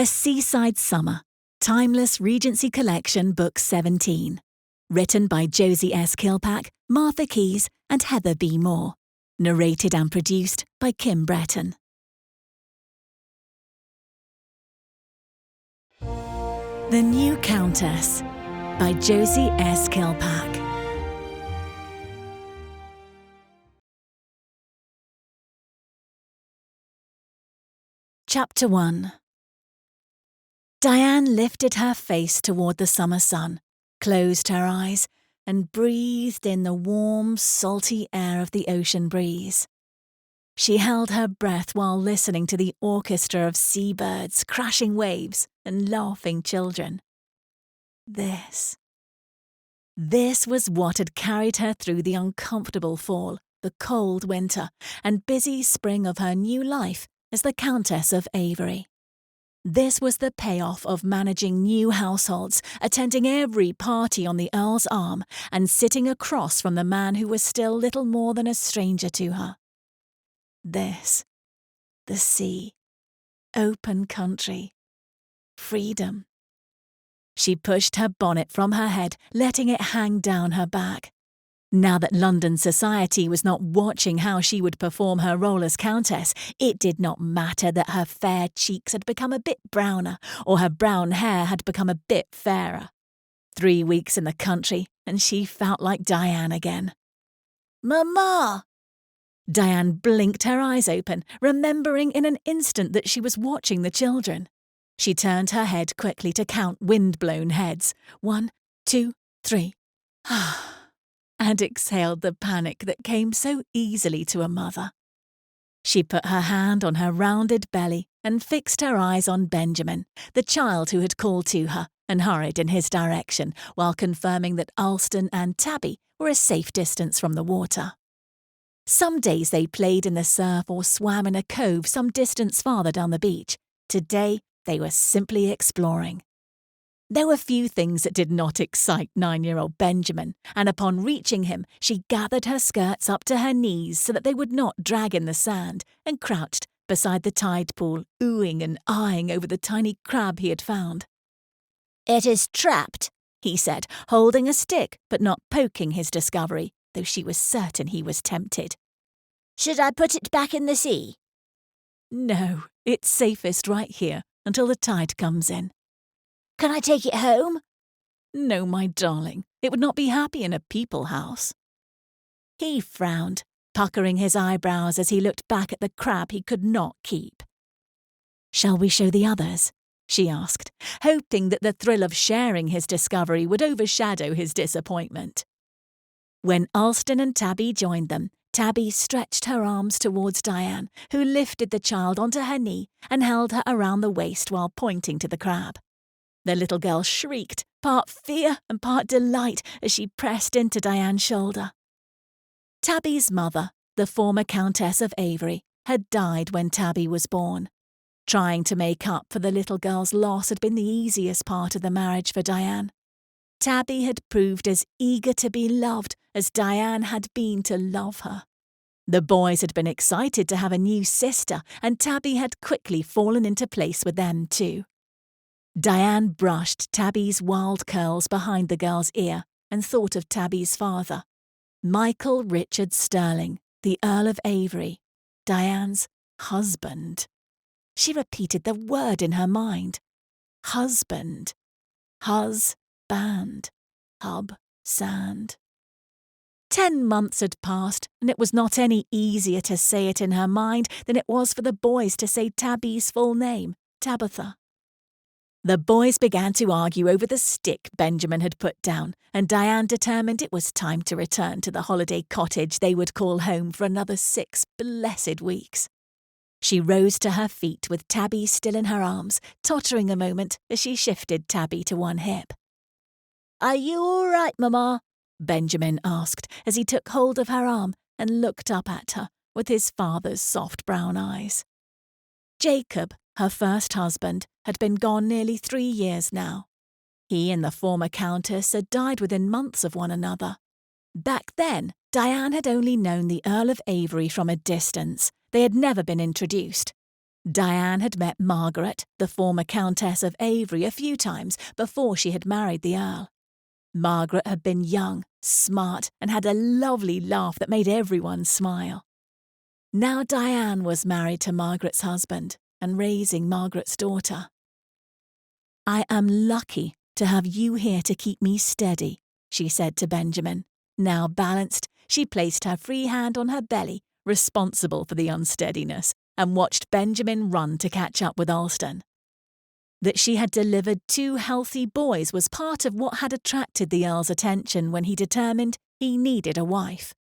A Seaside Summer, Timeless Regency Collection Book 17. Written by Josi S. Kilpack, Martha Keyes and Heather B. Moore. Narrated and produced by Kim Bretton. The New Countess by Josi S. Kilpack. Chapter 1. Diane lifted her face toward the summer sun, closed her eyes, and breathed in the warm, salty air of the ocean breeze. She held her breath while listening to the orchestra of seabirds, crashing waves, and laughing children. This was what had carried her through the uncomfortable fall, the cold winter, and busy spring of her new life as the Countess of Avery. This was the payoff of managing new households, attending every party on the Earl's arm, and sitting across from the man who was still little more than a stranger to her. This, the sea, open country, freedom. She pushed her bonnet from her head, letting it hang down her back. Now that London society was not watching how she would perform her role as Countess, it did not matter that her fair cheeks had become a bit browner or her brown hair had become a bit fairer. 3 weeks in the country, and she felt like Diane again. "Mamma!" Diane blinked her eyes open, remembering in an instant that she was watching the children. She turned her head quickly to count wind-blown heads. 1, 2, 3. And exhaled the panic that came so easily to a mother. She put her hand on her rounded belly and fixed her eyes on Benjamin, the child who had called to her, and hurried in his direction while confirming that Alston and Tabby were a safe distance from the water. Some days they played in the surf or swam in a cove some distance farther down the beach. Today they were simply exploring. There were few things that did not excite 9-year-old Benjamin, and upon reaching him, she gathered her skirts up to her knees so that they would not drag in the sand, and crouched beside the tide pool, oohing and eyeing over the tiny crab he had found. "It is trapped," he said, holding a stick but not poking his discovery, though she was certain he was tempted. "Should I put it back in the sea?" "No, it's safest right here until the tide comes in." "Can I take it home?" "No, my darling. It would not be happy in a people house." He frowned, puckering his eyebrows as he looked back at the crab he could not keep. "Shall we show the others?" she asked, hoping that the thrill of sharing his discovery would overshadow his disappointment. When Alston and Tabby joined them, Tabby stretched her arms towards Diane, who lifted the child onto her knee and held her around the waist while pointing to the crab. The little girl shrieked, part fear and part delight, as she pressed into Diane's shoulder. Tabby's mother, the former Countess of Avery, had died when Tabby was born. Trying to make up for the little girl's loss had been the easiest part of the marriage for Diane. Tabby had proved as eager to be loved as Diane had been to love her. The boys had been excited to have a new sister, and Tabby had quickly fallen into place with them too. Diane brushed Tabby's wild curls behind the girl's ear and thought of Tabby's father, Michael Richard Sterling, the Earl of Avery, Diane's husband. She repeated the word in her mind. Husband. Hus-band. Hub. Sand. 10 months had passed, and it was not any easier to say it in her mind than it was for the boys to say Tabby's full name, Tabitha. The boys began to argue over the stick Benjamin had put down, and Diane determined it was time to return to the holiday cottage they would call home for another 6 blessed weeks. She rose to her feet with Tabby still in her arms, tottering a moment as she shifted Tabby to one hip. "Are you all right, Mamma?" Benjamin asked as he took hold of her arm and looked up at her with his father's soft brown eyes. Jacob, her first husband, had been gone nearly 3 years now. He and the former Countess had died within months of one another. Back then, Diane had only known the Earl of Avery from a distance. They had never been introduced. Diane had met Margaret, the former Countess of Avery, a few times before she had married the Earl. Margaret had been young, smart, and had a lovely laugh that made everyone smile. Now Diane was married to Margaret's husband and raising Margaret's daughter. "I am lucky to have you here to keep me steady," she said to Benjamin. Now balanced, she placed her free hand on her belly, responsible for the unsteadiness, and watched Benjamin run to catch up with Alston. That she had delivered 2 healthy boys was part of what had attracted the Earl's attention when he determined he needed a wife.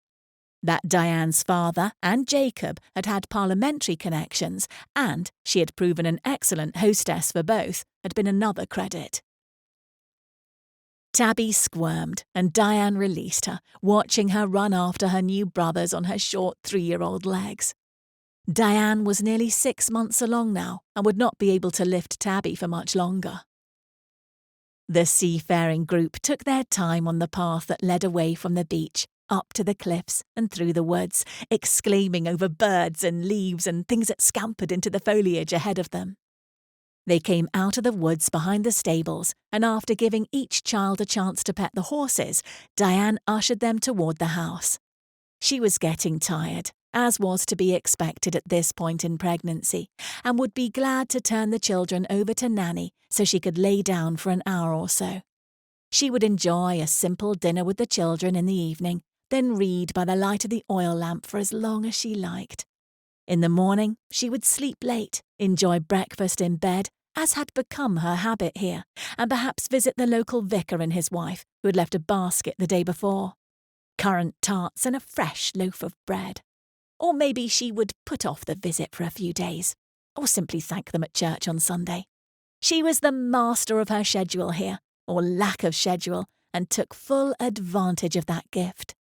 That Diane's father and Jacob had had parliamentary connections, and she had proven an excellent hostess for both, had been another credit. Tabby squirmed, and Diane released her, watching her run after her new brothers on her short 3-year-old legs. Diane was nearly 6 months along now and would not be able to lift Tabby for much longer. The seafaring group took their time on the path that led away from the beach, up to the cliffs and through the woods, exclaiming over birds and leaves and things that scampered into the foliage ahead of them. They came out of the woods behind the stables, and after giving each child a chance to pet the horses, Diane ushered them toward the house. She was getting tired, as was to be expected at this point in pregnancy, and would be glad to turn the children over to Nanny so she could lay down for an hour or so. She would enjoy a simple dinner with the children in the evening, then read by the light of the oil lamp for as long as she liked. In the morning, she would sleep late, enjoy breakfast in bed, as had become her habit here, and perhaps visit the local vicar and his wife, who had left a basket the day before. Currant tarts and a fresh loaf of bread. Or maybe she would put off the visit for a few days, or simply thank them at church on Sunday. She was the master of her schedule here, or lack of schedule, and took full advantage of that gift.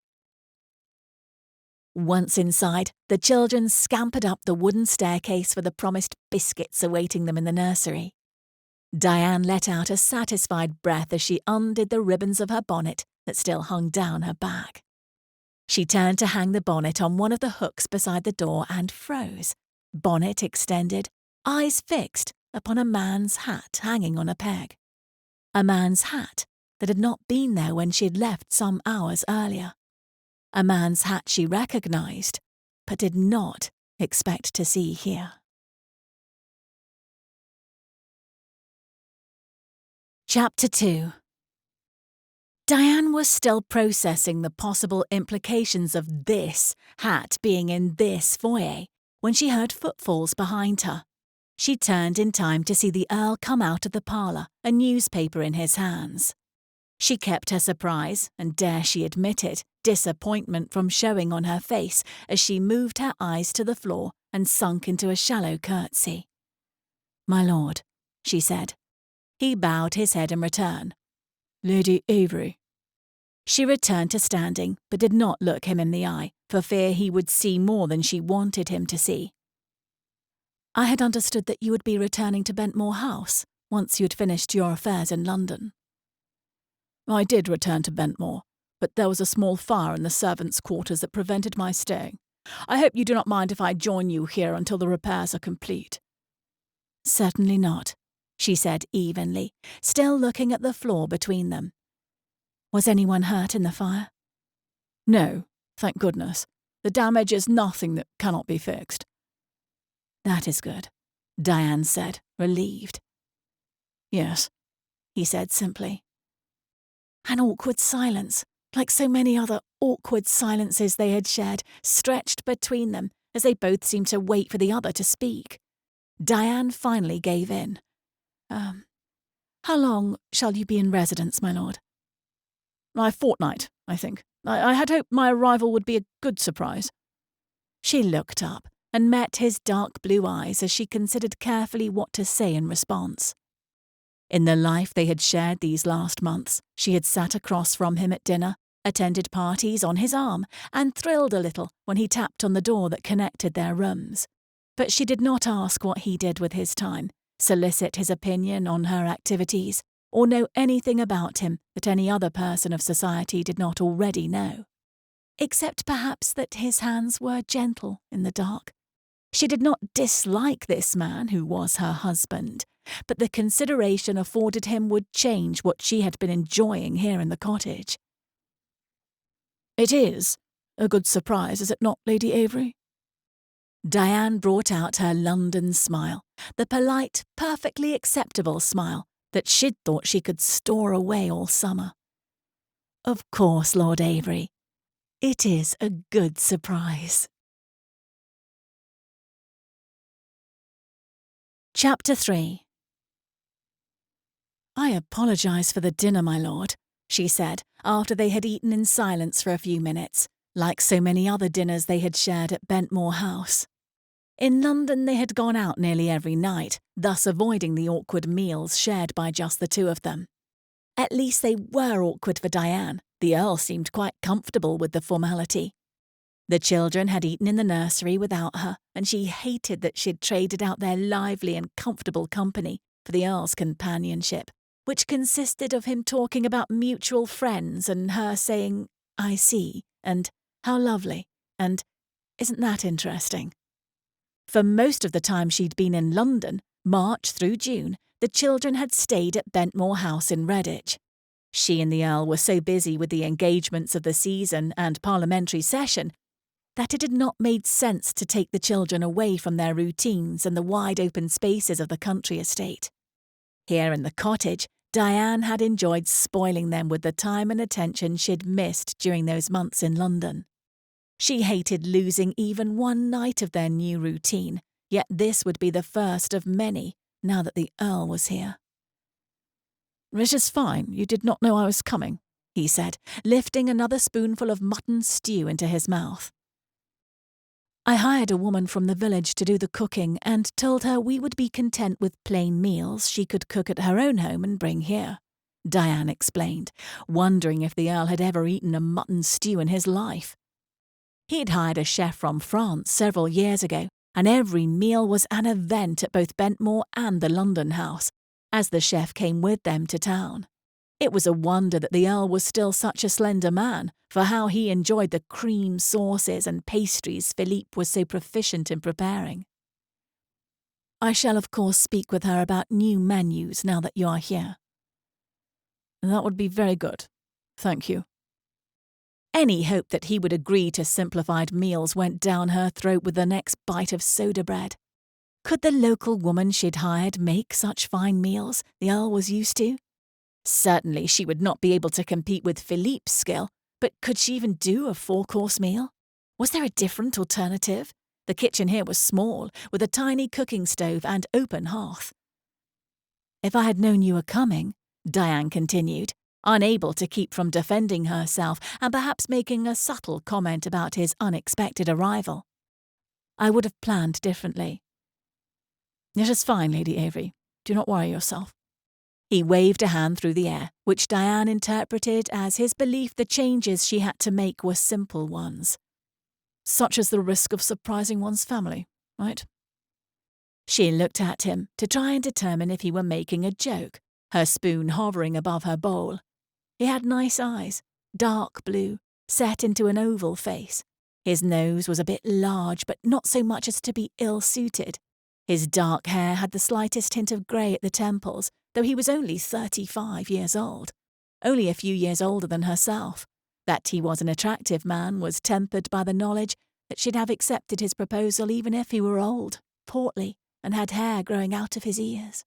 Once inside, the children scampered up the wooden staircase for the promised biscuits awaiting them in the nursery. Diane let out a satisfied breath as she undid the ribbons of her bonnet that still hung down her back. She turned to hang the bonnet on one of the hooks beside the door and froze, bonnet extended, eyes fixed upon a man's hat hanging on a peg. A man's hat that had not been there when she had left some hours earlier. A man's hat she recognised, but did not expect to see here. Chapter 2. Diane was still processing the possible implications of this hat being in this foyer when she heard footfalls behind her. She turned in time to see the Earl come out of the parlour, a newspaper in his hands. She kept her surprise, and dare she admit it, disappointment from showing on her face as she moved her eyes to the floor and sunk into a shallow curtsy. "My lord," she said. He bowed his head in return. "Lady Avery." She returned to standing, but did not look him in the eye, for fear he would see more than she wanted him to see. "I had understood that you would be returning to Bentmore House once you had finished your affairs in London." "I did return to Bentmore, but there was a small fire in the servants' quarters that prevented my staying. I hope you do not mind if I join you here until the repairs are complete." "Certainly not," she said evenly, still looking at the floor between them. "Was anyone hurt in the fire?" "No, thank goodness. The damage is nothing that cannot be fixed." "That is good," Diane said, relieved. "Yes," he said simply. An awkward silence, like so many other awkward silences they had shared, stretched between them as they both seemed to wait for the other to speak. Diane finally gave in. How long shall you be in residence, my lord?" "A fortnight, I think. I had hoped my arrival would be a good surprise." She looked up and met his dark blue eyes as she considered carefully what to say in response. In the life they had shared these last months, she had sat across from him at dinner, attended parties on his arm, and thrilled a little when he tapped on the door that connected their rooms. But she did not ask what he did with his time, solicit his opinion on her activities, or know anything about him that any other person of society did not already know. Except perhaps that his hands were gentle in the dark, She did not dislike this man who was her husband, but the consideration afforded him would change what she had been enjoying here in the cottage. "It is a good surprise, is it not, Lady Avery?" Diane brought out her London smile, the polite, perfectly acceptable smile that she'd thought she could store away all summer. "Of course, Lord Avery. It is a good surprise." Chapter 3. "I apologise for the dinner, my lord," she said, after they had eaten in silence for a few minutes, like so many other dinners they had shared at Bentmore House. In London they had gone out nearly every night, thus avoiding the awkward meals shared by just the two of them. At least they were awkward for Diane. The Earl seemed quite comfortable with the formality. The children had eaten in the nursery without her, and she hated that she'd traded out their lively and comfortable company for the Earl's companionship, which consisted of him talking about mutual friends and her saying, "I see," and "How lovely," and "Isn't that interesting?" For most of the time she'd been in London, March through June, the children had stayed at Bentmore House in Redditch. She and the Earl were so busy with the engagements of the season and parliamentary session that it had not made sense to take the children away from their routines and the wide open spaces of the country estate. Here in the cottage, Diane had enjoyed spoiling them with the time and attention she'd missed during those months in London. She hated losing even one night of their new routine, yet this would be the first of many now that the Earl was here. "It is fine, you did not know I was coming," he said, lifting another spoonful of mutton stew into his mouth. "I hired a woman from the village to do the cooking and told her we would be content with plain meals she could cook at her own home and bring here," Diane explained, wondering if the Earl had ever eaten a mutton stew in his life. He'd hired a chef from France several years ago, and every meal was an event at both Bentmore and the London house, as the chef came with them to town. It was a wonder that the Earl was still such a slender man, for how he enjoyed the cream sauces and pastries Philippe was so proficient in preparing. "I shall of course speak with her about new menus now that you are here." "That would be very good. Thank you." Any hope that he would agree to simplified meals went down her throat with the next bite of soda bread. Could the local woman she'd hired make such fine meals the Earl was used to? Certainly she would not be able to compete with Philippe's skill, but could she even do a 4-course meal? Was there a different alternative? The kitchen here was small, with a tiny cooking stove and open hearth. "If I had known you were coming," Diane continued, unable to keep from defending herself and perhaps making a subtle comment about his unexpected arrival, "I would have planned differently." "It is fine, Lady Avery. Do not worry yourself." He waved a hand through the air, which Diane interpreted as his belief the changes she had to make were simple ones. "Such as the risk of surprising one's family, right?" She looked at him to try and determine if he were making a joke, her spoon hovering above her bowl. He had nice eyes, dark blue, set into an oval face. His nose was a bit large, but not so much as to be ill-suited. His dark hair had the slightest hint of grey at the temples, though he was only 35 years old, only a few years older than herself. That he was an attractive man was tempered by the knowledge that she'd have accepted his proposal even if he were old, portly, and had hair growing out of his ears.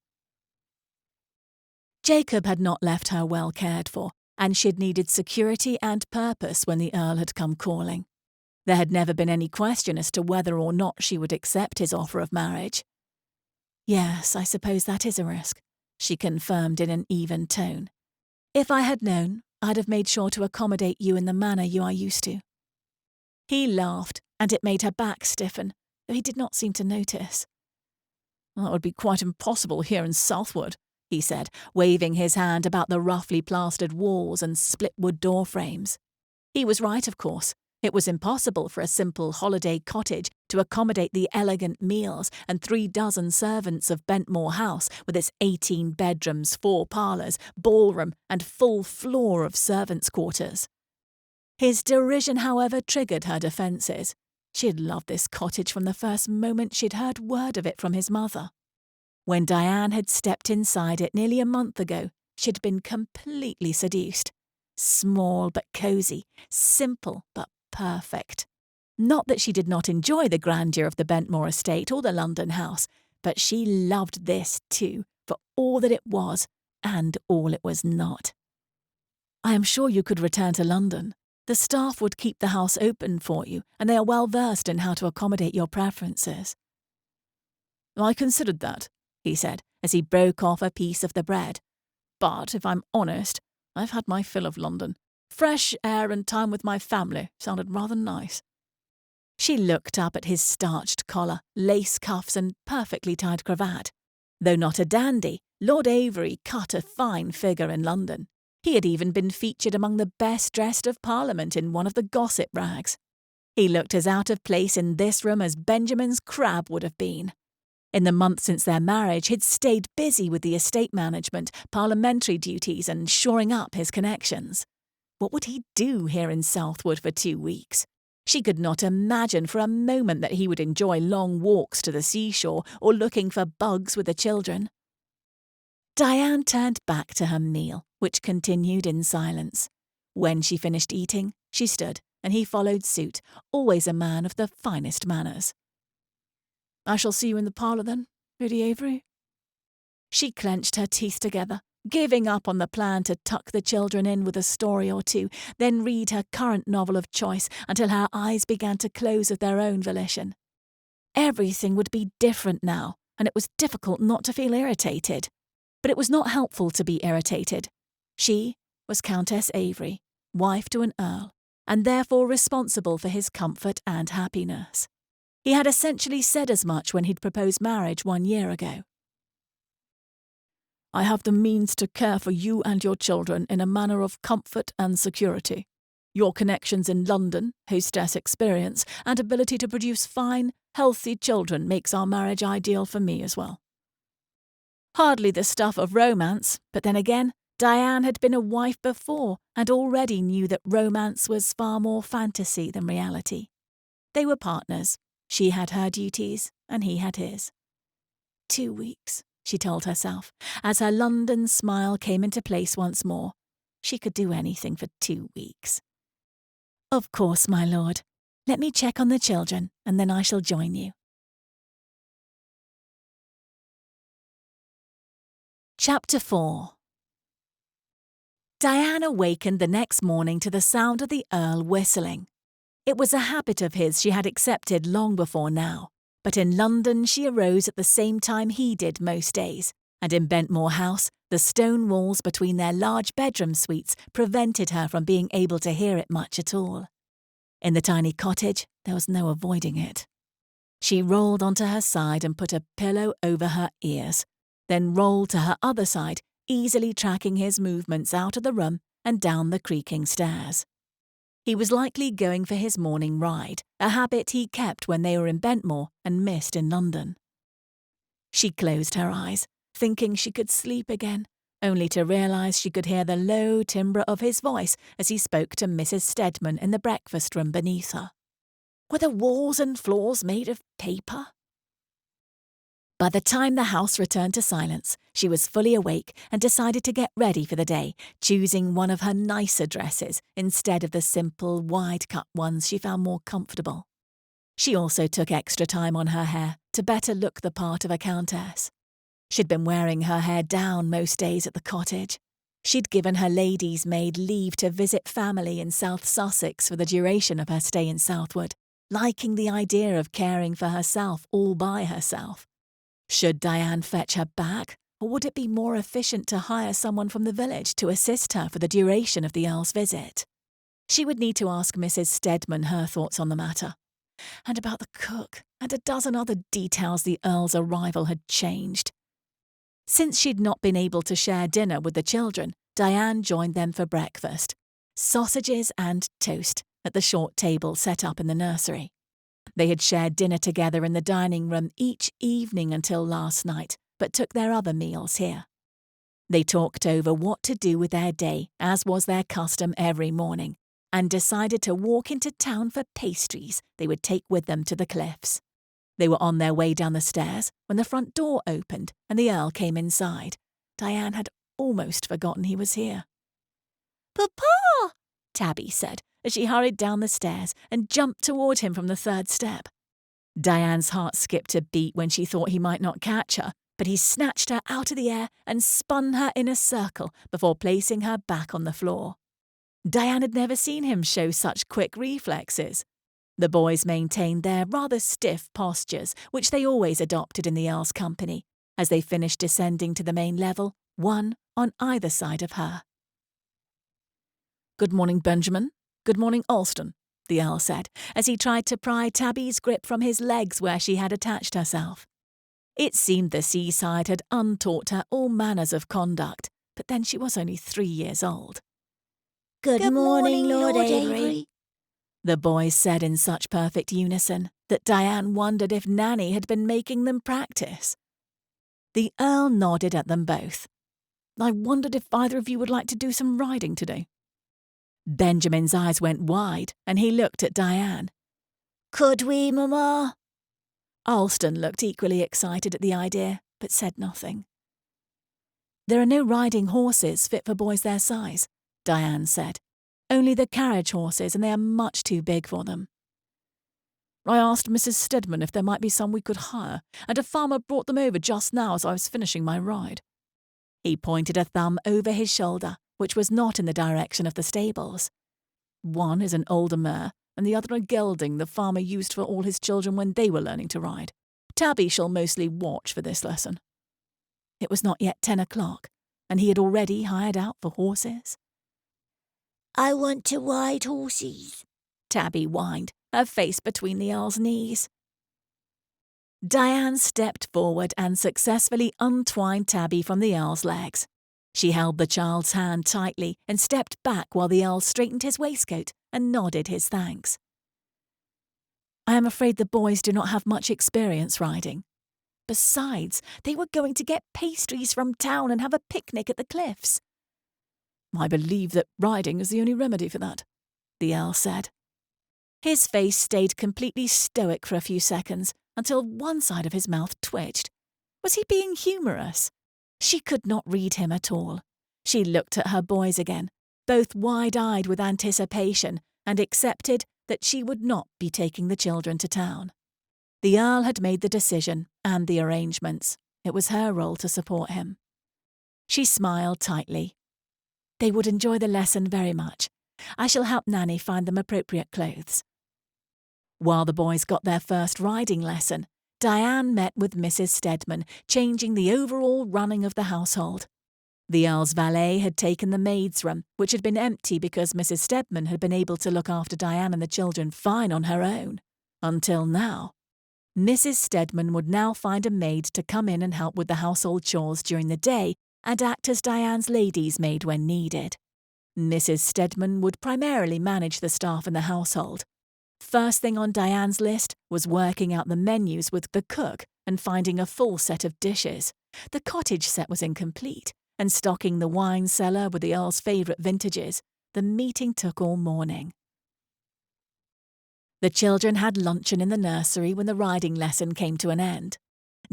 Jacob had not left her well cared for, and she'd needed security and purpose when the Earl had come calling. There had never been any question as to whether or not she would accept his offer of marriage. "Yes, I suppose that is a risk," she confirmed in an even tone. "If I had known, I'd have made sure to accommodate you in the manner you are used to." He laughed, and it made her back stiffen, though he did not seem to notice. "That would be quite impossible here in Southwood," he said, waving his hand about the roughly plastered walls and split-wood door frames. He was right, of course. It was impossible for a simple holiday cottage to accommodate the elegant meals and 36 servants of Bentmore House with its 18 bedrooms, 4 parlours, ballroom and full floor of servants' quarters. His derision, however, triggered her defences. She had loved this cottage from the first moment she'd heard word of it from his mother. When Diane had stepped inside it nearly a month ago, she'd been completely seduced. Small but cosy, simple but perfect. Not that she did not enjoy the grandeur of the Bentmore estate or the London house, but she loved this too, for all that it was and all it was not. I am sure you could return to London. The staff would keep the house open for you, and they are well versed in how to accommodate your preferences. I considered that, he said, as he broke off a piece of the bread. But if I'm honest, I've had my fill of London. Fresh air and time with my family sounded rather nice. She looked up at his starched collar, lace cuffs and perfectly tied cravat. Though not a dandy, Lord Avery cut a fine figure in London. He had even been featured among the best dressed of Parliament in one of the gossip rags. He looked as out of place in this room as Benjamin's crab would have been. In the month since their marriage, he'd stayed busy with the estate management, parliamentary duties and shoring up his connections. What would he do here in Southwood for 2 weeks? She could not imagine for a moment that he would enjoy long walks to the seashore or looking for bugs with the children. Diane turned back to her meal, which continued in silence. When she finished eating, she stood, and he followed suit, always a man of the finest manners. I shall see you in the parlour then, Lady Avery. She clenched her teeth together, giving up on the plan to tuck the children in with a story or two, then read her current novel of choice until her eyes began to close of their own volition. Everything would be different now, and it was difficult not to feel irritated. But it was not helpful to be irritated. She was Countess Avery, wife to an earl, and therefore responsible for his comfort and happiness. He had essentially said as much when he'd proposed marriage 1 year ago. I have the means to care for you and your children in a manner of comfort and security. Your connections in London, hostess experience, and ability to produce fine, healthy children makes our marriage ideal for me as well. Hardly the stuff of romance, but then again, Diane had been a wife before and already knew that romance was far more fantasy than reality. They were partners. She had her duties, and he had his. 2 weeks, she told herself, as her London smile came into place once more. She could do anything for 2 weeks. Of course, my lord. Let me check on the children, and then I shall join you. Chapter 4. Diane awakened the next morning to the sound of the Earl whistling. It was a habit of his she had accepted long before now, but in London she arose at the same time he did most days, and in Bentmore House, the stone walls between their large bedroom suites prevented her from being able to hear it much at all. In the tiny cottage, there was no avoiding it. She rolled onto her side and put a pillow over her ears, then rolled to her other side, easily tracking his movements out of the room and down the creaking stairs. He was likely going for his morning ride, a habit he kept when they were in Bentmore and missed in London. She closed her eyes, thinking she could sleep again, only to realise she could hear the low timbre of his voice as he spoke to Mrs. Stedman in the breakfast room beneath her. Were the walls and floors made of paper? By the time the house returned to silence, she was fully awake and decided to get ready for the day, choosing one of her nicer dresses instead of the simple, wide-cut ones she found more comfortable. She also took extra time on her hair to better look the part of a countess. She'd been wearing her hair down most days at the cottage. She'd given her lady's maid leave to visit family in South Sussex for the duration of her stay in Southwood, liking the idea of caring for herself all by herself. Should Diane fetch her back, or would it be more efficient to hire someone from the village to assist her for the duration of the Earl's visit? She would need to ask Mrs. Stedman her thoughts on the matter, and about the cook, and a dozen other details the Earl's arrival had changed. Since she'd not been able to share dinner with the children, Diane joined them for breakfast, sausages and toast, at the short table set up in the nursery. They had shared dinner together in the dining room each evening until last night, but took their other meals here. They talked over what to do with their day, as was their custom every morning, and decided to walk into town for pastries they would take with them to the cliffs. They were on their way down the stairs when the front door opened and the Earl came inside. Diane had almost forgotten he was here. "Papa!" Tabby said as she hurried down the stairs and jumped toward him from the third step. Diane's heart skipped a beat when she thought he might not catch her, but he snatched her out of the air and spun her in a circle before placing her back on the floor. Diane had never seen him show such quick reflexes. The boys maintained their rather stiff postures, which they always adopted in the Earl's company, as they finished descending to the main level, one on either side of her. "Good morning, Benjamin. Good morning, Alston," the Earl said, as he tried to pry Tabby's grip from his legs where she had attached herself. It seemed the seaside had untaught her all manners of conduct, but then she was only 3 years old. Good morning, Lord Avery," the boys said in such perfect unison that Diane wondered if Nanny had been making them practice. The Earl nodded at them both. "I wondered if either of you would like to do some riding today." Benjamin's eyes went wide and he looked at Diane. "Could we, Mamma?" Alston looked equally excited at the idea, but said nothing. "There are no riding horses fit for boys their size," Diane said. "Only the carriage horses, and they are much too big for them." "I asked Mrs. Stedman if there might be some we could hire, and a farmer brought them over just now as I was finishing my ride." He pointed a thumb over his shoulder, which was not in the direction of the stables. "One is an older mare, and the other a gelding the farmer used for all his children when they were learning to ride. Tabby shall mostly watch for this lesson." It was not yet 10 o'clock, and he had already hired out for horses. "I want to ride horses," Tabby whined, her face between the Earl's knees. Diane stepped forward and successfully untwined Tabby from the Earl's legs. She held the child's hand tightly and stepped back while the Earl straightened his waistcoat and nodded his thanks. "I am afraid the boys do not have much experience riding. Besides, they were going to get pastries from town and have a picnic at the cliffs." "I believe that riding is the only remedy for that," the Earl said. His face stayed completely stoic for a few seconds until one side of his mouth twitched. Was he being humorous? She could not read him at all. She looked at her boys again, both wide-eyed with anticipation, and accepted that she would not be taking the children to town. The Earl had made the decision and the arrangements. It was her role to support him. She smiled tightly. "They would enjoy the lesson very much. I shall help Nanny find them appropriate clothes." While the boys got their first riding lesson, Diane met with Mrs. Stedman, changing the overall running of the household. The Earl's valet had taken the maid's room, which had been empty because Mrs. Stedman had been able to look after Diane and the children fine on her own. Until now. Mrs. Stedman would now find a maid to come in and help with the household chores during the day and act as Diane's lady's maid when needed. Mrs. Stedman would primarily manage the staff in the household. First thing on Diane's list was working out the menus with the cook and finding a full set of dishes. The cottage set was incomplete, and stocking the wine cellar with the Earl's favourite vintages. The meeting took all morning. The children had luncheon in the nursery when the riding lesson came to an end.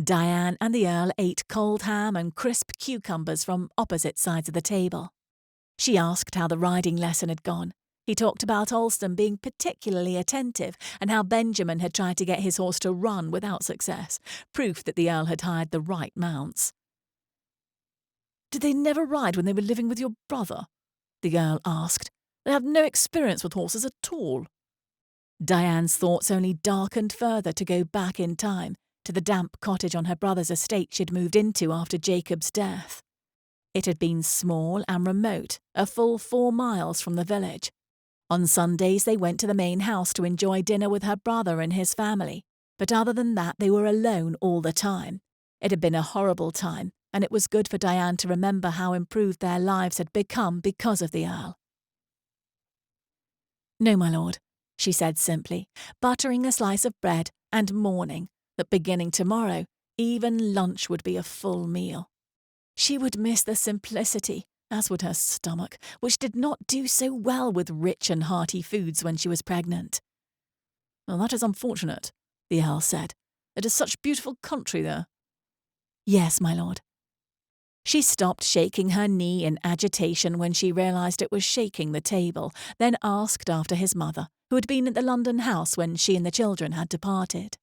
Diane and the Earl ate cold ham and crisp cucumbers from opposite sides of the table. She asked how the riding lesson had gone. He talked about Alston being particularly attentive and how Benjamin had tried to get his horse to run without success, proof that the Earl had hired the right mounts. "Did they never ride when they were living with your brother?" the Earl asked. "They have no experience with horses at all." Diane's thoughts only darkened further to go back in time to the damp cottage on her brother's estate she'd moved into after Jacob's death. It had been small and remote, a full 4 miles from the village. On Sundays they went to the main house to enjoy dinner with her brother and his family, but other than that they were alone all the time. It had been a horrible time, and it was good for Diane to remember how improved their lives had become because of the Earl. "No, my lord," she said simply, buttering a slice of bread and mourning that beginning tomorrow, even lunch would be a full meal. She would miss the simplicity as would her stomach, which did not do so well with rich and hearty foods when she was pregnant. "Well, that is unfortunate," the Earl said. "It is such beautiful country there." "Yes, my lord." She stopped shaking her knee in agitation when she realised it was shaking the table, then asked after his mother, who had been at the London house when she and the children had departed.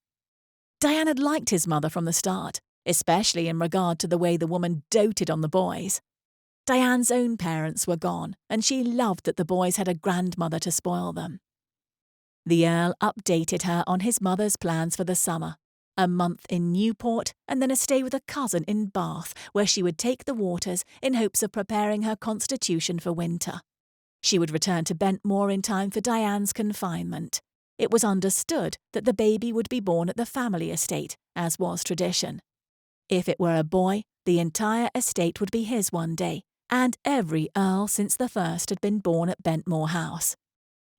Diane had liked his mother from the start, especially in regard to the way the woman doted on the boys. Diane's own parents were gone, and she loved that the boys had a grandmother to spoil them. The Earl updated her on his mother's plans for the summer, a month in Newport and then a stay with a cousin in Bath, where she would take the waters in hopes of preparing her constitution for winter. She would return to Bentmore in time for Diane's confinement. It was understood that the baby would be born at the family estate, as was tradition. If it were a boy, the entire estate would be his one day, and every Earl since the first had been born at Bentmore House.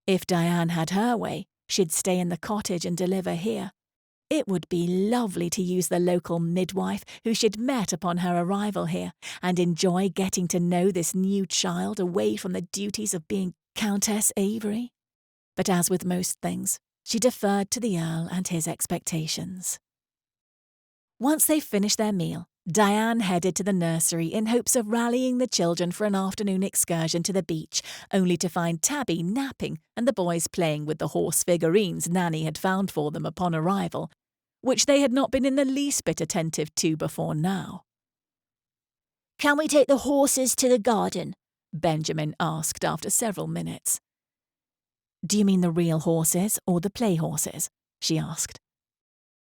If Diane had her way, she'd stay in the cottage and deliver here. It would be lovely to use the local midwife who she'd met upon her arrival here and enjoy getting to know this new child away from the duties of being Countess Avery. But as with most things, she deferred to the Earl and his expectations. Once they finished their meal, Diane headed to the nursery in hopes of rallying the children for an afternoon excursion to the beach, only to find Tabby napping and the boys playing with the horse figurines Nanny had found for them upon arrival, which they had not been in the least bit attentive to before now. "Can we take the horses to the garden?" Benjamin asked after several minutes. "Do you mean the real horses or the play horses?" she asked.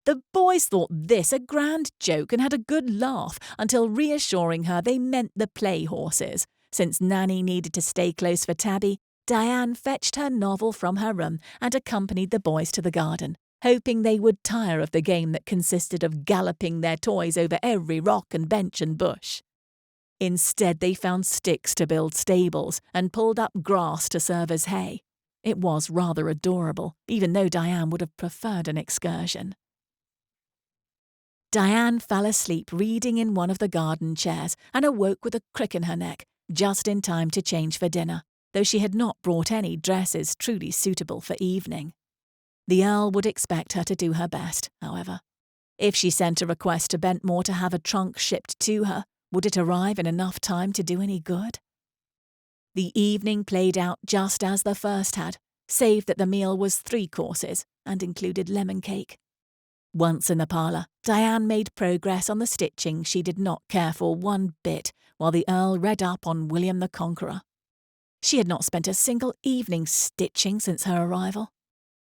The boys thought this a grand joke and had a good laugh until reassuring her they meant the play horses. Since Nanny needed to stay close for Tabby, Diane fetched her novel from her room and accompanied the boys to the garden, hoping they would tire of the game that consisted of galloping their toys over every rock and bench and bush. Instead, they found sticks to build stables and pulled up grass to serve as hay. It was rather adorable, even though Diane would have preferred an excursion. Diane fell asleep reading in one of the garden chairs and awoke with a crick in her neck, just in time to change for dinner, though she had not brought any dresses truly suitable for evening. The Earl would expect her to do her best, however. If she sent a request to Bentmore to have a trunk shipped to her, would it arrive in enough time to do any good? The evening played out just as the first had, save that the meal was 3 courses and included lemon cake. Once in the parlour, Diane made progress on the stitching she did not care for one bit, while the Earl read up on William the Conqueror. She had not spent a single evening stitching since her arrival.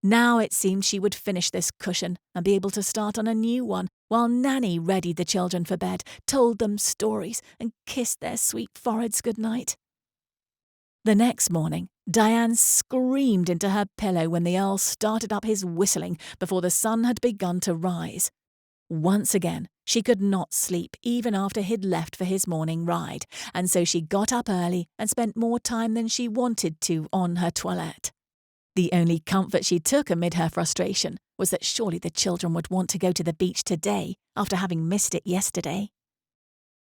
Now it seemed she would finish this cushion and be able to start on a new one, while Nanny readied the children for bed, told them stories, and kissed their sweet foreheads good-night. The next morning, Diane screamed into her pillow when the Earl started up his whistling before the sun had begun to rise. Once again, she could not sleep even after he'd left for his morning ride, and so she got up early and spent more time than she wanted to on her toilette. The only comfort she took amid her frustration was that surely the children would want to go to the beach today after having missed it yesterday.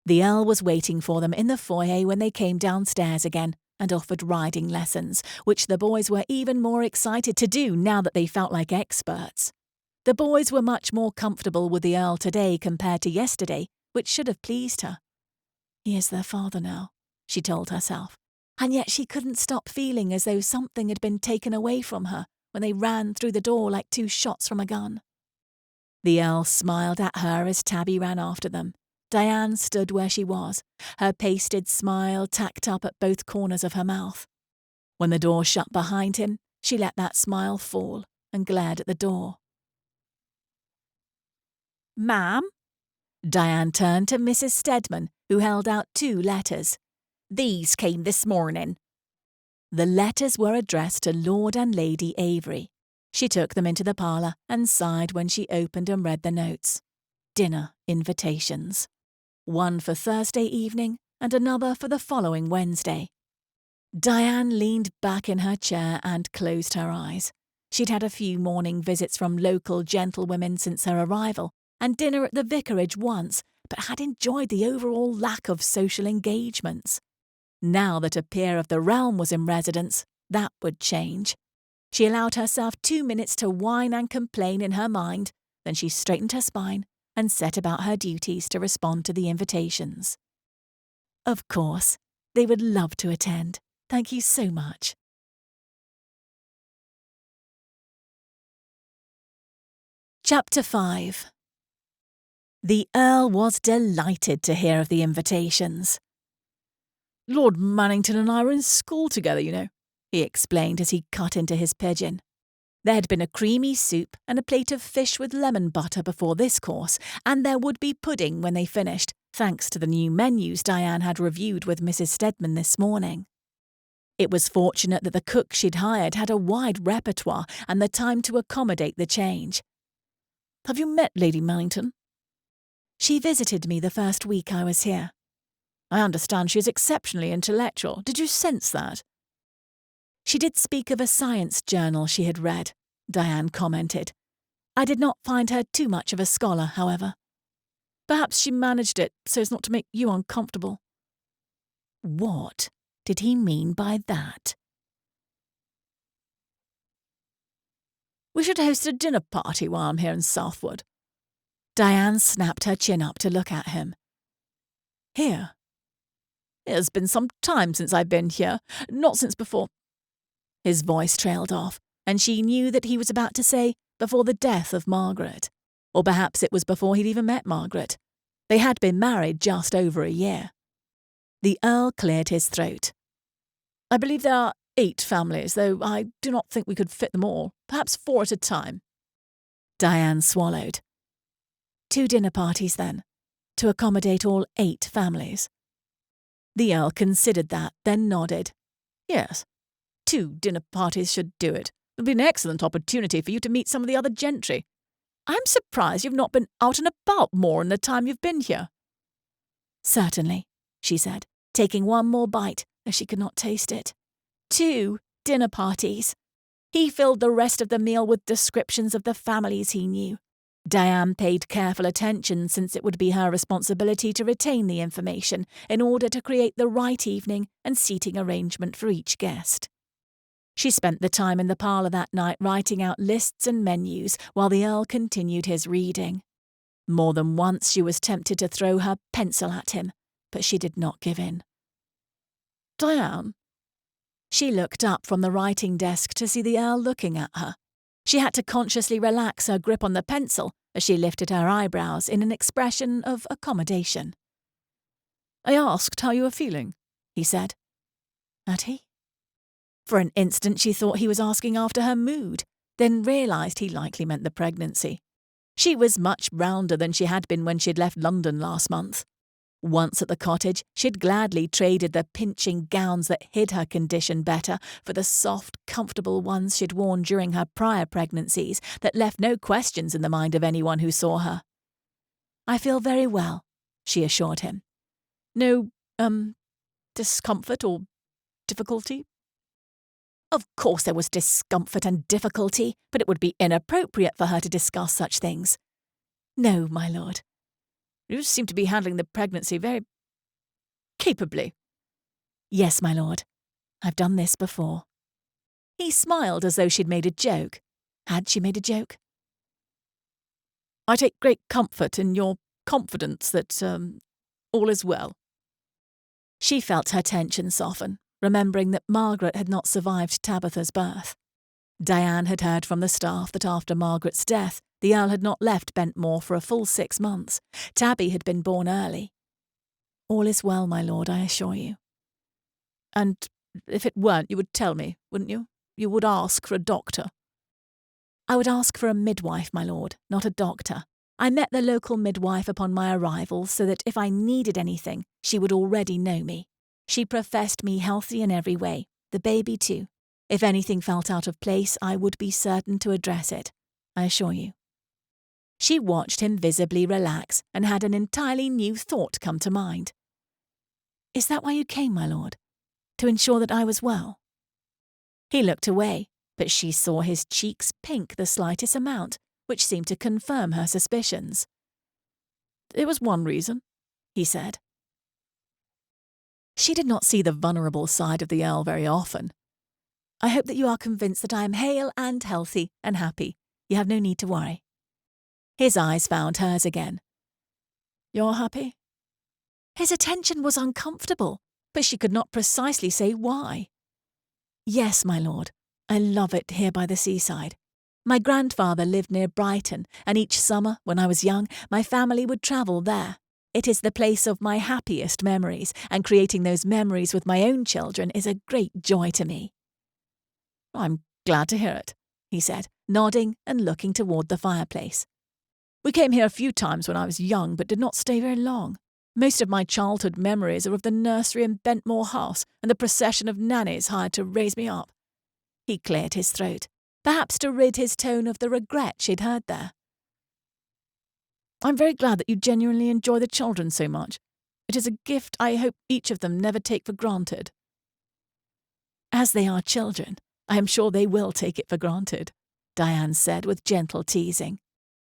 The Earl was waiting for them in the foyer when they came downstairs again and offered riding lessons, which the boys were even more excited to do now that they felt like experts. The boys were much more comfortable with the Earl today compared to yesterday, which should have pleased her. He is their father now, she told herself, and yet she couldn't stop feeling as though something had been taken away from her when they ran through the door like 2 shots from a gun. The Earl smiled at her as Tabby ran after them. Diane stood where she was, her pasted smile tacked up at both corners of her mouth. When the door shut behind him, she let that smile fall and glared at the door. "Ma'am?" Diane turned to Mrs. Stedman, who held out 2 letters. "These came this morning." The letters were addressed to Lord and Lady Avery. She took them into the parlour and sighed when she opened and read the notes. Dinner invitations. One for Thursday evening and another for the following Wednesday. Diane leaned back in her chair and closed her eyes. She'd had a few morning visits from local gentlewomen since her arrival, and dinner at the vicarage once, but had enjoyed the overall lack of social engagements. Now that a peer of the realm was in residence, that would change. She allowed herself 2 minutes to whine and complain in her mind, then she straightened her spine and set about her duties to respond to the invitations. Of course, they would love to attend. Thank you so much. Chapter 5. The Earl was delighted to hear of the invitations. "Lord Mannington and I were in school together, you know," he explained as he cut into his pigeon. There had been a creamy soup and a plate of fish with lemon butter before this course, and there would be pudding when they finished, thanks to the new menus Diane had reviewed with Mrs. Stedman this morning. It was fortunate that the cook she'd hired had a wide repertoire and the time to accommodate the change. "Have you met Lady Mannington?" "She visited me the first week I was here." "I understand she is exceptionally intellectual. Did you sense that?" "She did speak of a science journal she had read," Diane commented. "I did not find her too much of a scholar, however." "Perhaps she managed it so as not to make you uncomfortable." What did he mean by that? "We should host a dinner party while I'm here in Southwood." Diane snapped her chin up to look at him. "Here?" "It has been some time since I've been here, not since before—" His voice trailed off, and she knew that he was about to say, before the death of Margaret. Or perhaps it was before he'd even met Margaret. They had been married just over a year. The Earl cleared his throat. "I believe there are 8 families, though I do not think we could fit them all. Perhaps 4 at a time." Diane swallowed. 2 dinner parties, then, to accommodate all 8 families. The Earl considered that, then nodded. "Yes, 2 dinner parties should do it. It'll be an excellent opportunity for you to meet some of the other gentry. I'm surprised you've not been out and about more in the time you've been here." "Certainly," she said, taking one more bite as she could not taste it. 2 dinner parties. He filled the rest of the meal with descriptions of the families he knew. Diane paid careful attention since it would be her responsibility to retain the information in order to create the right evening and seating arrangement for each guest. She spent the time in the parlour that night writing out lists and menus while the Earl continued his reading. More than once she was tempted to throw her pencil at him, but she did not give in. "Diane?" She looked up from the writing desk to see the Earl looking at her. She had to consciously relax her grip on the pencil as she lifted her eyebrows in an expression of accommodation. "I asked how you were feeling," he said. Had he? For an instant she thought he was asking after her mood, then realised he likely meant the pregnancy. She was much rounder than she had been when she'd left London last month. Once at the cottage, she'd gladly traded the pinching gowns that hid her condition better for the soft, comfortable ones she'd worn during her prior pregnancies that left no questions in the mind of anyone who saw her. "I feel very well," she assured him. "No, discomfort or difficulty?" Of course there was discomfort and difficulty, but it would be inappropriate for her to discuss such things. "No, my lord." "You seem to be handling the pregnancy very capably." "Yes, my lord. I've done this before." He smiled as though she'd made a joke. Had she made a joke? "I take great comfort in your confidence that, all is well." She felt her tension soften, remembering that Margaret had not survived Tabitha's birth. Diane had heard from the staff that after Margaret's death, the Earl had not left Bentmore for a full 6 months. Tabby had been born early. "All is well, my lord, I assure you." "And if it weren't, you would tell me, wouldn't you? You would ask for a doctor." "I would ask for a midwife, my lord, not a doctor. I met the local midwife upon my arrival so that if I needed anything, she would already know me. She professed me healthy in every way, the baby too. If anything felt out of place, I would be certain to address it, I assure you." She watched him visibly relax and had an entirely new thought come to mind. "Is that why you came, my lord? To ensure that I was well?" He looked away, but she saw his cheeks pink the slightest amount, which seemed to confirm her suspicions. "It was one reason," he said. She did not see the vulnerable side of the Earl very often. "I hope that you are convinced that I am hale and healthy and happy. You have no need to worry." His eyes found hers again. "You're happy?" His attention was uncomfortable, but she could not precisely say why. "Yes, my lord. I love it here by the seaside. My grandfather lived near Brighton, and each summer, when I was young, my family would travel there. It is the place of my happiest memories, and creating those memories with my own children is a great joy to me." "I'm glad to hear it," he said, nodding and looking toward the fireplace. "We came here a few times when I was young, but did not stay very long. Most of my childhood memories are of the nursery in Bentmore House and the procession of nannies hired to raise me up." He cleared his throat, perhaps to rid his tone of the regret she'd heard there. "I'm very glad that you genuinely enjoy the children so much. It is a gift I hope each of them never take for granted." "As they are children, I am sure they will take it for granted," Diane said with gentle teasing.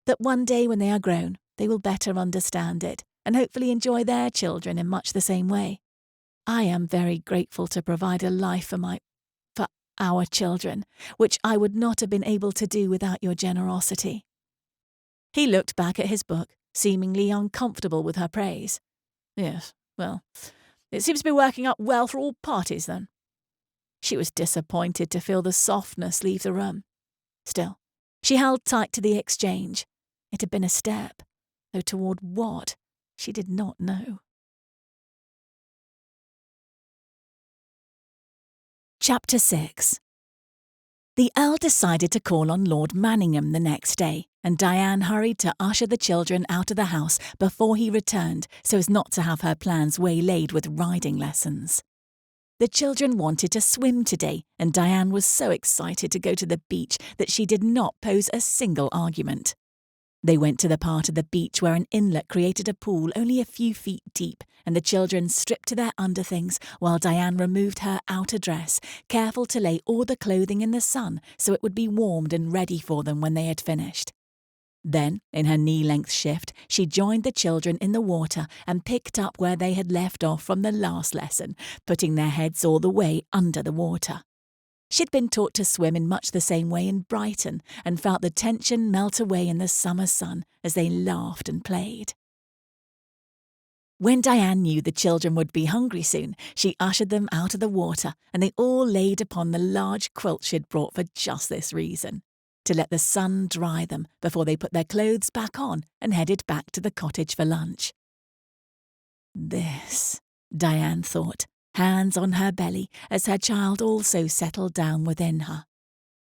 "That one day when they are grown, they will better understand it and hopefully enjoy their children in much the same way. I am very grateful to provide a life for our children, which I would not have been able to do without your generosity." He looked back at his book, seemingly uncomfortable with her praise. "Yes, well, it seems to be working out well for all parties, then." She was disappointed to feel the softness leave the room. Still, she held tight to the exchange. It had been a step, though toward what, she did not know. Chapter 6. The Earl decided to call on Lord Manningham the next day, and Diane hurried to usher the children out of the house before he returned so as not to have her plans waylaid with riding lessons. The children wanted to swim today, and Diane was so excited to go to the beach that she did not pose a single argument. They went to the part of the beach where an inlet created a pool only a few feet deep, and the children stripped to their underthings while Diane removed her outer dress, careful to lay all the clothing in the sun so it would be warmed and ready for them when they had finished. Then, in her knee-length shift, she joined the children in the water and picked up where they had left off from the last lesson, putting their heads all the way under the water. She'd been taught to swim in much the same way in Brighton and felt the tension melt away in the summer sun as they laughed and played. When Diane knew the children would be hungry soon, she ushered them out of the water and they all laid upon the large quilt she'd brought for just this reason, to let the sun dry them before they put their clothes back on and headed back to the cottage for lunch. "This," Diane thought, hands on her belly as her child also settled down within her.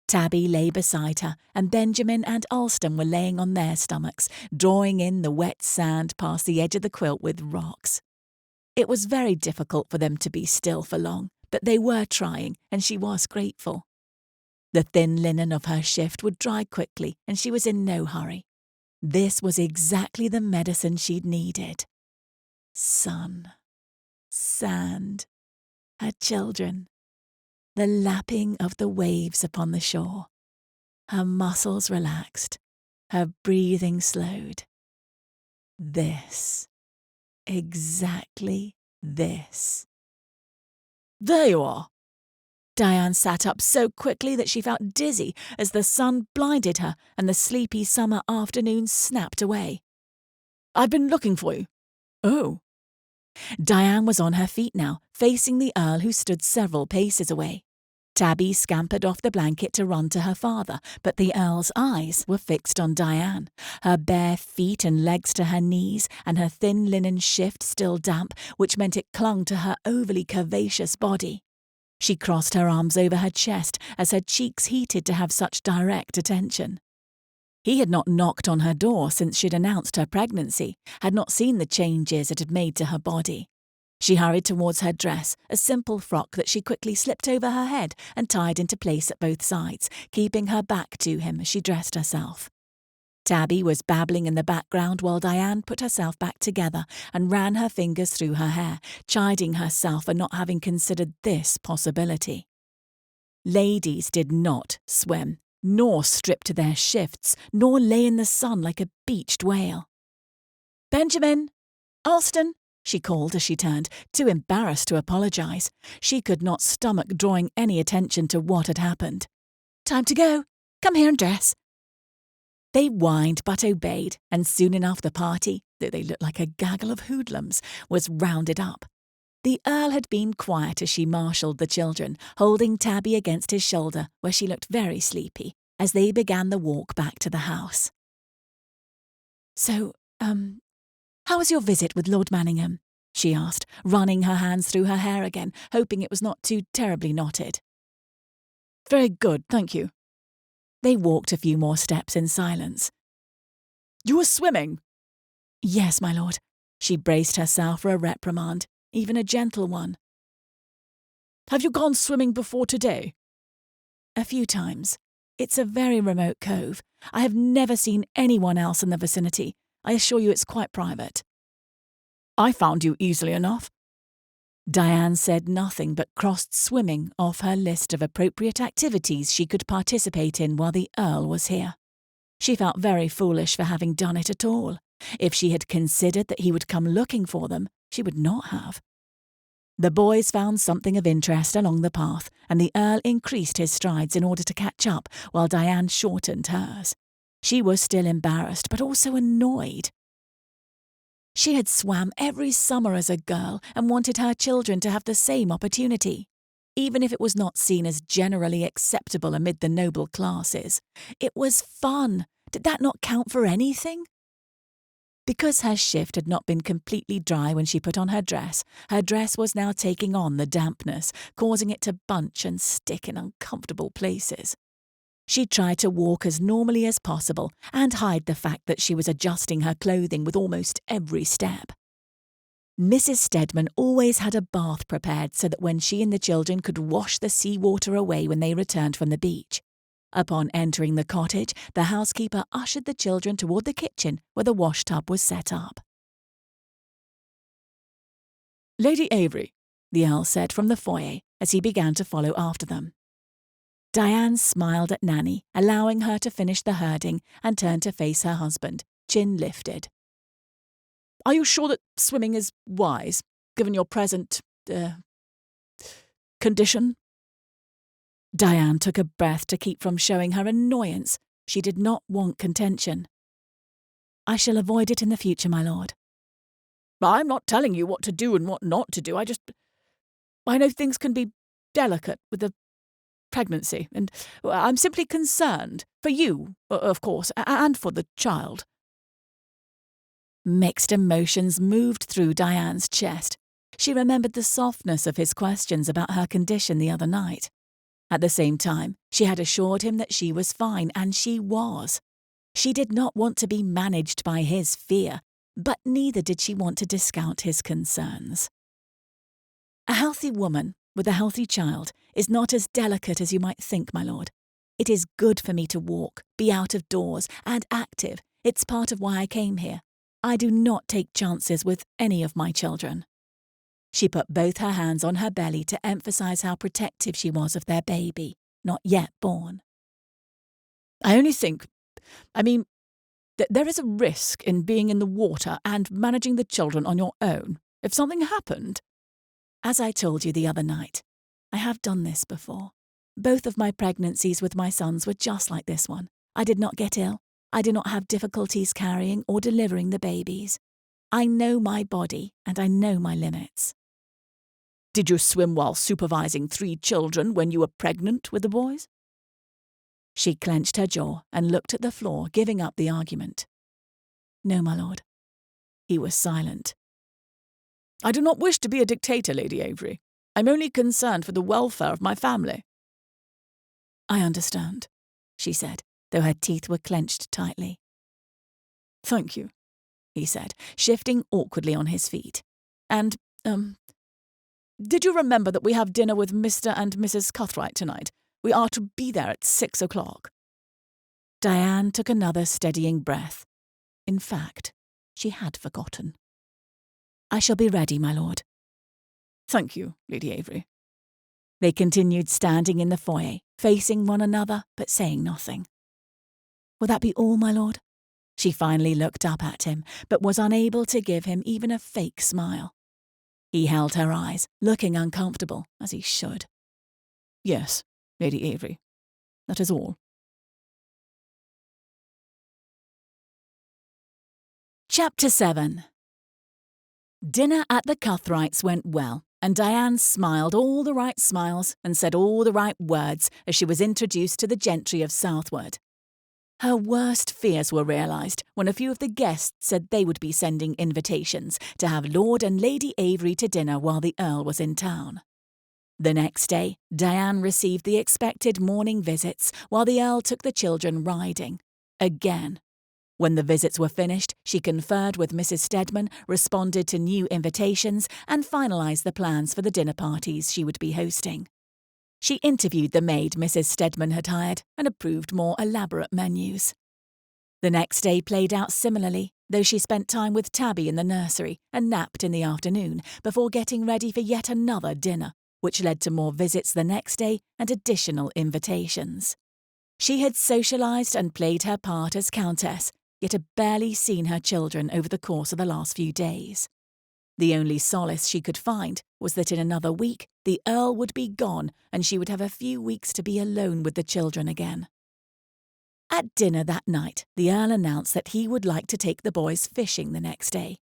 Tabby lay beside her, and Benjamin and Alston were laying on their stomachs, drawing in the wet sand past the edge of the quilt with rocks. It was very difficult for them to be still for long, but they were trying, and she was grateful. The thin linen of her shift would dry quickly, and she was in no hurry. This was exactly the medicine she'd needed. Sun, sand, her children, the lapping of the waves upon the shore. Her muscles relaxed, her breathing slowed. This, exactly this. "There you are." Diane sat up so quickly that she felt dizzy as the sun blinded her and the sleepy summer afternoon snapped away. "I've been looking for you." "Oh." Diane was on her feet now, facing the Earl who stood several paces away. Tabby scampered off the blanket to run to her father, but the Earl's eyes were fixed on Diane, her bare feet and legs to her knees, and her thin linen shift still damp, which meant it clung to her overly curvaceous body. She crossed her arms over her chest as her cheeks heated to have such direct attention. He had not knocked on her door since she'd announced her pregnancy, had not seen the changes it had made to her body. She hurried towards her dress, a simple frock that she quickly slipped over her head and tied into place at both sides, keeping her back to him as she dressed herself. Tabby was babbling in the background while Diane put herself back together and ran her fingers through her hair, chiding herself for not having considered this possibility. Ladies did not swim, nor strip to their shifts, nor lay in the sun like a beached whale. "Benjamin! Alston! she called as she turned, too embarrassed to apologise. She could not stomach drawing any attention to what had happened. "Time to go. Come here and dress." They whined but obeyed, and soon enough the party, though they looked like a gaggle of hoodlums, was rounded up. The Earl had been quiet as she marshalled the children, holding Tabby against his shoulder, where she looked very sleepy, as they began the walk back to the house. "So, how was your visit with Lord Manningham?" she asked, running her hands through her hair again, hoping it was not too terribly knotted. "Very good, thank you." They walked a few more steps in silence. "You were swimming?" "Yes, my lord." She braced herself for a reprimand, even a gentle one. "Have you gone swimming before today?" "A few times. It's a very remote cove. I have never seen anyone else in the vicinity. I assure you it's quite private." "I found you easily enough." Diane said nothing but crossed swimming off her list of appropriate activities she could participate in while the Earl was here. She felt very foolish for having done it at all. If she had considered that he would come looking for them, she would not have. The boys found something of interest along the path, and the Earl increased his strides in order to catch up, while Diane shortened hers. She was still embarrassed, but also annoyed. She had swam every summer as a girl and wanted her children to have the same opportunity, even if it was not seen as generally acceptable amid the noble classes. It was fun. Did that not count for anything? Because her shift had not been completely dry when she put on her dress was now taking on the dampness, causing it to bunch and stick in uncomfortable places. She tried to walk as normally as possible and hide the fact that she was adjusting her clothing with almost every step. Mrs. Stedman always had a bath prepared so that when she and the children could wash the seawater away when they returned from the beach. Upon entering the cottage, the housekeeper ushered the children toward the kitchen where the washtub was set up. "Lady Avery," the Earl said from the foyer as he began to follow after them. Diane smiled at Nanny, allowing her to finish the herding, and turned to face her husband, chin lifted. "Are you sure that swimming is wise, given your present, condition?" Diane took a breath to keep from showing her annoyance. She did not want contention. "I shall avoid it in the future, my lord." "I'm not telling you what to do and what not to do. I know things can be delicate with the pregnancy, and I'm simply concerned for you, of course, and for the child." Mixed emotions moved through Diane's chest. She remembered the softness of his questions about her condition the other night. At the same time, she had assured him that she was fine, and she was. She did not want to be managed by his fear, but neither did she want to discount his concerns. A healthy woman with a healthy child is not as delicate as you might think, my lord. It is good for me to walk, be out of doors, and active. It's part of why I came here. I do not take chances with any of my children. She put both her hands on her belly to emphasize how protective she was of their baby, not yet born. "I only think, that there is a risk in being in the water and managing the children on your own. If something happened..." "As I told you the other night, I have done this before. Both of my pregnancies with my sons were just like this one. I did not get ill. I did not have difficulties carrying or delivering the babies. I know my body and I know my limits." "Did you swim while supervising 3 children when you were pregnant with the boys?" She clenched her jaw and looked at the floor, giving up the argument. "No, my lord." He was silent. "I do not wish to be a dictator, Lady Avery. I'm only concerned for the welfare of my family." "I understand," she said, though her teeth were clenched tightly. "Thank you," he said, shifting awkwardly on his feet. "And, did you remember that we have dinner with Mr. and Mrs. Cuthright tonight? We are to be there at 6 o'clock. Diane took another steadying breath. In fact, she had forgotten. "I shall be ready, my lord." "Thank you, Lady Avery." They continued standing in the foyer, facing one another, but saying nothing. "Will that be all, my lord?" She finally looked up at him, but was unable to give him even a fake smile. He held her eyes, looking uncomfortable, as he should. "Yes, Lady Avery. That is all." Chapter 7. Dinner at the Cuthrights went well, and Diane smiled all the right smiles and said all the right words as she was introduced to the gentry of Southward. Her worst fears were realised when a few of the guests said they would be sending invitations to have Lord and Lady Avery to dinner while the Earl was in town. The next day, Diane received the expected morning visits while the Earl took the children riding. Again. When the visits were finished, she conferred with Mrs. Stedman, responded to new invitations, and finalised the plans for the dinner parties she would be hosting. She interviewed the maid Mrs. Stedman had hired and approved more elaborate menus. The next day played out similarly, though she spent time with Tabby in the nursery and napped in the afternoon before getting ready for yet another dinner, which led to more visits the next day and additional invitations. She had socialised and played her part as Countess, yet had barely seen her children over the course of the last few days. The only solace she could find was that in another week the Earl would be gone and she would have a few weeks to be alone with the children again. At dinner that night, the Earl announced that he would like to take the boys fishing the next day.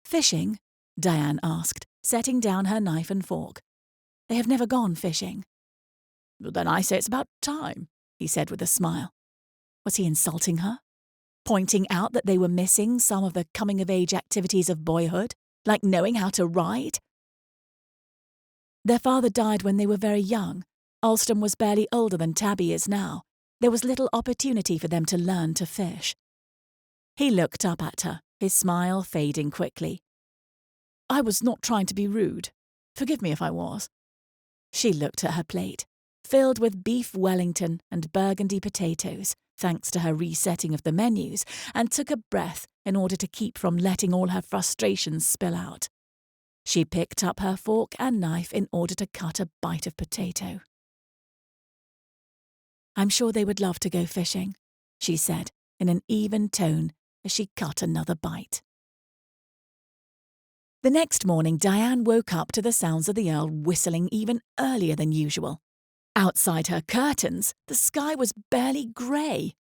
"Fishing?" Diane asked, setting down her knife and fork. "They have never gone fishing." "Then I say it's about time," he said with a smile. Was he insulting her? Pointing out that they were missing some of the coming-of-age activities of boyhood, like knowing how to ride? Their father died when they were very young. Alston was barely older than Tabby is now. There was little opportunity for them to learn to fish. He looked up at her, his smile fading quickly. "I was not trying to be rude. Forgive me if I was." She looked at her plate, filled with beef Wellington and burgundy potatoes, thanks to her resetting of the menus, and took a breath in order to keep from letting all her frustrations spill out. She picked up her fork and knife in order to cut a bite of potato. "I'm sure they would love to go fishing," she said in an even tone as she cut another bite. The next morning, Diane woke up to the sounds of the Earl whistling even earlier than usual. Outside her curtains, the sky was barely grey.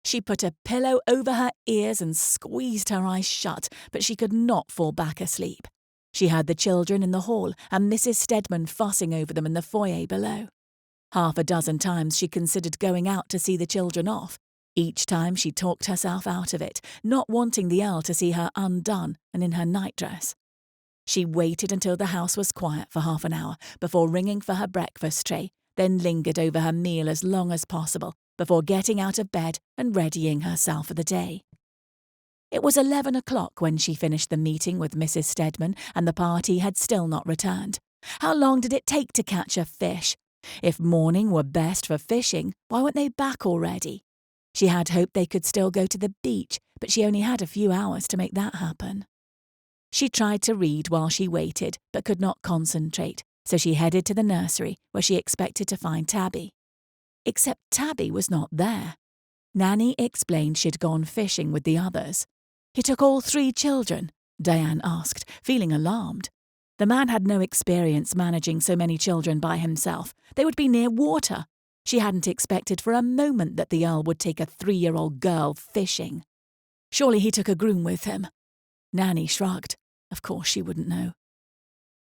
She put a pillow over her ears and squeezed her eyes shut, but she could not fall back asleep. She heard the children in the hall and Mrs. Stedman fussing over them in the foyer below. Half a dozen times she considered going out to see the children off. Each time she talked herself out of it, not wanting the Earl to see her undone and in her nightdress. She waited until the house was quiet for half an hour before ringing for her breakfast tray, then lingered over her meal as long as possible before getting out of bed and readying herself for the day. It was 11 o'clock when she finished the meeting with Mrs. Stedman and the party had still not returned. How long did it take to catch a fish? If morning were best for fishing, why weren't they back already? She had hoped they could still go to the beach, but she only had a few hours to make that happen. She tried to read while she waited, but could not concentrate, so she headed to the nursery where she expected to find Tabby. Except Tabby was not there. Nanny explained she'd gone fishing with the others. "He took all 3 children?" Diane asked, feeling alarmed. The man had no experience managing so many children by himself. They would be near water. She hadn't expected for a moment that the Earl would take a 3-year-old girl fishing. Surely he took a groom with him. Nanny shrugged. Of course she wouldn't know.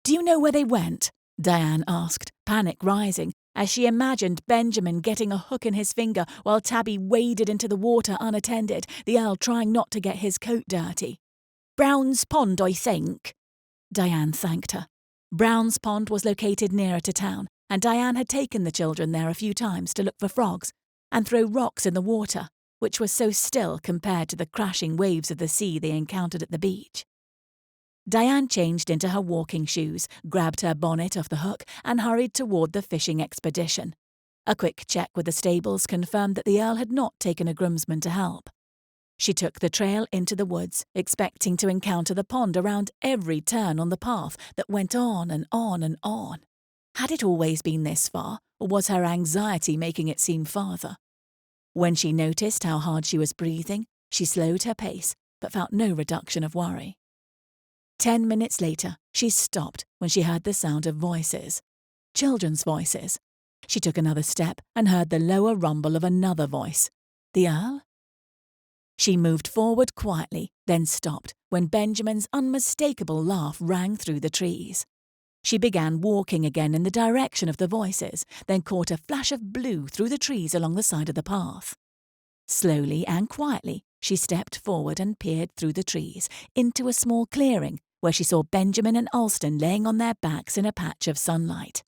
"Do you know where they went?" Diane asked, panic rising, as she imagined Benjamin getting a hook in his finger while Tabby waded into the water unattended, the Earl trying not to get his coat dirty. "Brown's Pond, I think." Diane thanked her. Brown's Pond was located nearer to town, and Diane had taken the children there a few times to look for frogs and throw rocks in the water, which was so still compared to the crashing waves of the sea they encountered at the beach. Diane changed into her walking shoes, grabbed her bonnet off the hook, and hurried toward the fishing expedition. A quick check with the stables confirmed that the Earl had not taken a groomsman to help. She took the trail into the woods, expecting to encounter the pond around every turn on the path that went on and on and on. Had it always been this far, or was her anxiety making it seem farther? When she noticed how hard she was breathing, She slowed her pace, but felt no reduction of worry. 10 minutes later, she stopped when she heard the sound of voices. Children's voices. She took another step and heard the lower rumble of another voice. The Earl? She moved forward quietly, then stopped when Benjamin's unmistakable laugh rang through the trees. She began walking again in the direction of the voices, then caught a flash of blue through the trees along the side of the path. Slowly and quietly, she stepped forward and peered through the trees into a small clearing where she saw Benjamin and Alston laying on their backs in a patch of sunlight.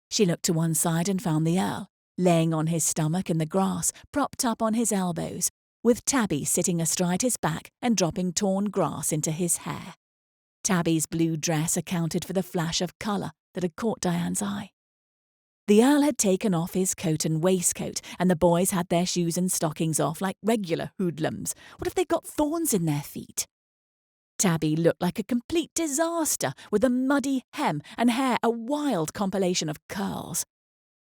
She looked to one side and found the Earl, laying on his stomach in the grass, propped up on his elbows, with Tabby sitting astride his back and dropping torn grass into his hair. Tabby's blue dress accounted for the flash of colour that had caught Diane's eye. The Earl had taken off his coat and waistcoat, and the boys had their shoes and stockings off like regular hoodlums. What if they got thorns in their feet? Tabby looked like a complete disaster, with a muddy hem and hair a wild compilation of curls.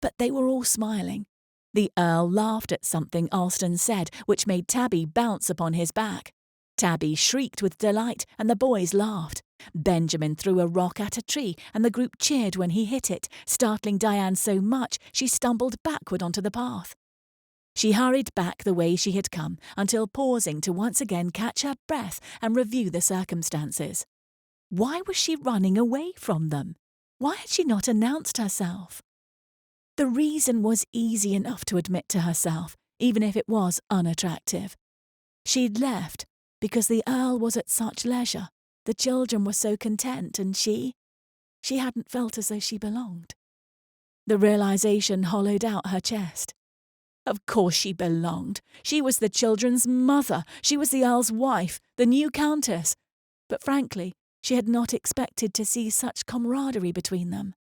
But they were all smiling. The Earl laughed at something Alston said, which made Tabby bounce upon his back. Tabby shrieked with delight, and the boys laughed. Benjamin threw a rock at a tree, and the group cheered when he hit it, startling Diane so much she stumbled backward onto the path. She hurried back the way she had come, until pausing to once again catch her breath and review the circumstances. Why was she running away from them? Why had she not announced herself? The reason was easy enough to admit to herself, even if it was unattractive. She'd left because the Earl was at such leisure, the children were so content, and she hadn't felt as though she belonged. The realization hollowed out her chest. Of course she belonged. She was the children's mother. She was the Earl's wife, the new Countess. But frankly, she had not expected to see such camaraderie between them.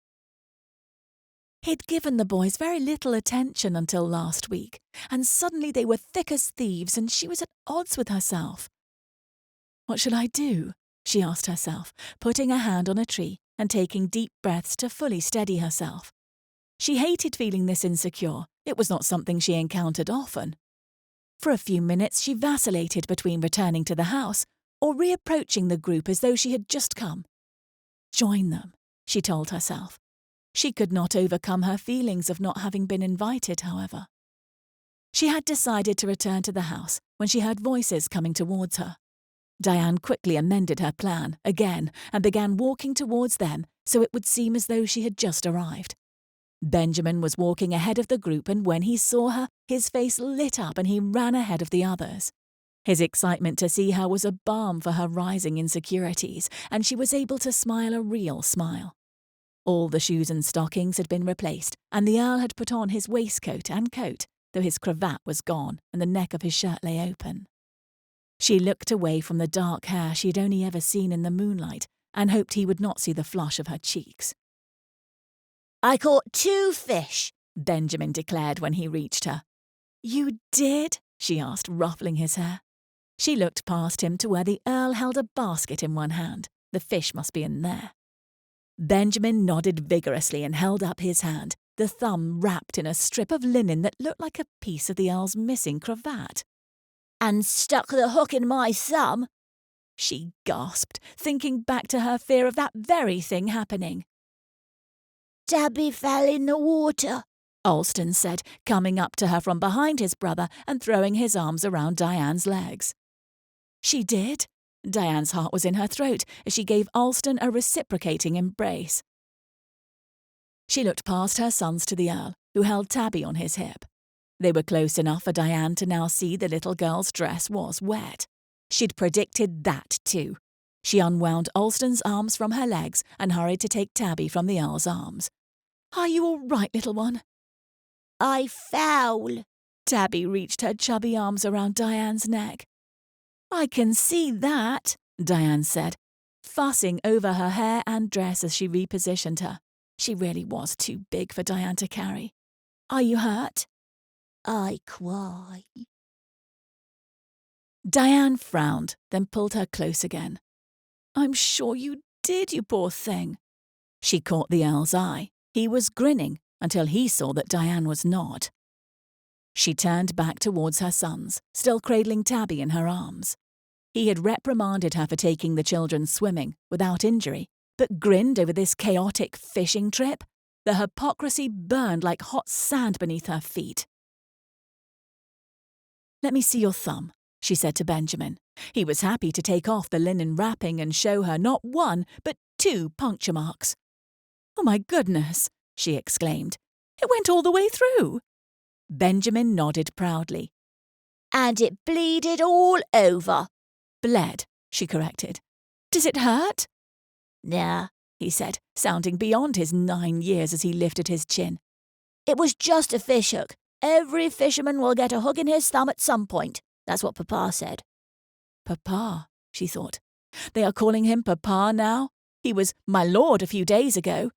He'd given the boys very little attention until last week, and suddenly they were thick as thieves and she was at odds with herself. What should I do? She asked herself, putting a hand on a tree and taking deep breaths to fully steady herself. She hated feeling this insecure. It was not something she encountered often. For a few minutes she vacillated between returning to the house or reapproaching the group as though she had just come. Join them, she told herself. She could not overcome her feelings of not having been invited, however. She had decided to return to the house when she heard voices coming towards her. Diane quickly amended her plan again and began walking towards them so it would seem as though she had just arrived. Benjamin was walking ahead of the group, and when he saw her, his face lit up and he ran ahead of the others. His excitement to see her was a balm for her rising insecurities, and she was able to smile a real smile. All the shoes and stockings had been replaced, and the Earl had put on his waistcoat and coat, though his cravat was gone and the neck of his shirt lay open. She looked away from the dark hair she had only ever seen in the moonlight and hoped he would not see the flush of her cheeks. I caught 2 fish, Benjamin declared when he reached her. You did? She asked, ruffling his hair. She looked past him to where the Earl held a basket in one hand. The fish must be in there. Benjamin nodded vigorously and held up his hand, the thumb wrapped in a strip of linen that looked like a piece of the Earl's missing cravat. And stuck the hook in my thumb, she gasped, thinking back to her fear of that very thing happening. Tabby fell in the water, Alston said, coming up to her from behind his brother and throwing his arms around Diane's legs. She did? Diane's heart was in her throat as she gave Alston a reciprocating embrace. She looked past her sons to the Earl, who held Tabby on his hip. They were close enough for Diane to now see the little girl's dress was wet. She'd predicted that too. She unwound Alston's arms from her legs and hurried to take Tabby from the Earl's arms. Are you all right, little one? I foul. Tabby reached her chubby arms around Diane's neck. I can see that, Diane said, fussing over her hair and dress as she repositioned her. She really was too big for Diane to carry. Are you hurt? I cry. Diane frowned, then pulled her close again. I'm sure you did, you poor thing. She caught the Earl's eye. He was grinning until he saw that Diane was not. She turned back towards her sons, still cradling Tabby in her arms. He had reprimanded her for taking the children swimming without injury, but grinned over this chaotic fishing trip. The hypocrisy burned like hot sand beneath her feet. "Let me see your thumb," she said to Benjamin. He was happy to take off the linen wrapping and show her not one, but 2 puncture marks. "Oh, my goodness," she exclaimed. "It went all the way through." Benjamin nodded proudly. "And it bleeded all over." "Bled," she corrected. "Does it hurt?" "Nah," he said, sounding beyond his 9 years as he lifted his chin. "It was just a fish hook. Every fisherman will get a hook in his thumb at some point. That's what Papa said." Papa, she thought. They are calling him Papa now? He was my lord a few days ago.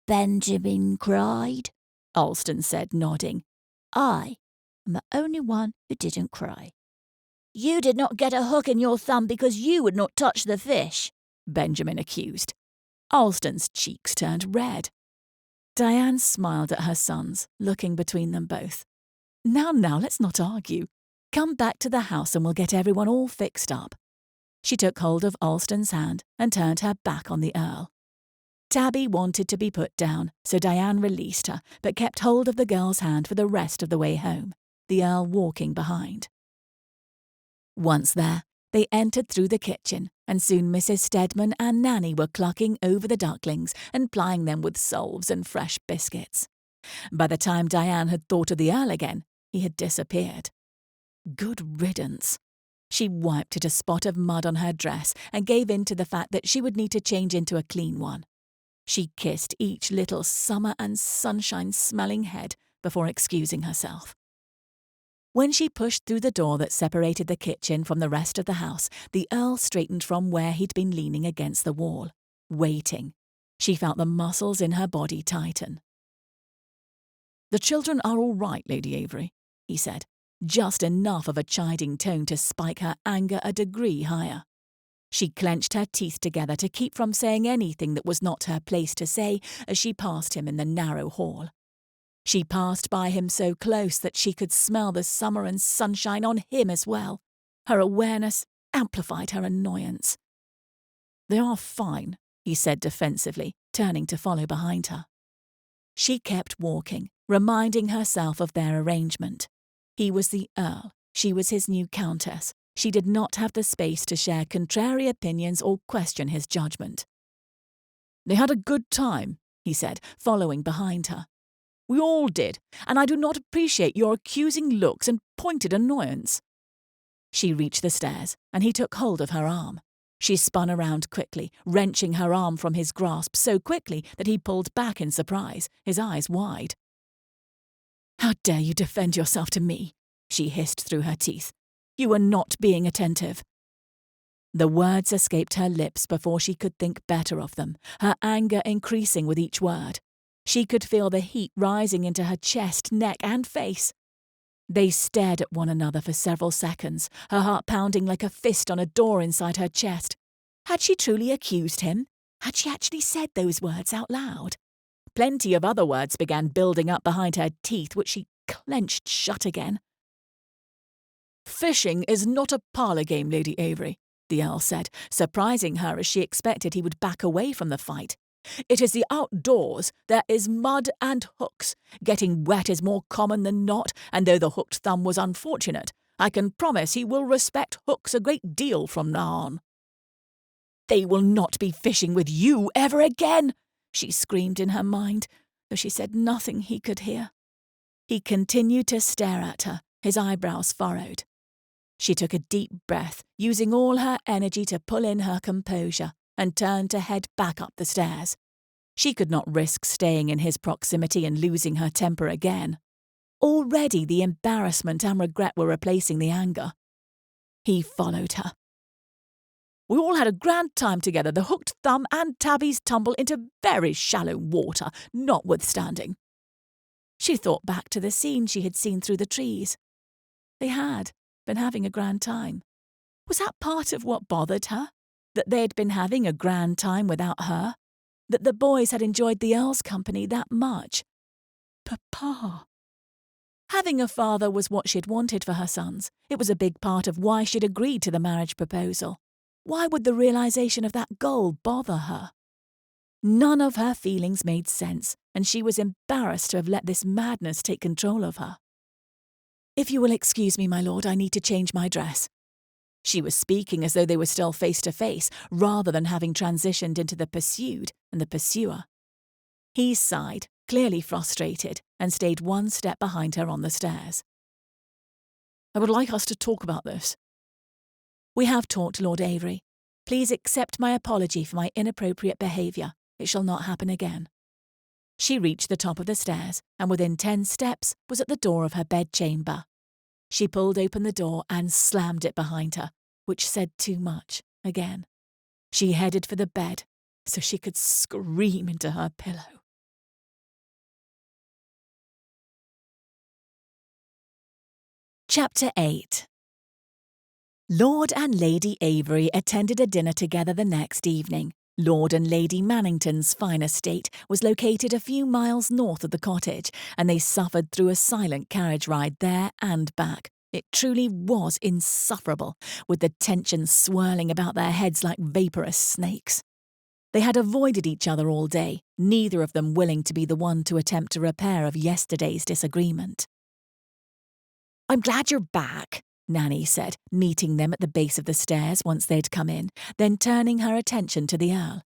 "Benjamin cried," Alston said, nodding. "I am the only one who didn't cry." "You did not get a hook in your thumb because you would not touch the fish," Benjamin accused. Alston's cheeks turned red. Diane smiled at her sons, looking between them both. Now, let's not argue. Come back to the house and we'll get everyone all fixed up." She took hold of Alston's hand and turned her back on the Earl. Tabby wanted to be put down, so Diane released her, but kept hold of the girl's hand for the rest of the way home, the Earl walking behind. Once there, they entered through the kitchen, and soon Mrs. Stedman and Nanny were clucking over the ducklings and plying them with solves and fresh biscuits. By the time Diane had thought of the Earl again, he had disappeared. Good riddance. She wiped at a spot of mud on her dress and gave in to the fact that she would need to change into a clean one. She kissed each little summer and sunshine-smelling head before excusing herself. When she pushed through the door that separated the kitchen from the rest of the house, the Earl straightened from where he'd been leaning against the wall, waiting. She felt the muscles in her body tighten. "The children are all right, Lady Avery," he said, just enough of a chiding tone to spike her anger a degree higher. She clenched her teeth together to keep from saying anything that was not her place to say as she passed him in the narrow hall. She passed by him so close that she could smell the summer and sunshine on him as well. Her awareness amplified her annoyance. "They are fine," he said defensively, turning to follow behind her. She kept walking, reminding herself of their arrangement. He was the Earl, she was his new Countess. She did not have the space to share contrary opinions or question his judgment. "They had a good time," he said, following behind her. "We all did, and I do not appreciate your accusing looks and pointed annoyance." She reached the stairs, and he took hold of her arm. She spun around quickly, wrenching her arm from his grasp so quickly that he pulled back in surprise, his eyes wide. "How dare you defend yourself to me?" she hissed through her teeth. "You are not being attentive." The words escaped her lips before she could think better of them, her anger increasing with each word. She could feel the heat rising into her chest, neck, and face. They stared at one another for several seconds, her heart pounding like a fist on a door inside her chest. Had she truly accused him? Had she actually said those words out loud? Plenty of other words began building up behind her teeth, which she clenched shut again. "Fishing is not a parlour game, Lady Avery," the Earl said, surprising her as she expected he would back away from the fight. "It is the outdoors. There is mud and hooks. Getting wet is more common than not, and though the hooked thumb was unfortunate, I can promise he will respect hooks a great deal from now on." "They will not be fishing with you ever again," she screamed in her mind, though she said nothing he could hear. He continued to stare at her, his eyebrows furrowed. She took a deep breath, using all her energy to pull in her composure, and turned to head back up the stairs. She could not risk staying in his proximity and losing her temper again. Already the embarrassment and regret were replacing the anger. He followed her. "We all had a grand time together, the hooked thumb and Tabby's tumble into very shallow water, notwithstanding." She thought back to the scene she had seen through the trees. They had been having a grand time. Was that part of what bothered her? That they had been having a grand time without her? That the boys had enjoyed the Earl's company that much? Papa! Having a father was what she'd wanted for her sons. It was a big part of why she'd agreed to the marriage proposal. Why would the realization of that goal bother her? None of her feelings made sense, and she was embarrassed to have let this madness take control of her. "If you will excuse me, my lord, I need to change my dress." She was speaking as though they were still face to face, rather than having transitioned into the pursued and the pursuer. He sighed, clearly frustrated, and stayed one step behind her on the stairs. "I would like us to talk about this." "We have talked, Lord Avery. Please accept my apology for my inappropriate behaviour. It shall not happen again." She reached the top of the stairs, and within 10 steps was at the door of her bedchamber. She pulled open the door and slammed it behind her, which said too much, again. She headed for the bed, so she could scream into her pillow. Chapter 8. Lord and Lady Avery attended a dinner together the next evening. Lord and Lady Mannington's fine estate was located a few miles north of the cottage, and they suffered through a silent carriage ride there and back. It truly was insufferable, with the tension swirling about their heads like vaporous snakes. They had avoided each other all day, neither of them willing to be the one to attempt a repair of yesterday's disagreement. "I'm glad you're back," Nanny said, meeting them at the base of the stairs once they'd come in, then turning her attention to the Earl.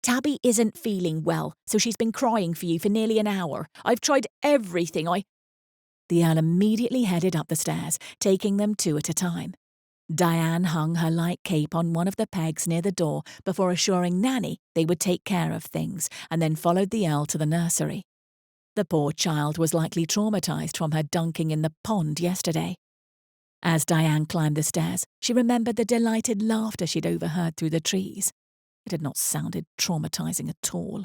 "Tabby isn't feeling well, so she's been crying for you for nearly an hour. I've tried everything The Earl immediately headed up the stairs, taking them 2 at a time. Diane hung her light cape on one of the pegs near the door before assuring Nanny they would take care of things, and then followed the Earl to the nursery. The poor child was likely traumatised from her dunking in the pond yesterday. As Diane climbed the stairs, she remembered the delighted laughter she'd overheard through the trees. It had not sounded traumatising at all.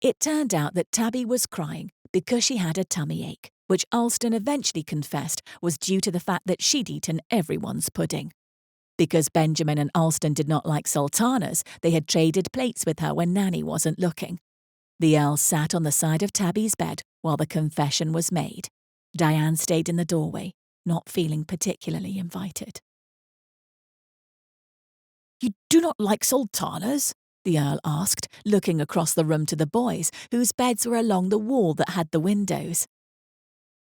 It turned out that Tabby was crying because she had a tummy ache, which Alston eventually confessed was due to the fact that she'd eaten everyone's pudding. Because Benjamin and Alston did not like sultanas, they had traded plates with her when Nanny wasn't looking. The Earl sat on the side of Tabby's bed while the confession was made. Diane stayed in the doorway, not feeling particularly invited. "You do not like sultanas?" the Earl asked, looking across the room to the boys, whose beds were along the wall that had the windows.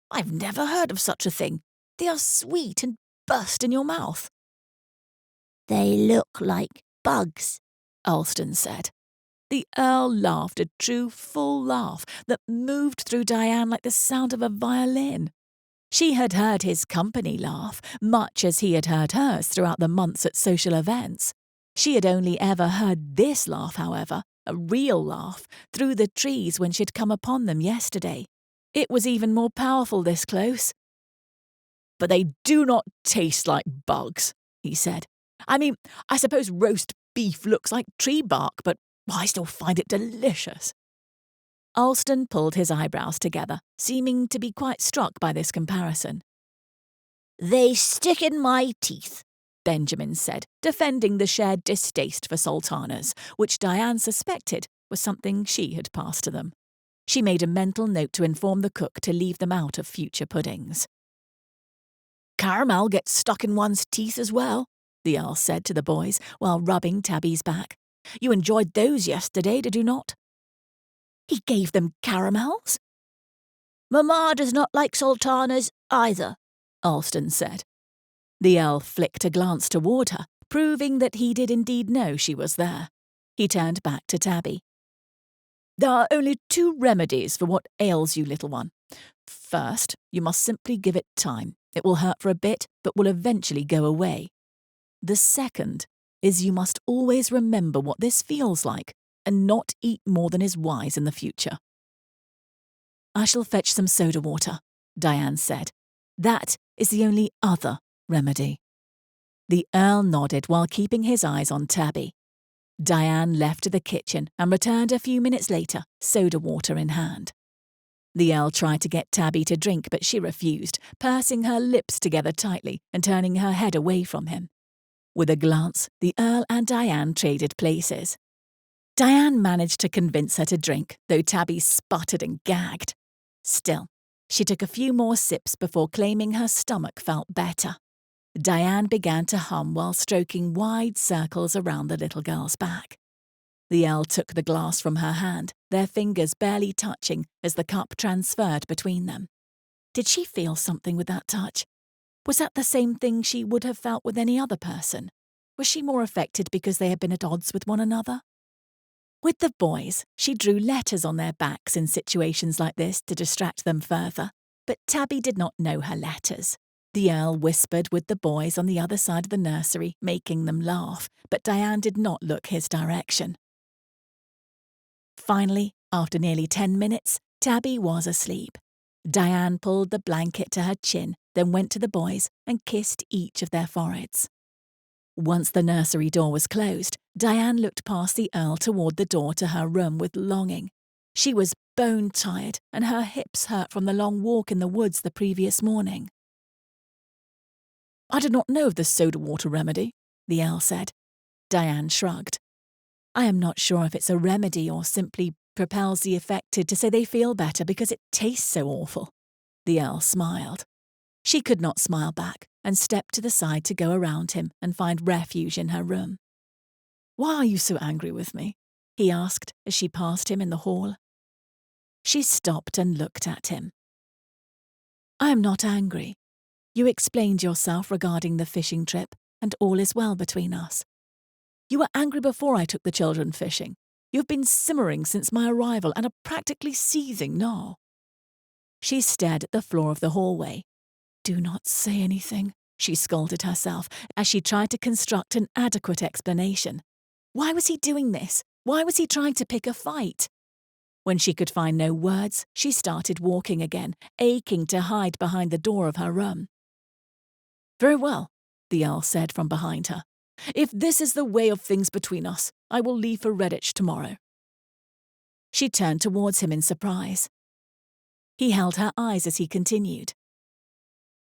"I've never heard of such a thing. They are sweet and burst in your mouth." They look like bugs, Alston said. The Earl laughed, a true full laugh that moved through Diane like the sound of a violin. She had heard his company laugh, much as he had heard hers throughout the months at social events. She had only ever heard this laugh, however, a real laugh, through the trees when she'd come upon them yesterday. It was even more powerful this close. "But they do not taste like bugs," he said. "I mean, I suppose roast beef looks like tree bark, but I still find it delicious." Alston pulled his eyebrows together, seeming to be quite struck by this comparison. They stick in my teeth, Benjamin said, defending the shared distaste for sultanas, which Diane suspected was something she had passed to them. She made a mental note to inform the cook to leave them out of future puddings. "Caramel gets stuck in one's teeth as well," the Earl said to the boys while rubbing Tabby's back. "You enjoyed those yesterday, did you not?" "He gave them caramels?" Mamma does not like sultanas either, Alston said. The Earl flicked a glance toward her, proving that he did indeed know she was there. He turned back to Tabby. "There are only 2 remedies for what ails you, little one. First, you must simply give it time. It will hurt for a bit, but will eventually go away. The second is you must always remember what this feels like and not eat more than is wise in the future." "I shall fetch some soda water," Diane said. "That is the only other remedy." The Earl nodded while keeping his eyes on Tabby. Diane left to the kitchen and returned a few minutes later, soda water in hand. The Earl tried to get Tabby to drink, but she refused, pursing her lips together tightly and turning her head away from him. With a glance, the Earl and Diane traded places. Diane managed to convince her to drink, though Tabby sputtered and gagged. Still, She took a few more sips before claiming her stomach felt better. Diane began to hum while stroking wide circles around the little girl's back. The Earl took the glass from her hand, their fingers barely touching as the cup transferred between them. Did she feel something with that touch? Was that the same thing she would have felt with any other person? Was she more affected because they had been at odds with one another? With the boys, she drew letters on their backs in situations like this to distract them further, but Tabby did not know her letters. The Earl whispered with the boys on the other side of the nursery, making them laugh, but Diane did not look his direction. Finally, after nearly 10 minutes, Tabby was asleep. Diane pulled the blanket to her chin, then went to the boys and kissed each of their foreheads. Once the nursery door was closed, Diane looked past the Earl toward the door to her room with longing. She was bone-tired, and her hips hurt from the long walk in the woods the previous morning. "I did not know of the soda water remedy," the Earl said. Diane shrugged. "I am not sure if it's a remedy or simply propels the affected to say they feel better because it tastes so awful." The Earl smiled. She could not smile back and stepped to the side to go around him and find refuge in her room. "Why are you so angry with me?" he asked as she passed him in the hall. She stopped and looked at him. "I am not angry. You explained yourself regarding the fishing trip, and all is well between us. You were angry before I took the children fishing. You have been simmering since my arrival and are practically seething now." She stared at the floor of the hallway. "Do not say anything," she scolded herself as she tried to construct an adequate explanation. Why was he doing this? Why was he trying to pick a fight? When she could find no words, she started walking again, aching to hide behind the door of her room. "Very well," the Earl said from behind her. "If this is the way of things between us, I will leave for Redditch tomorrow." She turned towards him in surprise. He held her eyes as he continued.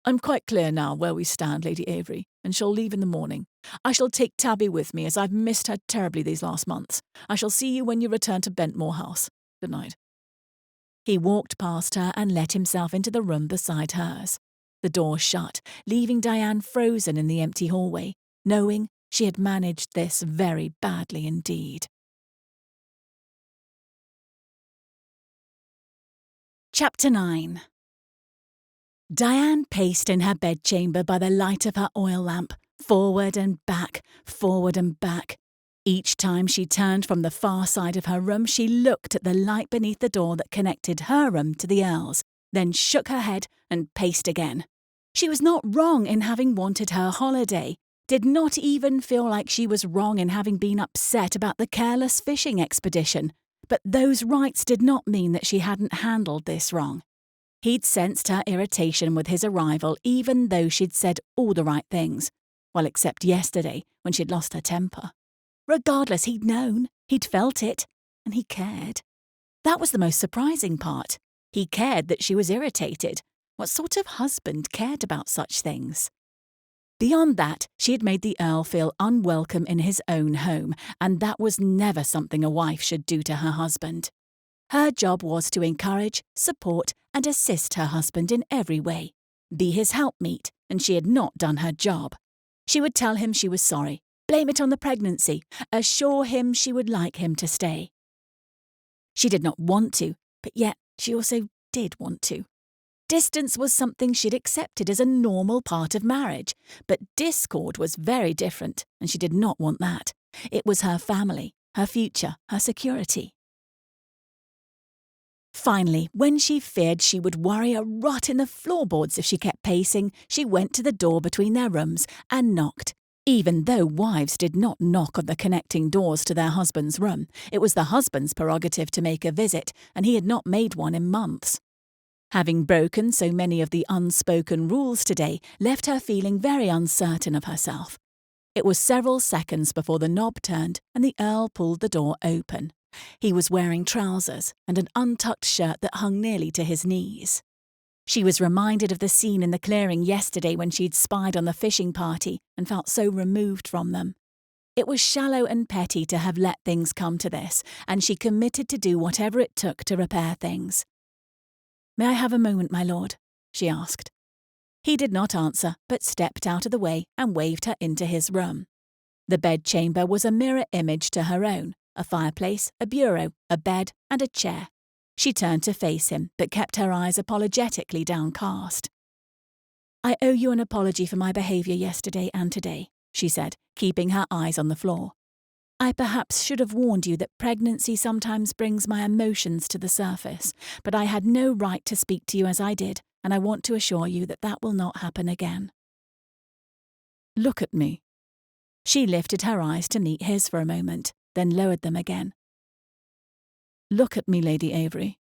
"I'm quite clear now where we stand, Lady Avery, and shall leave in the morning. I shall take Tabby with me, as I've missed her terribly these last months. I shall see you when you return to Bentmore House. Good night." He walked past her and let himself into the room beside hers. The door shut, leaving Diane frozen in the empty hallway, knowing she had managed this very badly indeed. Chapter 9. Diane paced in her bedchamber by the light of her oil lamp, forward and back, forward and back. Each time she turned from the far side of her room, she looked at the light beneath the door that connected her room to the Earl's, then shook her head and paced again. She was not wrong in having wanted her holiday, did not even feel like she was wrong in having been upset about the careless fishing expedition, but those rights did not mean that she hadn't handled this wrong. He'd sensed her irritation with his arrival even though she'd said all the right things, well, except yesterday when she'd lost her temper. Regardless, he'd known, he'd felt it, and he cared. That was the most surprising part. He cared that she was irritated. What sort of husband cared about such things? Beyond that, she had made the Earl feel unwelcome in his own home, and that was never something a wife should do to her husband. Her job was to encourage, support, and assist her husband in every way, be his helpmeet, and she had not done her job. She would tell him she was sorry, blame it on the pregnancy, assure him she would like him to stay. She did not want to, but yet she also did want to. Distance was something she'd accepted as a normal part of marriage, but discord was very different, and she did not want that. It was her family, her future, her security. Finally, when she feared she would worry a rot in the floorboards if she kept pacing, she went to the door between their rooms and knocked. Even though wives did not knock on the connecting doors to their husband's room, it was the husband's prerogative to make a visit, and he had not made one in months. Having broken so many of the unspoken rules today left her feeling very uncertain of herself. It was several seconds before the knob turned and the Earl pulled the door open. He was wearing trousers and an untucked shirt that hung nearly to his knees. She was reminded of the scene in the clearing yesterday when she'd spied on the fishing party and felt so removed from them. It was shallow and petty to have let things come to this, and she committed to do whatever it took to repair things. "May I have a moment, my lord?" she asked. He did not answer, but stepped out of the way and waved her into his room. The bedchamber was a mirror image to her own, a fireplace, a bureau, a bed, and a chair. She turned to face him, but kept her eyes apologetically downcast. "I owe you an apology for my behaviour yesterday and today," she said, keeping her eyes on the floor. "I perhaps should have warned you that pregnancy sometimes brings my emotions to the surface, but I had no right to speak to you as I did, and I want to assure you that that will not happen again." "Look at me." She lifted her eyes to meet his for a moment, then lowered them again. "Look at me, Lady Avery."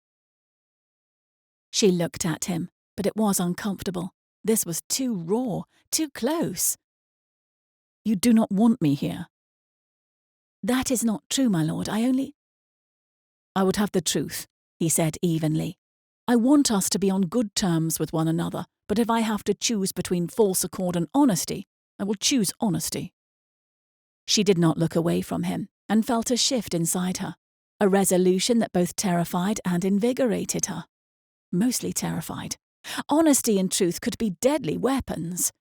She looked at him, but it was uncomfortable. This was too raw, too close. "You do not want me here." "That is not true, my lord. I would have the truth," he said evenly. "I want us to be on good terms with one another, but if I have to choose between false accord and honesty, I will choose honesty." She did not look away from him, and felt a shift inside her, a resolution that both terrified and invigorated her. Mostly terrified. Honesty and truth could be deadly weapons.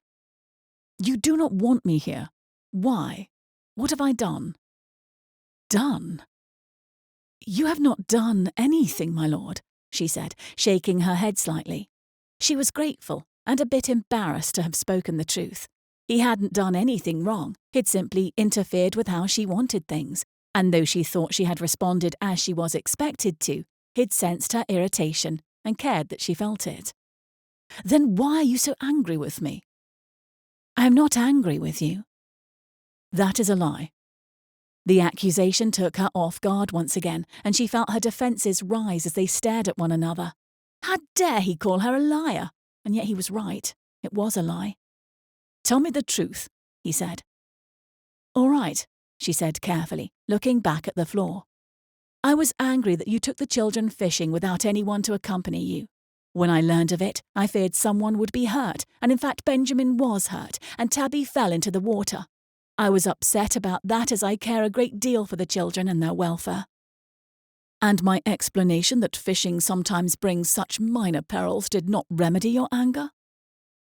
"You do not want me here. Why? What have I done?" "Done?" "You have not done anything, my lord," she said, shaking her head slightly. She was grateful and a bit embarrassed to have spoken the truth. He hadn't done anything wrong. He'd simply interfered with how she wanted things, and though she thought she had responded as she was expected to, he'd sensed her irritation and cared that she felt it. "Then why are you so angry with me?" "I am not angry with you." "That is a lie." The accusation took her off guard once again, and she felt her defences rise as they stared at one another. How dare he call her a liar? And yet he was right. It was a lie. "Tell me the truth," he said. "All right," she said carefully, looking back at the floor. "I was angry that you took the children fishing without anyone to accompany you. When I learned of it, I feared someone would be hurt, and in fact Benjamin was hurt, and Tabby fell into the water. I was upset about that as I care a great deal for the children and their welfare." "And my explanation that fishing sometimes brings such minor perils did not remedy your anger?"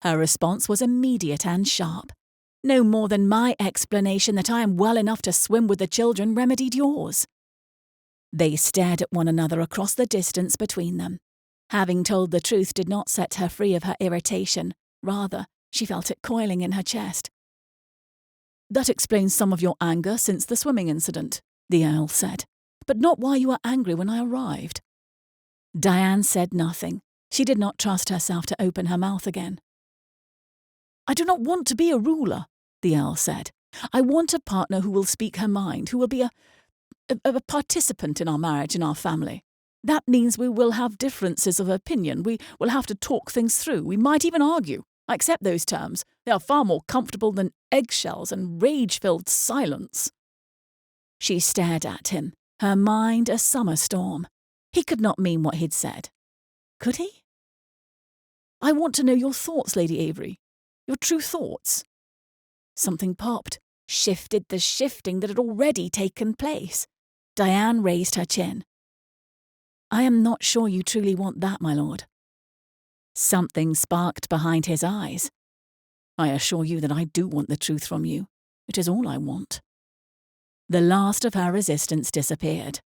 Her response was immediate and sharp. "No more than my explanation that I am well enough to swim with the children remedied yours." They stared at one another across the distance between them. Having told the truth did not set her free of her irritation. Rather, she felt it coiling in her chest. "That explains some of your anger since the swimming incident," the Earl said, "but not why you were angry when I arrived." Diane said nothing. She did not trust herself to open her mouth again. "I do not want to be a ruler," the Earl said. "I want a partner who will speak her mind, who will be a participant in our marriage and our family. That means we will have differences of opinion. We will have to talk things through. We might even argue. I accept those terms. They are far more comfortable than eggshells and rage-filled silence." She stared at him, her mind a summer storm. He could not mean what he'd said. Could he? "I want to know your thoughts, Lady Avery. Your true thoughts." Something popped, shifted the shifting that had already taken place. Diane raised her chin. "I am not sure you truly want that, my lord." Something sparked behind his eyes. "I assure you that I do want the truth from you. It is all I want." The last of her resistance disappeared.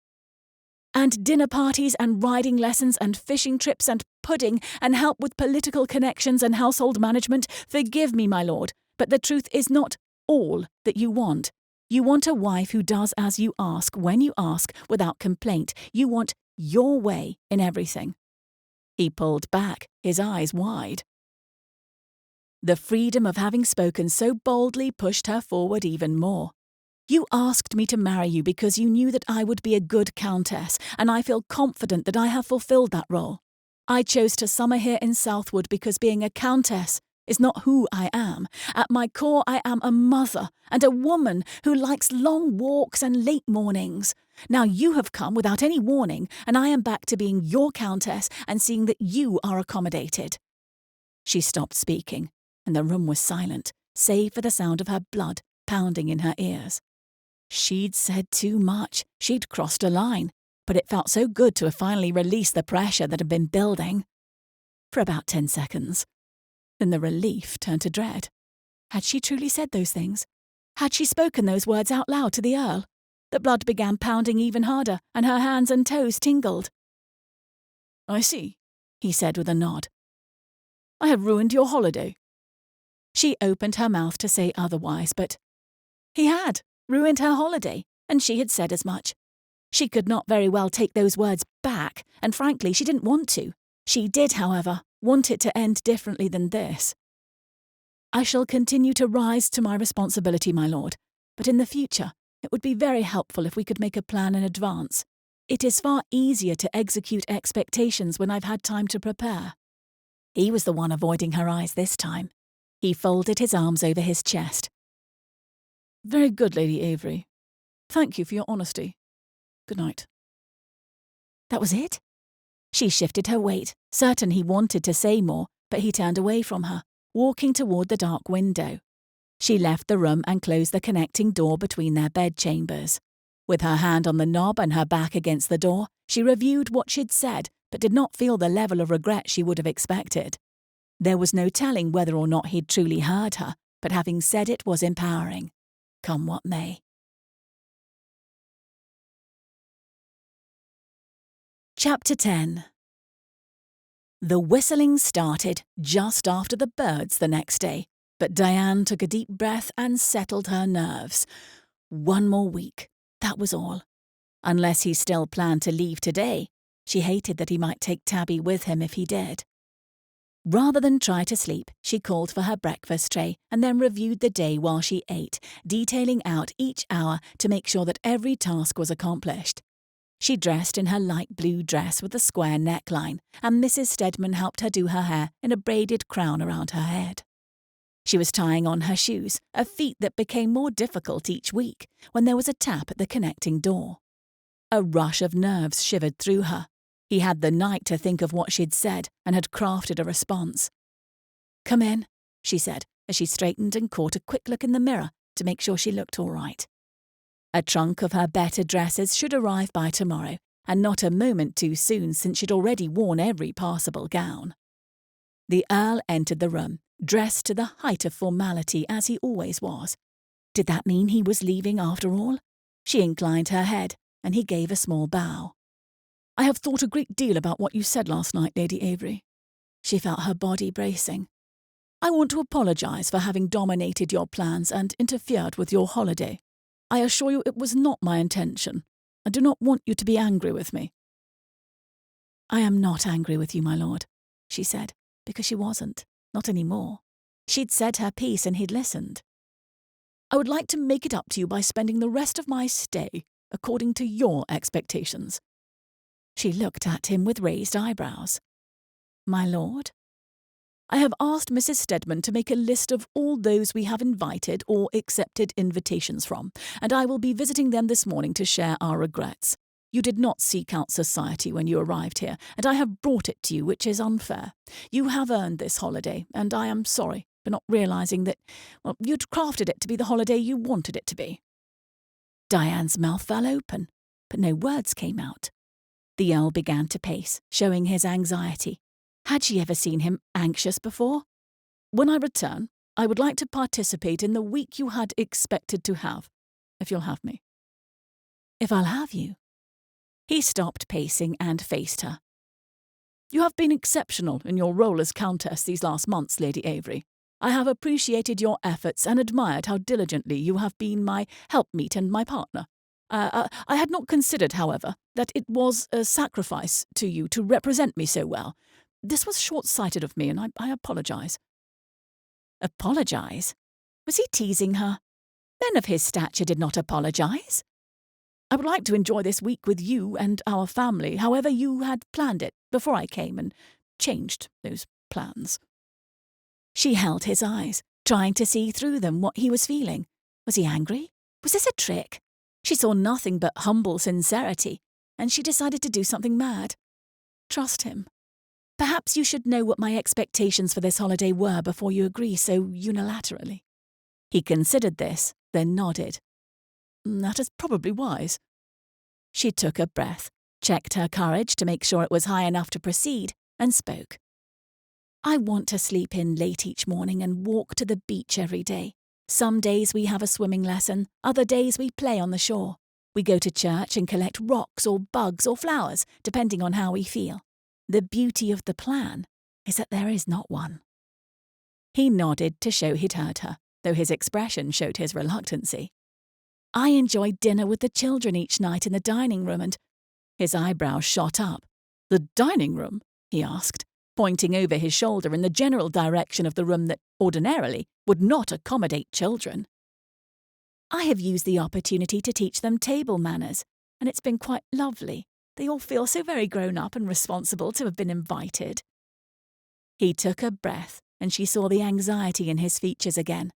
"And dinner parties and riding lessons and fishing trips and pudding and help with political connections and household management, forgive me, my lord, but the truth is not all that you want. You want a wife who does as you ask, when you ask, without complaint. You want your way in everything." He pulled back, his eyes wide. The freedom of having spoken so boldly pushed her forward even more. "You asked me to marry you because you knew that I would be a good countess, and I feel confident that I have fulfilled that role. I chose to summer here in Southwood because being a countess is not who I am. At my core, I am a mother and a woman who likes long walks and late mornings. Now you have come without any warning, and I am back to being your countess and seeing that you are accommodated." She stopped speaking, and the room was silent, save for the sound of her blood pounding in her ears. She'd said too much. She'd crossed a line, but it felt so good to have finally released the pressure that had been building. for about 10 seconds. Then the relief turned to dread. Had she truly said those things? Had she spoken those words out loud to the Earl? The blood began pounding even harder, and her hands and toes tingled. "I see," he said with a nod. "I have ruined your holiday." She opened her mouth to say otherwise, but he had ruined her holiday, and she had said as much. She could not very well take those words back, and frankly, she didn't want to. She did, however, want it to end differently than this. "I shall continue to rise to my responsibility, my lord, but in the future, it would be very helpful if we could make a plan in advance. It is far easier to execute expectations when I've had time to prepare." He was the one avoiding her eyes this time. He folded his arms over his chest. "Very good, Lady Avery. Thank you for your honesty. Good night." That was it? She shifted her weight, certain he wanted to say more, but he turned away from her, walking toward the dark window. She left the room and closed the connecting door between their bedchambers. With her hand on the knob and her back against the door, she reviewed what she'd said, but did not feel the level of regret she would have expected. There was no telling whether or not he'd truly heard her, but having said it was empowering. Come what may. Chapter 10. The whistling started just after the birds the next day, but Diane took a deep breath and settled her nerves. One more week, that was all. Unless he still planned to leave today, she hated that he might take Tabby with him if he did. Rather than try to sleep, she called for her breakfast tray and then reviewed the day while she ate, detailing out each hour to make sure that every task was accomplished. She dressed in her light blue dress with a square neckline, and Mrs. Stedman helped her do her hair in a braided crown around her head. She was tying on her shoes, a feat that became more difficult each week, when there was a tap at the connecting door. A rush of nerves shivered through her. He had the night to think of what she'd said and had crafted a response. "Come in," she said, as she straightened and caught a quick look in the mirror to make sure she looked all right. A trunk of her better dresses should arrive by tomorrow, and not a moment too soon since she'd already worn every possible gown. The Earl entered the room, dressed to the height of formality as he always was. Did that mean he was leaving after all? She inclined her head, and he gave a small bow. "I have thought a great deal about what you said last night, Lady Avery." She felt her body bracing. "I want to apologize for having dominated your plans and interfered with your holiday. I assure you it was not my intention. I do not want you to be angry with me." "I am not angry with you, my lord," she said, because she wasn't, not any more. She'd said her piece and he'd listened. "I would like to make it up to you by spending the rest of my stay according to your expectations." She looked at him with raised eyebrows. "My lord?" "I have asked Mrs. Stedman to make a list of all those we have invited or accepted invitations from, and I will be visiting them this morning to share our regrets. You did not seek out society when you arrived here, and I have brought it to you, which is unfair. You have earned this holiday, and I am sorry for not realizing that, you'd crafted it to be the holiday you wanted it to be." Diane's mouth fell open, but no words came out. The Earl began to pace, showing his anxiety. Had she ever seen him anxious before? "When I return, I would like to participate in the week you had expected to have, if you'll have me." "If I'll have you?" He stopped pacing and faced her. "You have been exceptional in your role as Countess these last months, Lady Avery. I have appreciated your efforts and admired how diligently you have been my helpmeet and my partner. I had not considered, however, that it was a sacrifice to you to represent me so well. This was short-sighted of me, and I apologize." Apologize? Was he teasing her? Men of his stature did not apologize. "I would like to enjoy this week with you and our family, however you had planned it before I came and changed those plans." She held his eyes, trying to see through them what he was feeling. Was he angry? Was this a trick? She saw nothing but humble sincerity, and she decided to do something mad. Trust him. "Perhaps you should know what my expectations for this holiday were before you agree so unilaterally." He considered this, then nodded. "That is probably wise." She took a breath, checked her courage to make sure it was high enough to proceed, and spoke. I want to sleep in late each morning and walk to the beach every day. Some days we have a swimming lesson, other days we play on the shore. We go to church and collect rocks or bugs or flowers, depending on how we feel. The beauty of the plan is that there is not one. He nodded to show he'd heard her, though his expression showed his reluctancy. I enjoy dinner with the children each night in the dining room, and his eyebrows shot up. The dining room? He asked, pointing over his shoulder in the general direction of the room that ordinarily would not accommodate children. I have used the opportunity to teach them table manners, and it's been quite lovely. They all feel so very grown up and responsible to have been invited. He took a breath, and she saw the anxiety in his features again.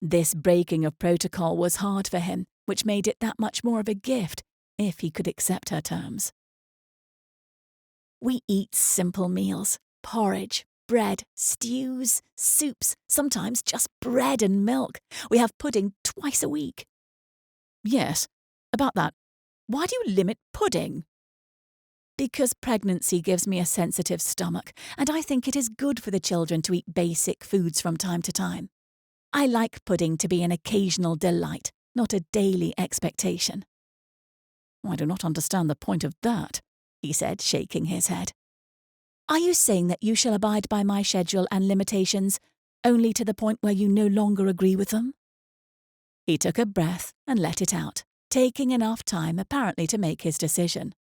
This breaking of protocol was hard for him, which made it that much more of a gift, if he could accept her terms. We eat simple meals, porridge, bread, stews, soups, sometimes just bread and milk. We have pudding twice a week. Yes, about that. Why do you limit pudding? Because pregnancy gives me a sensitive stomach, and I think it is good for the children to eat basic foods from time to time. I like pudding to be an occasional delight, not a daily expectation. I do not understand the point of that, he said, shaking his head. Are you saying that you shall abide by my schedule and limitations only to the point where you no longer agree with them? He took a breath and let it out, taking enough time apparently to make his decision.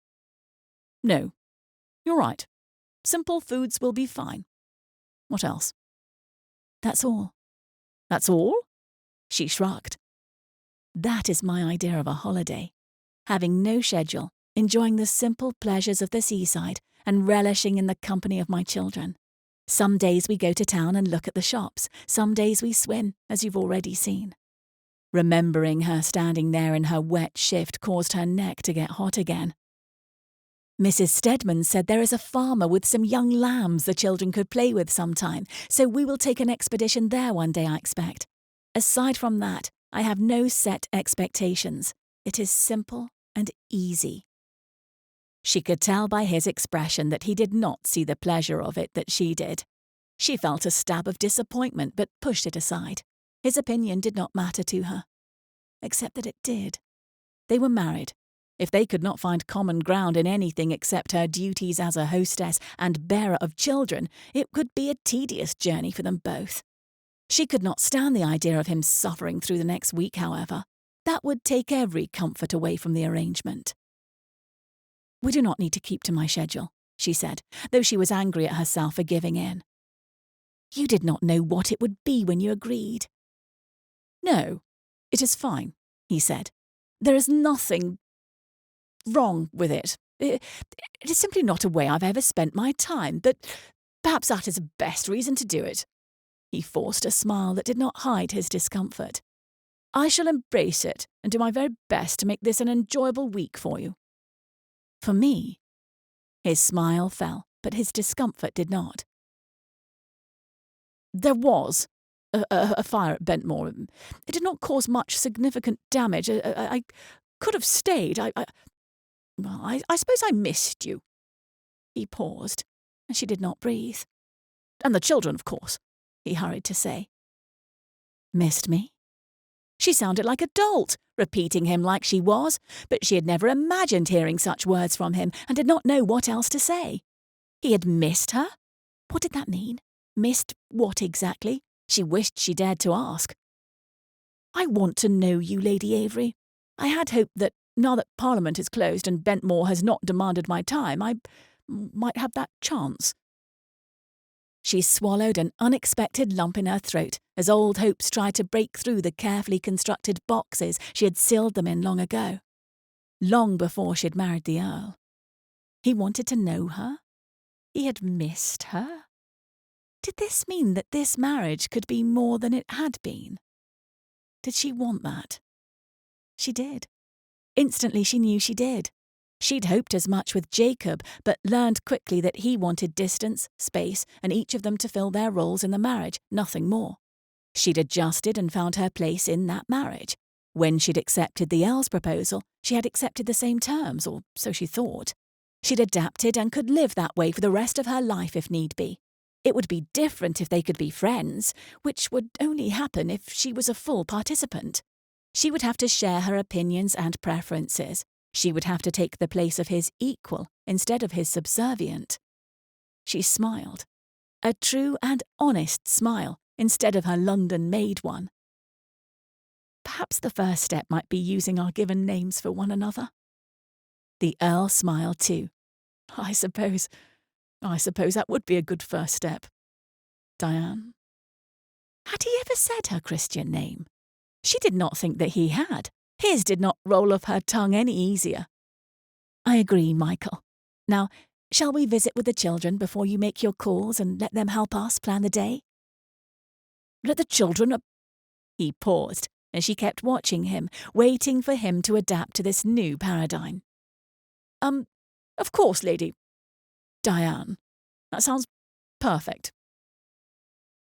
No, you're right. Simple foods will be fine. What else? That's all. That's all? She shrugged. That is my idea of a holiday. Having no schedule, enjoying the simple pleasures of the seaside, and relishing in the company of my children. Some days we go to town and look at the shops. Some days we swim, as you've already seen. Remembering her standing there in her wet shift caused her neck to get hot again. Mrs. Stedman said there is a farmer with some young lambs the children could play with sometime, so we will take an expedition there one day, I expect. Aside from that, I have no set expectations. It is simple and easy. She could tell by his expression that he did not see the pleasure of it that she did. She felt a stab of disappointment but pushed it aside. His opinion did not matter to her. Except that it did. They were married. If they could not find common ground in anything except her duties as a hostess and bearer of children, it could be a tedious journey for them both. She could not stand the idea of him suffering through the next week, however. That would take every comfort away from the arrangement. We do not need to keep to my schedule, she said, though she was angry at herself for giving in. You did not know what it would be when you agreed. No, it is fine, he said. There is nothing wrong with it. It is simply not a way I've ever spent my time, but perhaps that is the best reason to do it. He forced a smile that did not hide his discomfort. I shall embrace it and do my very best to make this an enjoyable week for you. For me? His smile fell, but his discomfort did not. There was a fire at Bentmore. It did not cause much significant damage. I could have stayed. I suppose I missed you. He paused, and she did not breathe. And the children, of course, he hurried to say. Missed me? She sounded like a dolt, repeating him like she was, but she had never imagined hearing such words from him and did not know what else to say. He had missed her? What did that mean? Missed what exactly? She wished she dared to ask. I want to know you, Lady Avery. I had hoped that, now that Parliament is closed and Bentmore has not demanded my time, I might have that chance. She swallowed an unexpected lump in her throat as old hopes tried to break through the carefully constructed boxes she had sealed them in long ago. Long before she had married the Earl. He wanted to know her? He had missed her? Did this mean that this marriage could be more than it had been? Did she want that? She did. Instantly she knew she did. She'd hoped as much with Jacob, but learned quickly that he wanted distance, space, and each of them to fill their roles in the marriage, nothing more. She'd adjusted and found her place in that marriage. When she'd accepted the Earl's proposal, she had accepted the same terms, or so she thought. She'd adapted and could live that way for the rest of her life if need be. It would be different if they could be friends, which would only happen if she was a full participant. She would have to share her opinions and preferences. She would have to take the place of his equal instead of his subservient. She smiled. A true and honest smile instead of her London-made one. Perhaps the first step might be using our given names for one another. The Earl smiled too. I suppose that would be a good first step. Diane. Had he ever said her Christian name? She did not think that he had. His did not roll off her tongue any easier. I agree, Michael. Now, shall we visit with the children before you make your calls and let them help us plan the day? Let the children... He paused, and she kept watching him, waiting for him to adapt to this new paradigm. Of course, Lady Diane. That sounds perfect.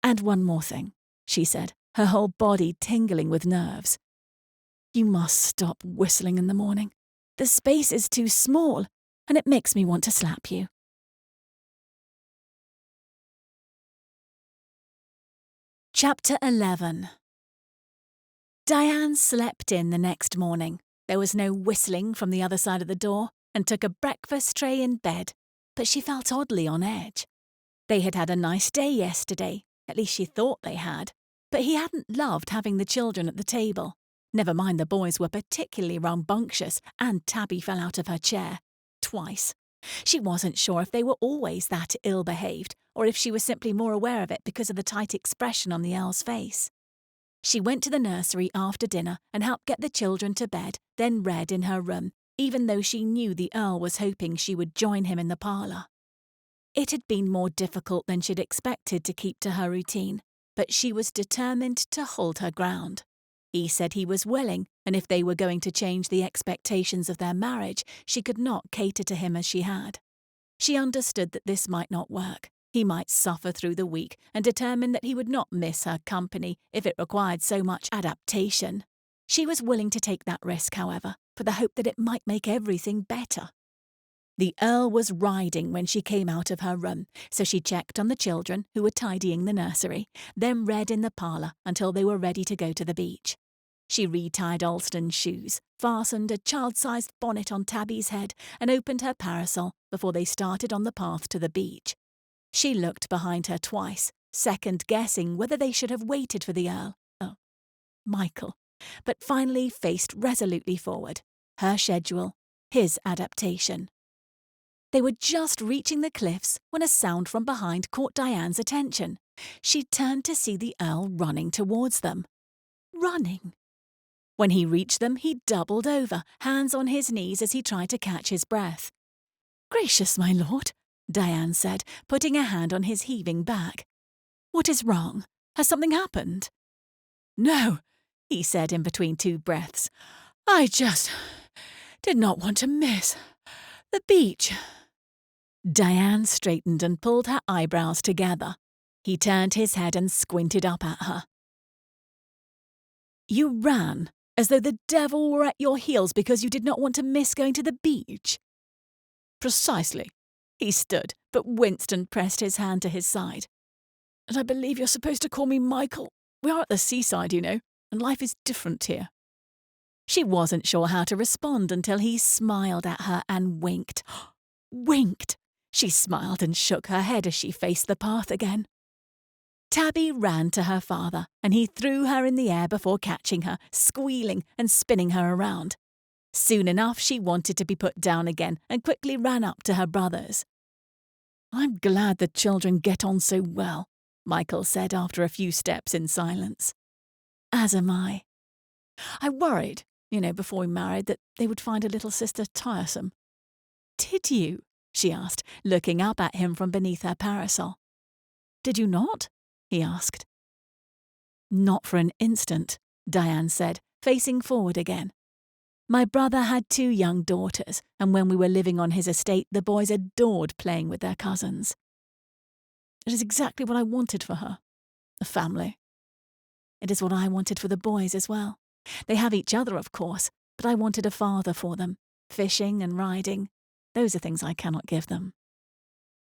And one more thing, she said, her whole body tingling with nerves. You must stop whistling in the morning. The space is too small, and it makes me want to slap you. Chapter 11. Diane slept in the next morning. There was no whistling from the other side of the door, and took a breakfast tray in bed, but she felt oddly on edge. They had had a nice day yesterday, at least she thought they had, but he hadn't loved having the children at the table. Never mind the boys were particularly rambunctious, and Tabby fell out of her chair. Twice. She wasn't sure if they were always that ill-behaved, or if she was simply more aware of it because of the tight expression on the Earl's face. She went to the nursery after dinner and helped get the children to bed, then read in her room, even though she knew the Earl was hoping she would join him in the parlour. It had been more difficult than she'd expected to keep to her routine, but she was determined to hold her ground. He said he was willing, and if they were going to change the expectations of their marriage, she could not cater to him as she had. She understood that this might not work. He might suffer through the week and determined that he would not miss her company if it required so much adaptation. She was willing to take that risk, however, for the hope that it might make everything better. The Earl was riding when she came out of her room, so she checked on the children, who were tidying the nursery, then read in the parlour until they were ready to go to the beach. She retied Alston's shoes, fastened a child-sized bonnet on Tabby's head, and opened her parasol before they started on the path to the beach. She looked behind her twice, second-guessing whether they should have waited for the Earl, Michael, but finally faced resolutely forward. Her schedule, his adaptation. They were just reaching the cliffs when a sound from behind caught Diane's attention. She turned to see the Earl running towards them. Running. When he reached them, he doubled over, hands on his knees as he tried to catch his breath. "Gracious, my lord," Diane said, putting a hand on his heaving back. "What is wrong? Has something happened?" "No," he said in between two breaths. "I just did not want to miss the beach." Diane straightened and pulled her eyebrows together. He turned his head and squinted up at her. "You ran, as though the devil were at your heels because you did not want to miss going to the beach?" "Precisely." He stood, but winced and pressed his hand to his side. "And I believe you're supposed to call me Michael. We are at the seaside, you know, and life is different here." She wasn't sure how to respond until he smiled at her and winked. Winked! She smiled and shook her head as she faced the path again. Tabby ran to her father, and he threw her in the air before catching her, squealing and spinning her around. Soon enough, she wanted to be put down again and quickly ran up to her brothers. "I'm glad the children get on so well," Michael said after a few steps in silence. "As am I. I worried, before we married, that they would find a little sister tiresome." "Did you?" she asked, looking up at him from beneath her parasol. "Did you not?" he asked. "Not for an instant," Diane said, facing forward again. "My brother had 2 young daughters, and when we were living on his estate, the boys adored playing with their cousins. It is exactly what I wanted for her, a family. It is what I wanted for the boys as well. They have each other, of course, but I wanted a father for them. Fishing and riding, those are things I cannot give them."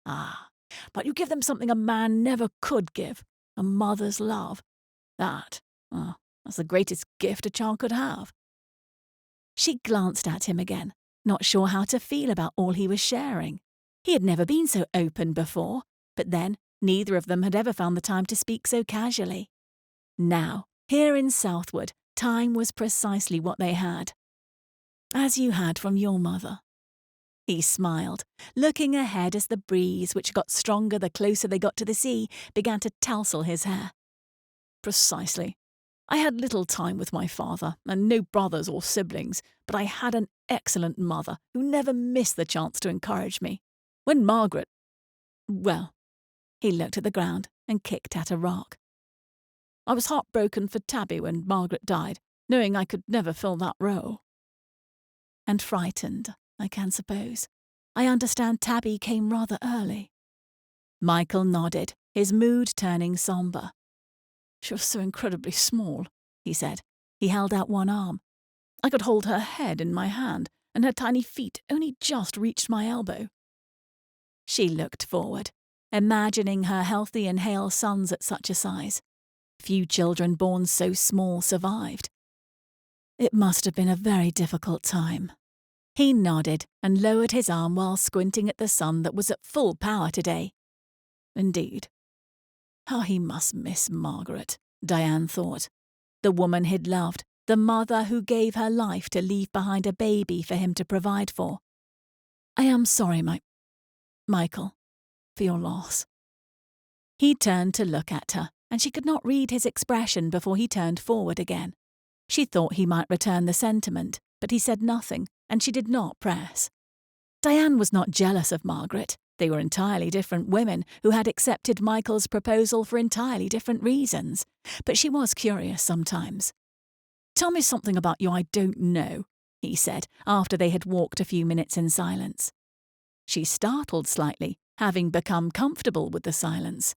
"Ah, But you give them something a man never could give, a mother's love. That's the greatest gift a child could have." She glanced at him again, not sure how to feel about all he was sharing. He had never been so open before, but then neither of them had ever found the time to speak so casually. Now, here in Southwood, time was precisely what they had. "As you had from your mother." He smiled, looking ahead as the breeze, which got stronger the closer they got to the sea, began to tousle his hair. "Precisely. I had little time with my father, and no brothers or siblings, but I had an excellent mother who never missed the chance to encourage me. When Margaret... well," he looked at the ground and kicked at a rock. "I was heartbroken for Tabby when Margaret died, knowing I could never fill that role." "And frightened, I can suppose. I understand Tabby came rather early." Michael nodded, his mood turning sombre. "She was so incredibly small," he said. He held out one arm. "I could hold her head in my hand, and her tiny feet only just reached my elbow." She looked forward, imagining her healthy and hale sons at such a size. Few children born so small survived. "It must have been a very difficult time." He nodded and lowered his arm while squinting at the sun that was at full power today. "Indeed. How he must miss Margaret," Diane thought. The woman he'd loved, the mother who gave her life to leave behind a baby for him to provide for. "I am sorry, Michael, for your loss." He turned to look at her, and she could not read his expression before he turned forward again. She thought he might return the sentiment, but he said nothing, and she did not press. Diane was not jealous of Margaret. They were entirely different women who had accepted Michael's proposal for entirely different reasons, but she was curious sometimes. "Tell me something about you I don't know," he said, after they had walked a few minutes in silence. She startled slightly, having become comfortable with the silence.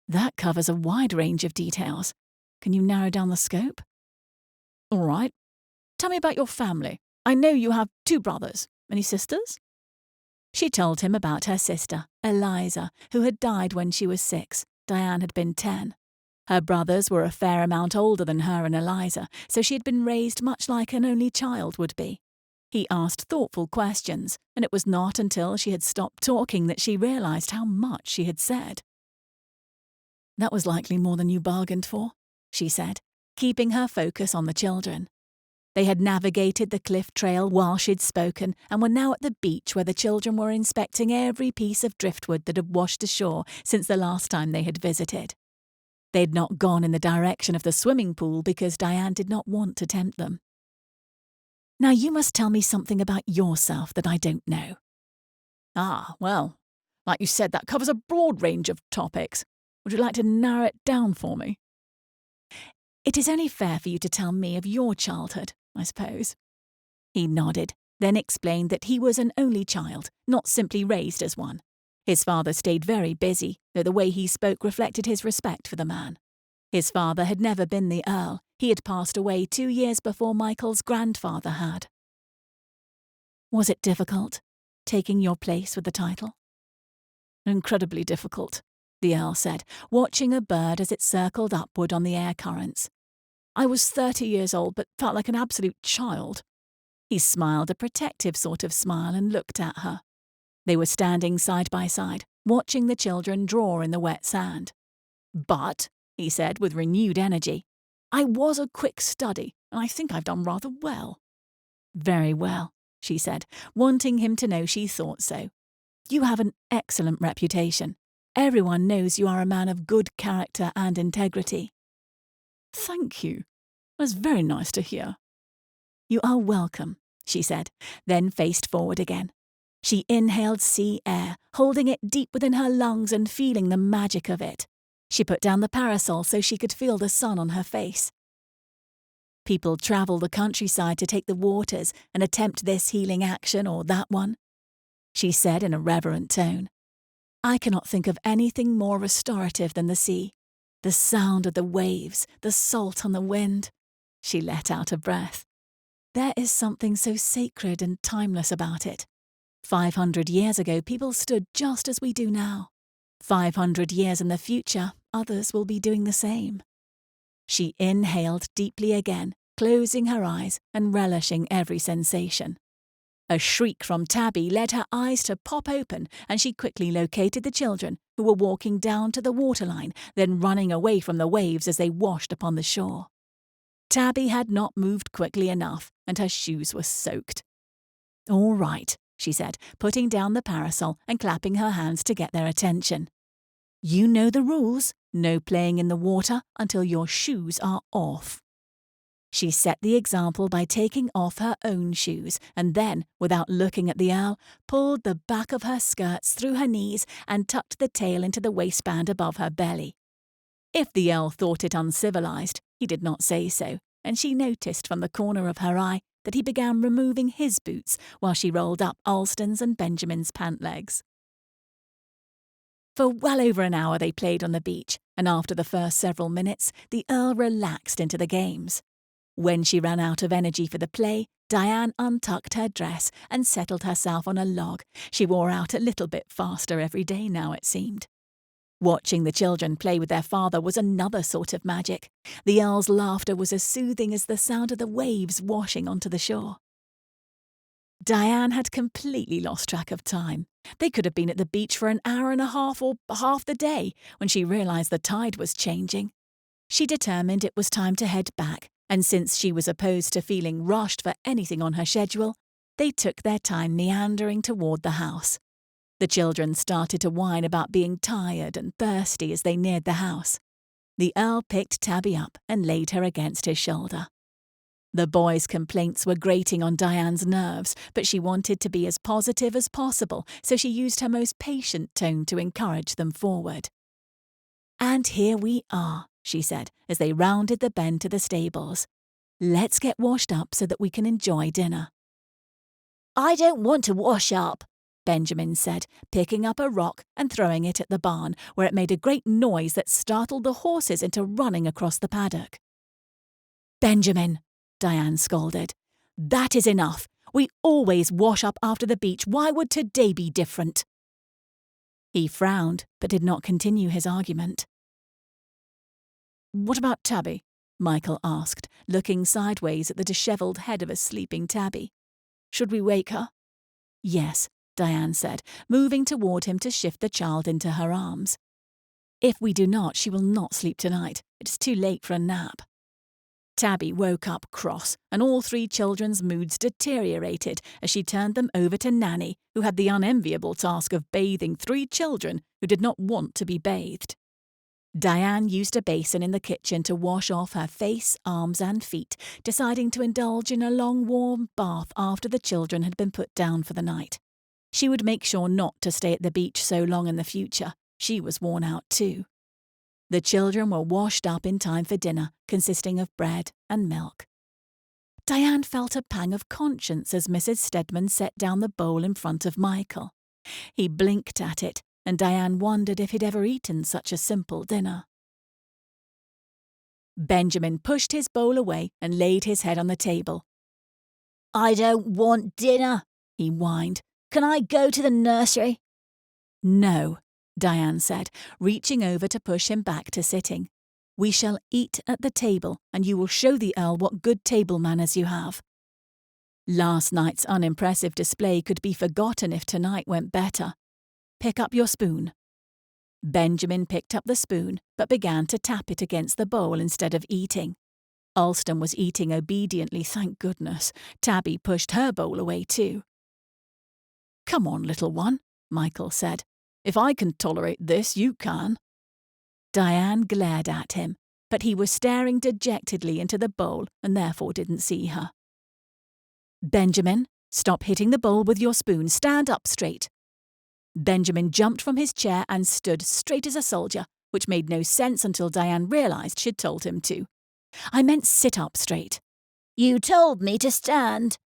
"That covers a wide range of details. Can you narrow down the scope?" "All right. Tell me about your family. I know you have 2 brothers. Any sisters?" She told him about her sister, Eliza, who had died when she was 6. Diane had been 10. Her brothers were a fair amount older than her and Eliza, so she had been raised much like an only child would be. He asked thoughtful questions, and it was not until she had stopped talking that she realized how much she had said. "That was likely more than you bargained for," she said, keeping her focus on the children. They had navigated the cliff trail while she'd spoken and were now at the beach where the children were inspecting every piece of driftwood that had washed ashore since the last time they had visited. They'd not gone in the direction of the swimming pool because Diane did not want to tempt them. "Now you must tell me something about yourself that I don't know." "Ah, well, like you said, that covers a broad range of topics. Would you like to narrow it down for me?" "It is only fair for you to tell me of your childhood, I suppose." He nodded, then explained that he was an only child, not simply raised as one. His father stayed very busy, though the way he spoke reflected his respect for the man. His father had never been the Earl. He had passed away 2 years before Michael's grandfather had. "Was it difficult, taking your place with the title?" "Incredibly difficult," the Earl said, watching a bird as it circled upward on the air currents. "I was 30 years old, but felt like an absolute child." He smiled a protective sort of smile and looked at her. They were standing side by side, watching the children draw in the wet sand. "But," he said with renewed energy, "I was a quick study, and I think I've done rather well." "Very well," she said, wanting him to know she thought so. "You have an excellent reputation. Everyone knows you are a man of good character and integrity." "Thank you. That's very nice to hear." "You are welcome," she said, then faced forward again. She inhaled sea air, holding it deep within her lungs and feeling the magic of it. She put down the parasol so she could feel the sun on her face. "People travel the countryside to take the waters and attempt this healing action or that one," she said in a reverent tone. "I cannot think of anything more restorative than the sea. The sound of the waves, the salt on the wind." She let out a breath. "There is something so sacred and timeless about it. 500 years ago, people stood just as we do now. 500 years in the future, others will be doing the same. She inhaled deeply again, closing her eyes and relishing every sensation. A shriek from Tabby led her eyes to pop open, and she quickly located the children, who were walking down to the waterline, then running away from the waves as they washed upon the shore. Tabby had not moved quickly enough, and her shoes were soaked. "All right," she said, putting down the parasol and clapping her hands to get their attention. "You know the rules. No playing in the water until your shoes are off." She set the example by taking off her own shoes and then, without looking at the Earl, pulled the back of her skirts through her knees and tucked the tail into the waistband above her belly. If the Earl thought it uncivilized, he did not say so, and she noticed from the corner of her eye that he began removing his boots while she rolled up Alston's and Benjamin's pant legs. For well over an hour they played on the beach, and after the first several minutes, the Earl relaxed into the games. When she ran out of energy for the play, Diane untucked her dress and settled herself on a log. She wore out a little bit faster every day now, it seemed. Watching the children play with their father was another sort of magic. The Earl's laughter was as soothing as the sound of the waves washing onto the shore. Diane had completely lost track of time. They could have been at the beach for an hour and a half or half the day when she realised the tide was changing. She determined it was time to head back, and since she was opposed to feeling rushed for anything on her schedule, they took their time meandering toward the house. The children started to whine about being tired and thirsty as they neared the house. The Earl picked Tabby up and laid her against his shoulder. The boys' complaints were grating on Diane's nerves, but she wanted to be as positive as possible, so she used her most patient tone to encourage them forward. "And here we are," she said, as they rounded the bend to the stables. "Let's get washed up so that we can enjoy dinner." "I don't want to wash up," Benjamin said, picking up a rock and throwing it at the barn, where it made a great noise that startled the horses into running across the paddock. "Benjamin," Diane scolded, "that is enough. We always wash up after the beach. Why would today be different?" He frowned, but did not continue his argument. "What about Tabby?" Michael asked, looking sideways at the dishevelled head of a sleeping Tabby. "Should we wake her?" "Yes," Diane said, moving toward him to shift the child into her arms. "If we do not, she will not sleep tonight. It is too late for a nap." Tabby woke up cross, and all three children's moods deteriorated as she turned them over to Nanny, who had the unenviable task of bathing three children who did not want to be bathed. Diane used a basin in the kitchen to wash off her face, arms and feet, deciding to indulge in a long warm bath after the children had been put down for the night. She would make sure not to stay at the beach so long in the future. She was worn out too. The children were washed up in time for dinner, consisting of bread and milk. Diane felt a pang of conscience as Mrs. Stedman set down the bowl in front of Michael. He blinked at it, and Diane wondered if he'd ever eaten such a simple dinner. Benjamin pushed his bowl away and laid his head on the table. "I don't want dinner," he whined. "Can I go to the nursery?" "No," Diane said, reaching over to push him back to sitting. "We shall eat at the table, and you will show the Earl what good table manners you have. Last night's unimpressive display could be forgotten if tonight went better. Pick up your spoon." Benjamin picked up the spoon, but began to tap it against the bowl instead of eating. Alston was eating obediently, thank goodness. Tabby pushed her bowl away too. "Come on, little one," Michael said. "If I can tolerate this, you can." Diane glared at him, but he was staring dejectedly into the bowl and therefore didn't see her. "Benjamin, stop hitting the bowl with your spoon. Stand up straight." Benjamin jumped from his chair and stood straight as a soldier, which made no sense until Diane realised she'd told him to. "I meant sit up straight." "You told me to stand."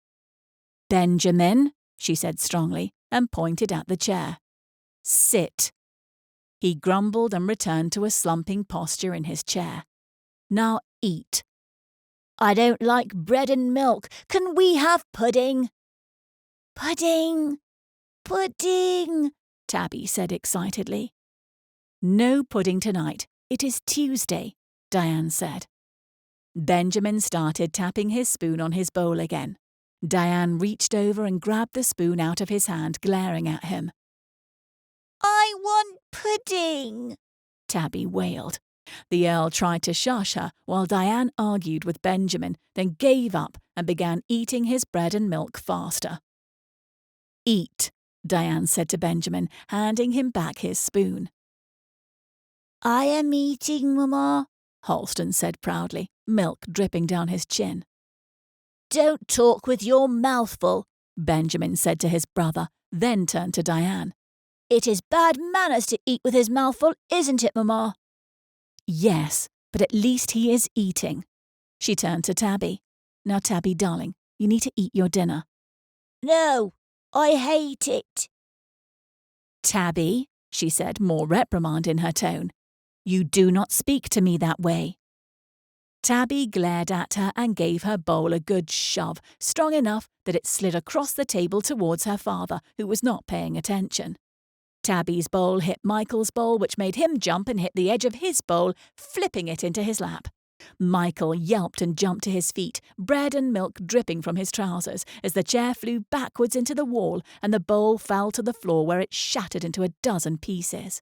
"Benjamin," she said strongly, and pointed at the chair. "Sit." He grumbled and returned to a slumping posture in his chair. "Now eat." "I don't like bread and milk. Can we have pudding?" "Pudding?" pudding, Tabby said excitedly. No pudding tonight. It is Tuesday, Diane said. Benjamin started tapping his spoon on his bowl again. Diane reached over and grabbed the spoon out of his hand, glaring at him. I want pudding, Tabby wailed. The Earl tried to shush her while Diane argued with Benjamin, then gave up and began eating his bread and milk faster. Eat, Diane said to Benjamin, handing him back his spoon. I am eating, Mamma, Halston said proudly, milk dripping down his chin. Don't talk with your mouth full, Benjamin said to his brother, then turned to Diane. It is bad manners to eat with his mouth full, isn't it, Mamma? Yes, but at least he is eating. She turned to Tabby. Now, Tabby, darling, you need to eat your dinner. No, I hate it. Tabby, she said, more reprimand in her tone. You do not speak to me that way. Tabby glared at her and gave her bowl a good shove, strong enough that it slid across the table towards her father, who was not paying attention. Tabby's bowl hit Michael's bowl, which made him jump and hit the edge of his bowl, flipping it into his lap. Michael yelped and jumped to his feet, bread and milk dripping from his trousers, as the chair flew backwards into the wall and the bowl fell to the floor where it shattered into a dozen pieces.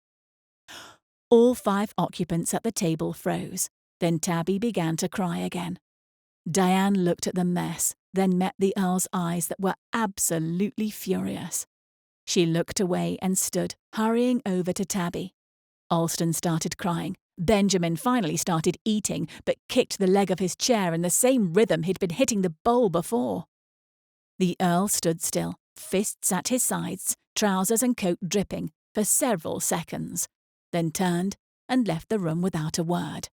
All 5 occupants at the table froze. Then Tabby began to cry again. Diane looked at the mess, then met the Earl's eyes that were absolutely furious. She looked away and stood, hurrying over to Tabby. Alston started crying. Benjamin finally started eating, but kicked the leg of his chair in the same rhythm he'd been hitting the bowl before. The Earl stood still, fists at his sides, trousers and coat dripping, for several seconds, then turned and left the room without a word.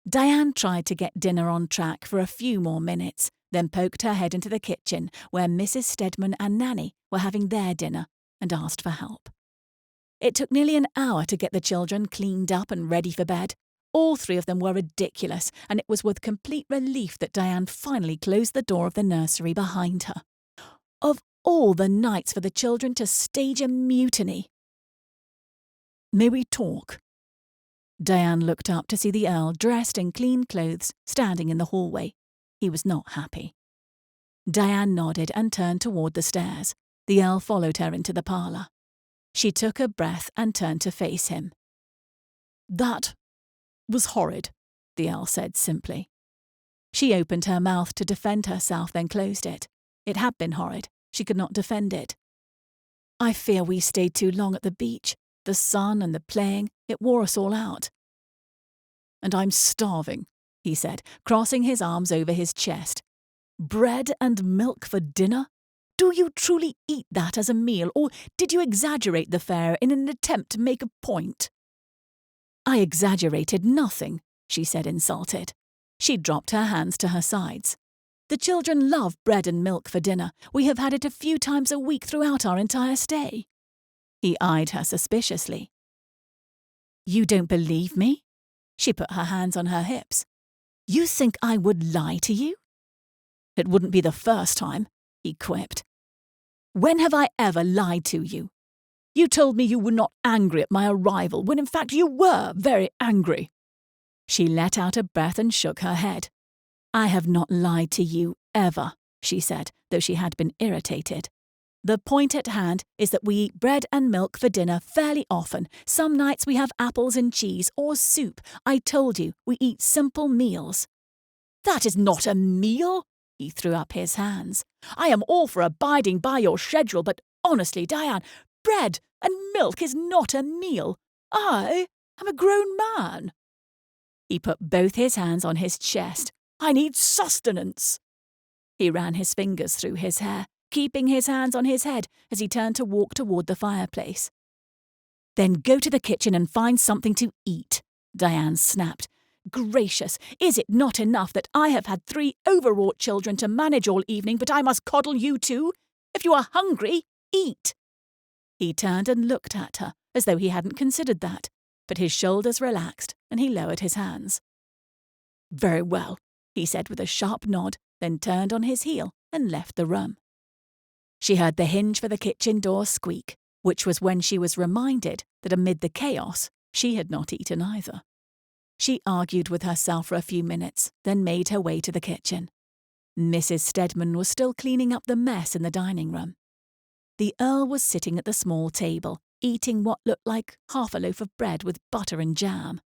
Diane tried to get dinner on track for a few more minutes, then poked her head into the kitchen where Mrs. Stedman and Nanny were having their dinner and asked for help. It took nearly an hour to get the children cleaned up and ready for bed. All 3 of them were ridiculous, and it was with complete relief that Diane finally closed the door of the nursery behind her. Of all the nights for the children to stage a mutiny. May we talk? Diane looked up to see the Earl, dressed in clean clothes, standing in the hallway. He was not happy. Diane nodded and turned toward the stairs. The Earl followed her into the parlour. She took a breath and turned to face him. That was horrid, the Earl said simply. She opened her mouth to defend herself, then closed it. It had been horrid. She could not defend it. I fear we stayed too long at the beach. The sun and the playing, it wore us all out. And I'm starving, he said, crossing his arms over his chest. Bread and milk for dinner? Do you truly eat that as a meal, or did you exaggerate the fare in an attempt to make a point? I exaggerated nothing, she said, insulted. She dropped her hands to her sides. The children love bread and milk for dinner. We have had it a few times a week throughout our entire stay. He eyed her suspiciously. You don't believe me? She put her hands on her hips. You think I would lie to you? It wouldn't be the first time, he quipped. When have I ever lied to you? You told me you were not angry at my arrival, when in fact you were very angry. She let out a breath and shook her head. I have not lied to you ever, she said, though she had been irritated. The point at hand is that we eat bread and milk for dinner fairly often. Some nights we have apples and cheese or soup. I told you, we eat simple meals. That is not a meal, he threw up his hands. I am all for abiding by your schedule, but honestly, Diane, bread and milk is not a meal. I am a grown man. He put both his hands on his chest. I need sustenance. He ran his fingers through his hair, keeping his hands on his head as he turned to walk toward the fireplace. Then go to the kitchen and find something to eat, Diane snapped. Gracious, is it not enough that I have had 3 overwrought children to manage all evening, but I must coddle you too? If you are hungry, eat. He turned and looked at her, as though he hadn't considered that, but his shoulders relaxed and he lowered his hands. Very well, he said with a sharp nod, then turned on his heel and left the room. She heard the hinge for the kitchen door squeak, which was when she was reminded that amid the chaos, she had not eaten either. She argued with herself for a few minutes, then made her way to the kitchen. Mrs. Stedman was still cleaning up the mess in the dining room. The Earl was sitting at the small table, eating what looked like half a loaf of bread with butter and jam.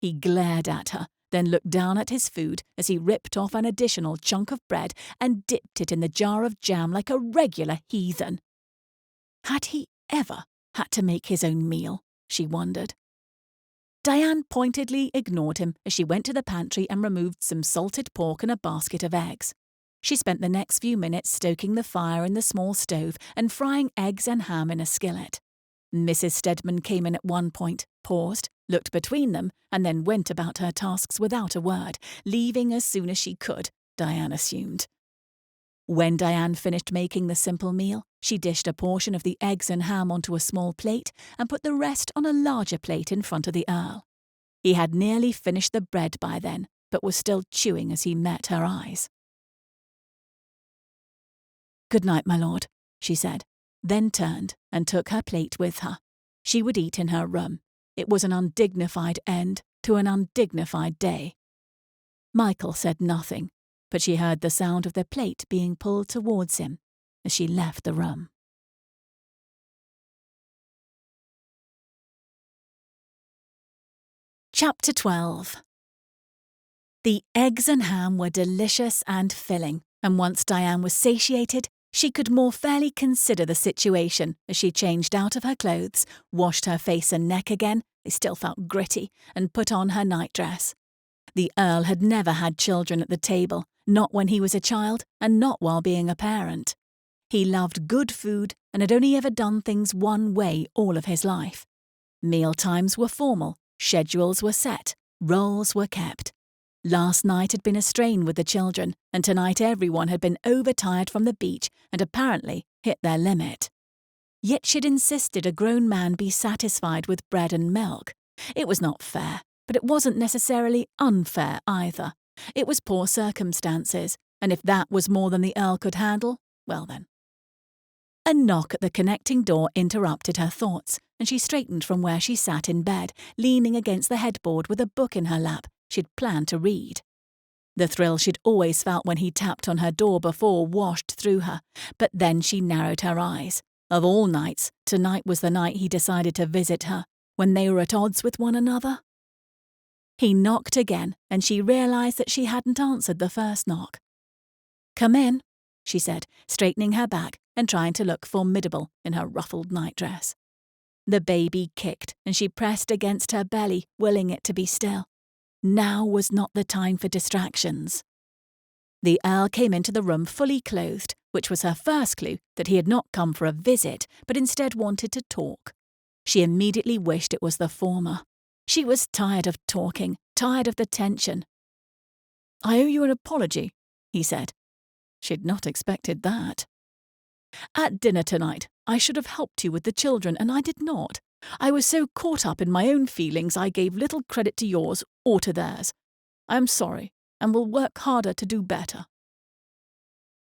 He glared at her, then looked down at his food as he ripped off an additional chunk of bread and dipped it in the jar of jam like a regular heathen. Had he ever had to make his own meal, she wondered. Diane pointedly ignored him as she went to the pantry and removed some salted pork and a basket of eggs. She spent the next few minutes stoking the fire in the small stove and frying eggs and ham in a skillet. Mrs. Stedman came in at one point, paused, looked between them, and then went about her tasks without a word, leaving as soon as she could, Diane assumed. When Diane finished making the simple meal, she dished a portion of the eggs and ham onto a small plate and put the rest on a larger plate in front of the Earl. He had nearly finished the bread by then, but was still chewing as he met her eyes. "Good night, my lord," she said, then turned and took her plate with her. She would eat in her room. It was an undignified end to an undignified day. Michael said nothing, but she heard the sound of the plate being pulled towards him as she left the room. Chapter 12. The eggs and ham were delicious and filling, and once Diane was satiated, she could more fairly consider the situation as she changed out of her clothes, washed her face and neck again, they still felt gritty, and put on her nightdress. The Earl had never had children at the table, not when he was a child and not while being a parent. He loved good food and had only ever done things one way all of his life. Meal times were formal, schedules were set, roles were kept. Last night had been a strain with the children, and tonight everyone had been overtired from the beach and apparently hit their limit. Yet she'd insisted a grown man be satisfied with bread and milk. It was not fair, but it wasn't necessarily unfair either. It was poor circumstances, and if that was more than the Earl could handle, well then. A knock at the connecting door interrupted her thoughts, and she straightened from where she sat in bed, leaning against the headboard with a book in her lap she'd planned to read. The thrill she'd always felt when he tapped on her door before washed through her, but then she narrowed her eyes. Of all nights, tonight was the night he decided to visit her, when they were at odds with one another. He knocked again, and she realised that she hadn't answered the first knock. "Come in," she said, straightening her back and trying to look formidable in her ruffled nightdress. The baby kicked, and she pressed against her belly, willing it to be still. Now was not the time for distractions. The Earl came into the room fully clothed, which was her first clue that he had not come for a visit, but instead wanted to talk. She immediately wished it was the former. She was tired of talking, tired of the tension. "I owe you an apology," he said. She'd not expected that. "At dinner tonight, I should have helped you with the children, and I did not. I was so caught up in my own feelings I gave little credit to yours or to theirs. I am sorry, and will work harder to do better."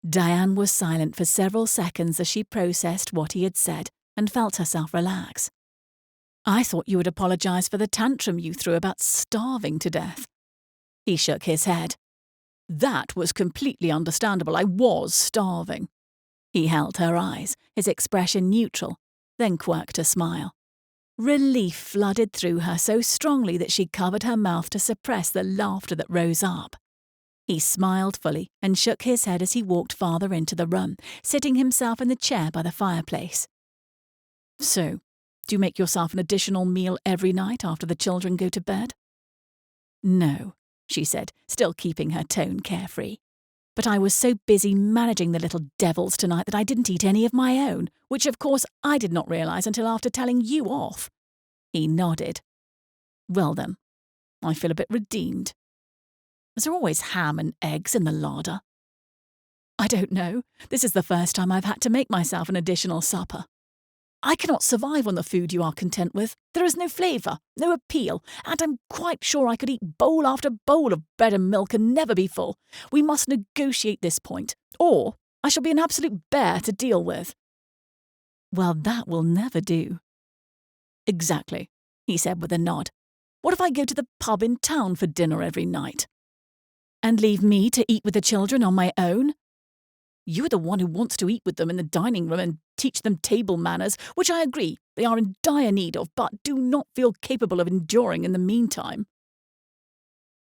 Diane was silent for several seconds as she processed what he had said and felt herself relax. "I thought you would apologise for the tantrum you threw about starving to death." He shook his head. "That was completely understandable. I was starving." He held her eyes, his expression neutral, then quirked a smile. Relief flooded through her so strongly that she covered her mouth to suppress the laughter that rose up. He smiled fully and shook his head as he walked farther into the room, sitting himself in the chair by the fireplace. "So, do you make yourself an additional meal every night after the children go to bed?" "No," she said, still keeping her tone carefree. "But I was so busy managing the little devils tonight that I didn't eat any of my own, which of course I did not realise until after telling you off." He nodded. "Well then, I feel a bit redeemed. Is there always ham and eggs in the larder?" "I don't know. This is the first time I've had to make myself an additional supper. I cannot survive on the food you are content with. There is no flavour, no appeal, and I'm quite sure I could eat bowl after bowl of bread and milk and never be full. We must negotiate this point, or I shall be an absolute bear to deal with." "Well, that will never do." "Exactly," he said with a nod. "What if I go to the pub in town for dinner every night?" "And leave me to eat with the children on my own?" "You're the one who wants to eat with them in the dining room and teach them table manners, which I agree they are in dire need of, but do not feel capable of enduring in the meantime.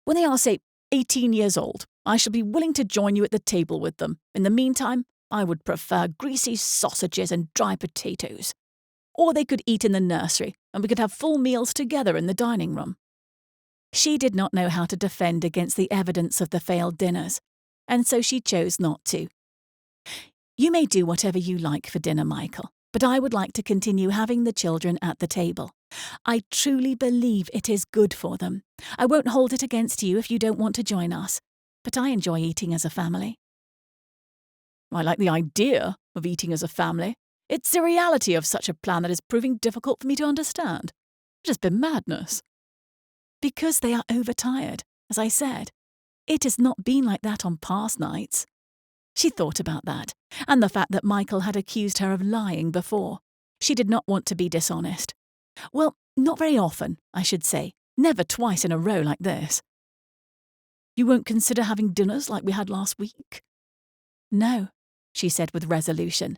When they are, say, 18 years old, I shall be willing to join you at the table with them. In the meantime, I would prefer greasy sausages and dry potatoes. Or they could eat in the nursery, and we could have full meals together in the dining room." She did not know how to defend against the evidence of the failed dinners, and so she chose not to. "You may do whatever you like for dinner, Michael, but I would like to continue having the children at the table. I truly believe it is good for them. I won't hold it against you if you don't want to join us, but I enjoy eating as a family." "I like the idea of eating as a family. It's the reality of such a plan that is proving difficult for me to understand. It has been madness." "Because they are overtired, as I said. It has not been like that on past nights." She thought about that, and the fact that Michael had accused her of lying before. She did not want to be dishonest. "Well, not very often, I should say. Never twice in a row like this." "You won't consider having dinners like we had last week?" "No," she said with resolution.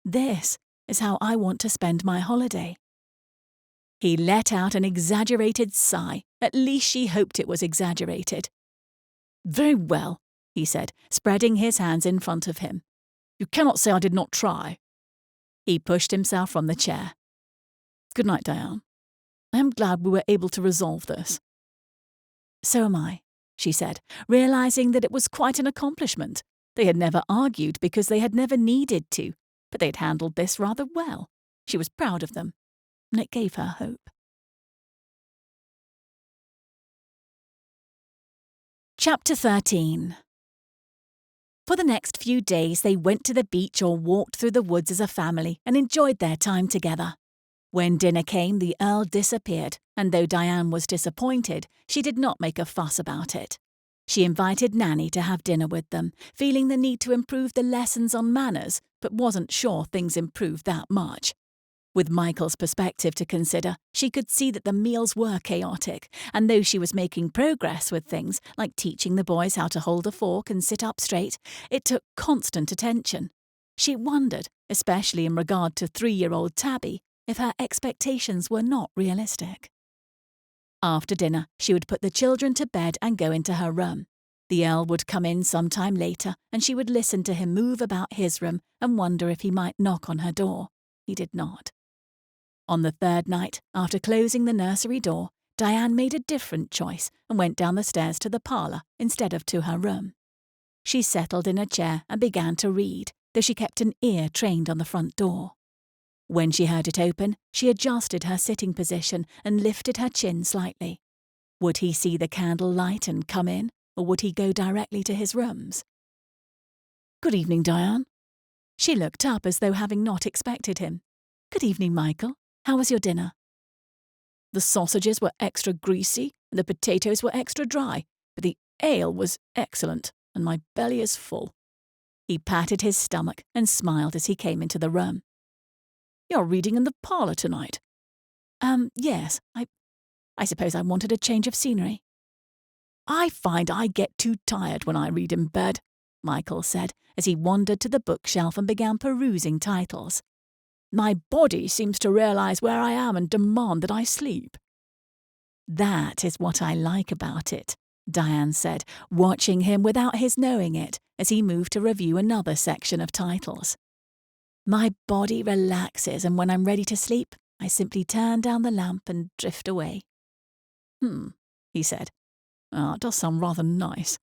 "This is how I want to spend my holiday." He let out an exaggerated sigh. At least she hoped it was exaggerated. "Very well," he said, spreading his hands in front of him. "You cannot say I did not try." He pushed himself from the chair. "Good night, Diane. I am glad we were able to resolve this." "So am I," she said, realizing that it was quite an accomplishment. They had never argued because they had never needed to, but they had handled this rather well. She was proud of them, and it gave her hope. Chapter 13. For the next few days they went to the beach or walked through the woods as a family and enjoyed their time together. When dinner came, the Earl disappeared, and though Diane was disappointed, she did not make a fuss about it. She invited Nanny to have dinner with them, feeling the need to improve the lessons on manners, but wasn't sure things improved that much. With Michael's perspective to consider, she could see that the meals were chaotic, and though she was making progress with things like teaching the boys how to hold a fork and sit up straight, it took constant attention. She wondered, especially in regard to 3-year-old Tabby, if her expectations were not realistic. After dinner, she would put the children to bed and go into her room. The Earl would come in some time later, and she would listen to him move about his room and wonder if he might knock on her door. He did not. On the third night, after closing the nursery door, Diane made a different choice and went down the stairs to the parlour instead of to her room. She settled in a chair and began to read, though she kept an ear trained on the front door. When she heard it open, she adjusted her sitting position and lifted her chin slightly. Would he see the candle light and come in, or would he go directly to his rooms? "Good evening, Diane." She looked up as though having not expected him. "Good evening, Michael. How was your dinner?" "The sausages were extra greasy and the potatoes were extra dry, but the ale was excellent and my belly is full." He patted his stomach and smiled as he came into the room. "You're reading in the parlour tonight?" Yes. I suppose I wanted a change of scenery." "I find I get too tired when I read in bed," Michael said as he wandered to the bookshelf and began perusing titles. "My body seems to realise where I am and demand that I sleep." "That is what I like about it," Diane said, watching him without his knowing it as he moved to review another section of titles. "My body relaxes, and when I'm ready to sleep, I simply turn down the lamp and drift away." He said. "It does sound rather nice."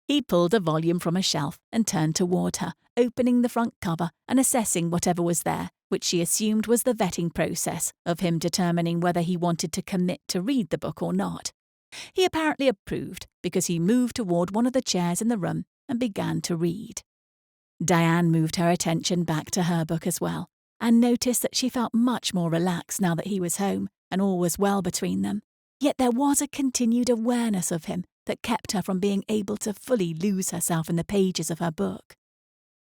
He pulled a volume from a shelf and turned toward her, opening the front cover and assessing whatever was there, which she assumed was the vetting process of him determining whether he wanted to commit to read the book or not. He apparently approved because he moved toward one of the chairs in the room and began to read. Diane moved her attention back to her book as well, and noticed that she felt much more relaxed now that he was home and all was well between them. Yet there was a continued awareness of him that kept her from being able to fully lose herself in the pages of her book.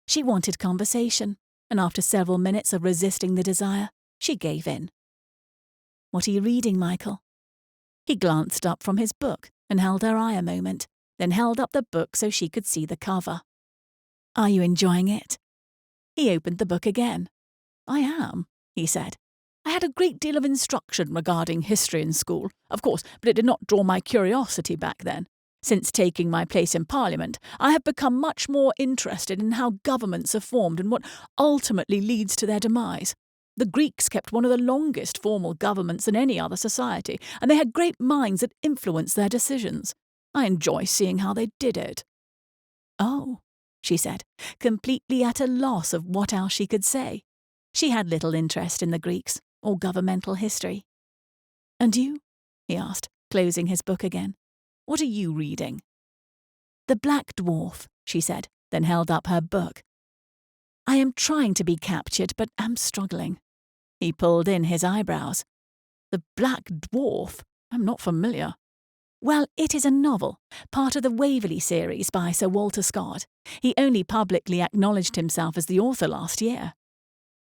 She wanted conversation, and after several minutes of resisting the desire, she gave in. "What are you reading, Michael?" He glanced up from his book and held her eye a moment, then held up the book so she could see the cover. "Are you enjoying it?" He opened the book again. "I am," he said. "I had a great deal of instruction regarding history in school, of course, but it did not draw my curiosity back then. Since taking my place in Parliament, I have become much more interested in how governments are formed and what ultimately leads to their demise. The Greeks kept one of the longest formal governments in any other society, and they had great minds that influenced their decisions. I enjoy seeing how they did it." "Oh," she said, completely at a loss of what else she could say. She had little interest in the Greeks or governmental history. "And you?" he asked, closing his book again. "What are you reading?" "The Black Dwarf," she said, then held up her book. "I am trying to be captured, but am struggling." He pulled in his eyebrows. "The Black Dwarf? I'm not familiar." "Well, it is a novel, part of the Waverley series by Sir Walter Scott. He only publicly acknowledged himself as the author last year."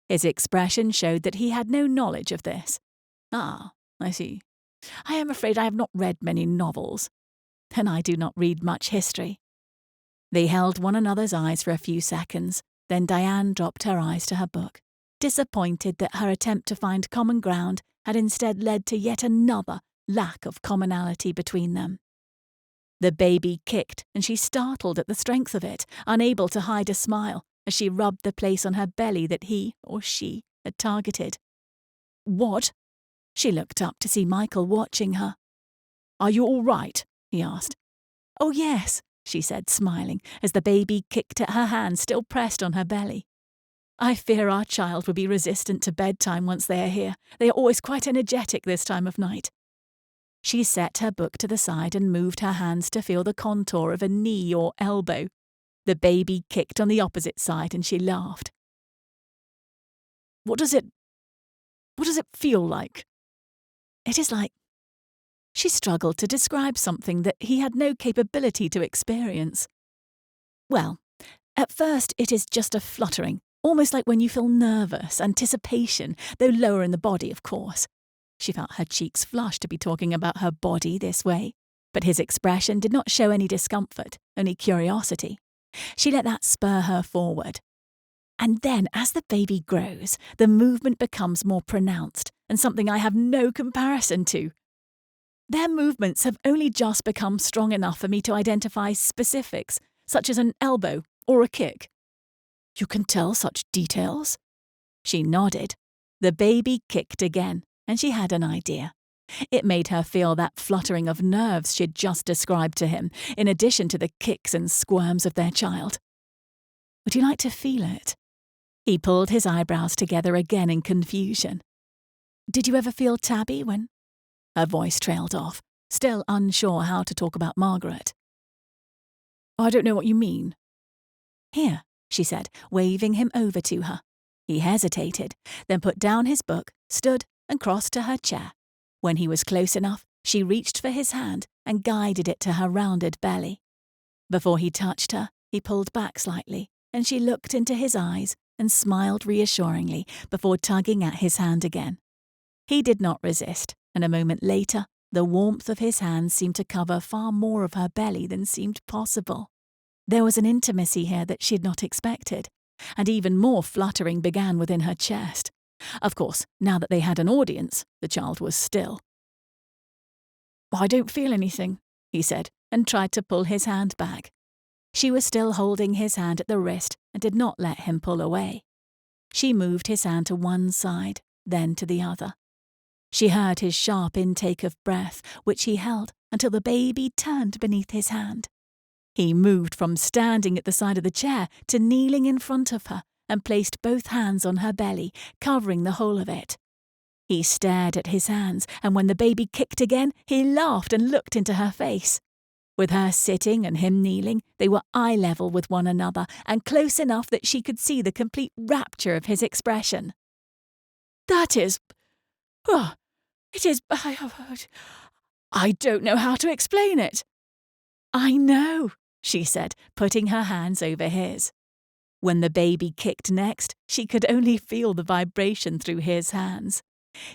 His expression showed that he had no knowledge of this. "Ah, I see. I am afraid I have not read many novels. And I do not read much history." They held one another's eyes for a few seconds, then Diane dropped her eyes to her book, disappointed that her attempt to find common ground had instead led to yet another lack of commonality between them. The baby kicked, and she startled at the strength of it, unable to hide a smile as she rubbed the place on her belly that he, or she, had targeted. "What?" She looked up to see Michael watching her. "Are you all right?" he asked. "Oh, yes," she said, smiling, as the baby kicked at her hand still pressed on her belly. "I fear our child will be resistant to bedtime once they are here. They are always quite energetic this time of night." She set her book to the side and moved her hands to feel the contour of a knee or elbow. The baby kicked on the opposite side and she laughed. What does it feel like?" "It is like..." She struggled to describe something that he had no capability to experience. "Well, at first it is just a fluttering, almost like when you feel nervous, anticipation, though lower in the body, of course." She felt her cheeks flush to be talking about her body this way, but his expression did not show any discomfort, only curiosity. She let that spur her forward. "And then, as the baby grows, the movement becomes more pronounced, and something I have no comparison to. Their movements have only just become strong enough for me to identify specifics, such as an elbow or a kick." "You can tell such details?" She nodded. The baby kicked again, and she had an idea. It made her feel that fluttering of nerves she'd just described to him, in addition to the kicks and squirms of their child. "Would you like to feel it?" He pulled his eyebrows together again in confusion. "Did you ever feel tabby when—" Her voice trailed off, still unsure how to talk about Margaret. "I don't know what you mean." "Here," she said, waving him over to her. He hesitated, then put down his book, stood, and crossed to her chair. When he was close enough, she reached for his hand and guided it to her rounded belly. Before he touched her, he pulled back slightly, and she looked into his eyes and smiled reassuringly before tugging at his hand again. He did not resist, and a moment later, the warmth of his hands seemed to cover far more of her belly than seemed possible. There was an intimacy here that she had not expected, and even more fluttering began within her chest. Of course, now that they had an audience, the child was still. "I don't feel anything," he said, and tried to pull his hand back. She was still holding his hand at the wrist and did not let him pull away. She moved his hand to one side, then to the other. She heard his sharp intake of breath, which he held until the baby turned beneath his hand. He moved from standing at the side of the chair to kneeling in front of her and placed both hands on her belly, covering the whole of it. He stared at his hands, and when the baby kicked again, he laughed and looked into her face. With her sitting and him kneeling, they were eye level with one another and close enough that she could see the complete rapture of his expression. "That is... it is... I don't know how to explain it." "I know," she said, putting her hands over his. When the baby kicked next, she could only feel the vibration through his hands.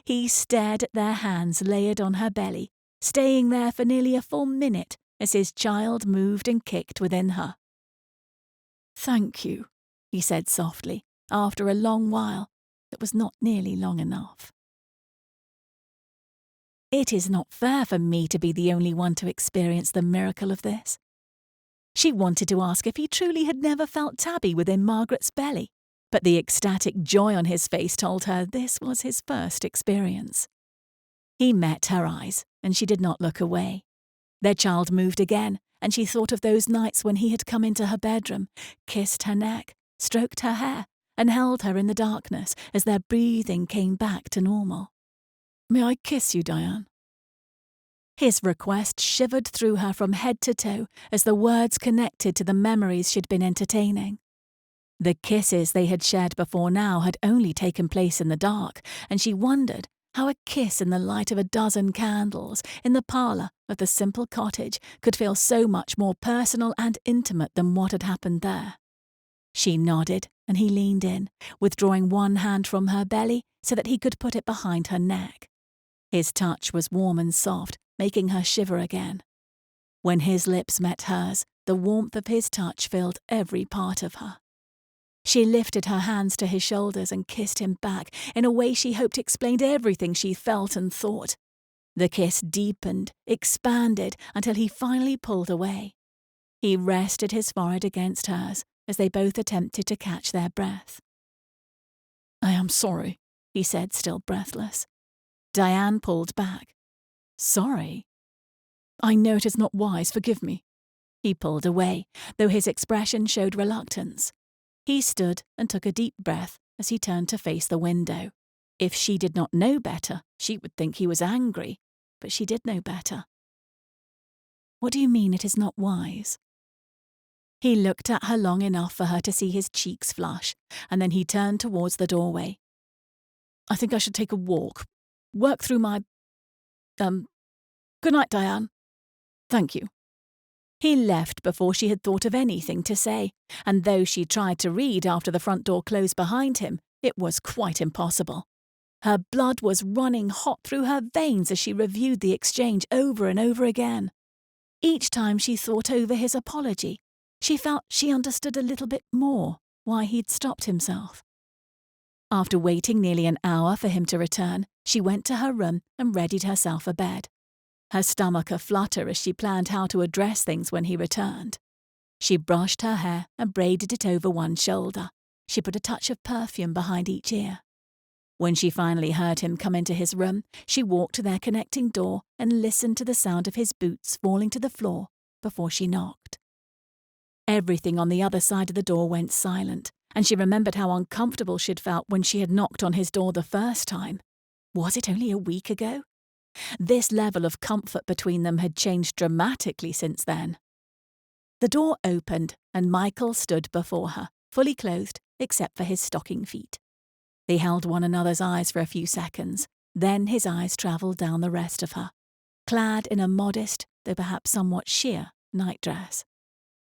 He stared at their hands layered on her belly, staying there for nearly a full minute as his child moved and kicked within her. "Thank you," he said softly, after a long while that was not nearly long enough. It is not fair for me to be the only one to experience the miracle of this. She wanted to ask if he truly had never felt Tabby within Margaret's belly, but the ecstatic joy on his face told her this was his first experience. He met her eyes, and she did not look away. Their child moved again, and she thought of those nights when he had come into her bedroom, kissed her neck, stroked her hair, and held her in the darkness as their breathing came back to normal. "May I kiss you, Diane?" His request shivered through her from head to toe as the words connected to the memories she'd been entertaining. The kisses they had shared before now had only taken place in the dark, and she wondered how a kiss in the light of a dozen candles in the parlour of the simple cottage could feel so much more personal and intimate than what had happened there. She nodded, and he leaned in, withdrawing one hand from her belly so that he could put it behind her neck. His touch was warm and soft, making her shiver again. When his lips met hers, the warmth of his touch filled every part of her. She lifted her hands to his shoulders and kissed him back in a way she hoped explained everything she felt and thought. The kiss deepened, expanded, until he finally pulled away. He rested his forehead against hers as they both attempted to catch their breath. "I am sorry," he said, still breathless. Diane pulled back. "Sorry?" "I know it is not wise, forgive me." He pulled away, though his expression showed reluctance. He stood and took a deep breath as he turned to face the window. If she did not know better, she would think he was angry, but she did know better. "What do you mean it is not wise?" He looked at her long enough for her to see his cheeks flush, and then he turned towards the doorway. "I think I should take a walk. Work through my... Good night, Diane." "Thank you." He left before she had thought of anything to say, and though she tried to read after the front door closed behind him, it was quite impossible. Her blood was running hot through her veins as she reviewed the exchange over and over again. Each time she thought over his apology, she felt she understood a little bit more why he'd stopped himself. After waiting nearly an hour for him to return, she went to her room and readied herself for bed. Her stomach aflutter as she planned how to address things when he returned. She brushed her hair and braided it over one shoulder. She put a touch of perfume behind each ear. When she finally heard him come into his room, she walked to their connecting door and listened to the sound of his boots falling to the floor before she knocked. Everything on the other side of the door went silent, and she remembered how uncomfortable she'd felt when she had knocked on his door the first time. Was it only a week ago? This level of comfort between them had changed dramatically since then. The door opened, and Michael stood before her, fully clothed except for his stocking feet. They held one another's eyes for a few seconds, then his eyes travelled down the rest of her, clad in a modest, though perhaps somewhat sheer, nightdress.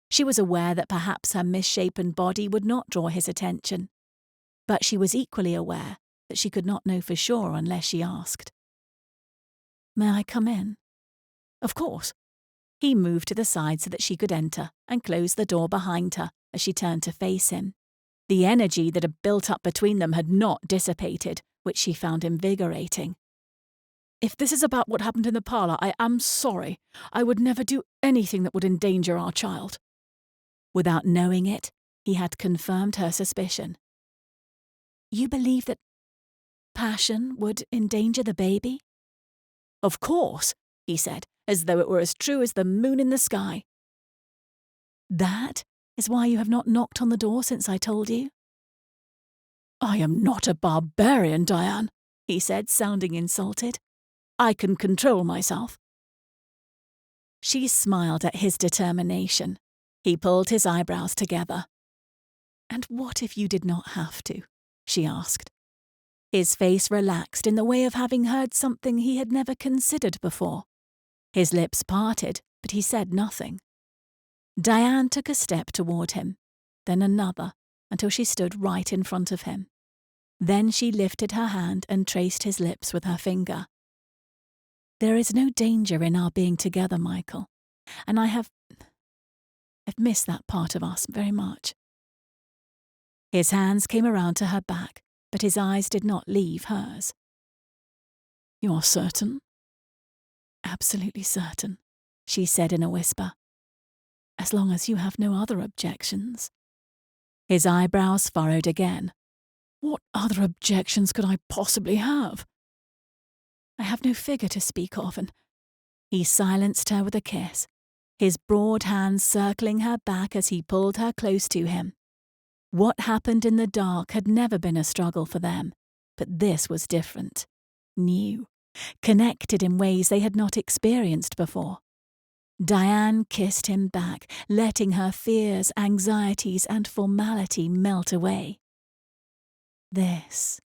She was aware that perhaps her misshapen body would not draw his attention, but she was equally aware that she could not know for sure unless she asked. "May I come in?" "Of course." He moved to the side so that she could enter and closed the door behind her as she turned to face him. The energy that had built up between them had not dissipated, which she found invigorating. "If this is about what happened in the parlour, I am sorry. I would never do anything that would endanger our child." Without knowing it, he had confirmed her suspicion. "You believe that passion would endanger the baby?" "Of course," he said, as though it were as true as the moon in the sky. "That is why you have not knocked on the door since I told you?" "I am not a barbarian, Diane," he said, sounding insulted. "I can control myself." She smiled at his determination. He pulled his eyebrows together. "And what if you did not have to?" she asked. His face relaxed in the way of having heard something he had never considered before. His lips parted, but he said nothing. Diane took a step toward him, then another, until she stood right in front of him. Then she lifted her hand and traced his lips with her finger. "There is no danger in our being together, Michael, and I've missed that part of us very much." His hands came around to her back, but his eyes did not leave hers. "You are certain?" "Absolutely certain," she said in a whisper. "As long as you have no other objections." His eyebrows furrowed again. "What other objections could I possibly have?" "I have no figure to speak of, and—" He silenced her with a kiss, his broad hands circling her back as he pulled her close to him. What happened in the dark had never been a struggle for them, but this was different, new, connected in ways they had not experienced before. Diane kissed him back, letting her fears, anxieties, and formality melt away. This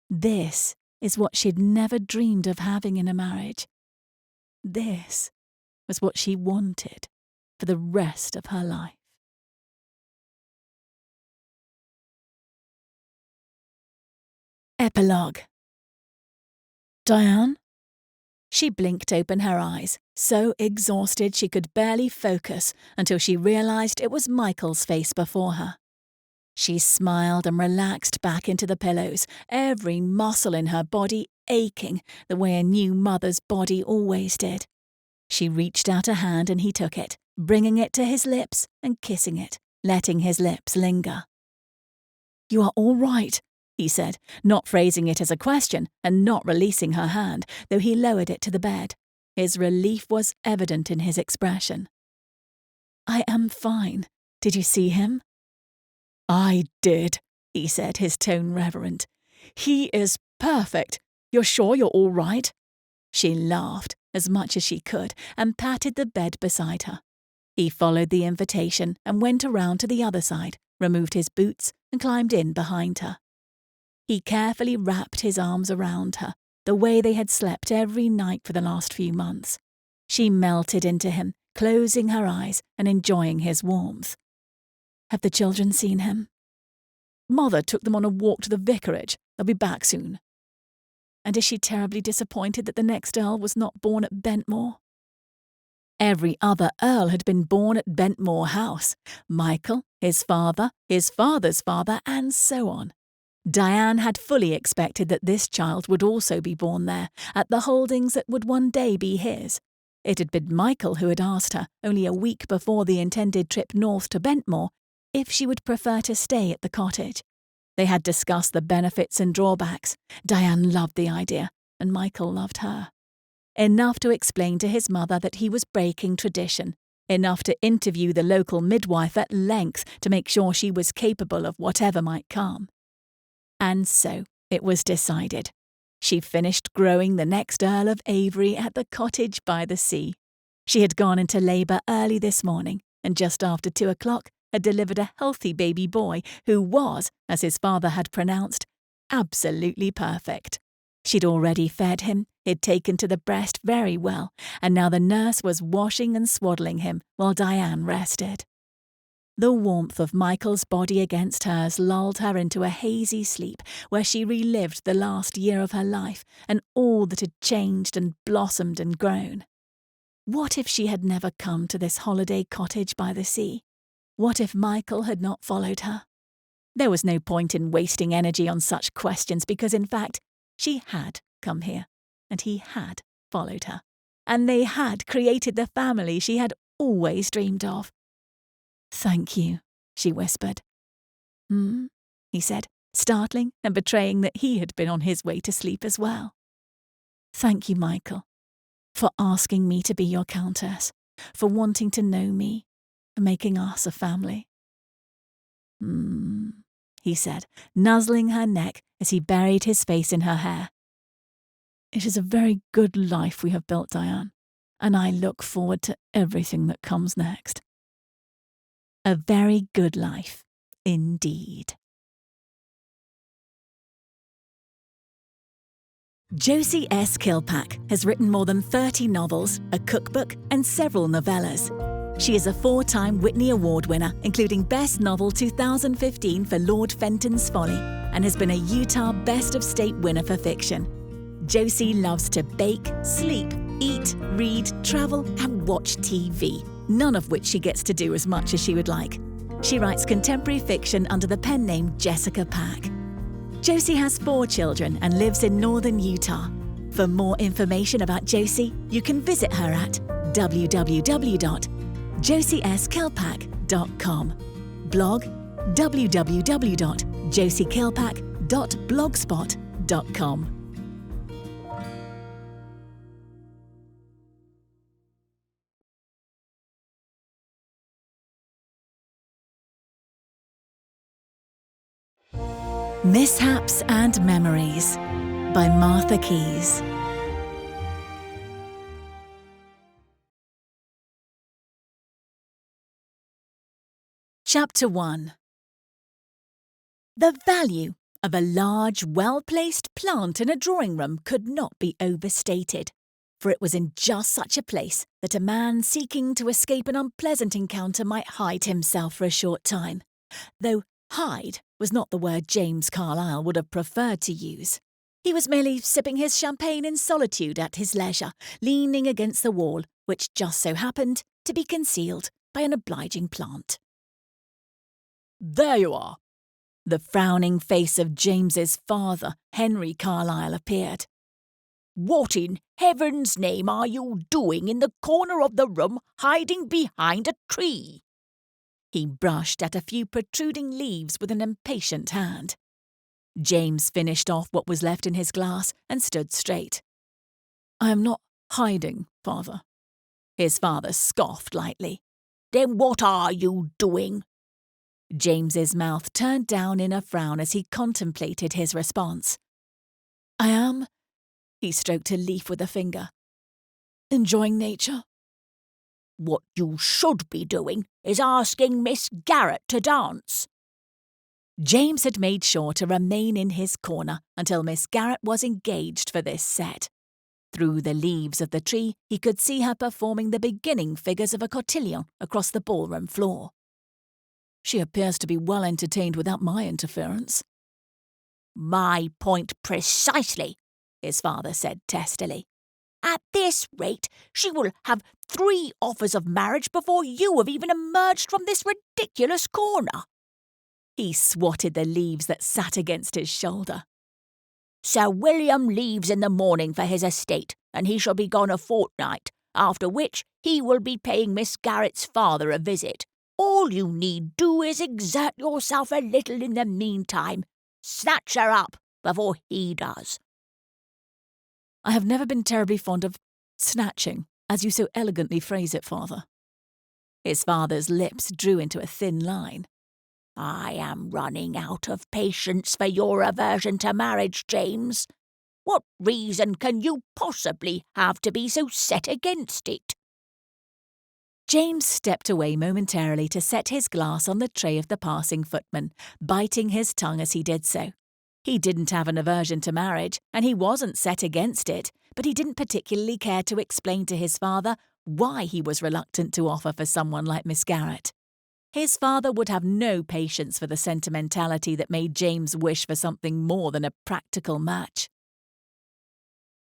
is what she'd never dreamed of having in a marriage. This was what she wanted for the rest of her life. Epilogue. "Diane?" She blinked open her eyes, so exhausted she could barely focus until she realized it was Michael's face before her. She smiled and relaxed back into the pillows, every muscle in her body aching the way a new mother's body always did. She reached out a hand and he took it, bringing it to his lips and kissing it, letting his lips linger. "You are all right," he said, not phrasing it as a question and not releasing her hand, though he lowered it to the bed. His relief was evident in his expression. "I am fine. Did you see him?" "I did," he said, his tone reverent. "He is perfect. You're sure you're all right?" She laughed, as much as she could, and patted the bed beside her. He followed the invitation and went around to the other side, removed his boots, and climbed in behind her. He carefully wrapped his arms around her, the way they had slept every night for the last few months. She melted into him, closing her eyes and enjoying his warmth. "Have the children seen him?" "Mother took them on a walk to the vicarage. They'll be back soon." "And is she terribly disappointed that the next Earl was not born at Bentmore?" Every other Earl had been born at Bentmore House. Michael, his father, his father's father, and so on. Diane had fully expected that this child would also be born there, at the holdings that would one day be his. It had been Michael who had asked her, only a week before the intended trip north to Bentmore, if she would prefer to stay at the cottage. They had discussed the benefits and drawbacks. Diane loved the idea, and Michael loved her. Enough to explain to his mother that he was breaking tradition, enough to interview the local midwife at length to make sure she was capable of whatever might come. And so it was decided. She finished growing the next Earl of Avery at the cottage by the sea. She had gone into labour early this morning, and just after 2 o'clock had delivered a healthy baby boy who was, as his father had pronounced, absolutely perfect. She'd already fed him, he'd taken to the breast very well, and now the nurse was washing and swaddling him while Diane rested. The warmth of Michael's body against hers lulled her into a hazy sleep where she relived the last year of her life and all that had changed and blossomed and grown. What if she had never come to this holiday cottage by the sea? What if Michael had not followed her? There was no point in wasting energy on such questions because, in fact, she had come here, and he had followed her, and they had created the family she had always dreamed of. "Thank you," she whispered. He said, startling and betraying that he had been on his way to sleep as well. "Thank you, Michael, for asking me to be your countess, for wanting to know me, for making us a family." He said, nuzzling her neck as he buried his face in her hair. "It is a very good life we have built, Diane, and I look forward to everything that comes next." A very good life, indeed. Josi S. Kilpack has written more than 30 novels, a cookbook, and several novellas. She is a 4-time Whitney Award winner, including Best Novel 2015 for Lord Fenton's Folly, and has been a Utah Best of State winner for fiction. Josi loves to bake, sleep, eat, read, travel, and watch TV, none of which she gets to do as much as she would like. She writes contemporary fiction under the pen name Jessica Pack. Josi has 4 children and lives in northern Utah. For more information about Josi, you can visit her at www.josiskilpack.com. Blog www.josiekilpack.blogspot.com. Mishaps and Memories by Martha Keyes. Chapter 1. The value of a large, well-placed plant in a drawing room could not be overstated, for it was in just such a place that a man seeking to escape an unpleasant encounter might hide himself for a short time, though hide was not the word James Carlyle would have preferred to use. He was merely sipping his champagne in solitude at his leisure, leaning against the wall, which just so happened to be concealed by an obliging plant. "There you are!" The frowning face of James's father, Henry Carlyle, appeared. What in heaven's name are you doing in the corner of the room, hiding behind a tree? He brushed at a few protruding leaves with an impatient hand. James finished off what was left in his glass and stood straight. "I am not hiding, father." His father scoffed lightly. "Then what are you doing?" James's mouth turned down in a frown as he contemplated his response. "I am," he stroked a leaf with a finger, "enjoying nature." "What you should be doing is asking Miss Garrett to dance." James had made sure to remain in his corner until Miss Garrett was engaged for this set. Through the leaves of the tree, he could see her performing the beginning figures of a cotillion across the ballroom floor. "She appears to be well entertained without my interference." "My point precisely," his father said testily. "At this rate, she will have 3 offers of marriage before you have even emerged from this ridiculous corner." He swatted the leaves that sat against his shoulder. "Sir William leaves in the morning for his estate, and he shall be gone a fortnight, after which he will be paying Miss Garrett's father a visit. All you need do is exert yourself a little in the meantime. Snatch her up before he does." "I have never been terribly fond of snatching, as you so elegantly phrase it, father." His father's lips drew into a thin line. "I am running out of patience for your aversion to marriage, James. What reason can you possibly have to be so set against it?" James stepped away momentarily to set his glass on the tray of the passing footman, biting his tongue as he did so. He didn't have an aversion to marriage, and he wasn't set against it, but he didn't particularly care to explain to his father why he was reluctant to offer for someone like Miss Garrett. His father would have no patience for the sentimentality that made James wish for something more than a practical match.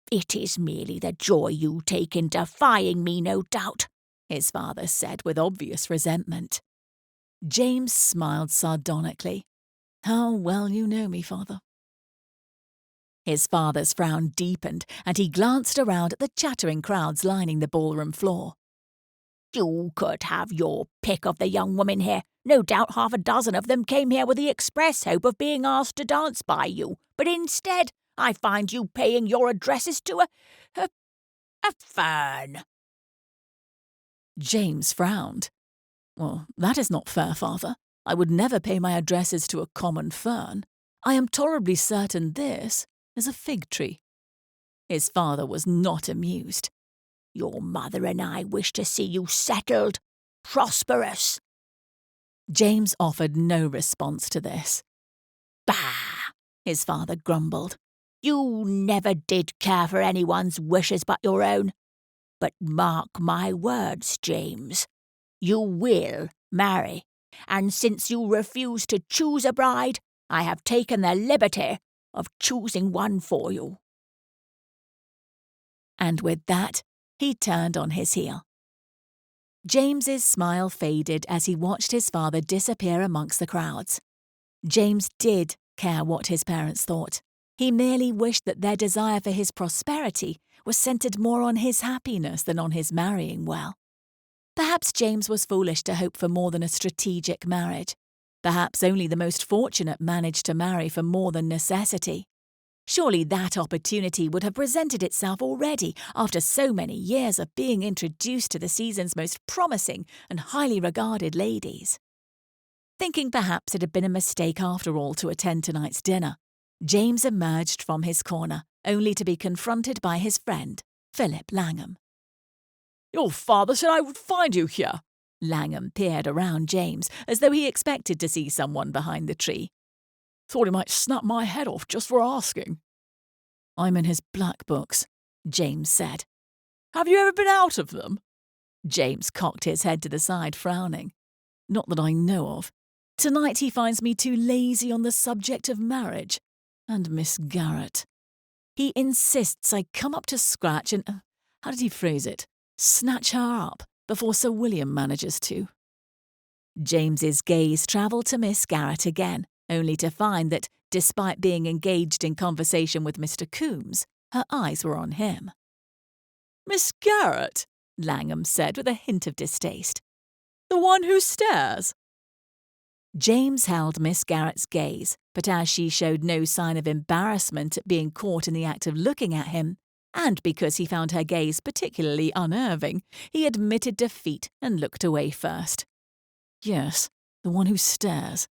"It is merely the joy you take in defying me, no doubt," his father said with obvious resentment. James smiled sardonically. "How well you know me, father." His father's frown deepened, and he glanced around at the chattering crowds lining the ballroom floor. "You could have your pick of the young women here. No doubt 6 of them came here with the express hope of being asked to dance by you, but instead I find you paying your addresses to a fern." James frowned. "Well, that is not fair, father. I would never pay my addresses to a common fern. I am tolerably certain this is a fig tree." His father was not amused. "Your mother and I wish to see you settled, prosperous." James offered no response to this. "Bah!" his father grumbled. "You never did care for anyone's wishes but your own. But mark my words, James. You will marry, and since you refuse to choose a bride, I have taken the liberty of choosing one for you." And with that, he turned on his heel. James's smile faded as he watched his father disappear amongst the crowds. James did care what his parents thought. He merely wished that their desire for his prosperity was centered more on his happiness than on his marrying well. Perhaps James was foolish to hope for more than a strategic marriage. Perhaps only the most fortunate managed to marry for more than necessity. Surely that opportunity would have presented itself already after so many years of being introduced to the season's most promising and highly regarded ladies. Thinking perhaps it had been a mistake after all to attend tonight's dinner, James emerged from his corner, only to be confronted by his friend, Philip Langham. "Your father said I would find you here." Langham peered around James as though he expected to see someone behind the tree. "Thought he might snap my head off just for asking." "I'm in his black books," James said. "Have you ever been out of them?" James cocked his head to the side, frowning. "Not that I know of. Tonight he finds me too lazy on the subject of marriage. And Miss Garrett. He insists I come up to scratch and, how did he phrase it? Snatch her up before Sir William manages to." James's gaze travelled to Miss Garrett again, only to find that, despite being engaged in conversation with Mr. Coombs, her eyes were on him. "Miss Garrett," Langham said with a hint of distaste. "The one who stares." James held Miss Garrett's gaze, but as she showed no sign of embarrassment at being caught in the act of looking at him, and because he found her gaze particularly unnerving, he admitted defeat and looked away first. "Yes, the one who stares.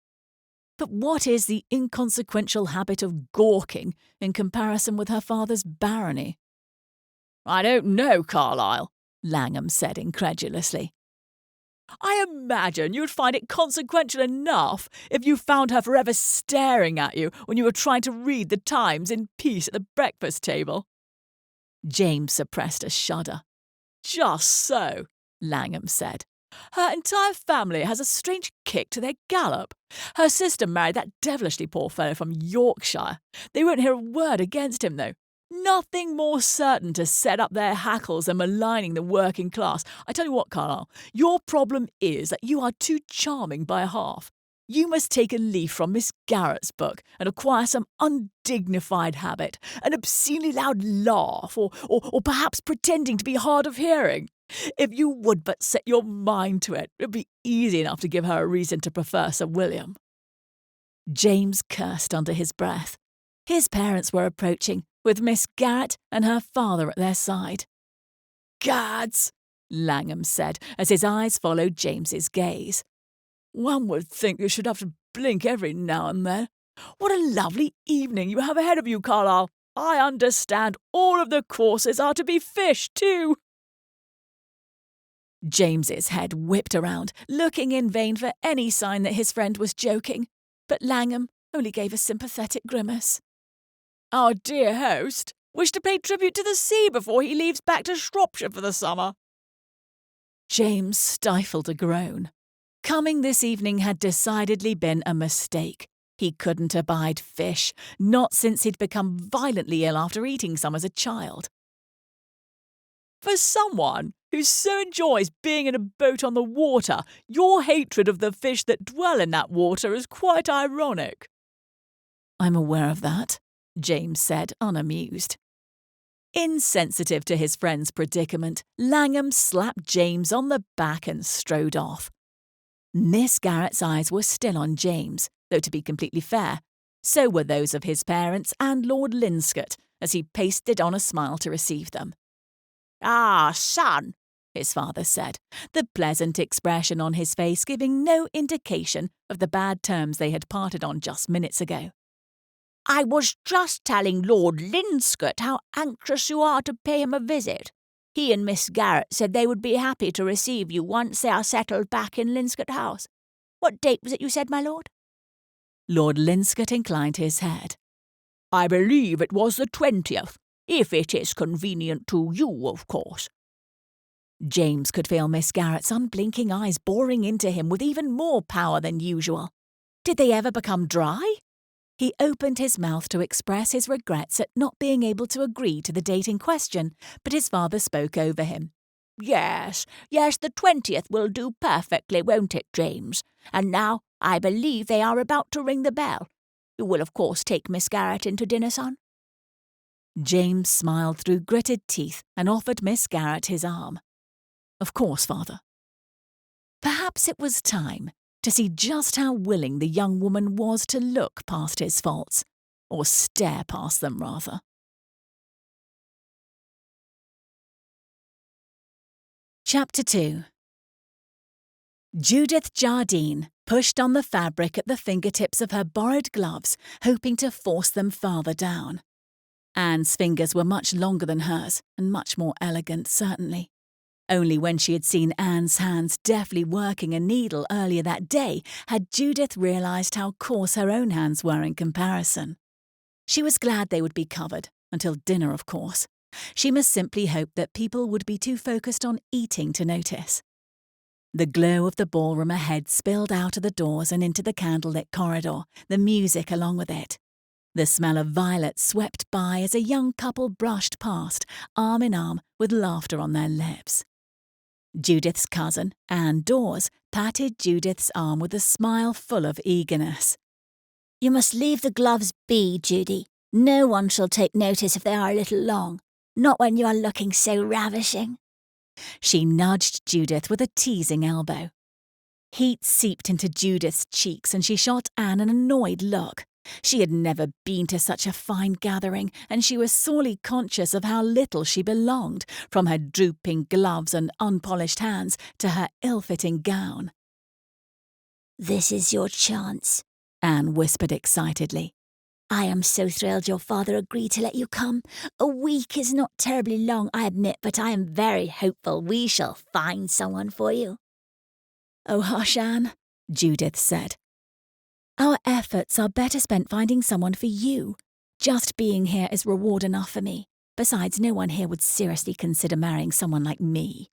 But what is the inconsequential habit of gawking in comparison with her father's barony?" "I don't know, Carlyle," Langham said incredulously. "I imagine you'd find it consequential enough if you found her forever staring at you when you were trying to read the Times in peace at the breakfast table." James suppressed a shudder. "Just so," Langham said. "Her entire family has a strange kick to their gallop. Her sister married that devilishly poor fellow from Yorkshire. They won't hear a word against him, though. Nothing more certain to set up their hackles than maligning the working class. I tell you what, Carlyle, your problem is that you are too charming by half. You must take a leaf from Miss Garrett's book and acquire some undignified habit, an obscenely loud laugh, or perhaps pretending to be hard of hearing. If you would but set your mind to it, it would be easy enough to give her a reason to prefer Sir William." James cursed under his breath. His parents were approaching, with Miss Garrett and her father at their side. "Gads," Langham said as his eyes followed James's gaze. "One would think you should have to blink every now and then. What a lovely evening you have ahead of you, Carlyle. I understand all of the courses are to be fish, too." James's head whipped around, looking in vain for any sign that his friend was joking, but Langham only gave a sympathetic grimace. "Our dear host wished to pay tribute to the sea before he leaves back to Shropshire for the summer." James stifled a groan. Coming this evening had decidedly been a mistake. He couldn't abide fish, not since he'd become violently ill after eating some as a child. "For someone who so enjoys being in a boat on the water, your hatred of the fish that dwell in that water is quite ironic." "I'm aware of that," James said, unamused. Insensitive to his friend's predicament, Langham slapped James on the back and strode off. Miss Garrett's eyes were still on James, though to be completely fair, so were those of his parents and Lord Linscott as he pasted on a smile to receive them. "Ah, son," his father said, the pleasant expression on his face giving no indication of the bad terms they had parted on just minutes ago. "I was just telling Lord Linscott how anxious you are to pay him a visit. He and Miss Garrett said they would be happy to receive you once they are settled back in Linscott House. What date was it you said, my lord?" Lord Linscott inclined his head. "I believe it was the 20th, if it is convenient to you, of course." James could feel Miss Garrett's unblinking eyes boring into him with even more power than usual. Did they ever become dry? He opened his mouth to express his regrets at not being able to agree to the date in question, but his father spoke over him. Yes, the 20th will do perfectly, won't it, James? And now I believe they are about to ring the bell. You will, of course, take Miss Garrett into dinner, son? James smiled through gritted teeth and offered Miss Garrett his arm. Of course, father. Perhaps it was time to see just how willing the young woman was to look past his faults, or stare past them, rather. Chapter 2. Judith Jardine pushed on the fabric at the fingertips of her borrowed gloves, hoping to force them farther down. Anne's fingers were much longer than hers, and much more elegant, certainly. Only when she had seen Anne's hands deftly working a needle earlier that day had Judith realised how coarse her own hands were in comparison. She was glad they would be covered, until dinner, of course. She must simply hope that people would be too focused on eating to notice. The glow of the ballroom ahead spilled out of the doors and into the candlelit corridor, the music along with it. The smell of violets swept by as a young couple brushed past, arm in arm, with laughter on their lips. Judith's cousin, Anne Dawes, patted Judith's arm with a smile full of eagerness. You must leave the gloves be, Judy. No one shall take notice if they are a little long, not when you are looking so ravishing. She nudged Judith with a teasing elbow. Heat seeped into Judith's cheeks and she shot Anne an annoyed look. She had never been to such a fine gathering, and she was sorely conscious of how little she belonged, from her drooping gloves and unpolished hands to her ill-fitting gown. This is your chance, Anne whispered excitedly. I am so thrilled your father agreed to let you come. A week is not terribly long, I admit, but I am very hopeful we shall find someone for you. Oh, hush, Anne, Judith said. Our efforts are better spent finding someone for you. Just being here is reward enough for me. Besides, no one here would seriously consider marrying someone like me.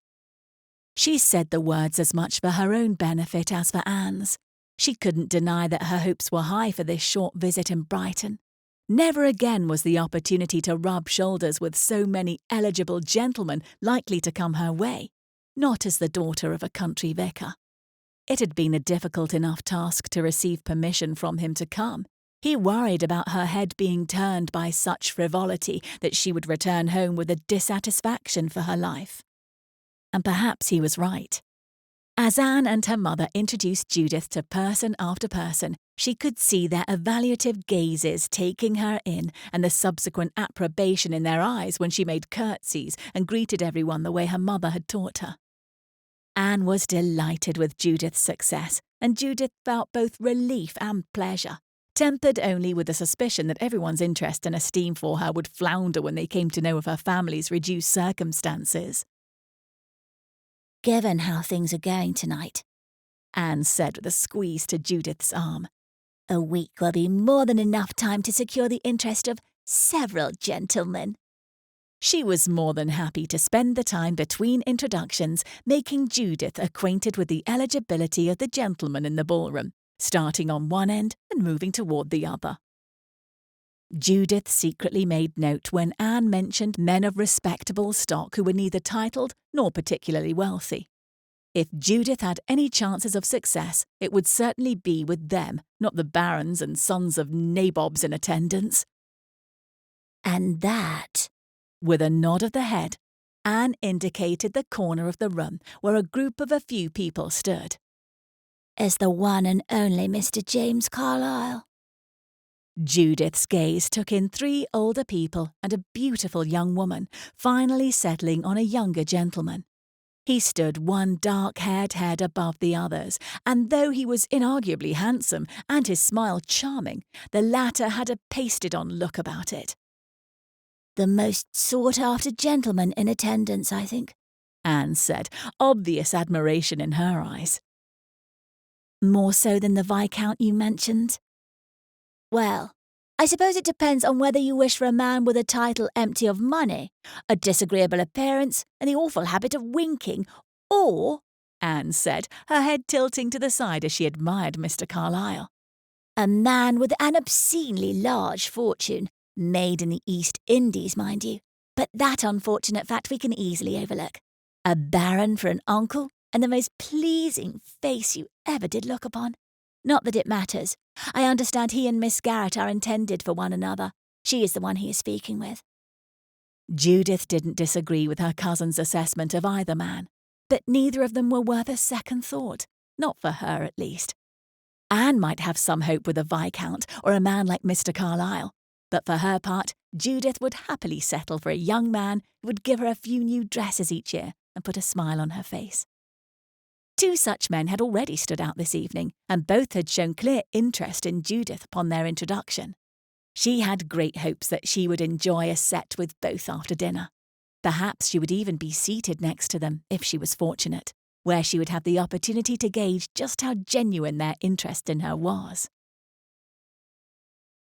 She said the words as much for her own benefit as for Anne's. She couldn't deny that her hopes were high for this short visit in Brighton. Never again was the opportunity to rub shoulders with so many eligible gentlemen likely to come her way, not as the daughter of a country vicar. It had been a difficult enough task to receive permission from him to come. He worried about her head being turned by such frivolity that she would return home with a dissatisfaction for her life. And perhaps he was right. As Anne and her mother introduced Judith to person after person, she could see their evaluative gazes taking her in and the subsequent approbation in their eyes when she made curtsies and greeted everyone the way her mother had taught her. Anne was delighted with Judith's success, and Judith felt both relief and pleasure, tempered only with the suspicion that everyone's interest and esteem for her would flounder when they came to know of her family's reduced circumstances. Given how things are going tonight, Anne said with a squeeze to Judith's arm, a week will be more than enough time to secure the interest of several gentlemen. She was more than happy to spend the time between introductions making Judith acquainted with the eligibility of the gentlemen in the ballroom, starting on one end and moving toward the other. Judith secretly made note when Anne mentioned men of respectable stock who were neither titled nor particularly wealthy. If Judith had any chances of success, it would certainly be with them, not the barons and sons of nabobs in attendance. And that, with a nod of the head, Anne indicated the corner of the room where a group of a few people stood, is the one and only Mr. James Carlyle. Judith's gaze took in 3 older people and a beautiful young woman, finally settling on a younger gentleman. He stood one dark-haired head above the others, and though he was inarguably handsome and his smile charming, the latter had a pasted-on look about it. The most sought-after gentleman in attendance, I think, Anne said, obvious admiration in her eyes. More so than the Viscount you mentioned? Well, I suppose it depends on whether you wish for a man with a title empty of money, a disagreeable appearance, and the awful habit of winking, or," Anne said, her head tilting to the side as she admired Mr. Carlyle, "a man with an obscenely large fortune, made in the East Indies, mind you, but that unfortunate fact we can easily overlook. A baron for an uncle, and the most pleasing face you ever did look upon. Not that it matters. I understand he and Miss Garrett are intended for one another. She is the one he is speaking with." Judith didn't disagree with her cousin's assessment of either man, but neither of them were worth a second thought, not for her at least. Anne might have some hope with a viscount or a man like Mr. Carlyle, but for her part, Judith would happily settle for a young man who would give her a few new dresses each year and put a smile on her face. Two such men had already stood out this evening, and both had shown clear interest in Judith upon their introduction. She had great hopes that she would enjoy a set with both after dinner. Perhaps she would even be seated next to them, if she was fortunate, where she would have the opportunity to gauge just how genuine their interest in her was.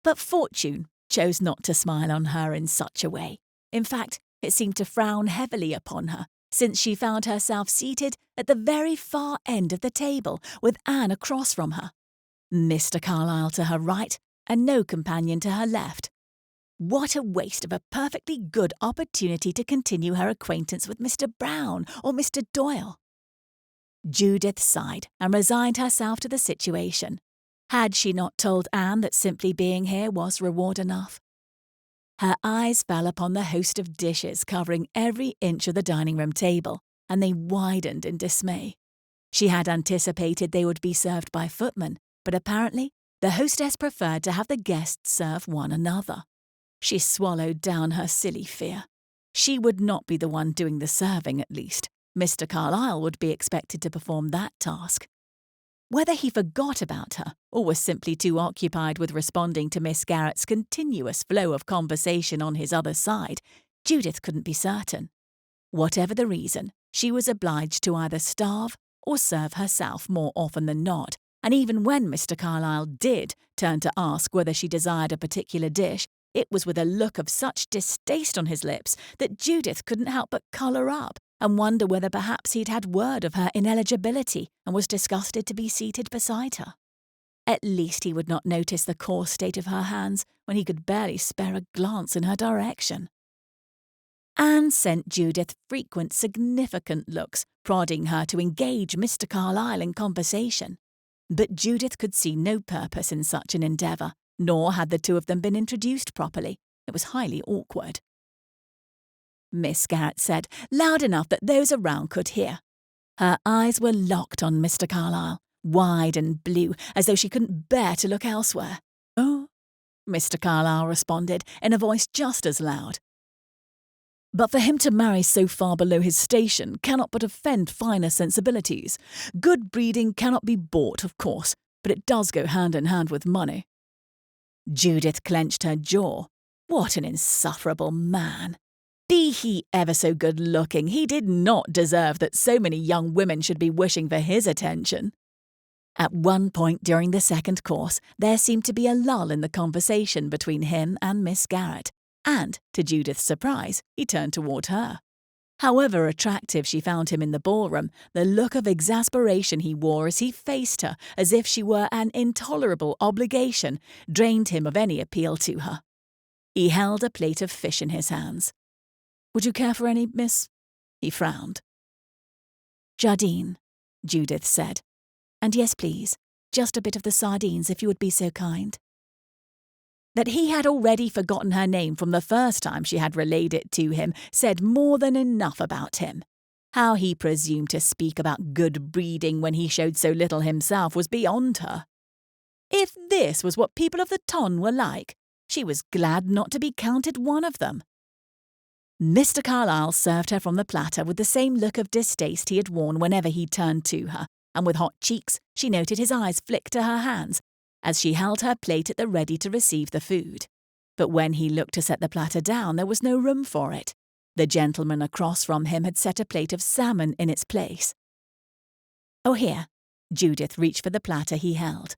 But fortune chose not to smile on her in such a way. In fact, it seemed to frown heavily upon her, since she found herself seated at the very far end of the table, with Anne across from her, Mr. Carlyle to her right, and no companion to her left. What a waste of a perfectly good opportunity to continue her acquaintance with Mr. Brown or Mr. Doyle. Judith sighed and resigned herself to the situation. Had she not told Anne that simply being here was reward enough? Her eyes fell upon the host of dishes covering every inch of the dining room table, and they widened in dismay. She had anticipated they would be served by footmen, but apparently the hostess preferred to have the guests serve one another. She swallowed down her silly fear. She would not be the one doing the serving, at least. Mr. Carlyle would be expected to perform that task. Whether he forgot about her or was simply too occupied with responding to Miss Garrett's continuous flow of conversation on his other side, Judith couldn't be certain. Whatever the reason, she was obliged to either starve or serve herself more often than not, and even when Mr. Carlyle did turn to ask whether she desired a particular dish, it was with a look of such distaste on his lips that Judith couldn't help but colour up and wonder whether perhaps he'd had word of her ineligibility and was disgusted to be seated beside her. At least he would not notice the coarse state of her hands when he could barely spare a glance in her direction. Anne sent Judith frequent significant looks, prodding her to engage Mr. Carlyle in conversation. But Judith could see no purpose in such an endeavour, nor had the two of them been introduced properly. It was highly awkward. Miss Garrett said, loud enough that those around could hear. Her eyes were locked on Mr. Carlyle, wide and blue, as though she couldn't bear to look elsewhere. "Oh," Mr. Carlyle responded, in a voice just as loud. "But for him to marry so far below his station cannot but offend finer sensibilities. Good breeding cannot be bought, of course, but it does go hand in hand with money." Judith clenched her jaw. What an insufferable man! Be he ever so good-looking, he did not deserve that so many young women should be wishing for his attention. At one point during the second course, there seemed to be a lull in the conversation between him and Miss Garrett, and, to Judith's surprise, he turned toward her. However attractive she found him in the ballroom, the look of exasperation he wore as he faced her as if she were an intolerable obligation drained him of any appeal to her. He held a plate of fish in his hands. "Would you care for any, miss?" He frowned. "Jardine," Judith said. "And yes, please, just a bit of the sardines if you would be so kind." That he had already forgotten her name from the first time she had relayed it to him said more than enough about him. How he presumed to speak about good breeding when he showed so little himself was beyond her. If this was what people of the ton were like, she was glad not to be counted one of them. Mr. Carlyle served her from the platter with the same look of distaste he had worn whenever he turned to her, and with hot cheeks she noted his eyes flick to her hands as she held her plate at the ready to receive the food. But when he looked to set the platter down, there was no room for it. The gentleman across from him had set a plate of salmon in its place. "Oh, here." Judith reached for the platter he held.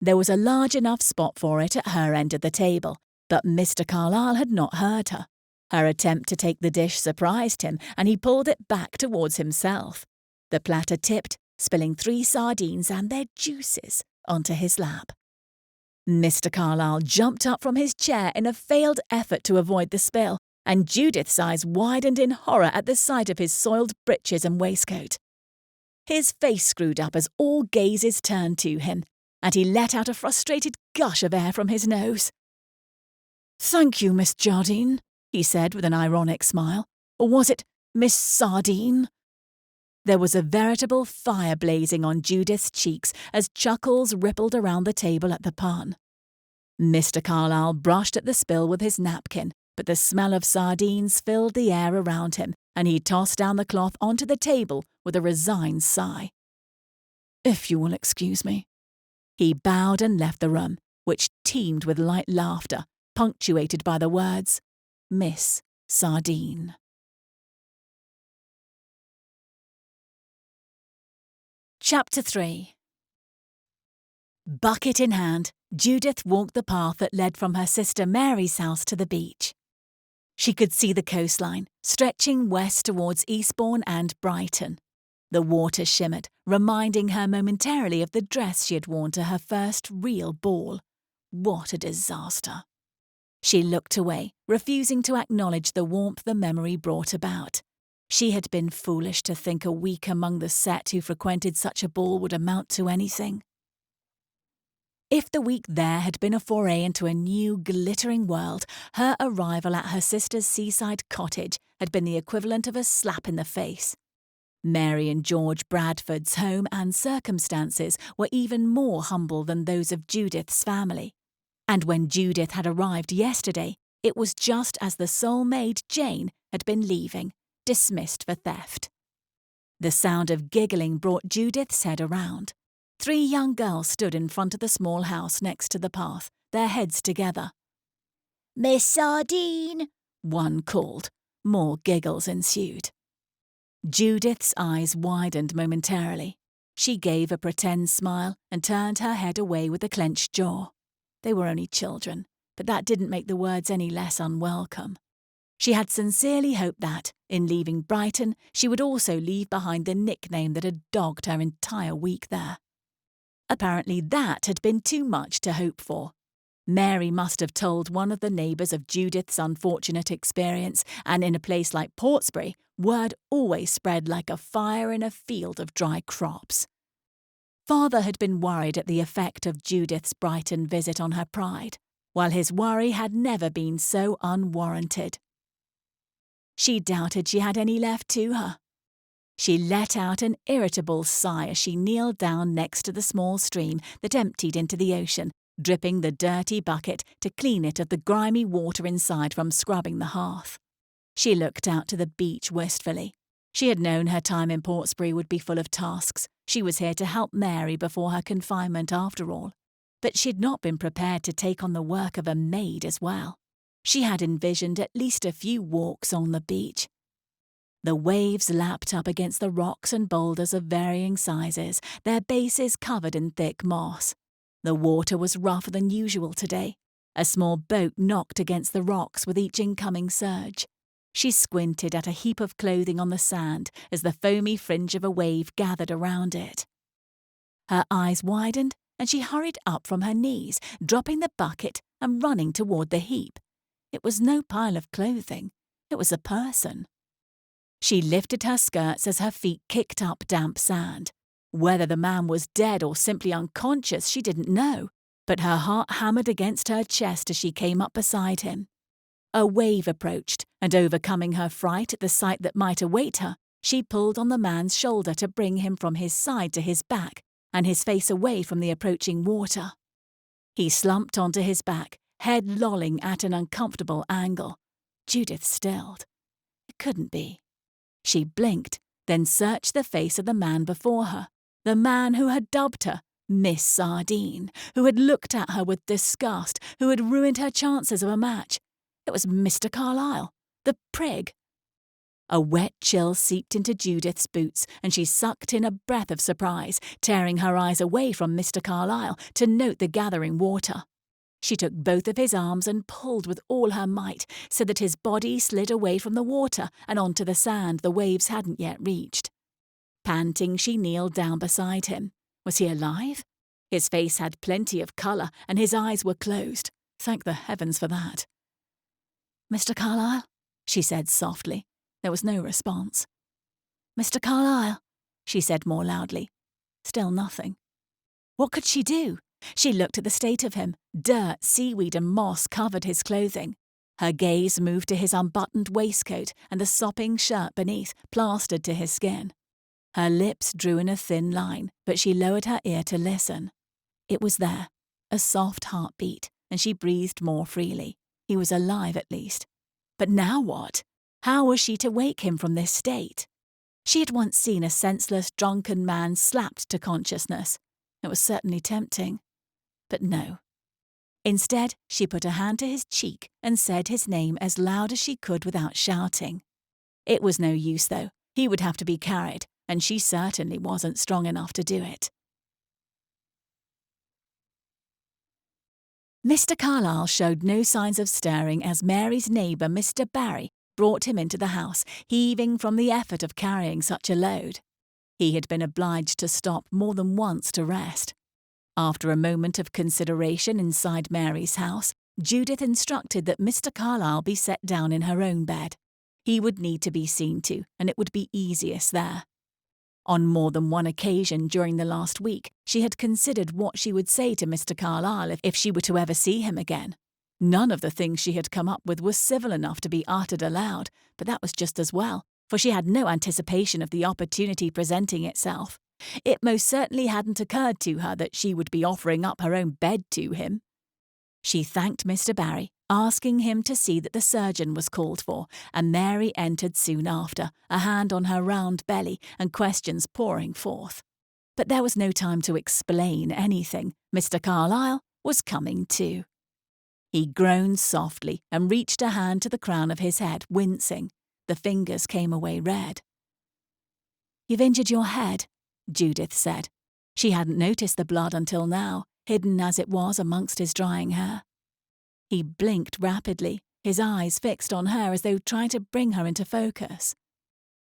There was a large enough spot for it at her end of the table, but Mr. Carlyle had not heard her. Her attempt to take the dish surprised him, and he pulled it back towards himself. The platter tipped, spilling 3 sardines and their juices onto his lap. Mr. Carlyle jumped up from his chair in a failed effort to avoid the spill, and Judith's eyes widened in horror at the sight of his soiled breeches and waistcoat. His face screwed up as all gazes turned to him, and he let out a frustrated gush of air from his nose. "Thank you, Miss Jardine," he said with an ironic smile. "Or was it Miss Sardine?" There was a veritable fire blazing on Judith's cheeks as chuckles rippled around the table at the pun. Mr. Carlyle brushed at the spill with his napkin, but the smell of sardines filled the air around him, and he tossed down the cloth onto the table with a resigned sigh. "If you will excuse me." He bowed and left the room, which teemed with light laughter, punctuated by the words, "Miss Sardine." Chapter 3. Bucket in hand, Judith walked the path that led from her sister Mary's house to the beach. She could see the coastline, stretching west towards Eastbourne and Brighton. The water shimmered, reminding her momentarily of the dress she had worn to her first real ball. What a disaster! She looked away, refusing to acknowledge the warmth the memory brought about. She had been foolish to think a week among the set who frequented such a ball would amount to anything. If the week there had been a foray into a new, glittering world, her arrival at her sister's seaside cottage had been the equivalent of a slap in the face. Mary and George Bradford's home and circumstances were even more humble than those of Judith's family. And when Judith had arrived yesterday, it was just as the sole maid, Jane, had been leaving, dismissed for theft. The sound of giggling brought Judith's head around. 3 young girls stood in front of the small house next to the path, their heads together. Miss Sardine, one called. More giggles ensued. Judith's eyes widened momentarily. She gave a pretend smile and turned her head away with a clenched jaw. They were only children, but that didn't make the words any less unwelcome. She had sincerely hoped that, in leaving Brighton, she would also leave behind the nickname that had dogged her entire week there. Apparently that had been too much to hope for. Mary must have told one of the neighbours of Judith's unfortunate experience, and in a place like Portsbury, word always spread like a fire in a field of dry crops. Father had been worried at the effect of Judith's Brighton visit on her pride, while his worry had never been so unwarranted. She doubted she had any left to her. She let out an irritable sigh as she kneeled down next to the small stream that emptied into the ocean, dripping the dirty bucket to clean it of the grimy water inside from scrubbing the hearth. She looked out to the beach wistfully. She had known her time in Portsbury would be full of tasks. She was here to help Mary before her confinement after all. But she'd not been prepared to take on the work of a maid as well. She had envisioned at least a few walks on the beach. The waves lapped up against the rocks and boulders of varying sizes, their bases covered in thick moss. The water was rougher than usual today. A small boat knocked against the rocks with each incoming surge. She squinted at a heap of clothing on the sand as the foamy fringe of a wave gathered around it. Her eyes widened and she hurried up from her knees, dropping the bucket and running toward the heap. It was no pile of clothing. It was a person. She lifted her skirts as her feet kicked up damp sand. Whether the man was dead or simply unconscious, she didn't know, but her heart hammered against her chest as she came up beside him. A wave approached, and overcoming her fright at the sight that might await her, she pulled on the man's shoulder to bring him from his side to his back and his face away from the approaching water. He slumped onto his back, head lolling at an uncomfortable angle. Judith stilled. It couldn't be. She blinked, then searched the face of the man before her, the man who had dubbed her Miss Sardine, who had looked at her with disgust, who had ruined her chances of a match. It was Mr. Carlyle, the prig. A wet chill seeped into Judith's boots, and she sucked in a breath of surprise, tearing her eyes away from Mr. Carlyle to note the gathering water. She took both of his arms and pulled with all her might, so that his body slid away from the water and onto the sand the waves hadn't yet reached. Panting, she kneeled down beside him. Was he alive? His face had plenty of colour, and his eyes were closed. Thank the heavens for that. "Mr. Carlyle?" she said softly. There was no response. "Mr. Carlyle?" she said more loudly. Still nothing. What could she do? She looked at the state of him. Dirt, seaweed and moss covered his clothing. Her gaze moved to his unbuttoned waistcoat and the sopping shirt beneath, plastered to his skin. Her lips drew in a thin line, but she lowered her ear to listen. It was there, a soft heartbeat, and she breathed more freely. He was alive at least. But now what? How was she to wake him from this state? She had once seen a senseless, drunken man slapped to consciousness. It was certainly tempting. But no. Instead, she put a hand to his cheek and said his name as loud as she could without shouting. It was no use, though. He would have to be carried, and she certainly wasn't strong enough to do it. Mr. Carlyle showed no signs of stirring as Mary's neighbour, Mr. Barry, brought him into the house, heaving from the effort of carrying such a load. He had been obliged to stop more than once to rest. After a moment of consideration inside Mary's house, Judith instructed that Mr. Carlyle be set down in her own bed. He would need to be seen to, and it would be easiest there. On more than one occasion during the last week, she had considered what she would say to Mr. Carlyle if she were to ever see him again. None of the things she had come up with was civil enough to be uttered aloud, but that was just as well, for she had no anticipation of the opportunity presenting itself. It most certainly hadn't occurred to her that she would be offering up her own bed to him. She thanked Mr. Barry, asking him to see that the surgeon was called for, and Mary entered soon after, a hand on her round belly and questions pouring forth. But there was no time to explain anything. Mr. Carlyle was coming too. He groaned softly and reached a hand to the crown of his head, wincing. The fingers came away red. "You've injured your head," Judith said. She hadn't noticed the blood until now, hidden as it was amongst his drying hair. He blinked rapidly, his eyes fixed on her as though trying to bring her into focus.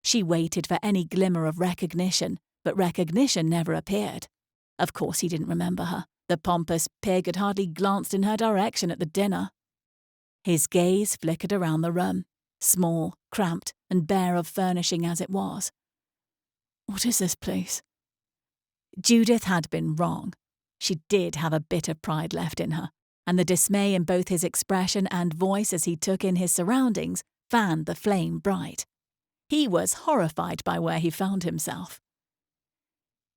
She waited for any glimmer of recognition, but recognition never appeared. Of course he didn't remember her. The pompous pig had hardly glanced in her direction at the dinner. His gaze flickered around the room, small, cramped, and bare of furnishing as it was. "What is this place?" Judith had been wrong. She did have a bit of pride left in her, and the dismay in both his expression and voice as he took in his surroundings fanned the flame bright. He was horrified by where he found himself.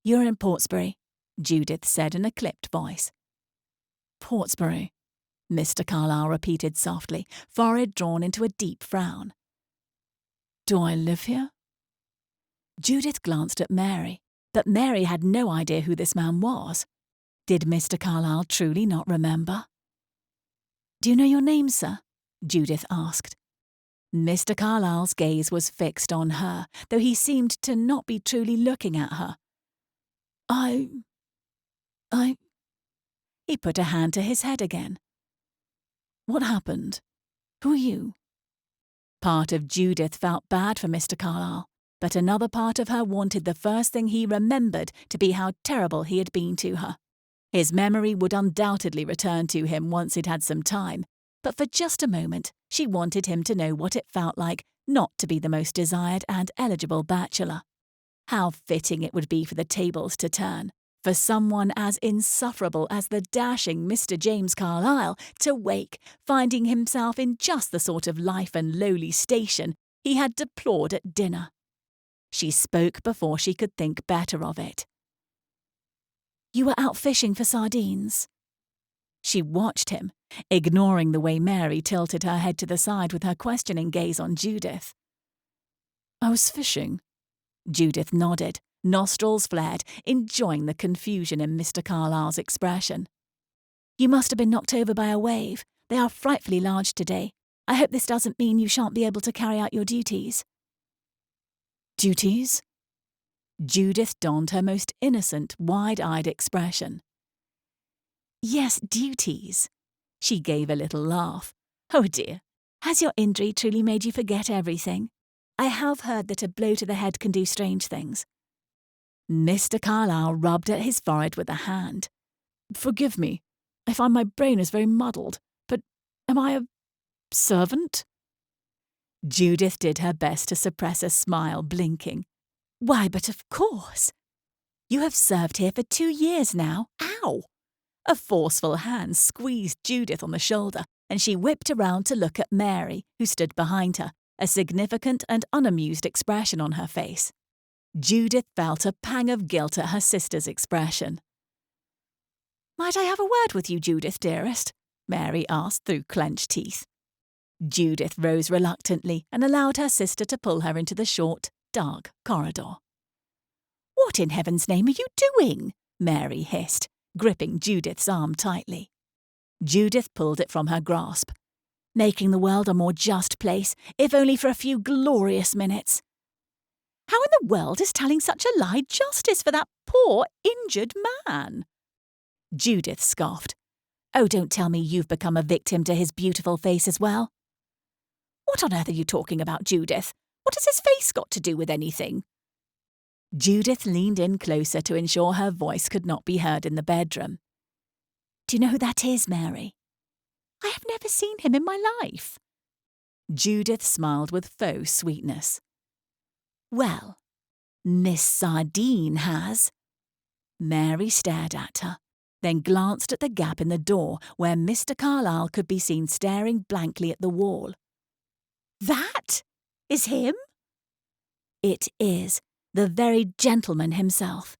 "You're in Portsbury," Judith said in a clipped voice. "Portsbury," Mr. Carlyle repeated softly, forehead drawn into a deep frown. "Do I live here?" Judith glanced at Mary, but Mary had no idea who this man was. Did Mr. Carlyle truly not remember? "Do you know your name, sir?" Judith asked. Mr. Carlyle's gaze was fixed on her, though he seemed to not be truly looking at her. I... He put a hand to his head again. "What happened? Who are you?" Part of Judith felt bad for Mr. Carlyle, but another part of her wanted the first thing he remembered to be how terrible he had been to her. His memory would undoubtedly return to him once he'd had some time, but for just a moment she wanted him to know what it felt like not to be the most desired and eligible bachelor. How fitting it would be for the tables to turn, for someone as insufferable as the dashing Mr. James Carlyle to wake, finding himself in just the sort of life and lowly station he had deplored at dinner. She spoke before she could think better of it. "You were out fishing for sardines." She watched him, ignoring the way Mary tilted her head to the side with her questioning gaze on Judith. "I was fishing." Judith nodded, nostrils flared, enjoying the confusion in Mr. Carlyle's expression. "You must have been knocked over by a wave. They are frightfully large today. I hope this doesn't mean you shan't be able to carry out your duties." Duties? Judith donned her most innocent, wide-eyed expression. Yes, duties. She gave a little laugh. Oh dear, has your injury truly made you forget everything? I have heard that a blow to the head can do strange things. Mr. Carlyle rubbed at his forehead with a hand. Forgive me. I find my brain is very muddled. But am I a servant? Judith did her best to suppress a smile, blinking. Why, but of course. You have served here for 2 years now. Ow! A forceful hand squeezed Judith on the shoulder, and she whipped around to look at Mary, who stood behind her, a significant and unamused expression on her face. Judith felt a pang of guilt at her sister's expression. Might I have a word with you, Judith, dearest? Mary asked through clenched teeth. Judith rose reluctantly and allowed her sister to pull her into the short, dark corridor. What in heaven's name are you doing? Mary hissed, gripping Judith's arm tightly. Judith pulled it from her grasp. Making the world a more just place, if only for a few glorious minutes. How in the world is telling such a lie justice for that poor, injured man? Judith scoffed. Oh, don't tell me you've become a victim to his beautiful face as well. What on earth are you talking about, Judith? What has his face got to do with anything? Judith leaned in closer to ensure her voice could not be heard in the bedroom. Do you know who that is, Mary? I have never seen him in my life. Judith smiled with faux sweetness. Well, Miss Sardine has. Mary stared at her, then glanced at the gap in the door where Mr. Carlyle could be seen staring blankly at the wall. That is him? It is, the very gentleman himself.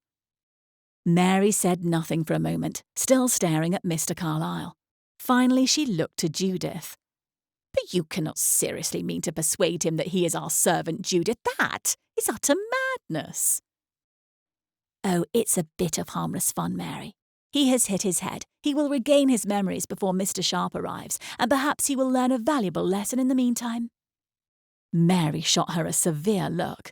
Mary said nothing for a moment, still staring at Mr. Carlyle. Finally she looked to Judith. But you cannot seriously mean to persuade him that he is our servant, Judith. That is utter madness. Oh, it's a bit of harmless fun, Mary. He has hit his head. He will regain his memories before Mr. Sharp arrives, and perhaps he will learn a valuable lesson in the meantime. Mary shot her a severe look.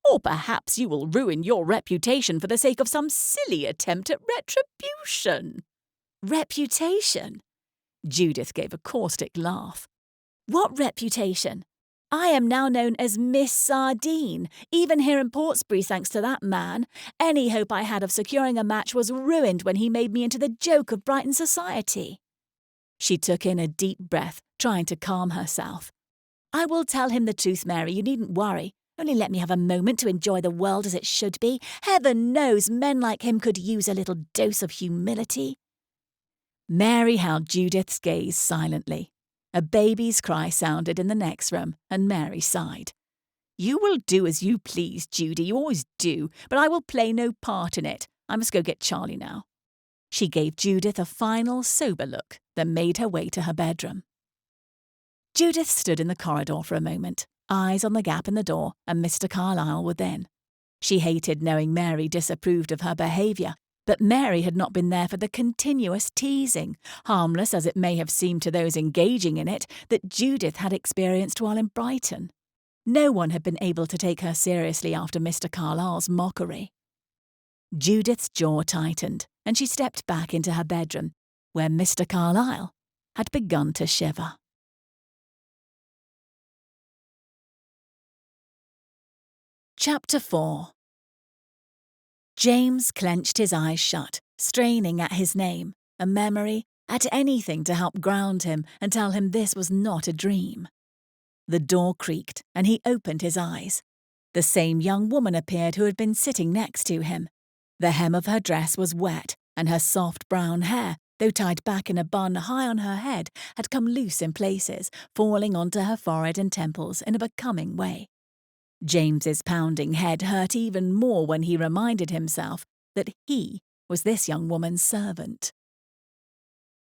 Or perhaps you will ruin your reputation for the sake of some silly attempt at retribution. Reputation? Judith gave a caustic laugh. What reputation? I am now known as Miss Sardine, even here in Portsbury thanks to that man. Any hope I had of securing a match was ruined when he made me into the joke of Brighton society. She took in a deep breath, trying to calm herself. I will tell him the truth, Mary, you needn't worry. Only let me have a moment to enjoy the world as it should be. Heaven knows men like him could use a little dose of humility. Mary held Judith's gaze silently. A baby's cry sounded in the next room, and Mary sighed. You will do as you please, Judy, you always do, but I will play no part in it. I must go get Charlie now. She gave Judith a final, sober look, then made her way to her bedroom. Judith stood in the corridor for a moment, eyes on the gap in the door and Mr. Carlyle within. She hated knowing Mary disapproved of her behaviour, but Mary had not been there for the continuous teasing, harmless as it may have seemed to those engaging in it, that Judith had experienced while in Brighton. No one had been able to take her seriously after Mr. Carlyle's mockery. Judith's jaw tightened, and she stepped back into her bedroom, where Mr. Carlyle had begun to shiver. Chapter 4. James clenched his eyes shut, straining at his name, a memory, at anything to help ground him and tell him this was not a dream. The door creaked, and he opened his eyes. The same young woman appeared who had been sitting next to him. The hem of her dress was wet, and her soft brown hair, though tied back in a bun high on her head, had come loose in places, falling onto her forehead and temples in a becoming way. James's pounding head hurt even more when he reminded himself that he was this young woman's servant.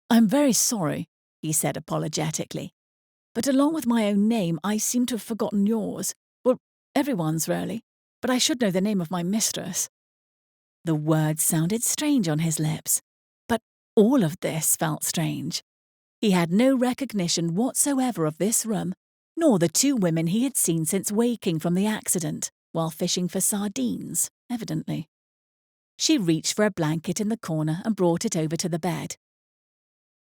I'm very sorry, he said apologetically, but along with my own name I seem to have forgotten yours. Well, everyone's really, but I should know the name of my mistress. The words sounded strange on his lips, but all of this felt strange. He had no recognition whatsoever of this room, nor the 2 women he had seen since waking from the accident. while fishing for sardines, evidently. She reached for a blanket in the corner and brought it over to the bed.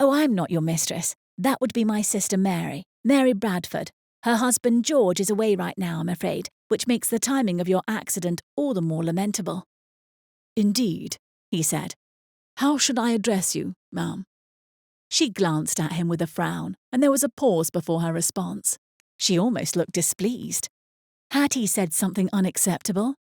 "Oh, I'm not your mistress. That would be my sister Mary Bradford. Her husband George is away right now, I'm afraid, which makes the timing of your accident all the more lamentable." "Indeed," he said. "How should I address you, ma'am?" She glanced at him with a frown, and there was a pause before her response. She almost looked displeased. Had he said something unacceptable?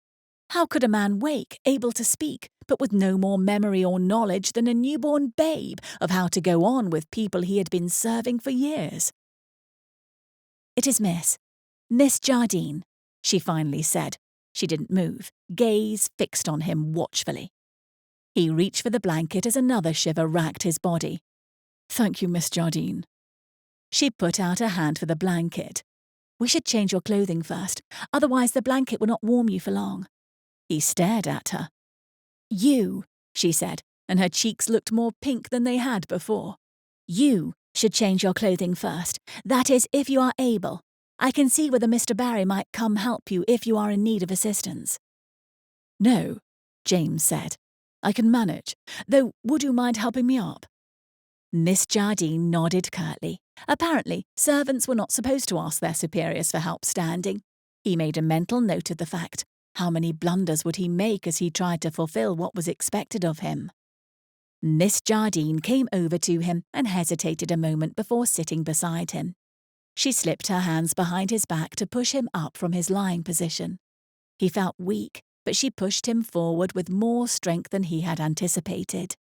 How could a man wake, able to speak, but with no more memory or knowledge than a newborn babe of how to go on with people he had been serving for years? "It is Miss Jardine," she finally said. She didn't move, gaze fixed on him watchfully. He reached for the blanket as another shiver racked his body. "Thank you, Miss Jardine." She put out a hand for the blanket. "We should change your clothing first, otherwise the blanket will not warm you for long." He stared at her. "You," she said, and her cheeks looked more pink than they had before. "You should change your clothing first. That is, if you are able. I can see whether Mr. Barry might come help you if you are in need of assistance." "No," James said. "I can manage, though would you mind helping me up?" Miss Jardine nodded curtly. Apparently, servants were not supposed to ask their superiors for help standing. He made a mental note of the fact. How many blunders would he make as he tried to fulfill what was expected of him? Miss Jardine came over to him and hesitated a moment before sitting beside him. She slipped her hands behind his back to push him up from his lying position. He felt weak, but she pushed him forward with more strength than he had anticipated.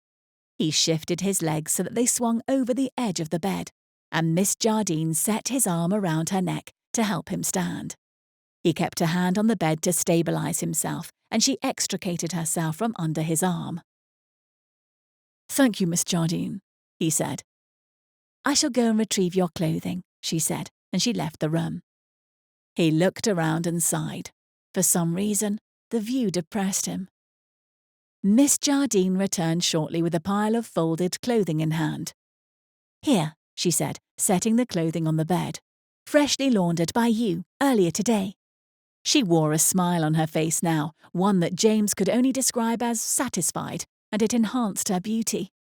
He shifted his legs so that they swung over the edge of the bed, and Miss Jardine set his arm around her neck to help him stand. He kept a hand on the bed to stabilize himself, and she extricated herself from under his arm. "Thank you, Miss Jardine," he said. "I shall go and retrieve your clothing," she said, and she left the room. He looked around and sighed. For some reason, the view depressed him. Miss Jardine returned shortly with a pile of folded clothing in hand. "Here," she said, setting the clothing on the bed. "Freshly laundered by you, earlier today." She wore a smile on her face now, one that James could only describe as satisfied, and it enhanced her beauty.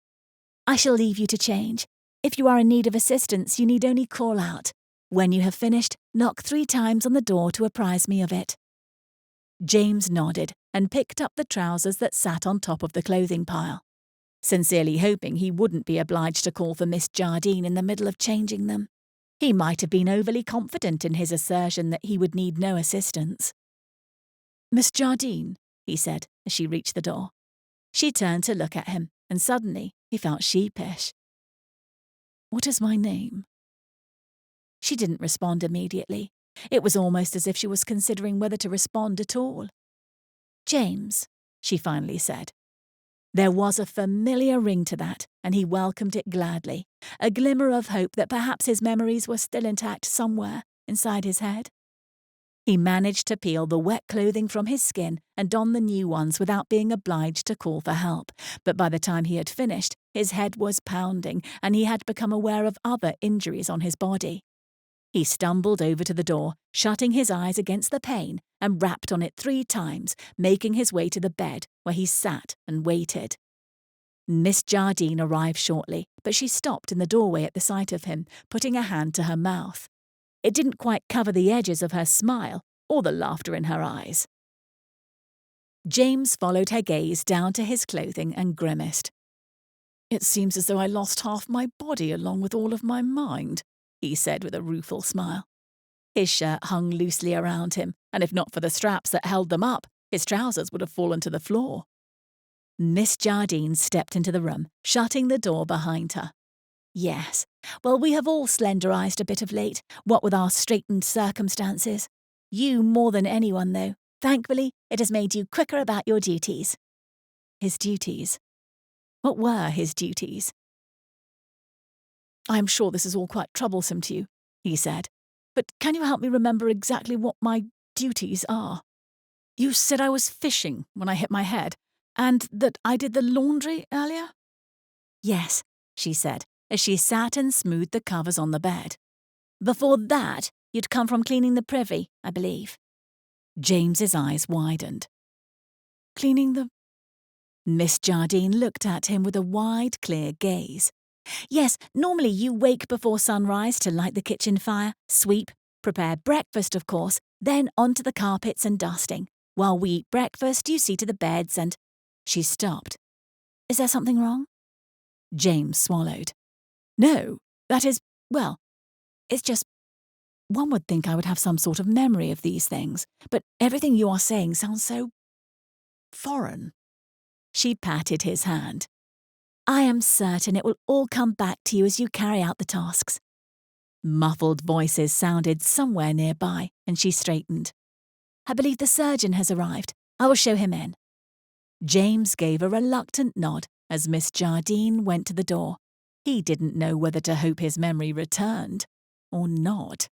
"I shall leave you to change. If you are in need of assistance, you need only call out. When you have finished, knock 3 times on the door to apprise me of it." James nodded and picked up the trousers that sat on top of the clothing pile, sincerely hoping he wouldn't be obliged to call for Miss Jardine in the middle of changing them. He might have been overly confident in his assertion that he would need no assistance. "Miss Jardine," he said as she reached the door. She turned to look at him, and suddenly he felt sheepish. "What is my name?" She didn't respond immediately. It was almost as if she was considering whether to respond at all. "James," she finally said. There was a familiar ring to that, and he welcomed it gladly, a glimmer of hope that perhaps his memories were still intact somewhere inside his head. He managed to peel the wet clothing from his skin and don the new ones without being obliged to call for help, but by the time he had finished, his head was pounding and he had become aware of other injuries on his body. He stumbled over to the door, shutting his eyes against the pane, and rapped on it 3 times, making his way to the bed, where he sat and waited. Miss Jardine arrived shortly, but she stopped in the doorway at the sight of him, putting a hand to her mouth. It didn't quite cover the edges of her smile or the laughter in her eyes. James followed her gaze down to his clothing and grimaced. "It seems as though I lost half my body along with all of my mind," he said with a rueful smile. His shirt hung loosely around him, and if not for the straps that held them up, his trousers would have fallen to the floor. Miss Jardine stepped into the room, shutting the door behind her. "Yes. Well, we have all slenderized a bit of late, what with our straitened circumstances. You more than anyone, though. Thankfully, it has made you quicker about your duties." His duties? What were his duties? "I am sure this is all quite troublesome to you," he said, "but can you help me remember exactly what my duties are? You said I was fishing when I hit my head, and that I did the laundry earlier?" "Yes," she said, as she sat and smoothed the covers on the bed. "Before that, you'd come from cleaning the privy, I believe." James's eyes widened. Cleaning the... Miss Jardine looked at him with a wide, clear gaze. Yes, normally you wake before sunrise to light the kitchen fire, sweep, prepare breakfast, of course, then onto the carpets and dusting. While we eat breakfast, you see to the beds and... She stopped. Is there something wrong? James swallowed. No, that is, well, it's just... One would think I would have some sort of memory of these things, but everything you are saying sounds so... foreign. She patted his hand. I am certain it will all come back to you as you carry out the tasks. Muffled voices sounded somewhere nearby, and she straightened. I believe the surgeon has arrived. I will show him in. James gave a reluctant nod as Miss Jardine went to the door. He didn't know whether to hope his memory returned or not.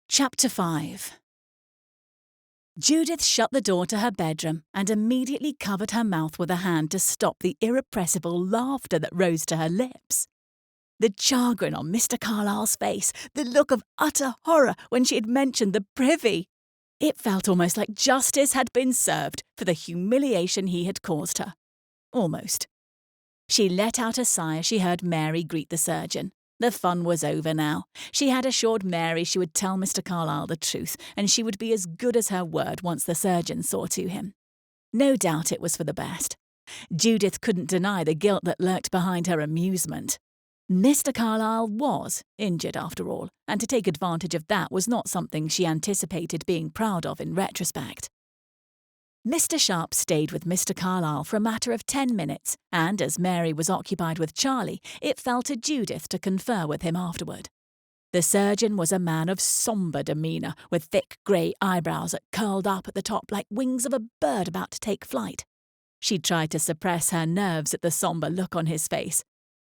Chapter 5. Judith shut the door to her bedroom and immediately covered her mouth with a hand to stop the irrepressible laughter that rose to her lips. The chagrin on Mr. Carlyle's face, the look of utter horror when she had mentioned the privy. It felt almost like justice had been served for the humiliation he had caused her. Almost. She let out a sigh as she heard Mary greet the surgeon. The fun was over now. She had assured Mary she would tell Mr. Carlyle the truth, and she would be as good as her word once the surgeon saw to him. No doubt it was for the best. Judith couldn't deny the guilt that lurked behind her amusement. Mr. Carlyle was injured after all, and to take advantage of that was not something she anticipated being proud of in retrospect. Mr. Sharp stayed with Mr. Carlyle for a matter of 10 minutes, and as Mary was occupied with Charlie, it fell to Judith to confer with him afterward. The surgeon was a man of sombre demeanour, with thick grey eyebrows that curled up at the top like wings of a bird about to take flight. She tried to suppress her nerves at the sombre look on his face.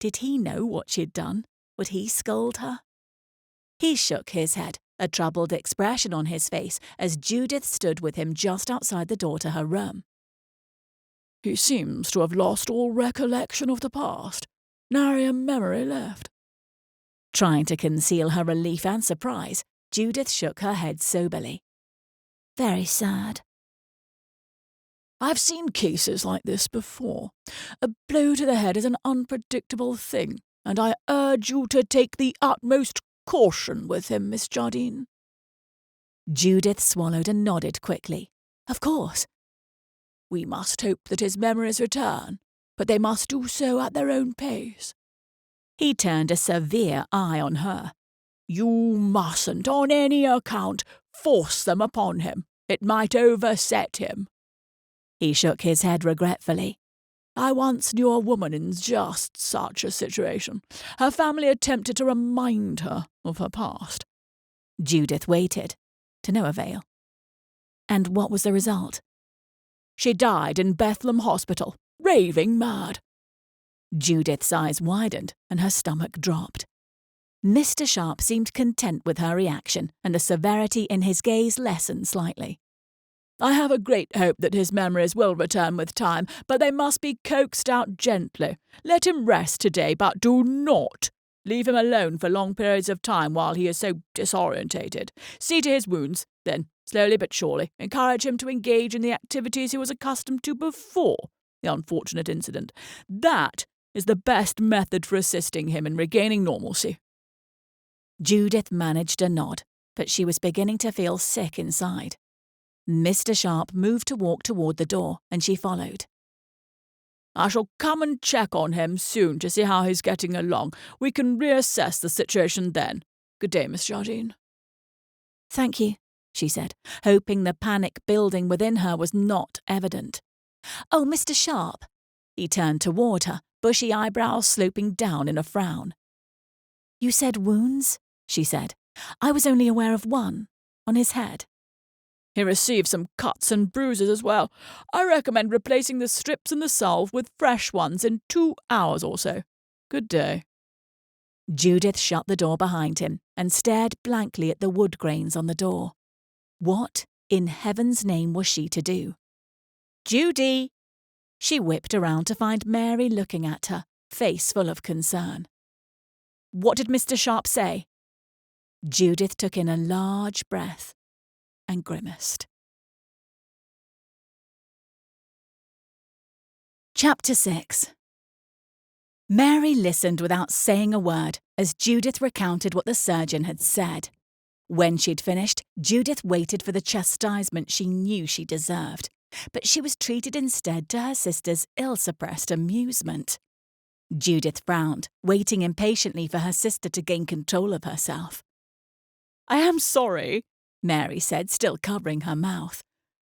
Did he know what she'd done? Would he scold her? He shook his head, a troubled expression on his face, as Judith stood with him just outside the door to her room. He seems to have lost all recollection of the past. Nary a memory left. Trying to conceal her relief and surprise, Judith shook her head soberly. Very sad. I've seen cases like this before. A blow to the head is an unpredictable thing, and I urge you to take the utmost caution with him, Miss Jardine. Judith swallowed and nodded quickly. Of course. We must hope that his memories return, but they must do so at their own pace. He turned a severe eye on her. You mustn't, on any account, force them upon him. It might overset him. He shook his head regretfully. I once knew a woman in just such a situation. Her family attempted to remind her of her past. Judith waited, to no avail. And what was the result? She died in Bethlehem Hospital, raving mad. Judith's eyes widened and her stomach dropped. Mr. Sharp seemed content with her reaction, and the severity in his gaze lessened slightly. I have a great hope that his memories will return with time, but they must be coaxed out gently. Let him rest today, but do not leave him alone for long periods of time while he is so disorientated. See to his wounds, then, slowly but surely, encourage him to engage in the activities he was accustomed to before the unfortunate incident. That is the best method for assisting him in regaining normalcy. Judith managed a nod, but she was beginning to feel sick inside. Mr. Sharp moved to walk toward the door, and she followed. I shall come and check on him soon to see how he's getting along. We can reassess the situation then. Good day, Miss Jardine. Thank you, she said, hoping the panic building within her was not evident. Oh, Mr. Sharp. He turned toward her, bushy eyebrows sloping down in a frown. You said wounds? She said. I was only aware of one, on his head. He received some cuts and bruises as well. I recommend replacing the strips and the salve with fresh ones in 2 hours or so. Good day. Judith shut the door behind him and stared blankly at the wood grains on the door. What, in heaven's name, was she to do? Judy! She whipped around to find Mary looking at her, face full of concern. What did Mr. Sharp say? Judith took in a large breath and grimaced. Chapter 6. Mary listened without saying a word as Judith recounted what the surgeon had said. When she'd finished, Judith waited for the chastisement she knew she deserved, but she was treated instead to her sister's ill-suppressed amusement. Judith frowned, waiting impatiently for her sister to gain control of herself. I am sorry, Mary said, still covering her mouth,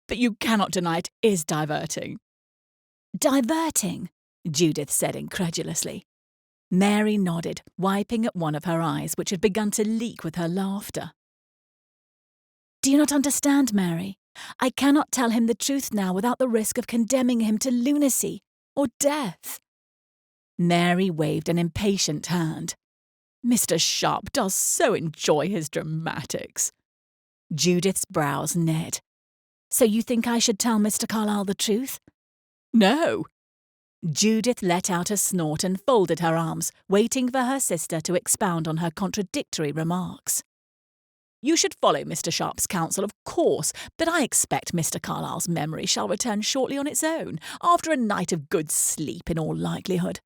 but you cannot deny it is diverting. Diverting? Judith said incredulously. Mary nodded, wiping at one of her eyes, which had begun to leak with her laughter. Do you not understand, Mary? I cannot tell him the truth now without the risk of condemning him to lunacy or death. Mary waved an impatient hand. Mr. Sharp does so enjoy his dramatics. Judith's brows knit. So you think I should tell Mr. Carlyle the truth? No. Judith let out a snort and folded her arms, waiting for her sister to expound on her contradictory remarks. You should follow Mr. Sharp's counsel, of course, but I expect Mr. Carlyle's memory shall return shortly on its own, after a night of good sleep in all likelihood.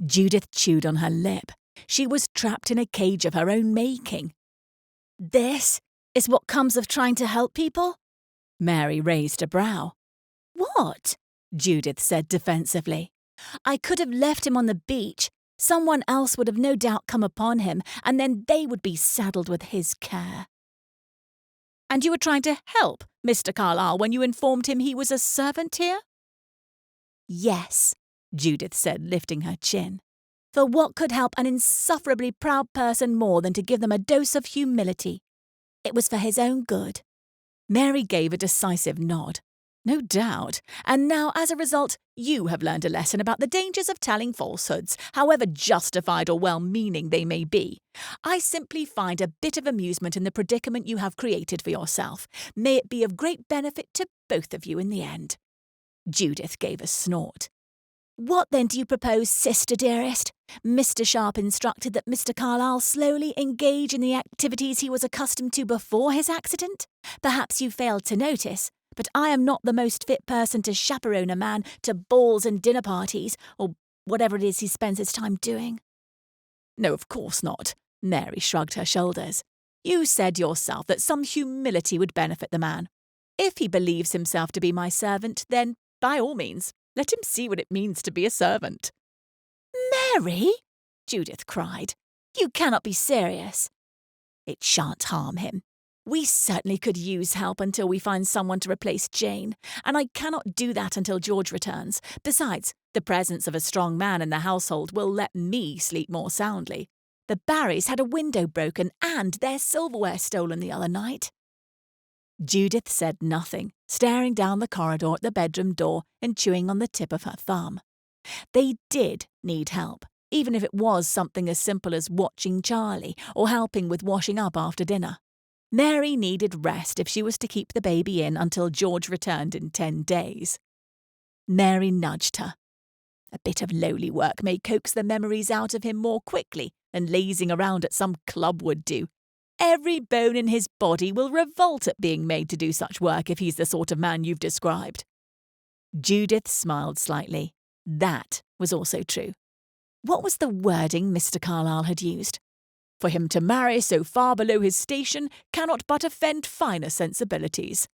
Judith chewed on her lip. She was trapped in a cage of her own making. This is what comes of trying to help people? Mary raised a brow. What? Judith said defensively. I could have left him on the beach. Someone else would have no doubt come upon him, and then they would be saddled with his care. And you were trying to help Mr. Carlyle when you informed him he was a servant here? Yes, Judith said, lifting her chin. For what could help an insufferably proud person more than to give them a dose of humility? It was for his own good. Mary gave a decisive nod. No doubt. And now, as a result, you have learned a lesson about the dangers of telling falsehoods, however justified or well-meaning they may be. I simply find a bit of amusement in the predicament you have created for yourself. May it be of great benefit to both of you in the end. Judith gave a snort. What then do you propose, sister dearest? Mr. Sharp instructed that Mr. Carlyle slowly engage in the activities he was accustomed to before his accident? Perhaps you failed to notice, but I am not the most fit person to chaperone a man to balls and dinner parties, or whatever it is he spends his time doing. No, of course not. Mary shrugged her shoulders. You said yourself that some humility would benefit the man. If he believes himself to be my servant, then, by all means, let him see what it means to be a servant. Mary? Judith cried. You cannot be serious. It shan't harm him. We certainly could use help until we find someone to replace Jane, and I cannot do that until George returns. Besides, the presence of a strong man in the household will let me sleep more soundly. The Barrys had a window broken and their silverware stolen the other night. Judith said nothing, staring down the corridor at the bedroom door and chewing on the tip of her thumb. They did need help, even if it was something as simple as watching Charlie or helping with washing up after dinner. Mary needed rest if she was to keep the baby in until George returned in 10 days. Mary nudged her. A bit of lowly work may coax the memories out of him more quickly than lazing around at some club would do. Every bone in his body will revolt at being made to do such work if he's the sort of man you've described. Judith smiled slightly. That was also true. What was the wording Mr. Carlyle had used? For him to marry so far below his station cannot but offend finer sensibilities.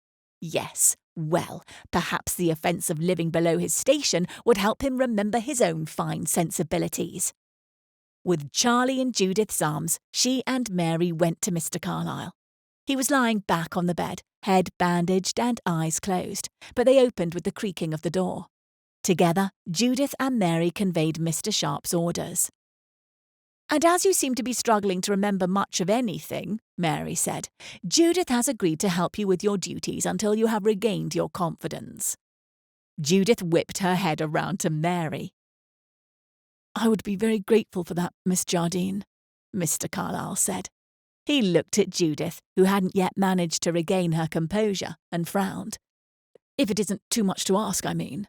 Yes, well, perhaps the offence of living below his station would help him remember his own fine sensibilities. With Charlie in Judith's arms, she and Mary went to Mr. Carlyle. He was lying back on the bed, head bandaged and eyes closed, but they opened with the creaking of the door. Together, Judith and Mary conveyed Mr. Sharp's orders. And as you seem to be struggling to remember much of anything, Mary said, Judith has agreed to help you with your duties until you have regained your confidence. Judith whipped her head around to Mary. I would be very grateful for that, Miss Jardine, Mr. Carlyle said. He looked at Judith, who hadn't yet managed to regain her composure, and frowned. If it isn't too much to ask, I mean.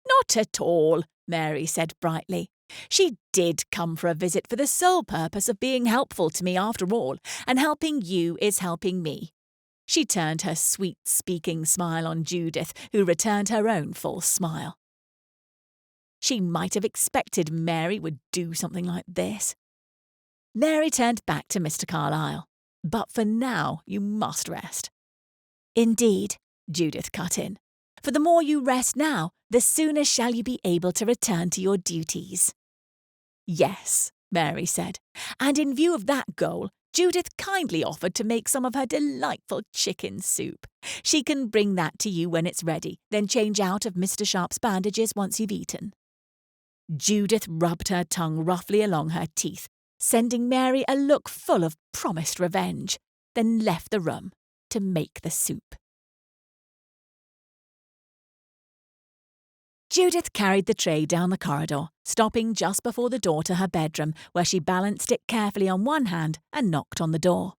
Not at all, Mary said brightly. She did come for a visit for the sole purpose of being helpful to me after all, and helping you is helping me. She turned her sweet-speaking smile on Judith, who returned her own false smile. She might have expected Mary would do something like this. Mary turned back to Mr. Carlyle. But for now, you must rest. Indeed, Judith cut in. For the more you rest now, the sooner shall you be able to return to your duties. Yes, Mary said, and in view of that goal, Judith kindly offered to make some of her delightful chicken soup. She can bring that to you when it's ready, then change out of Mr. Sharp's bandages once you've eaten. Judith rubbed her tongue roughly along her teeth, sending Mary a look full of promised revenge, then left the room to make the soup. Judith carried the tray down the corridor, stopping just before the door to her bedroom, where she balanced it carefully on one hand and knocked on the door.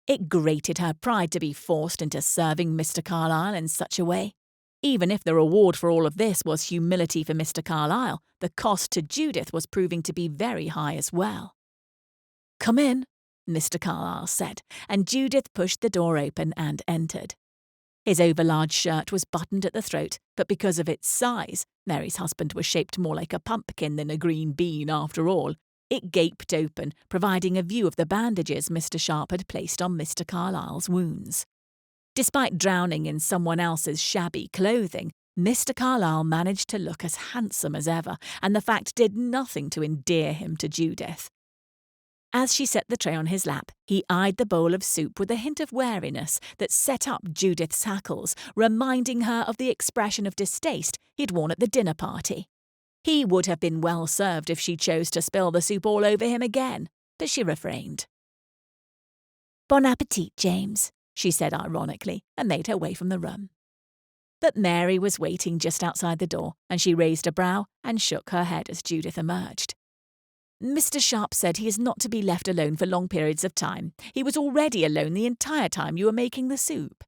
It grated her pride to be forced into serving Mr. Carlyle in such a way. Even if the reward for all of this was humility for Mr. Carlyle, the cost to Judith was proving to be very high as well. "Come in," Mr. Carlyle said, and Judith pushed the door open and entered. His overlarge shirt was buttoned at the throat, but because of its size, Mary's husband was shaped more like a pumpkin than a green bean after all. It gaped open, providing a view of the bandages Mr. Sharp had placed on Mr. Carlyle's wounds. Despite drowning in someone else's shabby clothing, Mr. Carlyle managed to look as handsome as ever, and the fact did nothing to endear him to Judith. As she set the tray on his lap, he eyed the bowl of soup with a hint of wariness that set up Judith's hackles, reminding her of the expression of distaste he'd worn at the dinner party. He would have been well served if she chose to spill the soup all over him again, but she refrained. "Bon appetit, James," she said ironically, and made her way from the room. But Mary was waiting just outside the door, and she raised a brow and shook her head as Judith emerged. "Mr. Sharp said he is not to be left alone for long periods of time. He was already alone the entire time you were making the soup."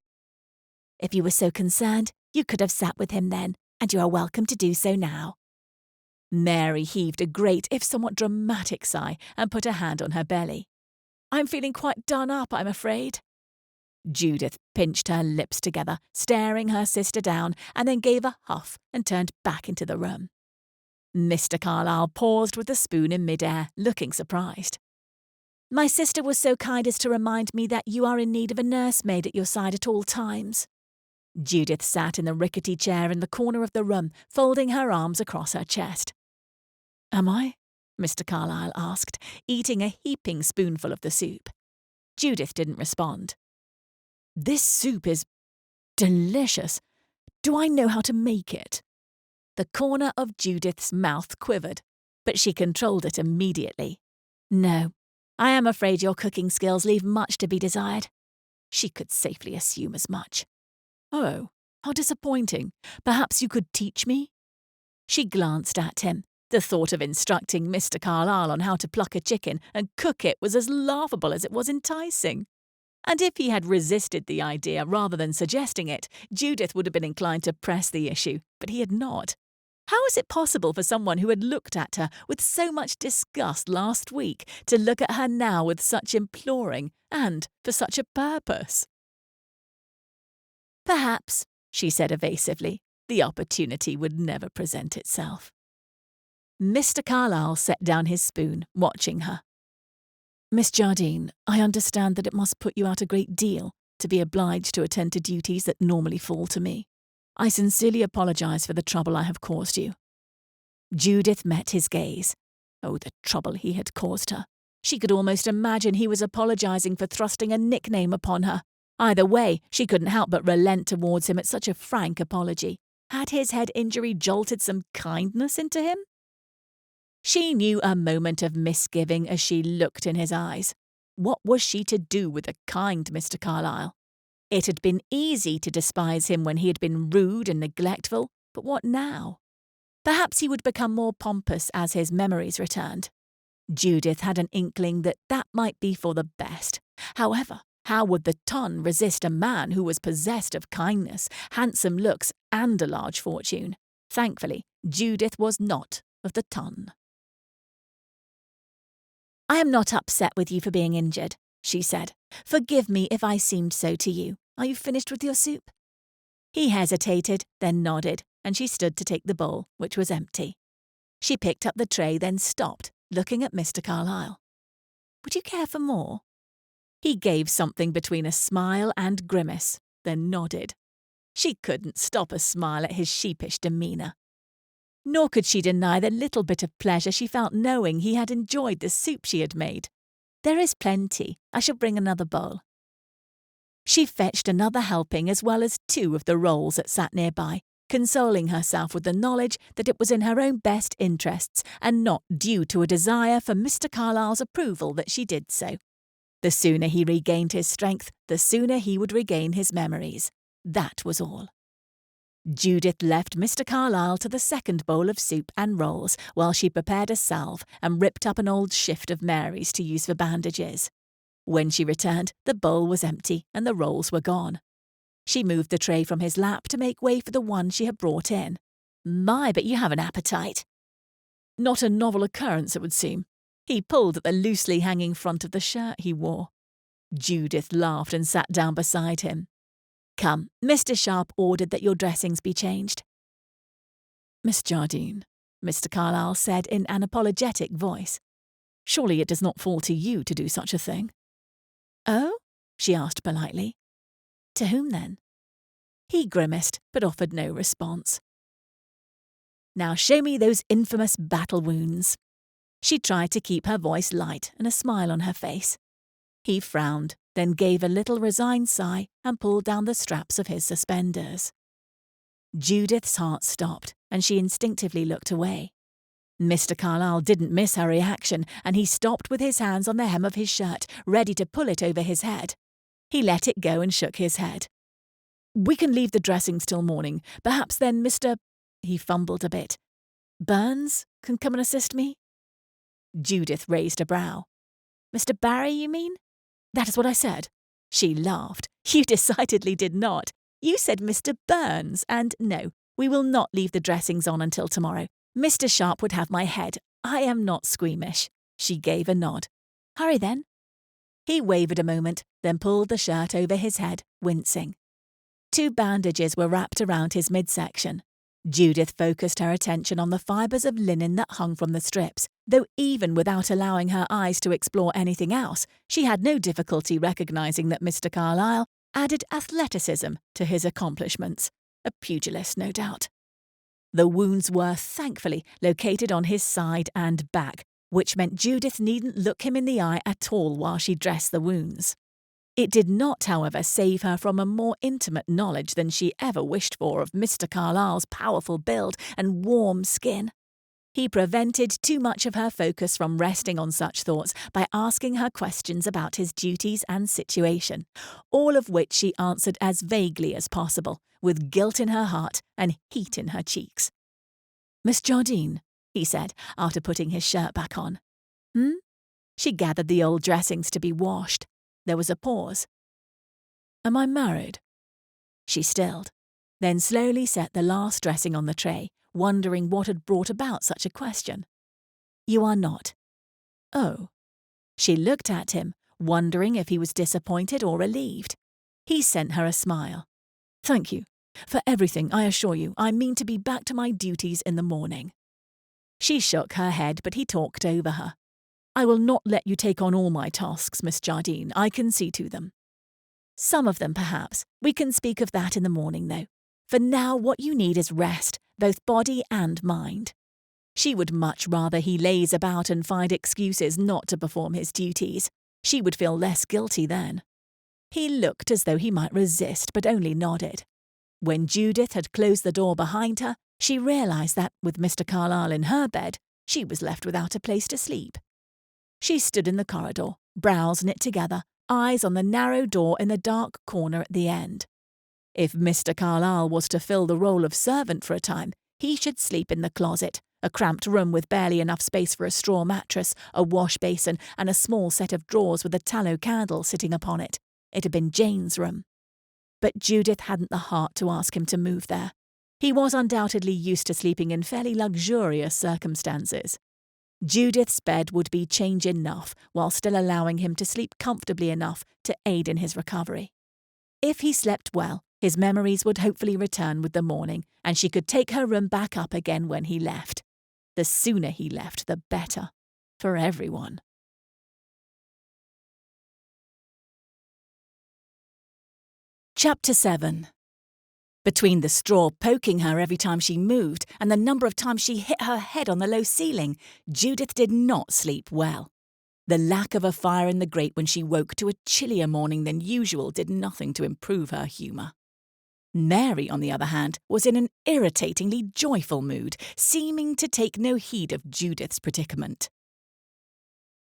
"If you were so concerned, you could have sat with him then, and you are welcome to do so now." Mary heaved a great, if somewhat dramatic sigh and put a hand on her belly. "I'm feeling quite done up, I'm afraid." Judith pinched her lips together, staring her sister down, and then gave a huff and turned back into the room. Mr. Carlyle paused with the spoon in midair, looking surprised. "My sister was so kind as to remind me that you are in need of a nursemaid at your side at all times." Judith sat in the rickety chair in the corner of the room, folding her arms across her chest. "Am I?" Mr. Carlyle asked, eating a heaping spoonful of the soup. Judith didn't respond. "This soup is delicious. Do I know how to make it?" The corner of Judith's mouth quivered, but she controlled it immediately. "No, I am afraid your cooking skills leave much to be desired." She could safely assume as much. "Oh, how disappointing. Perhaps you could teach me?" She glanced at him. The thought of instructing Mr. Carlyle on how to pluck a chicken and cook it was as laughable as it was enticing. And if he had resisted the idea rather than suggesting it, Judith would have been inclined to press the issue, but he had not. How is it possible for someone who had looked at her with so much disgust last week to look at her now with such imploring, and for such a purpose? "Perhaps," she said evasively, "the opportunity would never present itself." Mr. Carlyle set down his spoon, watching her. "Miss Jardine, I understand that it must put you out a great deal to be obliged to attend to duties that normally fall to me. I sincerely apologize for the trouble I have caused you." Judith met his gaze. Oh, the trouble he had caused her. She could almost imagine he was apologizing for thrusting a nickname upon her. Either way, she couldn't help but relent towards him at such a frank apology. Had his head injury jolted some kindness into him? She knew a moment of misgiving as she looked in his eyes. What was she to do with a kind Mr. Carlyle? It had been easy to despise him when he had been rude and neglectful, but what now? Perhaps he would become more pompous as his memories returned. Judith had an inkling that that might be for the best. However, how would the ton resist a man who was possessed of kindness, handsome looks, and a large fortune? Thankfully, Judith was not of the ton. I am not upset with you for being injured, she said. Forgive me if I seemed so to you. Are you finished with your soup? He hesitated, then nodded, and she stood to take the bowl, which was empty. She picked up the tray, then stopped, looking at Mr. Carlyle. Would you care for more? He gave something between a smile and grimace, then nodded. She couldn't stop a smile at his sheepish demeanour. Nor could she deny the little bit of pleasure she felt knowing he had enjoyed the soup she had made. There is plenty. I shall bring another bowl. She fetched another helping as well as 2 of the rolls that sat nearby, consoling herself with the knowledge that it was in her own best interests and not due to a desire for Mr. Carlyle's approval that she did so. The sooner he regained his strength, the sooner he would regain his memories. That was all. Judith left Mr. Carlyle to the second bowl of soup and rolls while she prepared a salve and ripped up an old shift of Mary's to use for bandages. When she returned, the bowl was empty and the rolls were gone. She moved the tray from his lap to make way for the one she had brought in. My, but you have an appetite. Not a novel occurrence, it would seem. He pulled at the loosely hanging front of the shirt he wore. Judith laughed and sat down beside him. Come, Mr. Sharp ordered that your dressings be changed. Miss Jardine, Mr. Carlyle said in an apologetic voice. Surely it does not fall to you to do such a thing. Oh? She asked politely. To whom then? He grimaced, but offered no response. Now show me those infamous battle wounds. She tried to keep her voice light and a smile on her face. He frowned, then gave a little resigned sigh and pulled down the straps of his suspenders. Judith's heart stopped, and she instinctively looked away. Mr. Carlyle didn't miss her reaction, and he stopped with his hands on the hem of his shirt, ready to pull it over his head. He let it go and shook his head. We can leave the dressings till morning. Perhaps then Mr. He fumbled a bit. Burns can come and assist me? Judith raised a brow. Mr. Barry, you mean? That is what I said. She laughed. You decidedly did not. You said Mr. Burns, and no, we will not leave the dressings on until tomorrow. Mr. Sharp would have my head. I am not squeamish. She gave a nod. Hurry then. He wavered a moment, then pulled the shirt over his head, wincing. 2 bandages were wrapped around his midsection. Judith focused her attention on the fibres of linen that hung from the strips, though even without allowing her eyes to explore anything else, she had no difficulty recognizing that Mr. Carlyle added athleticism to his accomplishments. A pugilist, no doubt. The wounds were, thankfully, located on his side and back, which meant Judith needn't look him in the eye at all while she dressed the wounds. It did not, however, save her from a more intimate knowledge than she ever wished for of Mr. Carlyle's powerful build and warm skin. He prevented too much of her focus from resting on such thoughts by asking her questions about his duties and situation, all of which she answered as vaguely as possible, with guilt in her heart and heat in her cheeks. Miss Jardine, he said, after putting his shirt back on. She gathered the old dressings to be washed. There was a pause. Am I married? She stilled, then slowly set the last dressing on the tray, wondering what had brought about such a question. You are not. Oh. She looked at him, wondering if he was disappointed or relieved. He sent her a smile. Thank you. For everything, I assure you, I mean to be back to my duties in the morning. She shook her head, but he talked over her. I will not let you take on all my tasks, Miss Jardine. I can see to them. Some of them, perhaps. We can speak of that in the morning, though. For now, what you need is rest, both body and mind. She would much rather he lays about and find excuses not to perform his duties. She would feel less guilty then. He looked as though he might resist, but only nodded. When Judith had closed the door behind her, she realized that, with Mr. Carlyle in her bed, she was left without a place to sleep. She stood in the corridor, brows knit together, eyes on the narrow door in the dark corner at the end. If Mr. Carlyle was to fill the role of servant for a time, he should sleep in the closet, a cramped room with barely enough space for a straw mattress, a wash basin, and a small set of drawers with a tallow candle sitting upon it. It had been Jane's room. But Judith hadn't the heart to ask him to move there. He was undoubtedly used to sleeping in fairly luxurious circumstances. Judith's bed would be change enough while still allowing him to sleep comfortably enough to aid in his recovery. If he slept well, his memories would hopefully return with the morning, and she could take her room back up again when he left. The sooner he left, the better. For everyone. Chapter 7. Between the straw poking her every time she moved and the number of times she hit her head on the low ceiling, Judith did not sleep well. The lack of a fire in the grate when she woke to a chillier morning than usual did nothing to improve her humour. Mary, on the other hand, was in an irritatingly joyful mood, seeming to take no heed of Judith's predicament.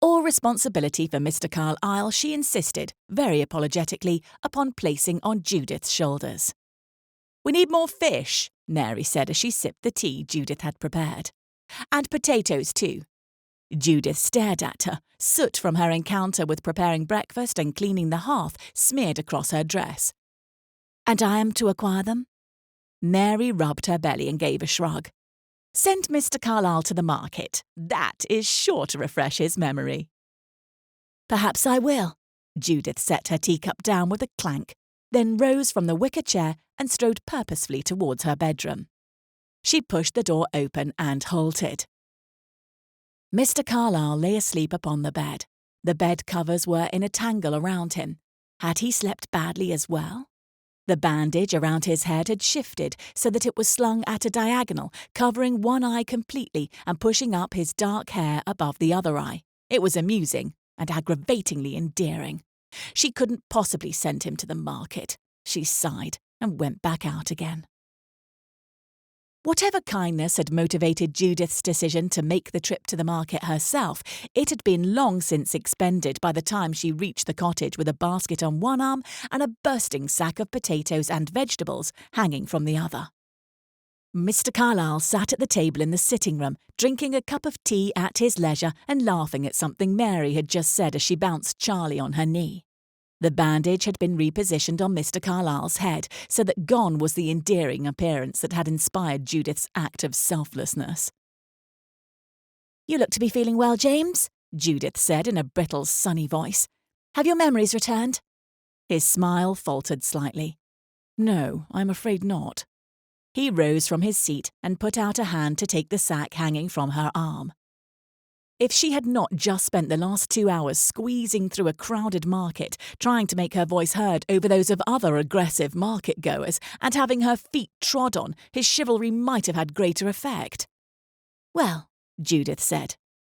All responsibility for Mr. Carlyle she insisted, very apologetically, upon placing on Judith's shoulders. "We need more fish," Mary said as she sipped the tea Judith had prepared. "And potatoes too." Judith stared at her, soot from her encounter with preparing breakfast and cleaning the hearth smeared across her dress. "And I am to acquire them?" Mary rubbed her belly and gave a shrug. "Send Mr. Carlyle to the market. That is sure to refresh his memory." "Perhaps I will." Judith set her teacup down with a clank, then rose from the wicker chair and strode purposefully towards her bedroom. She pushed the door open and halted. Mr. Carlyle lay asleep upon the bed. The bed covers were in a tangle around him. Had he slept badly as well? The bandage around his head had shifted so that it was slung at a diagonal, covering one eye completely and pushing up his dark hair above the other eye. It was amusing and aggravatingly endearing. She couldn't possibly send him to the market. She sighed and went back out again. Whatever kindness had motivated Judith's decision to make the trip to the market herself, it had been long since expended by the time she reached the cottage with a basket on one arm and a bursting sack of potatoes and vegetables hanging from the other. Mr. Carlyle sat at the table in the sitting room, drinking a cup of tea at his leisure and laughing at something Mary had just said as she bounced Charlie on her knee. The bandage had been repositioned on Mr. Carlyle's head so that gone was the endearing appearance that had inspired Judith's act of selflessness. "You look to be feeling well, James," Judith said in a brittle, sunny voice. "Have your memories returned?" His smile faltered slightly. "No, I'm afraid not." He rose from his seat and put out a hand to take the sack hanging from her arm. If she had not just spent the last 2 hours squeezing through a crowded market, trying to make her voice heard over those of other aggressive market-goers, and having her feet trod on, his chivalry might have had greater effect. "Well," Judith said,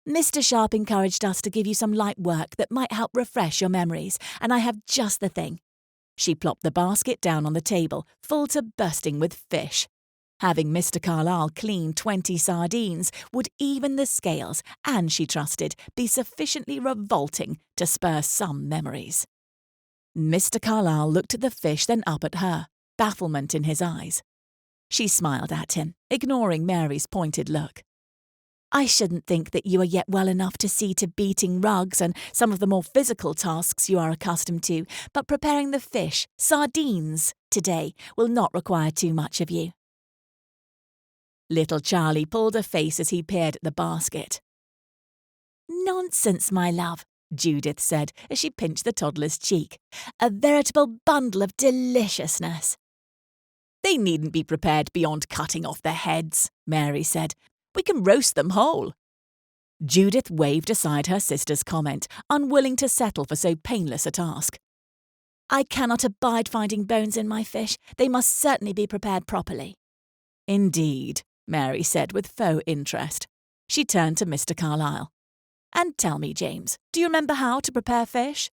"Mr. Sharp encouraged us to give you some light work that might help refresh your memories, and I have just the thing." She plopped the basket down on the table, full to bursting with fish. Having Mr. Carlyle clean 20 sardines would even the scales and, she trusted, be sufficiently revolting to spur some memories. Mr. Carlyle looked at the fish, then up at her, bafflement in his eyes. She smiled at him, ignoring Mary's pointed look. "I shouldn't think that you are yet well enough to see to beating rugs and some of the more physical tasks you are accustomed to, but preparing the fish, sardines, today will not require too much of you." Little Charlie pulled a face as he peered at the basket. "Nonsense, my love," Judith said as she pinched the toddler's cheek. "A veritable bundle of deliciousness." "They needn't be prepared beyond cutting off their heads," Mary said. "We can roast them whole." Judith waved aside her sister's comment, unwilling to settle for so painless a task. "I cannot abide finding bones in my fish. They must certainly be prepared properly." "Indeed," Mary said with faux interest. She turned to Mr. Carlyle. "And tell me, James, do you remember how to prepare fish?"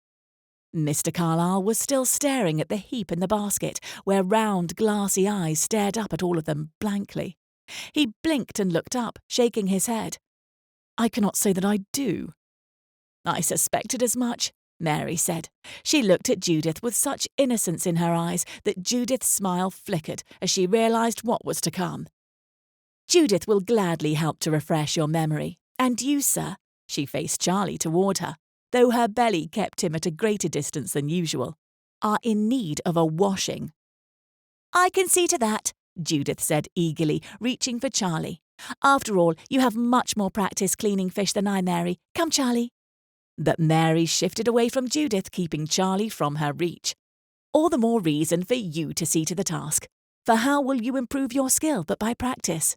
Mr. Carlyle was still staring at the heap in the basket, where round, glassy eyes stared up at all of them blankly. He blinked and looked up, shaking his head. "I cannot say that I do." "I suspected as much," Mary said. She looked at Judith with such innocence in her eyes that Judith's smile flickered as she realised what was to come. "Judith will gladly help to refresh your memory. And you, sir," she faced Charlie toward her, though her belly kept him at a greater distance than usual, "are in need of a washing." "I can see to that," Judith said eagerly, reaching for Charlie. After all, you have much more practice cleaning fish than I, Mary. Come, Charlie. But Mary shifted away from Judith, keeping Charlie from her reach. All the more reason for you to see to the task. For how will you improve your skill but by practice?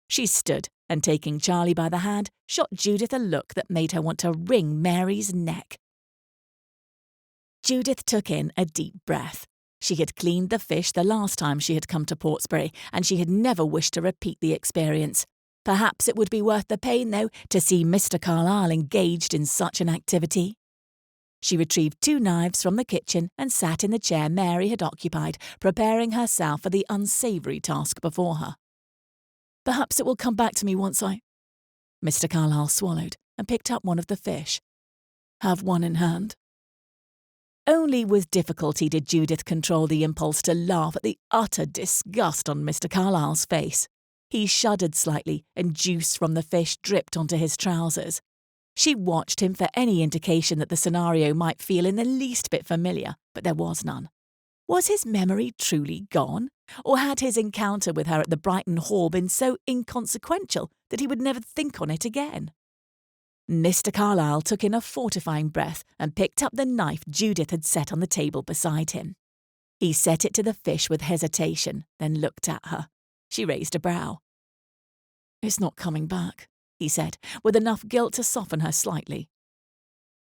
She stood and, taking Charlie by the hand, shot Judith a look that made her want to wring Mary's neck. Judith took in a deep breath. She had cleaned the fish the last time she had come to Portsbury, and she had never wished to repeat the experience. Perhaps it would be worth the pain, though, to see Mr. Carlyle engaged in such an activity. She retrieved 2 knives from the kitchen and sat in the chair Mary had occupied, preparing herself for the unsavoury task before her. Perhaps it will come back to me once I... Mr. Carlyle swallowed and picked up one of the fish. Have one in hand. Only with difficulty did Judith control the impulse to laugh at the utter disgust on Mr. Carlyle's face. He shuddered slightly, and juice from the fish dripped onto his trousers. She watched him for any indication that the scenario might feel in the least bit familiar, but there was none. Was his memory truly gone? Or had his encounter with her at the Brighton Hall been so inconsequential that he would never think on it again? Mr. Carlyle took in a fortifying breath and picked up the knife Judith had set on the table beside him. He set it to the fish with hesitation, then looked at her. She raised a brow. It's not coming back, he said, with enough guilt to soften her slightly.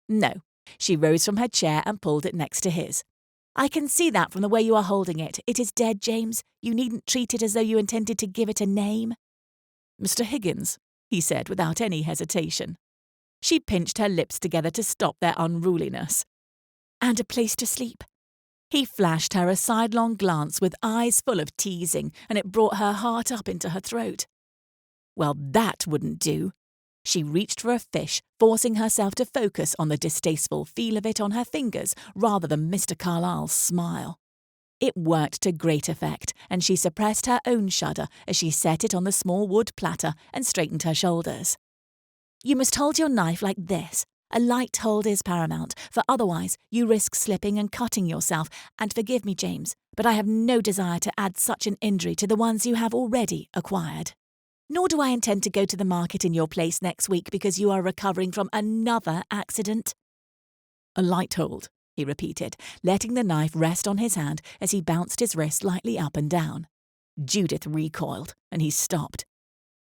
No. She rose from her chair and pulled it next to his. I can see that from the way you are holding it. It is dead, James. You needn't treat it as though you intended to give it a name. Mr. Higgins, he said without any hesitation. She pinched her lips together to stop their unruliness. And a place to sleep. He flashed her a sidelong glance with eyes full of teasing, and it brought her heart up into her throat. Well, that wouldn't do. She reached for a fish, forcing herself to focus on the distasteful feel of it on her fingers rather than Mr. Carlyle's smile. It worked to great effect, and she suppressed her own shudder as she set it on the small wood platter and straightened her shoulders. You must hold your knife like this. A light hold is paramount, for otherwise you risk slipping and cutting yourself, and forgive me, James, but I have no desire to add such an injury to the ones you have already acquired. Nor do I intend to go to the market in your place next week because you are recovering from another accident. A light hold, he repeated, letting the knife rest on his hand as he bounced his wrist lightly up and down. Judith recoiled, and he stopped.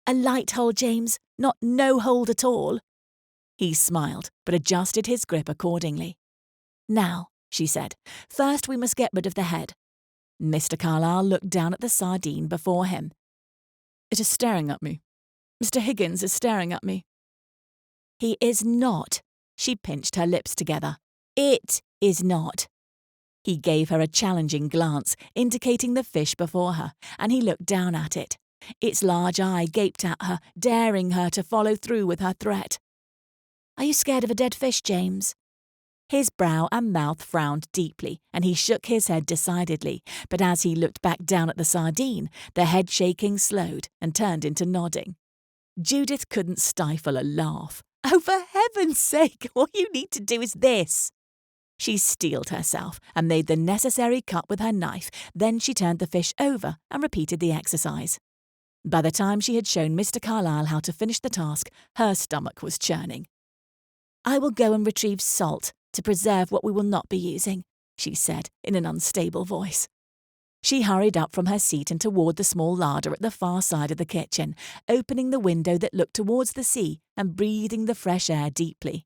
A light hold, James, not no hold at all. He smiled, but adjusted his grip accordingly. Now, she said, first we must get rid of the head. Mr. Carlyle looked down at the sardine before him. It is staring at me. Mr. Higgins is staring at me. He is not. She pinched her lips together. It is not. He gave her a challenging glance, indicating the fish before her, and he looked down at it. Its large eye gaped at her, daring her to follow through with her threat. Are you scared of a dead fish, James? His brow and mouth frowned deeply, and he shook his head decidedly, but as he looked back down at the sardine, the head shaking slowed and turned into nodding. Judith couldn't stifle a laugh. Oh, for heaven's sake, all you need to do is this. She steeled herself and made the necessary cut with her knife, then she turned the fish over and repeated the exercise. By the time she had shown Mr. Carlyle how to finish the task, her stomach was churning. I will go and retrieve salt to preserve what we will not be using, she said in an unstable voice. She hurried up from her seat and toward the small larder at the far side of the kitchen, opening the window that looked towards the sea and breathing the fresh air deeply.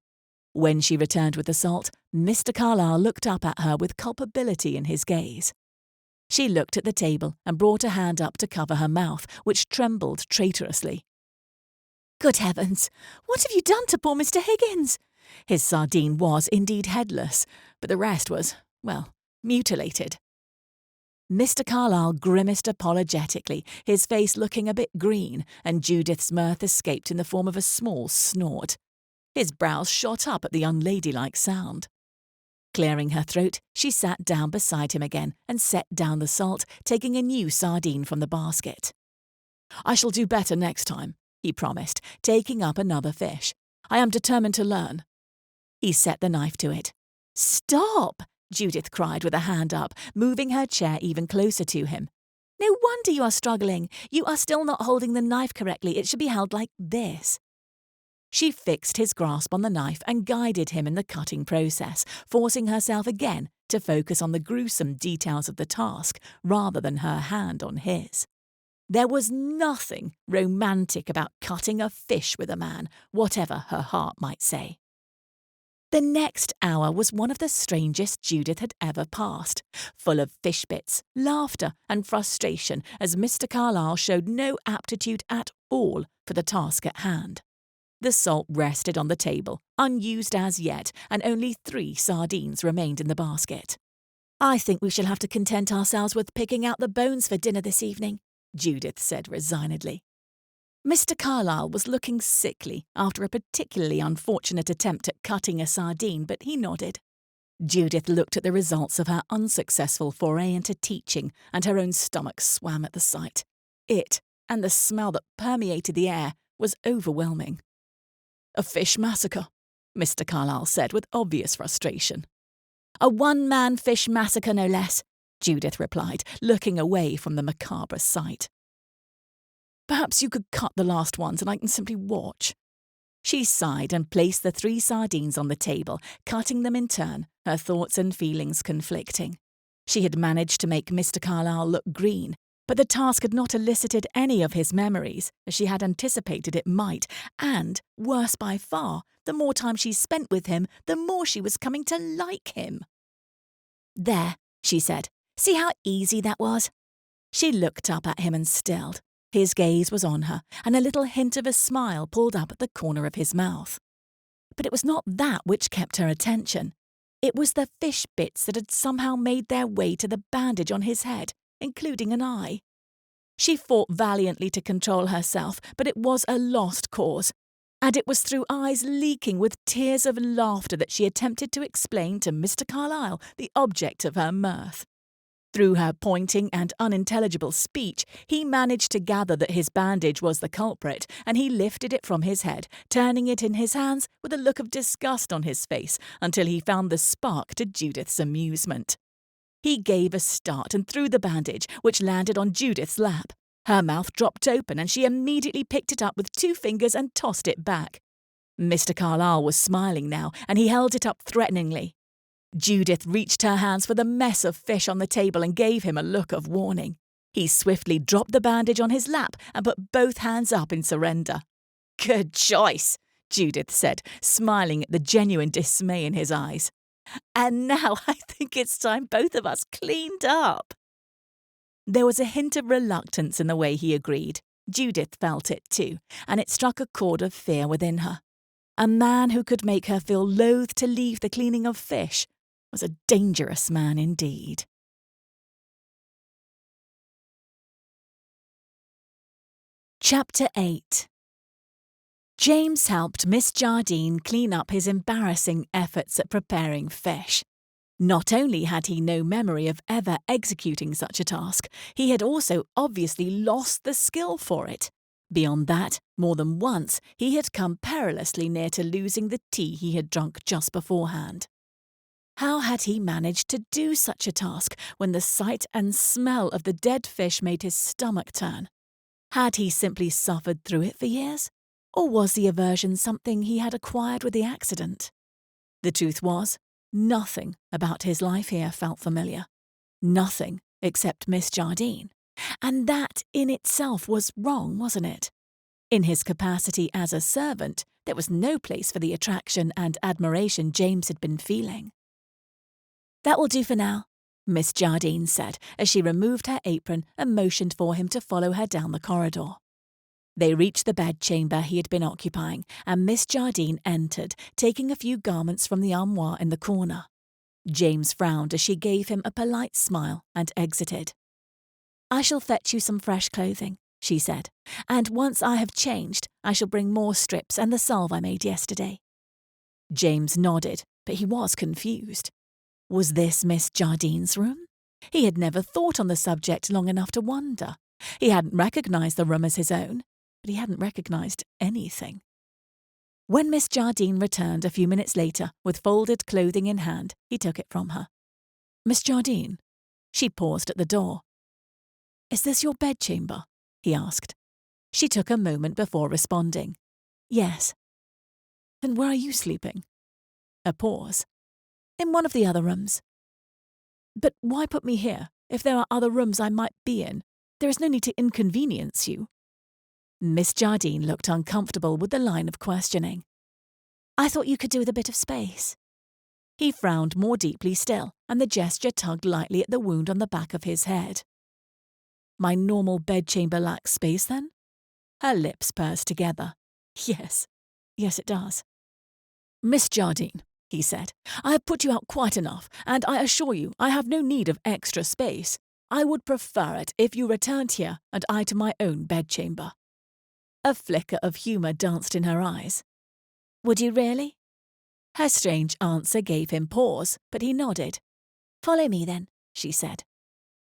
When she returned with the salt, Mr. Carlyle looked up at her with culpability in his gaze. She looked at the table and brought a hand up to cover her mouth, which trembled traitorously. Good heavens! What have you done to poor Mr. Higgins? His sardine was indeed headless, but the rest was, well, mutilated. Mr. Carlyle grimaced apologetically, his face looking a bit green, and Judith's mirth escaped in the form of a small snort. His brows shot up at the unladylike sound. Clearing her throat, she sat down beside him again and set down the salt, taking a new sardine from the basket. I shall do better next time, he promised, taking up another fish. I am determined to learn. He set the knife to it. Stop! Judith cried with a hand up, moving her chair even closer to him. No wonder you are struggling. You are still not holding the knife correctly. It should be held like this. She fixed his grasp on the knife and guided him in the cutting process, forcing herself again to focus on the gruesome details of the task rather than her hand on his. There was nothing romantic about cutting a fish with a man, whatever her heart might say. The next hour was one of the strangest Judith had ever passed, full of fish bits, laughter and frustration as Mr. Carlyle showed no aptitude at all for the task at hand. The salt rested on the table, unused as yet, and only 3 sardines remained in the basket. "I think we shall have to content ourselves with picking out the bones for dinner this evening," Judith said resignedly. Mr. Carlyle was looking sickly after a particularly unfortunate attempt at cutting a sardine, but he nodded. Judith looked at the results of her unsuccessful foray into teaching, and her own stomach swam at the sight. It, and the smell that permeated the air, was overwhelming. "A fish massacre," Mr. Carlyle said with obvious frustration. "A one-man fish massacre, no less," Judith replied, looking away from the macabre sight. "Perhaps you could cut the last ones and I can simply watch." She sighed and placed the 3 sardines on the table, cutting them in turn, her thoughts and feelings conflicting. She had managed to make Mr. Carlyle look green, but the task had not elicited any of his memories, as she had anticipated it might, and, worse by far, the more time she spent with him, the more she was coming to like him. "There," she said. "See how easy that was?" She looked up at him and stilled. His gaze was on her, and a little hint of a smile pulled up at the corner of his mouth. But it was not that which kept her attention. It was the fish bits that had somehow made their way to the bandage on his head, including an eye. She fought valiantly to control herself, but it was a lost cause, and it was through eyes leaking with tears of laughter that she attempted to explain to Mr. Carlyle the object of her mirth. Through her pointing and unintelligible speech, he managed to gather that his bandage was the culprit, and he lifted it from his head, turning it in his hands with a look of disgust on his face until he found the spark to Judith's amusement. He gave a start and threw the bandage, which landed on Judith's lap. Her mouth dropped open and she immediately picked it up with 2 fingers and tossed it back. Mr. Carlyle was smiling now, and he held it up threateningly. Judith reached her hands for the mess of fish on the table and gave him a look of warning. He swiftly dropped the bandage on his lap and put both hands up in surrender. "Good choice," Judith said, smiling at the genuine dismay in his eyes. "And now I think it's time both of us cleaned up." There was a hint of reluctance in the way he agreed. Judith felt it too, and it struck a chord of fear within her. A man who could make her feel loath to leave the cleaning of fish was a dangerous man indeed. Chapter 8. James helped Miss Jardine clean up his embarrassing efforts at preparing fish. Not only had he no memory of ever executing such a task, he had also obviously lost the skill for it. Beyond that, more than once, he had come perilously near to losing the tea he had drunk just beforehand. How had he managed to do such a task when the sight and smell of the dead fish made his stomach turn? Had he simply suffered through it for years? Or was the aversion something he had acquired with the accident? The truth was, nothing about his life here felt familiar. Nothing except Miss Jardine. And that in itself was wrong, wasn't it? In his capacity as a servant, there was no place for the attraction and admiration James had been feeling. "That will do for now," Miss Jardine said as she removed her apron and motioned for him to follow her down the corridor. They reached the bedchamber he had been occupying, and Miss Jardine entered, taking a few garments from the armoire in the corner. James frowned as she gave him a polite smile and exited. "I shall fetch you some fresh clothing," she said, "and once I have changed, I shall bring more strips and the salve I made yesterday." James nodded, but he was confused. Was this Miss Jardine's room? He had never thought on the subject long enough to wonder. He hadn't recognised the room as his own, but he hadn't recognised anything. When Miss Jardine returned a few minutes later with folded clothing in hand, he took it from her. "Miss Jardine?" She paused at the door. "Is this your bedchamber?" he asked. She took a moment before responding. "Yes." "Then where are you sleeping?" A pause. "In one of the other rooms." "But why put me here? If there are other rooms I might be in, there is no need to inconvenience you." Miss Jardine looked uncomfortable with the line of questioning. "I thought you could do with a bit of space." He frowned more deeply still, and the gesture tugged lightly at the wound on the back of his head. "My normal bedchamber lacks space, then?" Her lips pursed together. Yes, it does." "Miss Jardine," he said, "I have put you out quite enough, and I assure you I have no need of extra space. I would prefer it if you returned here and I to my own bedchamber." A flicker of humour danced in her eyes. "Would you really?" Her strange answer gave him pause, but he nodded. "Follow me, then," she said.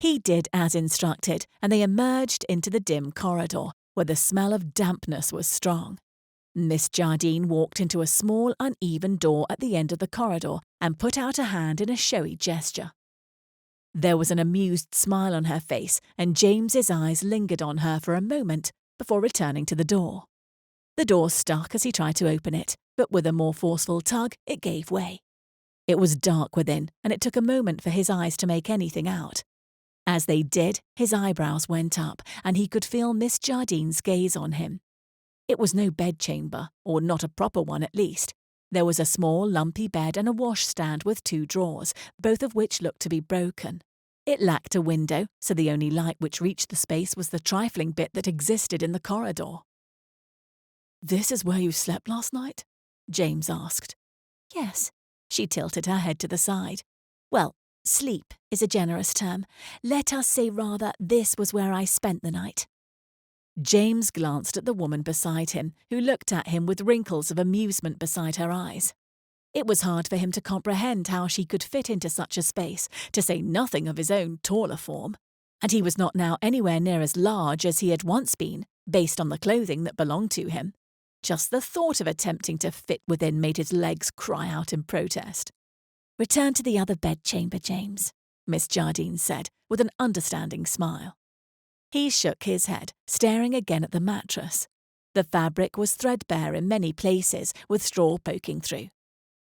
He did as instructed, and they emerged into the dim corridor, where the smell of dampness was strong. Miss Jardine walked into a small, uneven door at the end of the corridor and put out a hand in a showy gesture. There was an amused smile on her face, and James's eyes lingered on her for a moment before returning to the door. The door stuck as he tried to open it, but with a more forceful tug, it gave way. It was dark within, and it took a moment for his eyes to make anything out. As they did, his eyebrows went up, and he could feel Miss Jardine's gaze on him. It was no bedchamber, or not a proper one at least. There was a small, lumpy bed and a washstand with 2 drawers, both of which looked to be broken. It lacked a window, so the only light which reached the space was the trifling bit that existed in the corridor. "This is where you slept last night?" James asked. "Yes." She tilted her head to the side. "Well, sleep is a generous term. Let us say rather this was where I spent the night." James glanced at the woman beside him, who looked at him with wrinkles of amusement beside her eyes. It was hard for him to comprehend how she could fit into such a space, to say nothing of his own taller form. And he was not now anywhere near as large as he had once been, based on the clothing that belonged to him. Just the thought of attempting to fit within made his legs cry out in protest. "Return to the other bedchamber, James," Miss Jardine said, with an understanding smile. He shook his head, staring again at the mattress. The fabric was threadbare in many places, with straw poking through.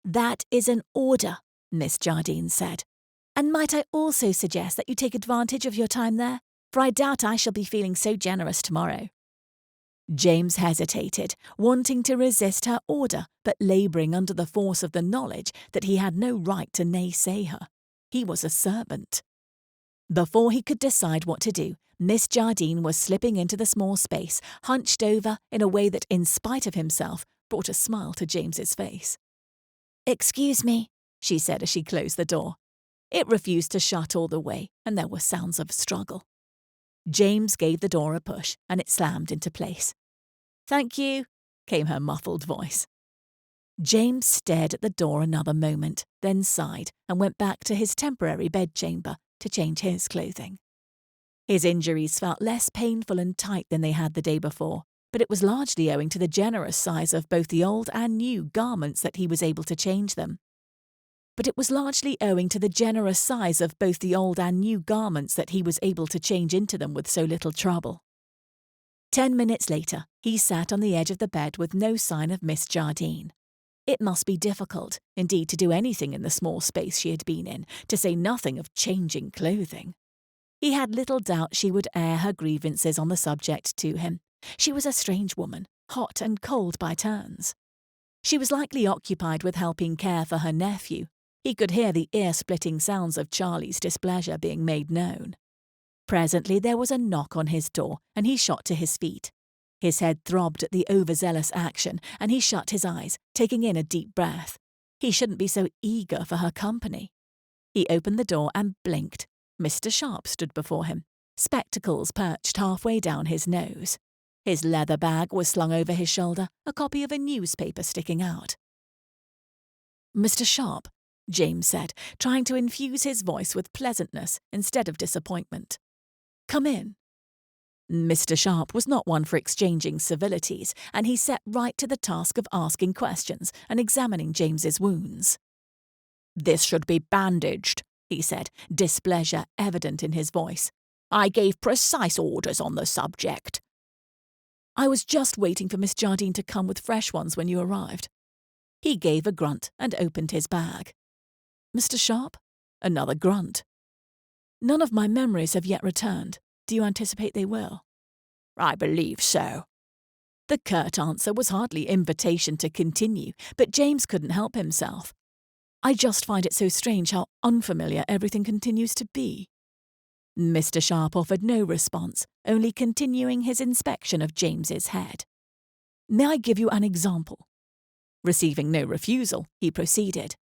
"That is an order," Miss Jardine said. "And might I also suggest that you take advantage of your time there? For I doubt I shall be feeling so generous tomorrow." James hesitated, wanting to resist her order, but labouring under the force of the knowledge that he had no right to naysay her. He was a servant. Before he could decide what to do, Miss Jardine was slipping into the small space, hunched over in a way that, in spite of himself, brought a smile to James's face. "Excuse me," she said as she closed the door. It refused to shut all the way, and there were sounds of struggle. James gave the door a push, and it slammed into place. "Thank you," came her muffled voice. James stared at the door another moment, then sighed and went back to his temporary bedchamber to change his clothing. His injuries felt less painful and tight than they had the day before, but it was largely owing to the generous size of both the old and new garments that he was able to change them. 10 minutes later, he sat on the edge of the bed with no sign of Miss Jardine. It must be difficult, indeed, to do anything in the small space she had been in, to say nothing of changing clothing. He had little doubt she would air her grievances on the subject to him. She was a strange woman, hot and cold by turns. She was likely occupied with helping care for her nephew. He could hear the ear-splitting sounds of Charlie's displeasure being made known. Presently there was a knock on his door, and he shot to his feet. His head throbbed at the overzealous action, and he shut his eyes, taking in a deep breath. He shouldn't be so eager for her company. He opened the door and blinked. Mr. Sharp stood before him, spectacles perched halfway down his nose. His leather bag was slung over his shoulder, a copy of a newspaper sticking out. "Mr. Sharp," James said, trying to infuse his voice with pleasantness instead of disappointment. "Come in." Mr. Sharp was not one for exchanging civilities, and he set right to the task of asking questions and examining James's wounds. "This should be bandaged," he said, displeasure evident in his voice. I gave precise orders on the subject." "I was just waiting for Miss Jardine to come with fresh ones when you arrived." He gave a grunt and opened his bag. "Mr. Sharp?" Another grunt. "None of my memories have yet returned. Do you anticipate they will?" "I believe so." The curt answer was hardly invitation to continue, but James couldn't help himself. "I just find it so strange how unfamiliar everything continues to be." Mr. Sharp offered no response, only continuing his inspection of James's head. "May I give you an example?" Receiving no refusal, he proceeded.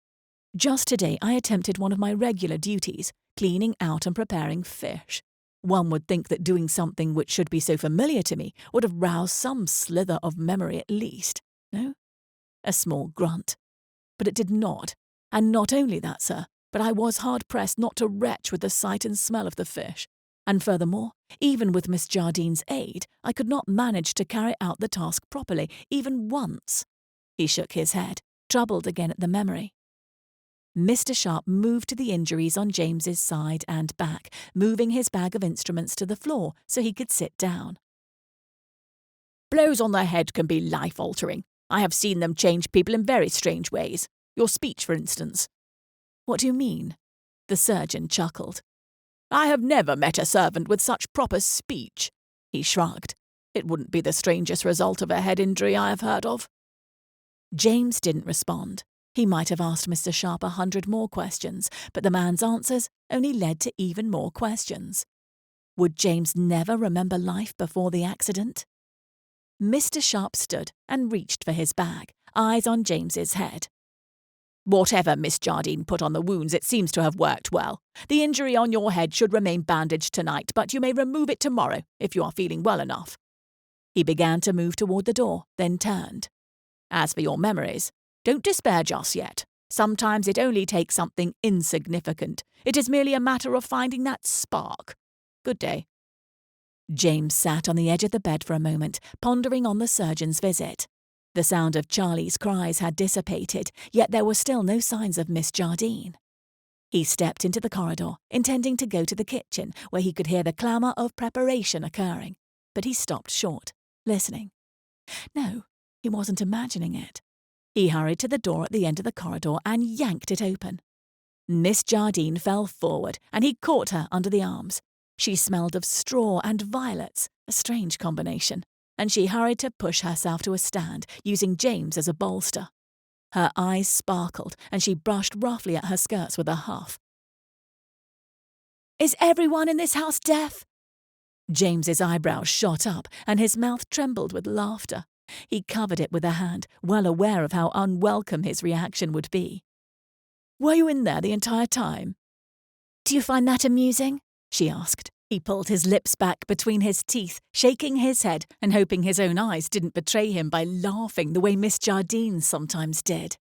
"Just today I attempted one of my regular duties, cleaning out and preparing fish. One would think that doing something which should be so familiar to me would have roused some slither of memory at least. No?" A small grunt. "But it did not. And not only that, sir, but I was hard-pressed not to retch with the sight and smell of the fish. And furthermore, even with Miss Jardine's aid, I could not manage to carry out the task properly, even once." He shook his head, troubled again at the memory. Mr. Sharp moved to the injuries on James's side and back, moving his bag of instruments to the floor so he could sit down. "Blows on the head can be life-altering. I have seen them change people in very strange ways. Your speech, for instance." "What do you mean?" The surgeon chuckled. "I have never met a servant with such proper speech." He shrugged. "It wouldn't be the strangest result of a head injury I have heard of." James didn't respond. He might have asked Mr. Sharp 100 more questions, but the man's answers only led to even more questions. Would James never remember life before the accident? Mr. Sharp stood and reached for his bag, eyes on James's head. "Whatever Miss Jardine put on the wounds, it seems to have worked well. The injury on your head should remain bandaged tonight, but you may remove it tomorrow if you are feeling well enough." He began to move toward the door, then turned. "As for your memories, don't despair just yet. Sometimes it only takes something insignificant. It is merely a matter of finding that spark. Good day." James sat on the edge of the bed for a moment, pondering on the surgeon's visit. The sound of Charlie's cries had dissipated, yet there were still no signs of Miss Jardine. He stepped into the corridor, intending to go to the kitchen, where he could hear the clamour of preparation occurring. But he stopped short, listening. No, he wasn't imagining it. He hurried to the door at the end of the corridor and yanked it open. Miss Jardine fell forward, and he caught her under the arms. She smelled of straw and violets, a strange combination, and she hurried to push herself to a stand, using James as a bolster. Her eyes sparkled, and she brushed roughly at her skirts with a huff. "Is everyone in this house deaf?" James's eyebrows shot up, and his mouth trembled with laughter. He covered it with a hand, well aware of how unwelcome his reaction would be. "Were you in there the entire time?" "Do you find that amusing?" she asked. He pulled his lips back between his teeth, shaking his head and hoping his own eyes didn't betray him by laughing the way Miss Jardine sometimes did.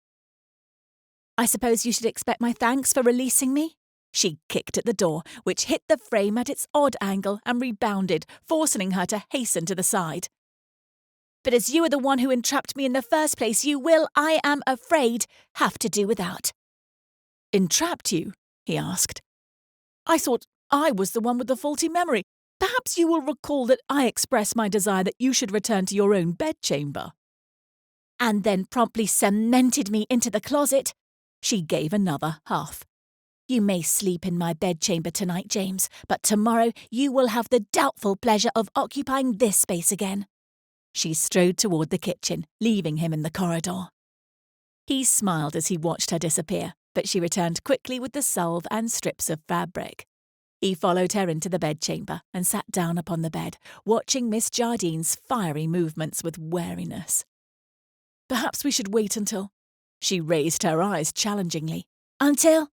"I suppose you should expect my thanks for releasing me?" She kicked at the door, which hit the frame at its odd angle and rebounded, forcing her to hasten to the side. "But as you are the one who entrapped me in the first place, you will, I am afraid, have to do without." "Entrapped you?" he asked. "I thought I was the one with the faulty memory. Perhaps you will recall that I expressed my desire that you should return to your own bedchamber." "And then promptly cemented me into the closet." She gave another huff. "You may sleep in my bedchamber tonight, James, but tomorrow you will have the doubtful pleasure of occupying this space again." She strode toward the kitchen, leaving him in the corridor. He smiled as he watched her disappear, but she returned quickly with the salve and strips of fabric. He followed her into the bedchamber and sat down upon the bed, watching Miss Jardine's fiery movements with wariness. "Perhaps we should wait until—" She raised her eyes challengingly. "Until?"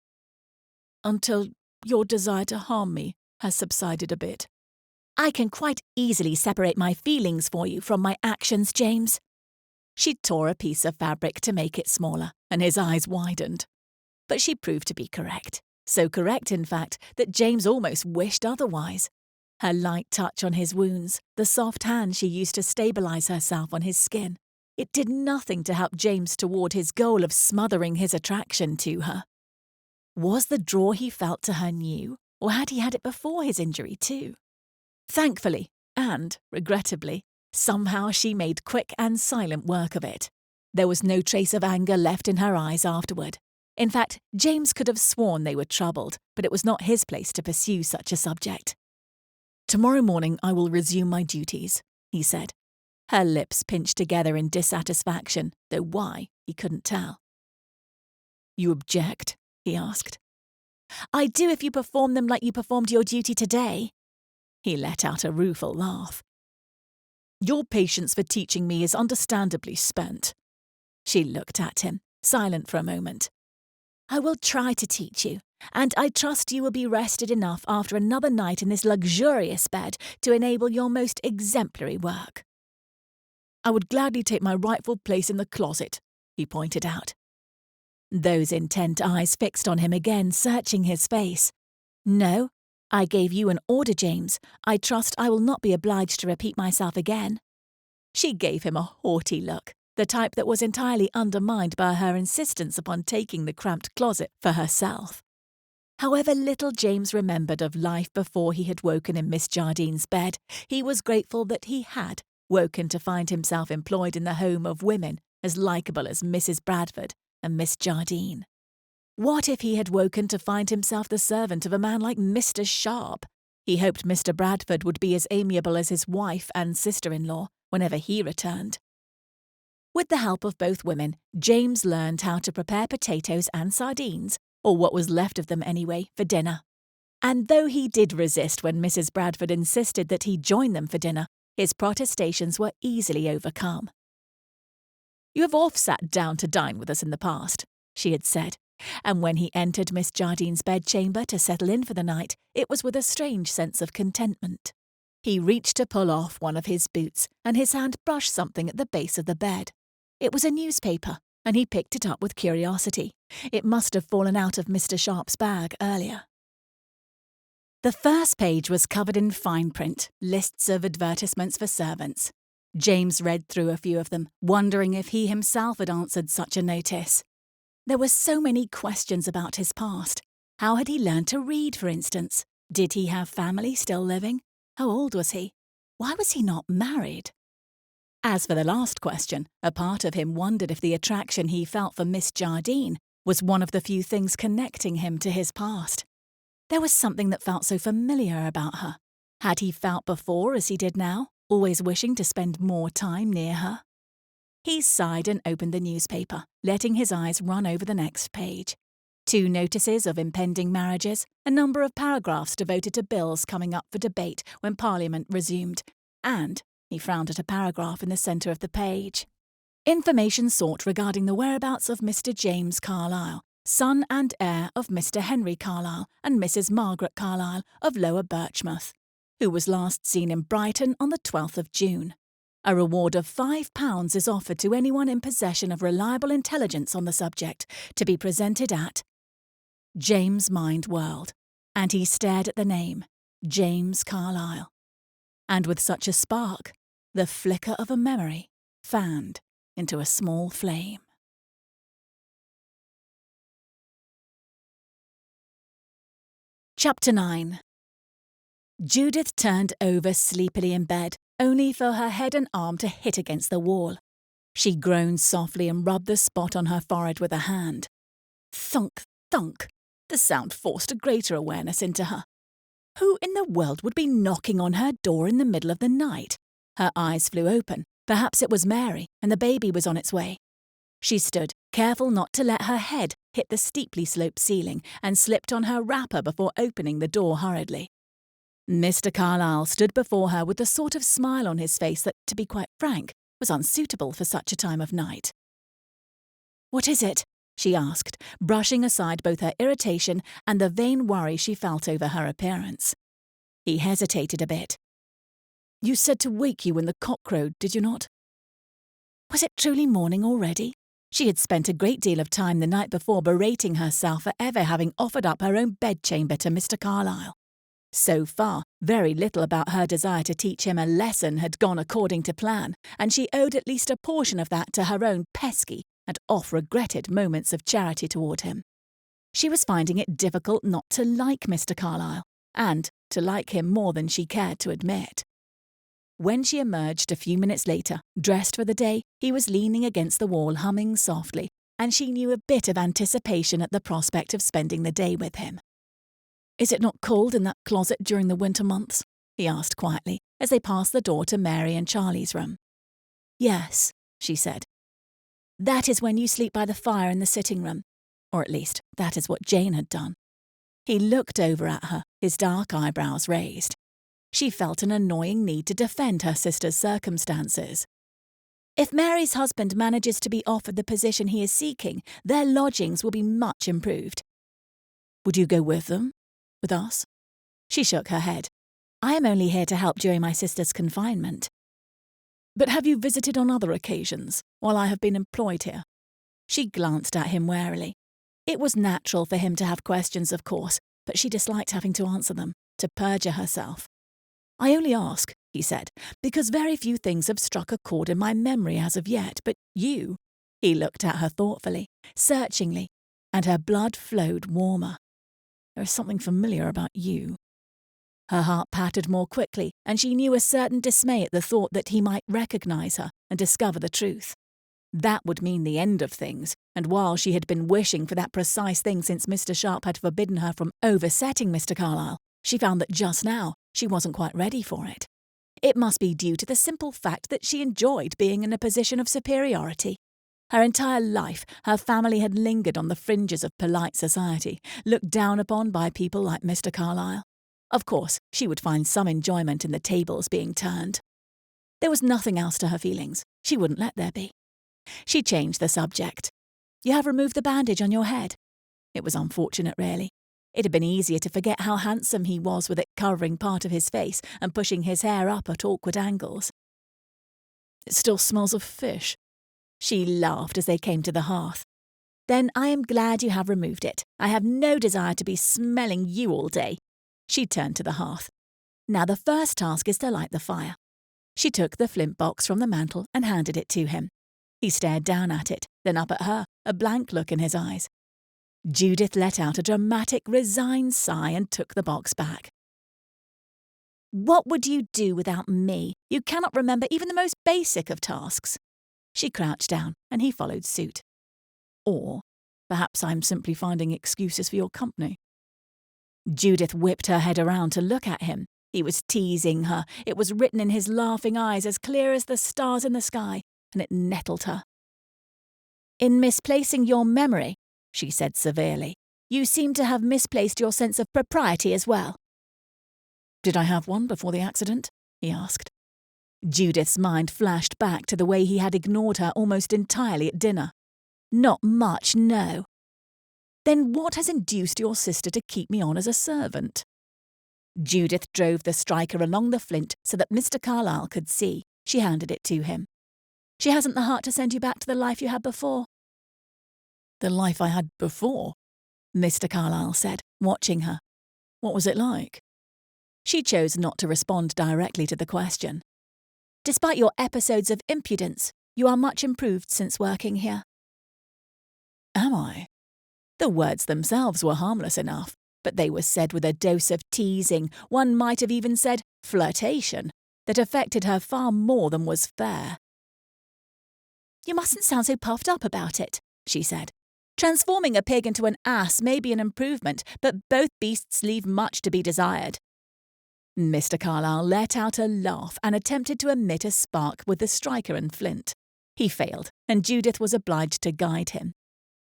"Until your desire to harm me has subsided a bit." "I can quite easily separate my feelings for you from my actions, James." She tore a piece of fabric to make it smaller, and his eyes widened. But she proved to be correct. So correct, in fact, that James almost wished otherwise. Her light touch on his wounds, the soft hand she used to stabilize herself on his skin. It did nothing to help James toward his goal of smothering his attraction to her. Was the draw he felt to her new, Or had he had it before his injury too? Thankfully, and regrettably, somehow she made quick and silent work of it. There was no trace of anger left in her eyes afterward. In fact, James could have sworn they were troubled, but it was not his place to pursue such a subject. "Tomorrow morning I will resume my duties," he said. Her lips pinched together in dissatisfaction, though why, he couldn't tell. "You object?" he asked. "I do if you perform them like you performed your duty today." He let out a rueful laugh. "Your patience for teaching me is understandably spent." She looked at him, silent for a moment. "I will try to teach you, and I trust you will be rested enough after another night in this luxurious bed to enable your most exemplary work." "I would gladly take my rightful place in the closet," he pointed out. Those intent eyes fixed on him again, searching his face. "No, I gave you an order, James. I trust I will not be obliged to repeat myself again." She gave him a haughty look, the type that was entirely undermined by her insistence upon taking the cramped closet for herself. However little James remembered of life before he had woken in Miss Jardine's bed, he was grateful that he had woken to find himself employed in the home of women as likeable as Mrs. Bradford and Miss Jardine. What if he had woken to find himself the servant of a man like Mr. Sharp? He hoped Mr. Bradford would be as amiable as his wife and sister-in-law whenever he returned. With the help of both women, James learned how to prepare potatoes and sardines, or what was left of them anyway, for dinner. And though he did resist when Mrs. Bradford insisted that he join them for dinner, his protestations were easily overcome. "You have oft sat down to dine with us in the past," she had said, and when he entered Miss Jardine's bedchamber to settle in for the night, it was with a strange sense of contentment. He reached to pull off one of his boots, and his hand brushed something at the base of the bed. It was a newspaper, and he picked it up with curiosity. It must have fallen out of Mr. Sharp's bag earlier. The first page was covered in fine print, lists of advertisements for servants. James read through a few of them, wondering if he himself had answered such a notice. There were so many questions about his past. How had he learned to read, for instance? Did he have family still living? How old was he? Why was he not married? As for the last question, a part of him wondered if the attraction he felt for Miss Jardine was one of the few things connecting him to his past. There was something that felt so familiar about her. Had he felt before as he did now, always wishing to spend more time near her? He sighed and opened the newspaper, letting his eyes run over the next page. 2 notices of impending marriages, a number of paragraphs devoted to bills coming up for debate when Parliament resumed, and he frowned at a paragraph in the centre of the page. Information sought regarding the whereabouts of Mr. James Carlyle, son and heir of Mr. Henry Carlyle and Mrs. Margaret Carlyle of Lower Birchmouth, who was last seen in Brighton on the 12th of June. A reward of £5 is offered to anyone in possession of reliable intelligence on the subject, to be presented at... James' mind whirled, and he stared at the name, James Carlyle. And with such a spark, the flicker of a memory fanned into a small flame. Chapter 9. Judith turned over sleepily in bed, only for her head and arm to hit against the wall. She groaned softly and rubbed the spot on her forehead with a hand. Thunk, thunk. The sound forced a greater awareness into her. Who in the world would be knocking on her door in the middle of the night? Her eyes flew open. Perhaps it was Mary, and the baby was on its way. She stood, careful not to let her head hit the steeply sloped ceiling, and slipped on her wrapper before opening the door hurriedly. Mr. Carlyle stood before her with a sort of smile on his face that, to be quite frank, was unsuitable for such a time of night. "What is it?" she asked, brushing aside both her irritation and the vain worry she felt over her appearance. He hesitated a bit. "You said to wake you when the cock crowed, did you not?" Was it truly morning already? She had spent a great deal of time the night before berating herself for ever having offered up her own bedchamber to Mr. Carlyle. So far, very little about her desire to teach him a lesson had gone according to plan, and she owed at least a portion of that to her own pesky and oft-regretted moments of charity toward him. She was finding it difficult not to like Mr. Carlyle, and to like him more than she cared to admit. When she emerged a few minutes later, dressed for the day, he was leaning against the wall humming softly, and she knew a bit of anticipation at the prospect of spending the day with him. "Is it not cold in that closet during the winter months?" he asked quietly as they passed the door to Mary and Charlie's room. "Yes," she said. "That is when you sleep by the fire in the sitting room. Or at least, that is what Jane had done." He looked over at her, his dark eyebrows raised. She felt an annoying need to defend her sister's circumstances. "If Mary's husband manages to be offered the position he is seeking, their lodgings will be much improved." "Would you go with them? With us?" She shook her head. "I am only here to help during my sister's confinement." "But have you visited on other occasions, while I have been employed here?" She glanced at him warily. It was natural for him to have questions, of course, but she disliked having to answer them, to perjure herself. "I only ask," he said, "because very few things have struck a chord in my memory as of yet, but you—" He looked at her thoughtfully, searchingly, and her blood flowed warmer. "There is something familiar about you." Her heart pattered more quickly, and she knew a certain dismay at the thought that he might recognize her and discover the truth. That would mean the end of things, and while she had been wishing for that precise thing since Mr. Sharp had forbidden her from oversetting Mr. Carlyle, she found that just now she wasn't quite ready for it. It must be due to the simple fact that she enjoyed being in a position of superiority. Her entire life, her family had lingered on the fringes of polite society, looked down upon by people like Mr. Carlyle. Of course, she would find some enjoyment in the tables being turned. There was nothing else to her feelings. She wouldn't let there be. She changed the subject. "You have removed the bandage on your head." It was unfortunate, really. It had been easier to forget how handsome he was with it covering part of his face and pushing his hair up at awkward angles. "It still smells of fish." She laughed as they came to the hearth. "Then I am glad you have removed it. I have no desire to be smelling you all day." She turned to the hearth. "Now the first task is to light the fire." She took the flint box from the mantel and handed it to him. He stared down at it, then up at her, a blank look in his eyes. Judith let out a dramatic, resigned sigh and took the box back. "What would you do without me? You cannot remember even the most basic of tasks." She crouched down, and he followed suit. "Or perhaps I'm simply finding excuses for your company." Judith whipped her head around to look at him. He was teasing her. It was written in his laughing eyes as clear as the stars in the sky, and it nettled her. "In misplacing your memory," she said severely, "you seem to have misplaced your sense of propriety as well." "Did I have one before the accident?" he asked. Judith's mind flashed back to the way he had ignored her almost entirely at dinner. "Not much, no." "Then what has induced your sister to keep me on as a servant?" Judith drove the striker along the flint so that Mr. Carlyle could see. She handed it to him. "She hasn't the heart to send you back to the life you had before." "The life I had before?" Mr. Carlyle said, watching her. "What was it like?" She chose not to respond directly to the question. "Despite your episodes of impudence, you are much improved since working here." "Am I?" The words themselves were harmless enough, but they were said with a dose of teasing, one might have even said flirtation, that affected her far more than was fair. "You mustn't sound so puffed up about it," she said. "Transforming a pig into an ass may be an improvement, but both beasts leave much to be desired." Mr. Carlyle let out a laugh and attempted to emit a spark with the striker and flint. He failed, and Judith was obliged to guide him.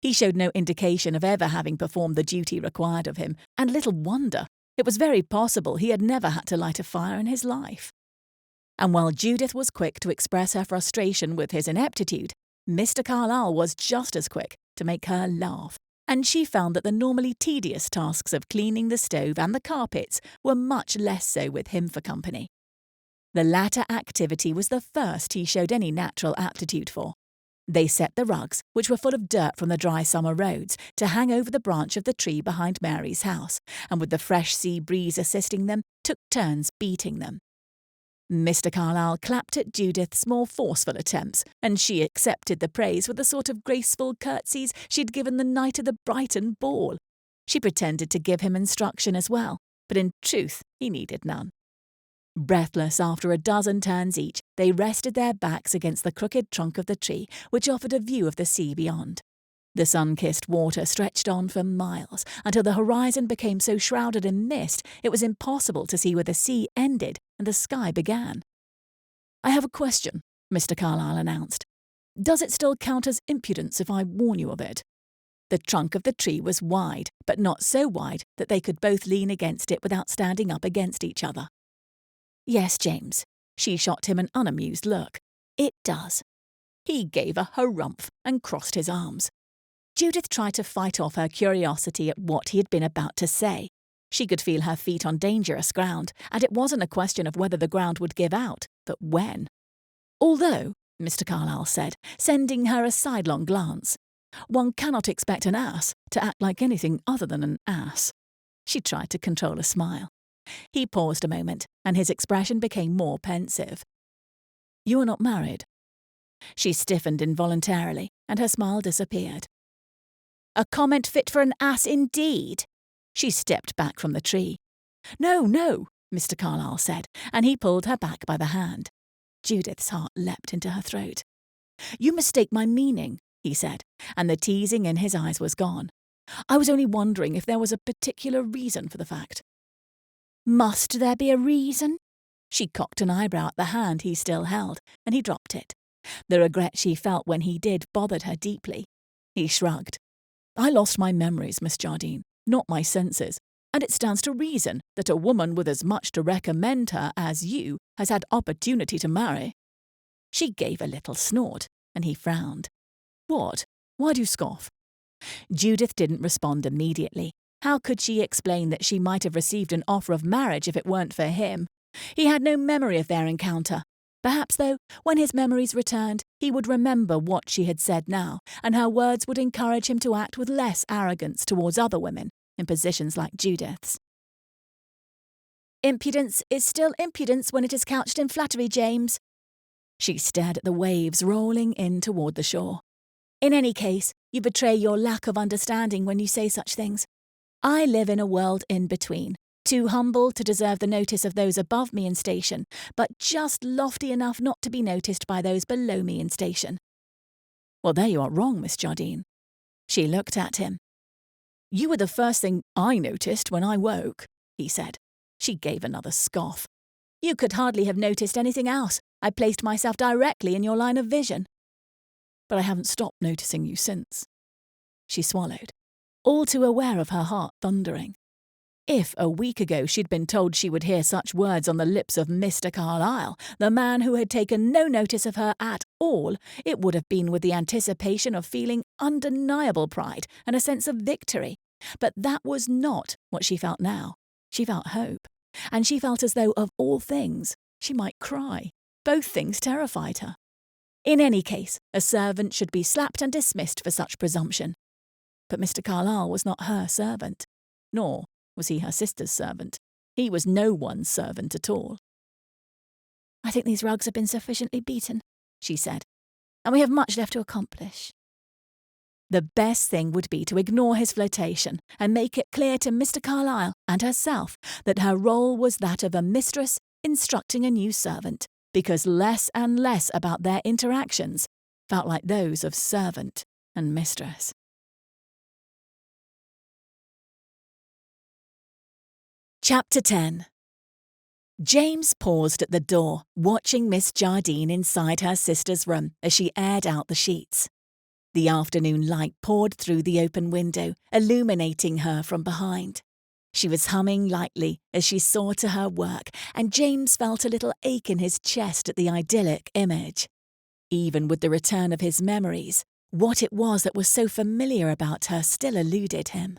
He showed no indication of ever having performed the duty required of him, and little wonder. It was very possible he had never had to light a fire in his life. And while Judith was quick to express her frustration with his ineptitude, Mr. Carlyle was just as quick to make her laugh, and she found that the normally tedious tasks of cleaning the stove and the carpets were much less so with him for company. The latter activity was the first he showed any natural aptitude for. They set the rugs, which were full of dirt from the dry summer roads, to hang over the branch of the tree behind Mary's house, and with the fresh sea breeze assisting them, took turns beating them. Mr. Carlyle clapped at Judith's more forceful attempts, and she accepted the praise with the sort of graceful curtsies she'd given the night of the Brighton ball. She pretended to give him instruction as well, but in truth he needed none. Breathless after a dozen turns each, they rested their backs against the crooked trunk of the tree, which offered a view of the sea beyond. The sun-kissed water stretched on for miles, until the horizon became so shrouded in mist it was impossible to see where the sea ended and the sky began. "I have a question," Mr. Carlyle announced. "Does it still count as impudence if I warn you of it?" The trunk of the tree was wide, but not so wide that they could both lean against it without standing up against each other. "Yes, James." She shot him an unamused look. "It does." He gave a harumph and crossed his arms. Judith tried to fight off her curiosity at what he had been about to say. She could feel her feet on dangerous ground, and it wasn't a question of whether the ground would give out, but when. "Although," Mr. Carlyle said, sending her a sidelong glance, "one cannot expect an ass to act like anything other than an ass." She tried to control a smile. He paused a moment, and his expression became more pensive. "You are not married?" She stiffened involuntarily, and her smile disappeared. "A comment fit for an ass indeed." She stepped back from the tree. "No, no," Mr. Carlyle said, and he pulled her back by the hand. Judith's heart leapt into her throat. "You mistake my meaning," he said, and the teasing in his eyes was gone. "I was only wondering if there was a particular reason for the fact." "Must there be a reason?" She cocked an eyebrow at the hand he still held, and he dropped it. The regret she felt when he did bothered her deeply. He shrugged. "I lost my memories, Miss Jardine, not my senses, and it stands to reason that a woman with as much to recommend her as you has had opportunity to marry." She gave a little snort, and he frowned. "What? Why do you scoff?" Judith didn't respond immediately. How could she explain that she might have received an offer of marriage if it weren't for him? He had no memory of their encounter. Perhaps, though, when his memories returned, he would remember what she had said now, and her words would encourage him to act with less arrogance towards other women in positions like Judith's. "Impudence is still impudence when it is couched in flattery, James." She stared at the waves rolling in toward the shore. "In any case, you betray your lack of understanding when you say such things. I live in a world in between, too humble to deserve the notice of those above me in station, but just lofty enough not to be noticed by those below me in station." "Well, there you are wrong, Miss Jardine." She looked at him. "You were the first thing I noticed when I woke," he said. She gave another scoff. "You could hardly have noticed anything else. I placed myself directly in your line of vision." "But I haven't stopped noticing you since." She swallowed, all too aware of her heart thundering. If a week ago she'd been told she would hear such words on the lips of Mr. Carlyle, the man who had taken no notice of her at all, it would have been with the anticipation of feeling undeniable pride and a sense of victory. But that was not what she felt now. She felt hope, and she felt as though, of all things, she might cry. Both things terrified her. In any case, a servant should be slapped and dismissed for such presumption. But Mr. Carlyle was not her servant, nor was he her sister's servant. He was no one's servant at all. "I think these rugs have been sufficiently beaten," she said, "and we have much left to accomplish." The best thing would be to ignore his flirtation and make it clear to Mr. Carlyle and herself that her role was that of a mistress instructing a new servant, because less and less about their interactions felt like those of servant and mistress. Chapter 10. James paused at the door, watching Miss Jardine inside her sister's room as she aired out the sheets. The afternoon light poured through the open window, illuminating her from behind. She was humming lightly as she saw to her work, and James felt a little ache in his chest at the idyllic image. Even with the return of his memories, what it was that was so familiar about her still eluded him.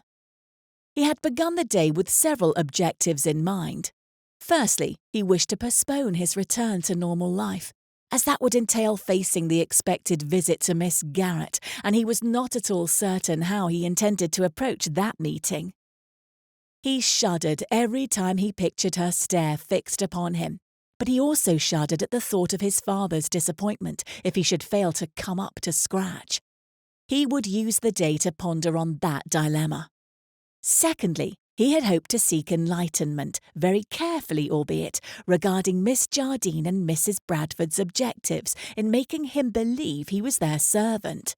He had begun the day with several objectives in mind. Firstly, he wished to postpone his return to normal life, as that would entail facing the expected visit to Miss Garrett, and he was not at all certain how he intended to approach that meeting. He shuddered every time he pictured her stare fixed upon him, but he also shuddered at the thought of his father's disappointment if he should fail to come up to scratch. He would use the day to ponder on that dilemma. Secondly, he had hoped to seek enlightenment, very carefully albeit, regarding Miss Jardine and Mrs. Bradford's objectives in making him believe he was their servant.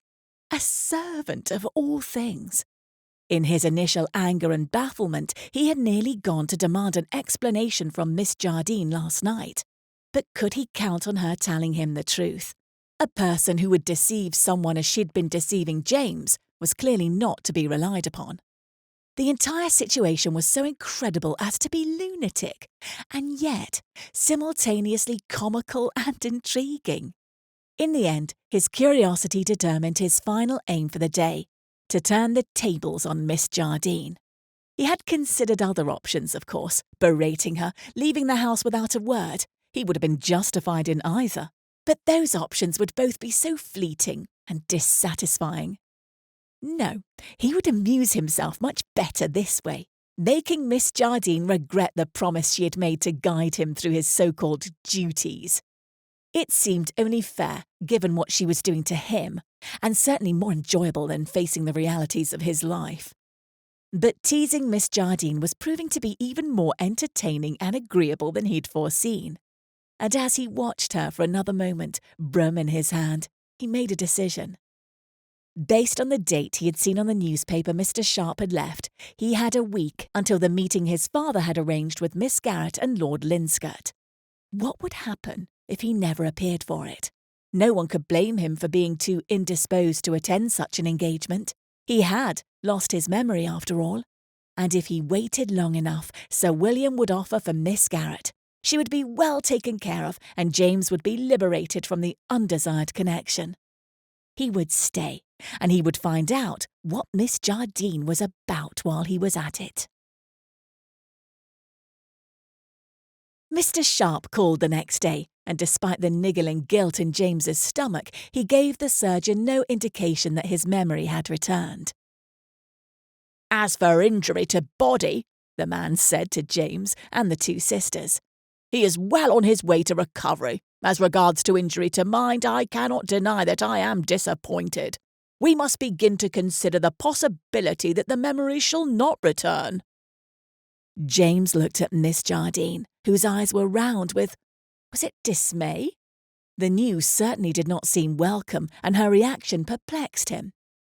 A servant of all things. In his initial anger and bafflement, he had nearly gone to demand an explanation from Miss Jardine last night. But could he count on her telling him the truth? A person who would deceive someone as she'd been deceiving James was clearly not to be relied upon. The entire situation was so incredible as to be lunatic, and yet simultaneously comical and intriguing. In the end, his curiosity determined his final aim for the day, to turn the tables on Miss Jardine. He had considered other options, of course, berating her, leaving the house without a word. He would have been justified in either. But those options would both be so fleeting and dissatisfying. No, he would amuse himself much better this way, making Miss Jardine regret the promise she had made to guide him through his so-called duties. It seemed only fair, given what she was doing to him, and certainly more enjoyable than facing the realities of his life. But teasing Miss Jardine was proving to be even more entertaining and agreeable than he'd foreseen. And as he watched her for another moment, broom in his hand, he made a decision. Based on the date he had seen on the newspaper Mr. Sharp had left, he had a week until the meeting his father had arranged with Miss Garrett and Lord Linscott. What would happen if he never appeared for it? No one could blame him for being too indisposed to attend such an engagement. He had lost his memory after all. And if he waited long enough, Sir William would offer for Miss Garrett. She would be well taken care of, and James would be liberated from the undesired connection. He would stay, and he would find out what Miss Jardine was about while he was at it. Mr. Sharp called the next day, and despite the niggling guilt in James's stomach, he gave the surgeon no indication that his memory had returned. As for injury to body, the man said to James and the two sisters, he is well on his way to recovery. As regards to injury to mind, I cannot deny that I am disappointed. We must begin to consider the possibility that the memory shall not return. James looked at Miss Jardine, whose eyes were round with, was it dismay? The news certainly did not seem welcome, and her reaction perplexed him.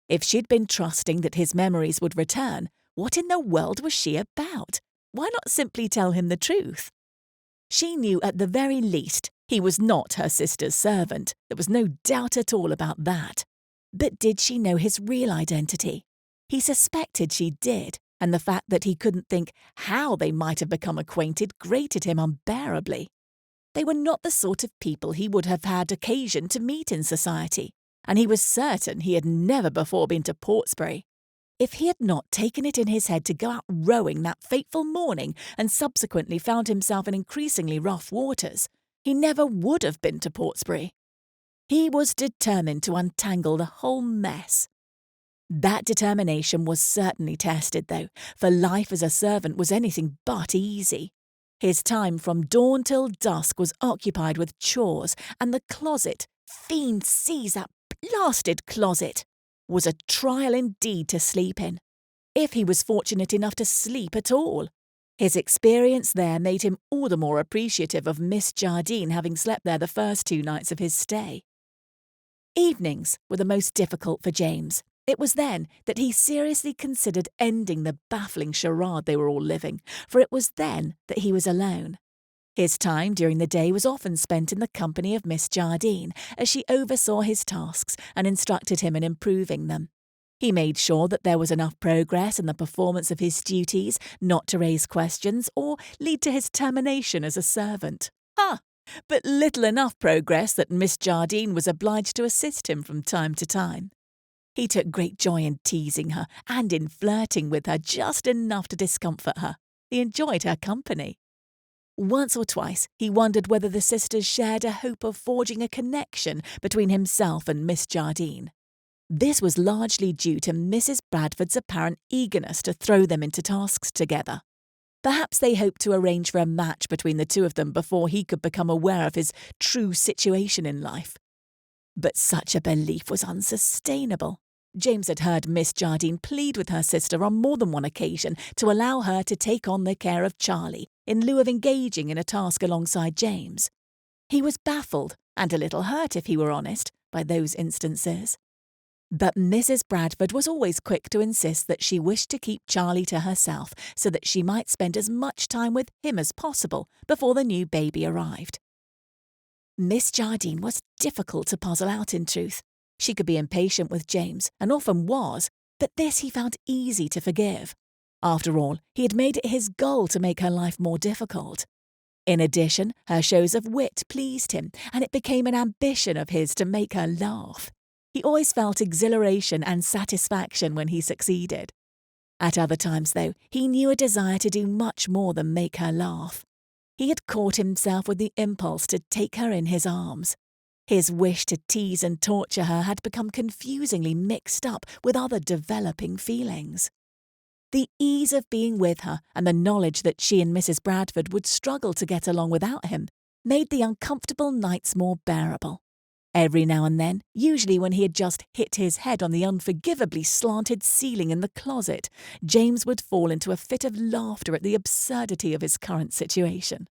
If she'd been trusting that his memories would return, what in the world was she about? Why not simply tell him the truth? She knew at the very least he was not her sister's servant. There was no doubt at all about that. But did she know his real identity? He suspected she did, and the fact that he couldn't think how they might have become acquainted grated him unbearably. They were not the sort of people he would have had occasion to meet in society, and he was certain he had never before been to Portsbury. If he had not taken it in his head to go out rowing that fateful morning and subsequently found himself in increasingly rough waters, he never would have been to Portsbury. He was determined to untangle the whole mess. That determination was certainly tested, though, for life as a servant was anything but easy. His time from dawn till dusk was occupied with chores, and the closet, fiend seize that blasted closet, was a trial indeed to sleep in, if he was fortunate enough to sleep at all. His experience there made him all the more appreciative of Miss Jardine having slept there the first 2 nights of his stay. Evenings were the most difficult for James. It was then that he seriously considered ending the baffling charade they were all living, for it was then that he was alone. His time during the day was often spent in the company of Miss Jardine, as she oversaw his tasks and instructed him in improving them. He made sure that there was enough progress in the performance of his duties not to raise questions or lead to his termination as a servant. But little enough progress that Miss Jardine was obliged to assist him from time to time. He took great joy in teasing her and in flirting with her just enough to discomfort her. He enjoyed her company. Once or twice he wondered whether the sisters shared a hope of forging a connection between himself and Miss Jardine. This was largely due to Mrs. Bradford's apparent eagerness to throw them into tasks together. Perhaps they hoped to arrange for a match between the two of them before he could become aware of his true situation in life. But such a belief was unsustainable. James had heard Miss Jardine plead with her sister on more than one occasion to allow her to take on the care of Charlie in lieu of engaging in a task alongside James. He was baffled, and a little hurt if he were honest, by those instances. But Mrs. Bradford was always quick to insist that she wished to keep Charlie to herself so that she might spend as much time with him as possible before the new baby arrived. Miss Jardine was difficult to puzzle out in truth. She could be impatient with James, and often was, but this he found easy to forgive. After all, he had made it his goal to make her life more difficult. In addition, her shows of wit pleased him, and it became an ambition of his to make her laugh. He always felt exhilaration and satisfaction when he succeeded. At other times, though, he knew a desire to do much more than make her laugh. He had caught himself with the impulse to take her in his arms. His wish to tease and torture her had become confusingly mixed up with other developing feelings. The ease of being with her and the knowledge that she and Mrs. Bradford would struggle to get along without him made the uncomfortable nights more bearable. Every now and then, usually when he had just hit his head on the unforgivably slanted ceiling in the closet, James would fall into a fit of laughter at the absurdity of his current situation.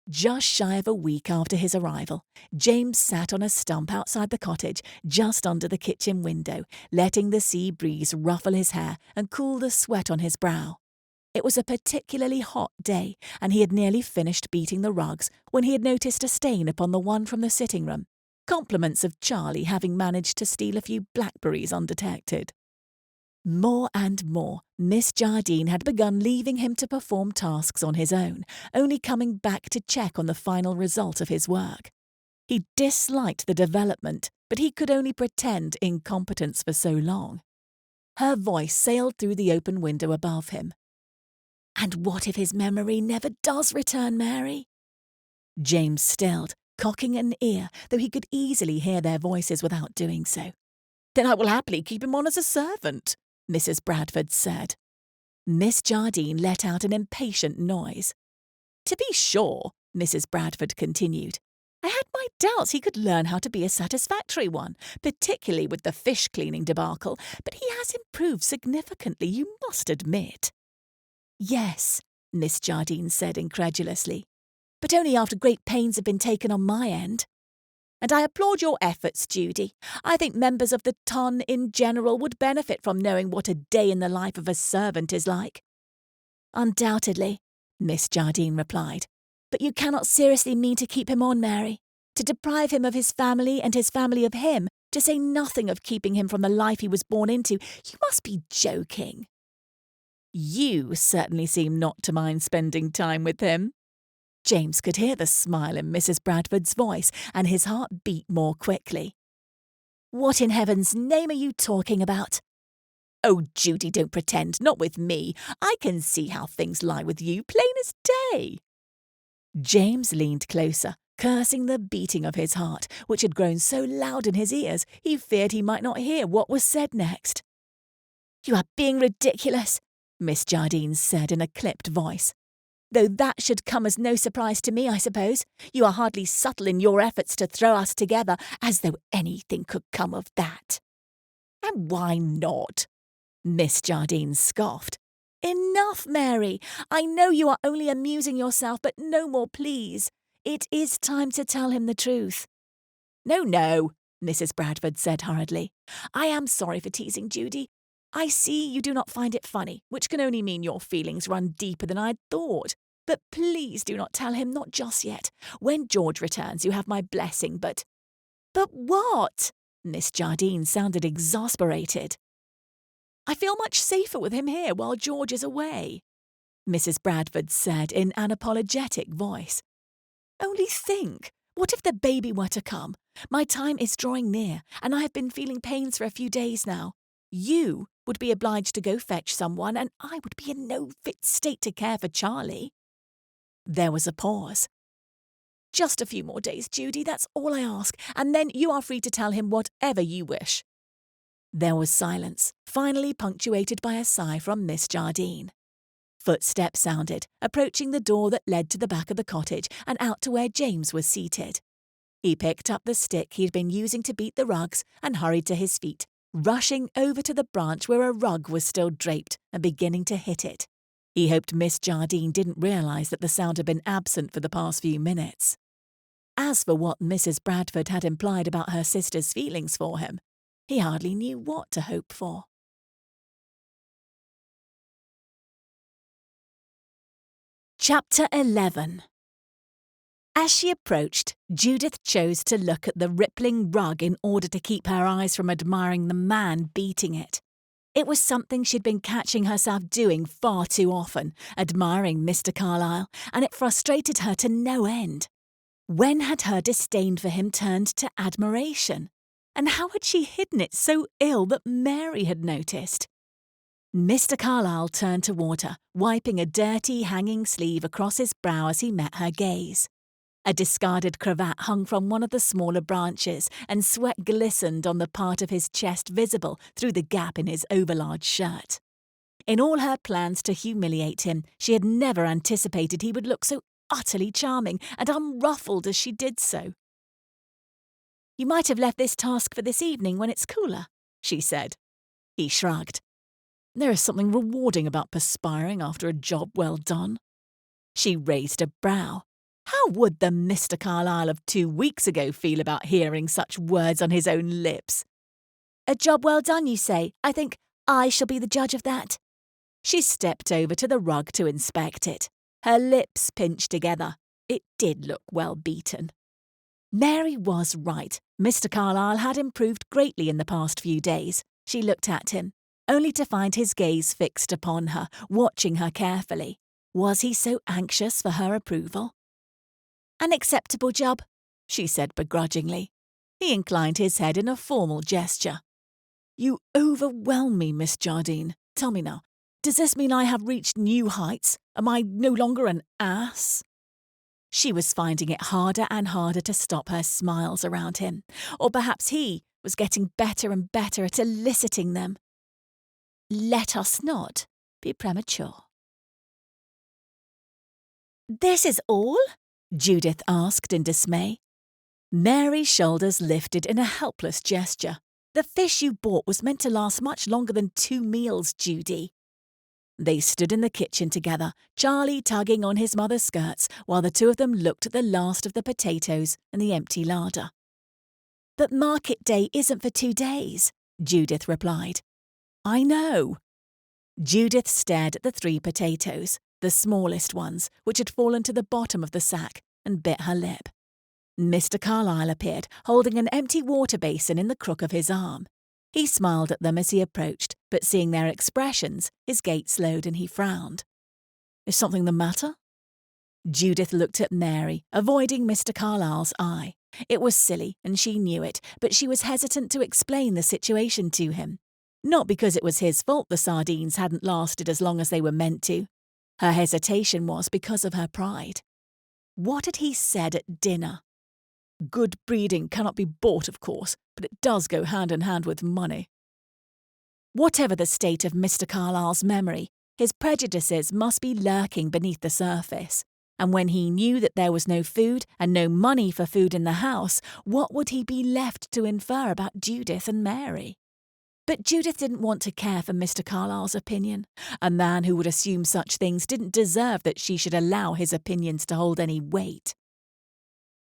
Just shy of a week after his arrival, James sat on a stump outside the cottage, just under the kitchen window, letting the sea breeze ruffle his hair and cool the sweat on his brow. It was a particularly hot day, and he had nearly finished beating the rugs when he had noticed a stain upon the one from the sitting room, compliments of Charlie having managed to steal a few blackberries undetected. More and more, Miss Jardine had begun leaving him to perform tasks on his own, only coming back to check on the final result of his work. He disliked the development, but he could only pretend incompetence for so long. Her voice sailed through the open window above him. "And what if his memory never does return, Mary?" James stilled, cocking an ear, though he could easily hear their voices without doing so. "Then I will happily keep him on as a servant," Mrs. Bradford said. Miss Jardine let out an impatient noise. "To be sure," Mrs. Bradford continued, "I had my doubts he could learn how to be a satisfactory one, particularly with the fish-cleaning debacle, but he has improved significantly, you must admit." "Yes," Miss Jardine said incredulously, "but only after great pains have been taken on my end." "And I applaud your efforts, Judy. I think members of the ton in general would benefit from knowing what a day in the life of a servant is like." "Undoubtedly," Miss Jardine replied. "But you cannot seriously mean to keep him on, Mary. To deprive him of his family and his family of him, to say nothing of keeping him from the life he was born into, you must be joking." "You certainly seem not to mind spending time with him." James could hear the smile in Mrs. Bradford's voice, and his heart beat more quickly. "What in heaven's name are you talking about?" "Oh, Judy, don't pretend, not with me. I can see how things lie with you, plain as day." James leaned closer, cursing the beating of his heart, which had grown so loud in his ears he feared he might not hear what was said next. "You are being ridiculous," Miss Jardine said in a clipped voice. "Though that should come as no surprise to me, I suppose. You are hardly subtle in your efforts to throw us together, as though anything could come of that." "And why not?" Miss Jardine scoffed. "Enough, Mary. I know you are only amusing yourself, but no more, please. It is time to tell him the truth." No, Mrs. Bradford said hurriedly. "I am sorry for teasing Judy. I see you do not find it funny, which can only mean your feelings run deeper than I had thought. But please do not tell him, not just yet. When George returns, you have my blessing, but—" "But what?" Miss Jardine sounded exasperated. "I feel much safer with him here while George is away," Mrs. Bradford said in an apologetic voice. "Only think, what if the baby were to come? My time is drawing near, and I have been feeling pains for a few days now. You would be obliged to go fetch someone, and I would be in no fit state to care for Charlie." There was a pause. "Just a few more days, Judy, that's all I ask, and then you are free to tell him whatever you wish." There was silence, finally punctuated by a sigh from Miss Jardine. Footsteps sounded, approaching the door that led to the back of the cottage and out to where James was seated. He picked up the stick he had been using to beat the rugs and hurried to his feet, rushing over to the branch where a rug was still draped and beginning to hit it. He hoped Miss Jardine didn't realise that the sound had been absent for the past few minutes. As for what Mrs. Bradford had implied about her sister's feelings for him, he hardly knew what to hope for. Chapter 11. As she approached, Judith chose to look at the rippling rug in order to keep her eyes from admiring the man beating it. It was something she'd been catching herself doing far too often, admiring Mr. Carlyle, and it frustrated her to no end. When had her disdain for him turned to admiration? And how had she hidden it so ill that Mary had noticed? Mr. Carlyle turned toward her, wiping a dirty hanging sleeve across his brow as he met her gaze. A discarded cravat hung from one of the smaller branches, and sweat glistened on the part of his chest visible through the gap in his overlarge shirt. In all her plans to humiliate him, she had never anticipated he would look so utterly charming and unruffled as she did so. "You might have left this task for this evening when it's cooler," she said. He shrugged. "There is something rewarding about perspiring after a job well done." She raised a brow. How would the Mr. Carlyle of 2 weeks ago feel about hearing such words on his own lips? "A job well done, you say? I think I shall be the judge of that." She stepped over to the rug to inspect it. Her lips pinched together. It did look well beaten. Mary was right. Mr. Carlyle had improved greatly in the past few days. She looked at him, only to find his gaze fixed upon her, watching her carefully. Was he so anxious for her approval? "An acceptable job," she said begrudgingly. He inclined his head in a formal gesture. "You overwhelm me, Miss Jardine. Tell me now, does this mean I have reached new heights? Am I no longer an ass?" She was finding it harder and harder to stop her smiles around him, or perhaps he was getting better and better at eliciting them. Let us not be premature. "This is all?" Judith asked in dismay. Mary's shoulders lifted in a helpless gesture. "The fish you bought was meant to last much longer than 2 meals, Judy." They stood in the kitchen together, Charlie tugging on his mother's skirts, while the two of them looked at the last of the potatoes and the empty larder. "But market day isn't for 2 days, Judith replied. "I know." Judith stared at the 3 potatoes, the smallest ones, which had fallen to the bottom of the sack, and bit her lip. Mr. Carlyle appeared, holding an empty water basin in the crook of his arm. He smiled at them as he approached, but seeing their expressions, his gait slowed and he frowned. "Is something the matter?" Judith looked at Mary, avoiding Mr. Carlyle's eye. It was silly, and she knew it, but she was hesitant to explain the situation to him. Not because it was his fault the sardines hadn't lasted as long as they were meant to. Her hesitation was because of her pride. What had he said at dinner? "Good breeding cannot be bought, of course, but it does go hand in hand with money." Whatever the state of Mr. Carlyle's memory, his prejudices must be lurking beneath the surface. And when he knew that there was no food and no money for food in the house, what would he be left to infer about Judith and Mary? But Judith didn't want to care for Mr. Carlyle's opinion. A man who would assume such things didn't deserve that she should allow his opinions to hold any weight.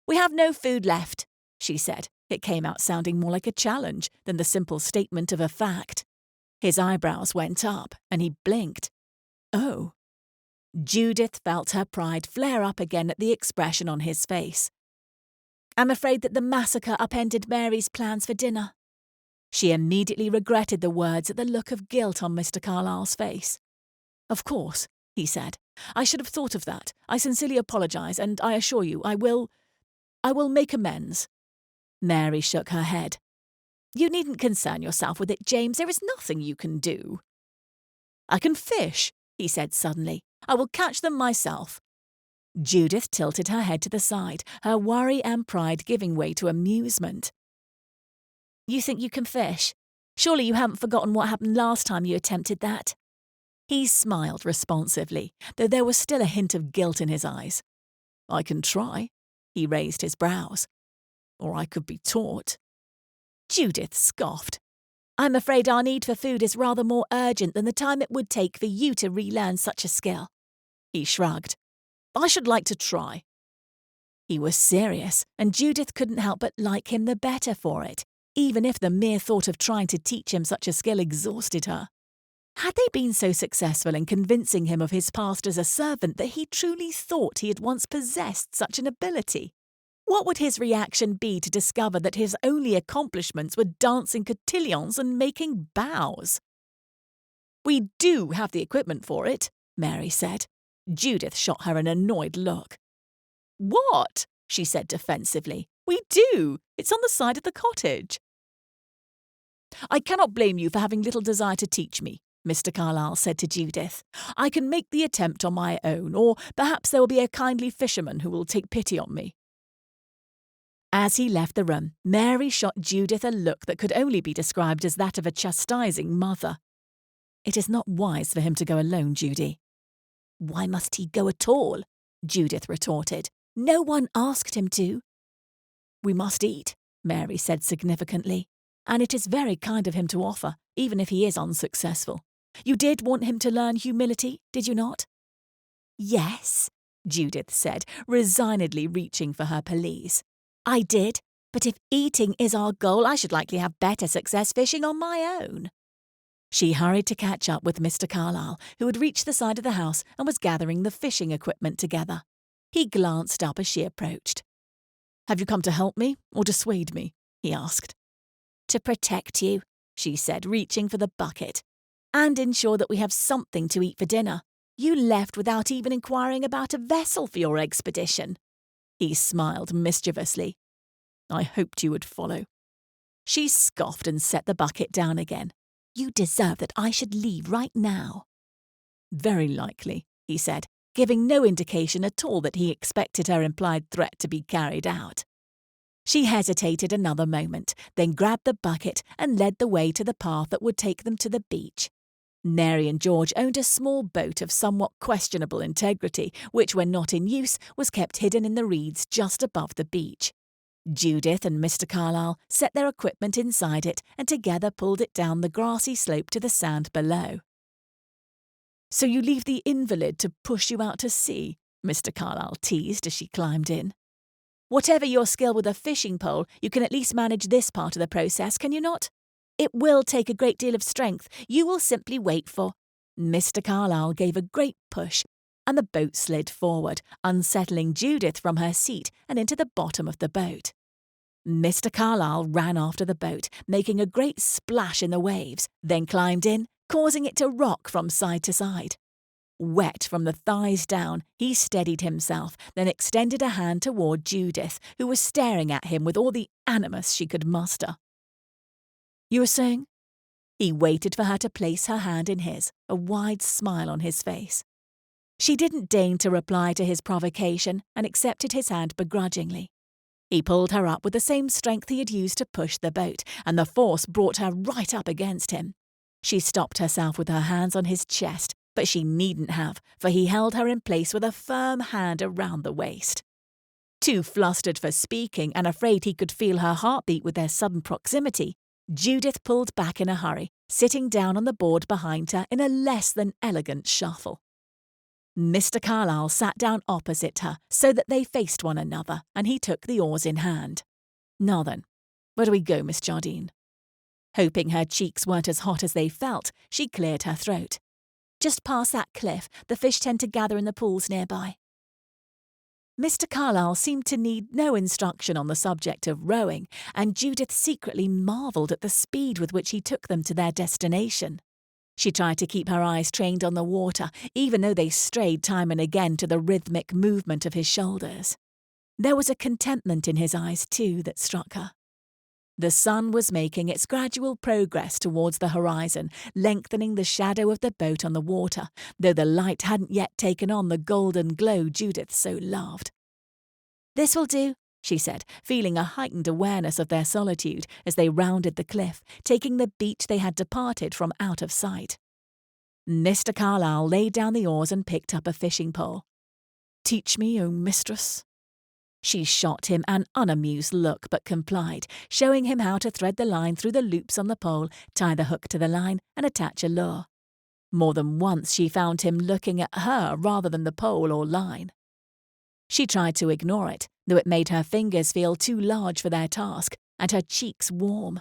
"We have no food left," she said. It came out sounding more like a challenge than the simple statement of a fact. His eyebrows went up, and he blinked. "Oh." Judith felt her pride flare up again at the expression on his face. "I'm afraid that the massacre upended Mary's plans for dinner." She immediately regretted the words at the look of guilt on Mr. Carlyle's face. "Of course," he said. "I should have thought of that. I sincerely apologise, and I assure you I will make amends." Mary shook her head. "You needn't concern yourself with it, James. There is nothing you can do." "I can fish," he said suddenly. "I will catch them myself." Judith tilted her head to the side, her worry and pride giving way to amusement. "You think you can fish? Surely you haven't forgotten what happened last time you attempted that?" He smiled responsively, though there was still a hint of guilt in his eyes. "I can try." He raised his brows. "Or I could be taught." Judith scoffed. I'm afraid our need for food is rather more urgent than the time it would take for you to relearn such a skill." He shrugged. "I should like to try." He was serious, and Judith couldn't help but like him the better for it, even if the mere thought of trying to teach him such a skill exhausted her. Had they been so successful in convincing him of his past as a servant that he truly thought he had once possessed such an ability? What would his reaction be to discover that his only accomplishments were dancing cotillions and making bows? "We do have the equipment for it," Mary said. Judith shot her an annoyed look. "What?" she said defensively. "We do. It's on the side of the cottage." "I cannot blame you for having little desire to teach me," Mr. Carlyle said to Judith. "I can make the attempt on my own, or perhaps there will be a kindly fisherman who will take pity on me." As he left the room, Mary shot Judith a look that could only be described as that of a chastising mother. "It is not wise for him to go alone, Judy." "Why must he go at all?" Judith retorted. "No one asked him to." "We must eat," Mary said significantly, "and it is very kind of him to offer, even if he is unsuccessful. You did want him to learn humility, did you not?" "Yes," Judith said, resignedly reaching for her pelisse. "I did, but if eating is our goal, I should likely have better success fishing on my own." She hurried to catch up with Mr. Carlyle, who had reached the side of the house and was gathering the fishing equipment together. He glanced up as she approached. "Have you come to help me or dissuade me?" he asked. "To protect you," she said, reaching for the bucket, "and ensure that we have something to eat for dinner. You left without even inquiring about a vessel for your expedition." He smiled mischievously. "I hoped you would follow." She scoffed and set the bucket down again. "You deserve that I should leave right now." "Very likely," he said, giving no indication at all that he expected her implied threat to be carried out. She hesitated another moment, then grabbed the bucket and led the way to the path that would take them to the beach. Mary and George owned a small boat of somewhat questionable integrity, which, when not in use, was kept hidden in the reeds just above the beach. Judith and Mr. Carlyle set their equipment inside it and together pulled it down the grassy slope to the sand below. "So you leave the invalid to push you out to sea?" Mr. Carlyle teased as she climbed in. "Whatever your skill with a fishing pole, you can at least manage this part of the process, can you not? It will take a great deal of strength. You will simply wait for—" Mr. Carlyle gave a great push, and the boat slid forward, unsettling Judith from her seat and into the bottom of the boat. Mr. Carlyle ran after the boat, making a great splash in the waves, then climbed in, causing it to rock from side to side. Wet from the thighs down, he steadied himself, then extended a hand toward Judith, who was staring at him with all the animus she could muster. "You were saying?" He waited for her to place her hand in his, a wide smile on his face. She didn't deign to reply to his provocation and accepted his hand begrudgingly. He pulled her up with the same strength he had used to push the boat, and the force brought her right up against him. She stopped herself with her hands on his chest, but she needn't have, for he held her in place with a firm hand around the waist. Too flustered for speaking and afraid he could feel her heartbeat with their sudden proximity, Judith pulled back in a hurry, sitting down on the board behind her in a less than elegant shuffle. Mr. Carlyle sat down opposite her so that they faced one another, and he took the oars in hand. "Now then, where do we go, Miss Jardine?" Hoping her cheeks weren't as hot as they felt, she cleared her throat. "Just past that cliff. The fish tend to gather in the pools nearby." Mr. Carlyle seemed to need no instruction on the subject of rowing, and Judith secretly marvelled at the speed with which he took them to their destination. She tried to keep her eyes trained on the water, even though they strayed time and again to the rhythmic movement of his shoulders. There was a contentment in his eyes, too, that struck her. The sun was making its gradual progress towards the horizon, lengthening the shadow of the boat on the water, though the light hadn't yet taken on the golden glow Judith so loved. "This will do," she said, feeling a heightened awareness of their solitude as they rounded the cliff, taking the beach they had departed from out of sight. Mr. Carlyle laid down the oars and picked up a fishing pole. "Teach me, O mistress." She shot him an unamused look but complied, showing him how to thread the line through the loops on the pole, tie the hook to the line, and attach a lure. More than once she found him looking at her rather than the pole or line. She tried to ignore it, though it made her fingers feel too large for their task, and her cheeks warm.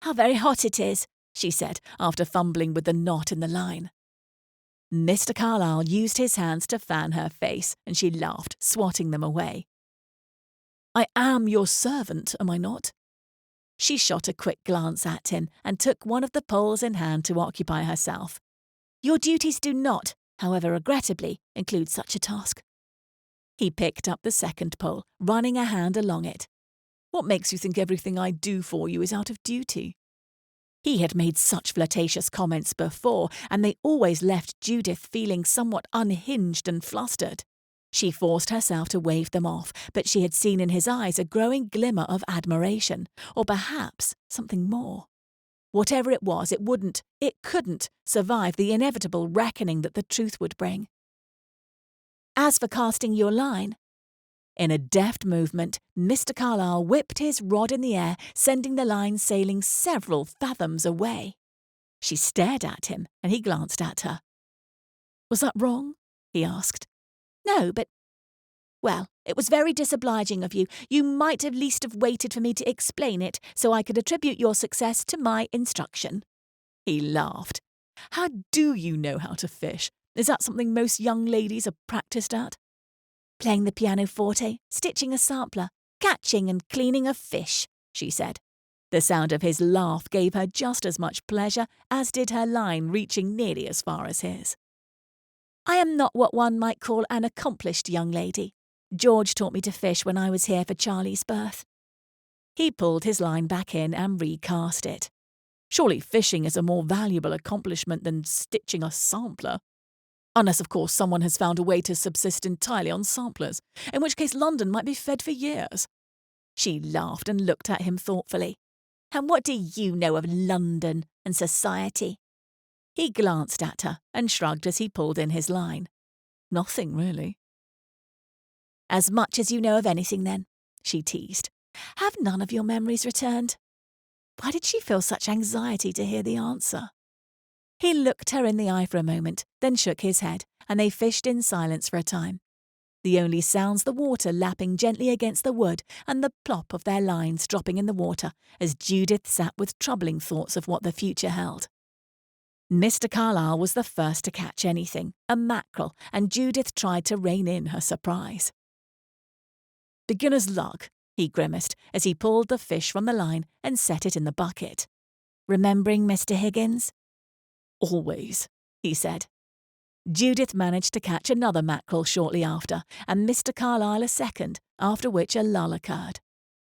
"How very hot it is," she said, after fumbling with the knot in the line. Mr. Carlyle used his hands to fan her face, and she laughed, swatting them away. "I am your servant, am I not?" She shot a quick glance at him and took one of the poles in hand to occupy herself. "Your duties do not, however regrettably, include such a task." He picked up the second pole, running a hand along it. "What makes you think everything I do for you is out of duty?" He had made such flirtatious comments before, and they always left Judith feeling somewhat unhinged and flustered. She forced herself to wave them off, but she had seen in his eyes a growing glimmer of admiration, or perhaps something more. Whatever it was, it couldn't survive the inevitable reckoning that the truth would bring. "As for casting your line," in a deft movement, Mr. Carlyle whipped his rod in the air, sending the line sailing several fathoms away. She stared at him, and he glanced at her. "Was that wrong?" he asked. "No, but... Well, it was very disobliging of you. You might at least have waited for me to explain it, so I could attribute your success to my instruction." He laughed. "How do you know how to fish? Is that something most young ladies are practised at?" "Playing the pianoforte, stitching a sampler, catching and cleaning a fish," she said. The sound of his laugh gave her just as much pleasure as did her line reaching nearly as far as his. "I am not what one might call an accomplished young lady. George taught me to fish when I was here for Charlie's birth." He pulled his line back in and recast it. "Surely fishing is a more valuable accomplishment than stitching a sampler. Unless, of course, someone has found a way to subsist entirely on samplers, in which case London might be fed for years." She laughed and looked at him thoughtfully. "And what do you know of London and society?" He glanced at her and shrugged as he pulled in his line. "Nothing, really." "As much as you know of anything, then," she teased. "Have none of your memories returned?" Why did she feel such anxiety to hear the answer? He looked her in the eye for a moment, then shook his head, and they fished in silence for a time. The only sounds the water lapping gently against the wood and the plop of their lines dropping in the water as Judith sat with troubling thoughts of what the future held. Mr. Carlyle was the first to catch anything, a mackerel, and Judith tried to rein in her surprise. "Beginner's luck," he grimaced as he pulled the fish from the line and set it in the bucket. "Remembering Mr. Higgins?" "Always," he said. Judith managed to catch another mackerel shortly after, and Mr. Carlyle a second, after which a lull occurred.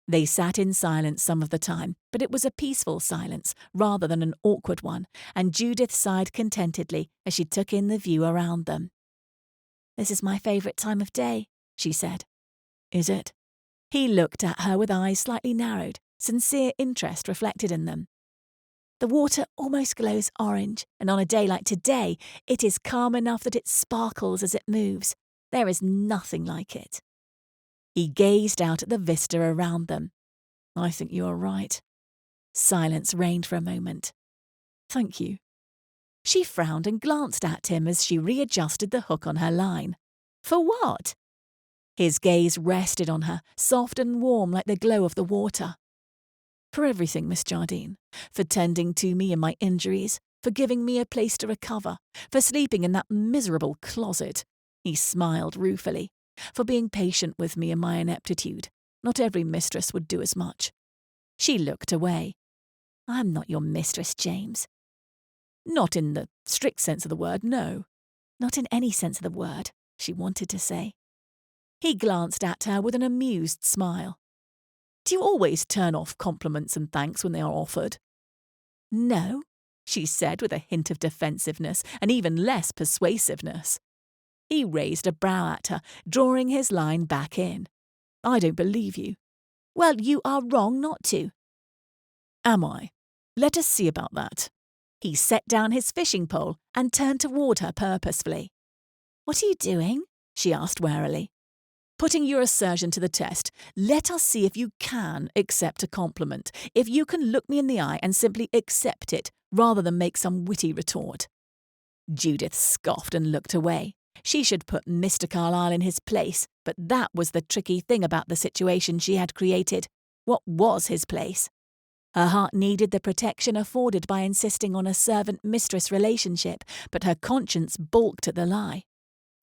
They sat in silence some of the time, but it was a peaceful silence rather than an awkward one, and Judith sighed contentedly as she took in the view around them. "This is my favourite time of day," she said. "Is it?" He looked at her with eyes slightly narrowed, sincere interest reflected in them. "The water almost glows orange, and on a day like today, it is calm enough that it sparkles as it moves. There is nothing like it." He gazed out at the vista around them. "I think you are right." Silence reigned for a moment. "Thank you." She frowned and glanced at him as she readjusted the hook on her line. "For what?" His gaze rested on her, soft and warm like the glow of the water. "For everything, Miss Jardine. For tending to me in my injuries, for giving me a place to recover, for sleeping in that miserable closet." He smiled ruefully. "For being patient with me in my ineptitude. Not every mistress would do as much." She looked away. "I'm not your mistress, James." "Not in the strict sense of the word, no." "Not in any sense of the word," she wanted to say. He glanced at her with an amused smile. "Do you always turn off compliments and thanks when they are offered?" "No," she said with a hint of defensiveness and even less persuasiveness. He raised a brow at her, drawing his line back in. "I don't believe you." "Well, you are wrong not to." "Am I? Let us see about that." He set down his fishing pole and turned toward her purposefully. "What are you doing?" she asked warily. Putting your assertion to the test, let us see if you can accept a compliment, if you can look me in the eye and simply accept it, rather than make some witty retort." Judith scoffed and looked away. She should put Mr. Carlyle in his place, but that was the tricky thing about the situation she had created. What was his place? Her heart needed the protection afforded by insisting on a servant-mistress relationship, but her conscience balked at the lie.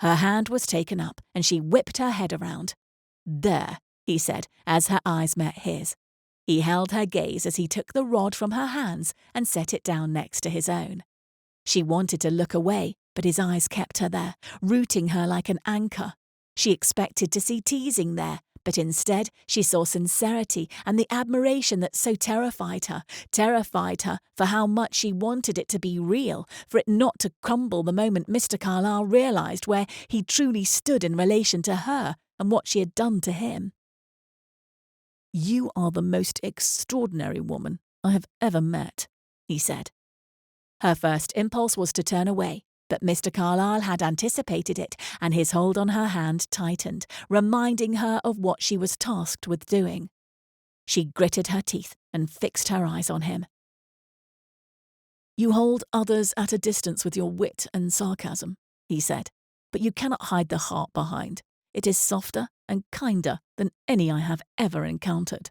Her hand was taken up, and she whipped her head around. "There," he said, as her eyes met his. He held her gaze as he took the rod from her hands and set it down next to his own. She wanted to look away, but his eyes kept her there, rooting her like an anchor. She expected to see teasing there, but instead she saw sincerity and the admiration that so terrified her for how much she wanted it to be real, for it not to crumble the moment Mr. Carlyle realised where he truly stood in relation to her and what she had done to him. "You are the most extraordinary woman I have ever met," he said. Her first impulse was to turn away, but Mr. Carlyle had anticipated it, and his hold on her hand tightened, reminding her of what she was tasked with doing. She gritted her teeth and fixed her eyes on him. "You hold others at a distance with your wit and sarcasm," he said, "but you cannot hide the heart behind. It is softer and kinder than any I have ever encountered."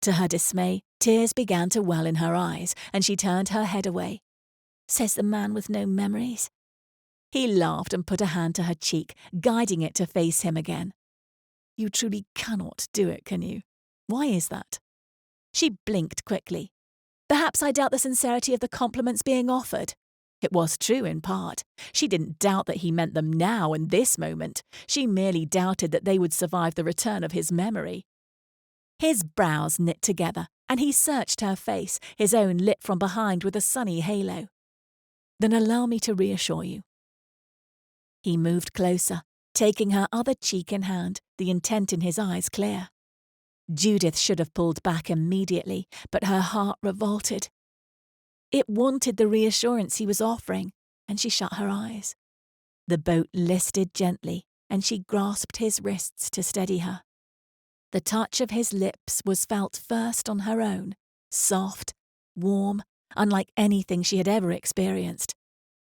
To her dismay, tears began to well in her eyes, and she turned her head away. "Says the man with no memories." He laughed and put a hand to her cheek, guiding it to face him again. "You truly cannot do it, can you? Why is that?" She blinked quickly. Perhaps I doubt the sincerity of the compliments being offered. It was true in part. She didn't doubt that he meant them now in this moment. She merely doubted that they would survive the return of his memory. His brows knit together, and he searched her face, his own lit from behind with a sunny halo. "Then allow me to reassure you." He moved closer, taking her other cheek in hand, the intent in his eyes clear. Judith should have pulled back immediately, but her heart revolted. It wanted the reassurance he was offering, and she shut her eyes. The boat listed gently, and she grasped his wrists to steady her. The touch of his lips was felt first on her own, soft, warm, unlike anything she had ever experienced.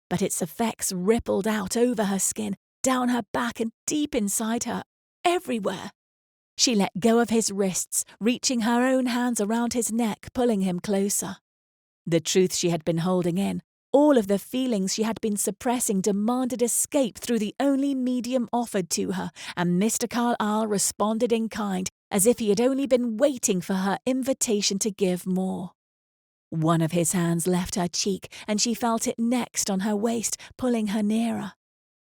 But its effects rippled out over her skin, down her back and deep inside her, everywhere. She let go of his wrists, reaching her own hands around his neck, pulling him closer. The truth she had been holding in, all of the feelings she had been suppressing, demanded escape through the only medium offered to her, and Mr. Carlyle responded in kind, as if he had only been waiting for her invitation to give more. One of his hands left her cheek, and she felt it next on her waist, pulling her nearer.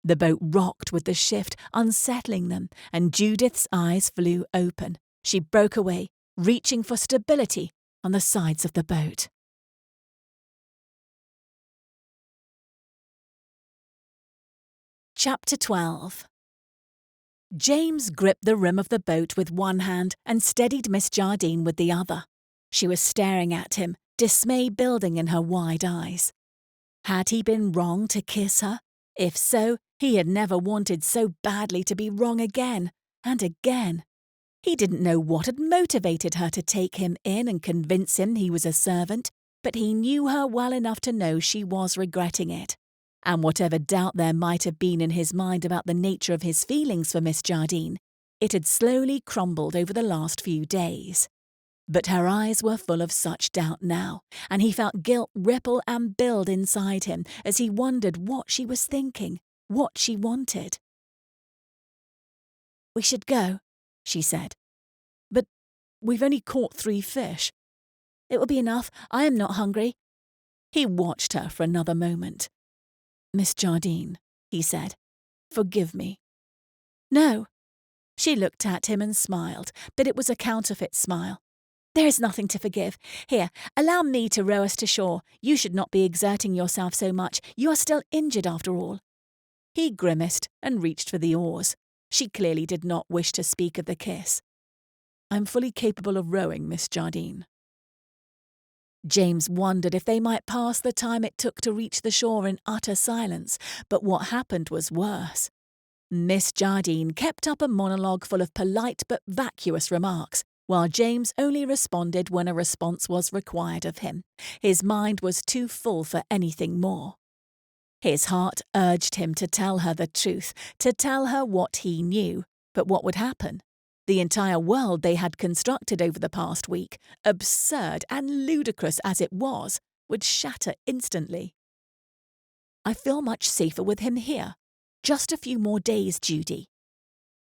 The boat rocked with the shift, unsettling them, and Judith's eyes flew open. She broke away, reaching for stability on the sides of the boat. Chapter 12. James gripped the rim of the boat with one hand and steadied Miss Jardine with the other. She was staring at him, dismay building in her wide eyes. Had he been wrong to kiss her? If so, he had never wanted so badly to be wrong again and again. He didn't know what had motivated her to take him in and convince him he was a servant, but he knew her well enough to know she was regretting it. And whatever doubt there might have been in his mind about the nature of his feelings for Miss Jardine, it had slowly crumbled over the last few days. But her eyes were full of such doubt now, and he felt guilt ripple and build inside him as he wondered what she was thinking, what she wanted. "We should go," she said. "But we've only caught 3 fish. It will be enough. I am not hungry." He watched her for another moment. "Miss Jardine," he said, "forgive me." "No." She looked at him and smiled, but it was a counterfeit smile. "There is nothing to forgive. Here, allow me to row us to shore. You should not be exerting yourself so much. You are still injured after all." He grimaced and reached for the oars. She clearly did not wish to speak of the kiss. "I'm fully capable of rowing, Miss Jardine." James wondered if they might pass the time it took to reach the shore in utter silence, but what happened was worse. Miss Jardine kept up a monologue full of polite but vacuous remarks, while James only responded when a response was required of him. His mind was too full for anything more. His heart urged him to tell her the truth, to tell her what he knew. But what would happen? The entire world they had constructed over the past week, absurd and ludicrous as it was, would shatter instantly. "I feel much safer with him here. Just a few more days, Judy."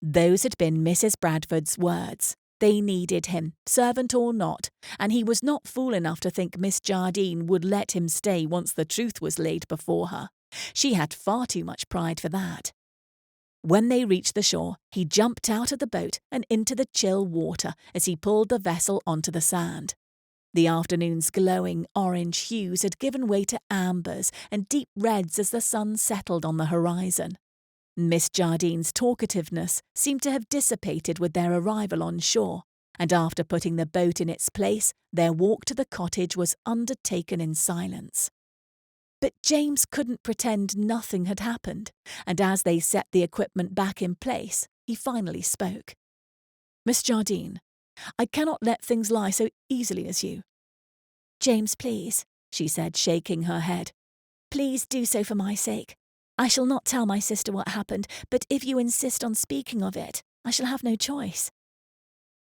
Those had been Mrs. Bradford's words. They needed him, servant or not, and he was not fool enough to think Miss Jardine would let him stay once the truth was laid before her. She had far too much pride for that. When they reached the shore, he jumped out of the boat and into the chill water as he pulled the vessel onto the sand. The afternoon's glowing orange hues had given way to ambers and deep reds as the sun settled on the horizon. Miss Jardine's talkativeness seemed to have dissipated with their arrival on shore, and after putting the boat in its place, their walk to the cottage was undertaken in silence. But James couldn't pretend nothing had happened, and as they set the equipment back in place, he finally spoke. "Miss Jardine, I cannot let things lie so easily as you." "James, please," she said, shaking her head. "Please do so for my sake. I shall not tell my sister what happened, but if you insist on speaking of it, I shall have no choice."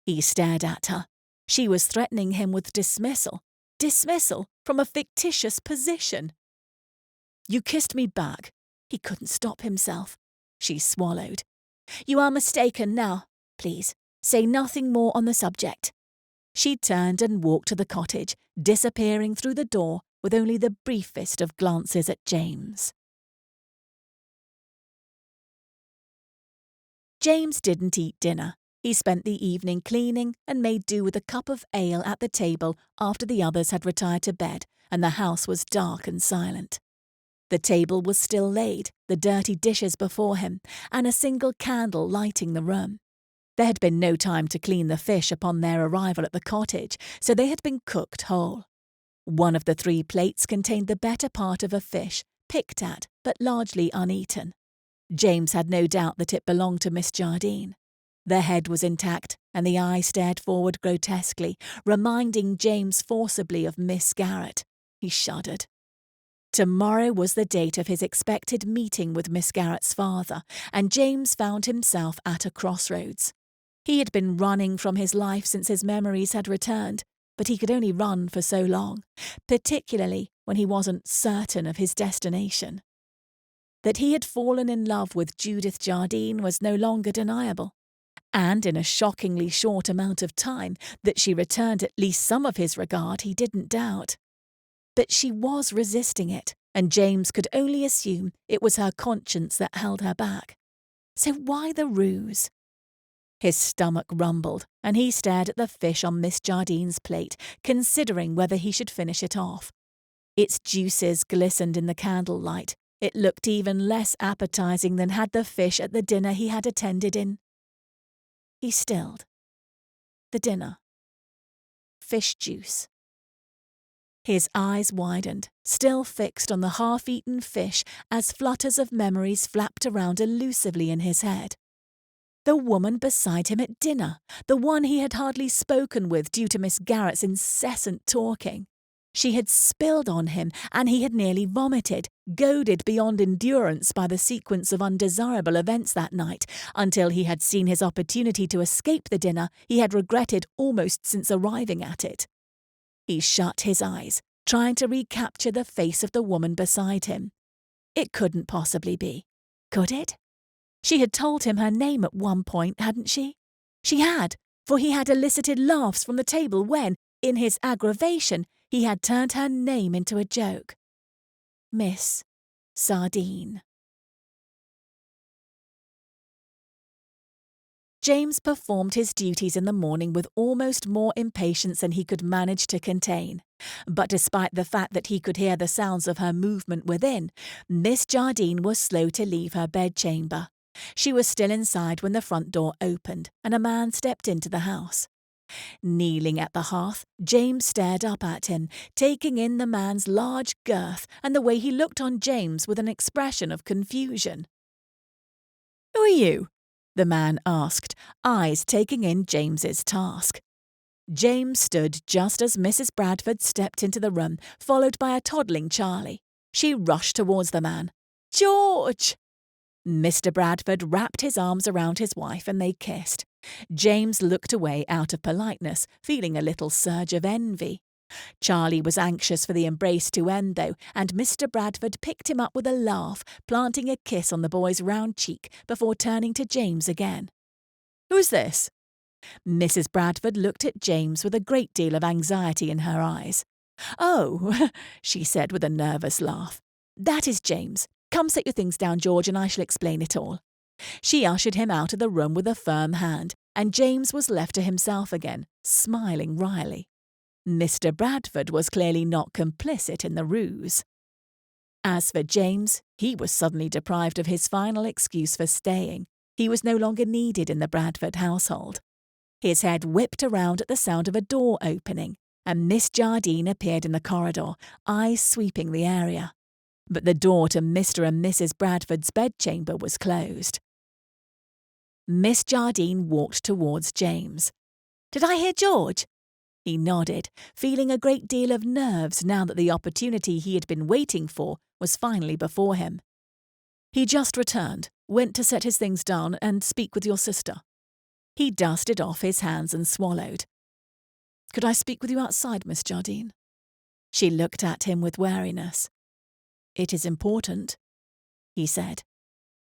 He stared at her. She was threatening him with dismissal. Dismissal from a fictitious position. "You kissed me back." He couldn't stop himself. She swallowed. "You are mistaken now. Please, say nothing more on the subject." She turned and walked to the cottage, disappearing through the door with only the briefest of glances at James. James didn't eat dinner. He spent the evening cleaning and made do with a cup of ale at the table after the others had retired to bed and the house was dark and silent. The table was still laid, the dirty dishes before him, and a single candle lighting the room. There had been no time to clean the fish upon their arrival at the cottage, so they had been cooked whole. One of the 3 plates contained the better part of a fish, picked at but largely uneaten. James had no doubt that it belonged to Miss Jardine. The head was intact, and the eye stared forward grotesquely, reminding James forcibly of Miss Garrett. He shuddered. Tomorrow was the date of his expected meeting with Miss Garrett's father, and James found himself at a crossroads. He had been running from his life since his memories had returned, but he could only run for so long, particularly when he wasn't certain of his destination. That he had fallen in love with Judith Jardine was no longer deniable, and in a shockingly short amount of time that she returned at least some of his regard he didn't doubt. But she was resisting it, and James could only assume it was her conscience that held her back. So why the ruse? His stomach rumbled, and he stared at the fish on Miss Jardine's plate, considering whether he should finish it off. Its juices glistened in the candlelight. It looked even less appetizing than had the fish at the dinner he had attended in. He stilled. The dinner. Fish juice. His eyes widened, still fixed on the half-eaten fish as flutters of memories flapped around elusively in his head. The woman beside him at dinner, the one he had hardly spoken with due to Miss Garrett's incessant talking. She had spilled on him, and he had nearly vomited, goaded beyond endurance by the sequence of undesirable events that night, until he had seen his opportunity to escape the dinner he had regretted almost since arriving at it. He shut his eyes, trying to recapture the face of the woman beside him. It couldn't possibly be. Could it? She had told him her name at one point, hadn't she? She had, for he had elicited laughs from the table when, in his aggravation, he had turned her name into a joke. Miss Sardine. James performed his duties in the morning with almost more impatience than he could manage to contain. But despite the fact that he could hear the sounds of her movement within, Miss Jardine was slow to leave her bedchamber. She was still inside when the front door opened, and a man stepped into the house. Kneeling at the hearth, James stared up at him, taking in the man's large girth and the way he looked on James with an expression of confusion. Who are you? The man asked, eyes taking in James's task. James stood just as Mrs. Bradford stepped into the room, followed by a toddling Charlie. She rushed towards the man. "George!" Mr. Bradford wrapped his arms around his wife and they kissed. James looked away out of politeness, feeling a little surge of envy. Charlie was anxious for the embrace to end, though, and Mr. Bradford picked him up with a laugh, planting a kiss on the boy's round cheek before turning to James again. "Who's this?" Mrs. Bradford looked at James with a great deal of anxiety in her eyes. "Oh," she said with a nervous laugh. "That is James. Come set your things down, George, and I shall explain it all." She ushered him out of the room with a firm hand, and James was left to himself again, smiling wryly. Mr. Bradford was clearly not complicit in the ruse. As for James, he was suddenly deprived of his final excuse for staying. He was no longer needed in the Bradford household. His head whipped around at the sound of a door opening, and Miss Jardine appeared in the corridor, eyes sweeping the area. But the door to Mr. and Mrs. Bradford's bedchamber was closed. Miss Jardine walked towards James. "Did I hear George?" He nodded, feeling a great deal of nerves now that the opportunity he had been waiting for was finally before him. "He just returned, went to set his things down and speak with your sister." He dusted off his hands and swallowed. "Could I speak with you outside, Miss Jardine?" She looked at him with wariness. "It is important," he said.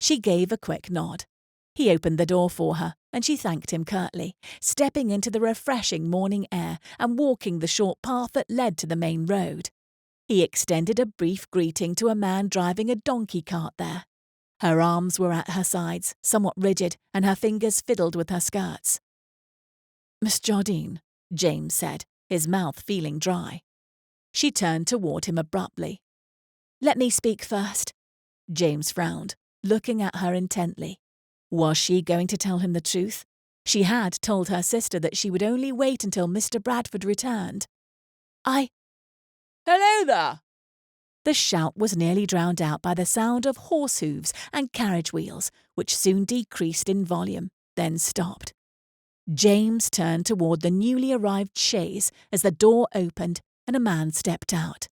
She gave a quick nod. He opened the door for her, and she thanked him curtly, stepping into the refreshing morning air and walking the short path that led to the main road. He extended a brief greeting to a man driving a donkey cart there. Her arms were at her sides, somewhat rigid, and her fingers fiddled with her skirts. "Miss Jardine," James said, his mouth feeling dry. She turned toward him abruptly. "Let me speak first." James frowned, looking at her intently. Was she going to tell him the truth? She had told her sister that she would only wait until Mr. Bradford returned. "Hello there!" The shout was nearly drowned out by the sound of horse hooves and carriage wheels, which soon decreased in volume, then stopped. James turned toward the newly arrived chaise as the door opened and a man stepped out.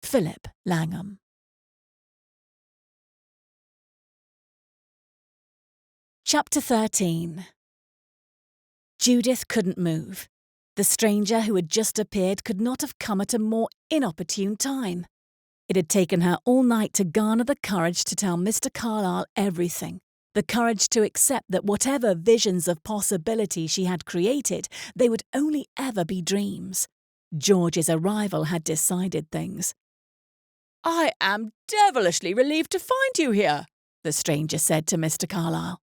Philip Langham. Chapter 13. Judith couldn't move. The stranger who had just appeared could not have come at a more inopportune time. It had taken her all night to garner the courage to tell Mr. Carlyle everything, the courage to accept that whatever visions of possibility she had created, they would only ever be dreams. George's arrival had decided things. "I am devilishly relieved to find you here," the stranger said to Mr. Carlyle.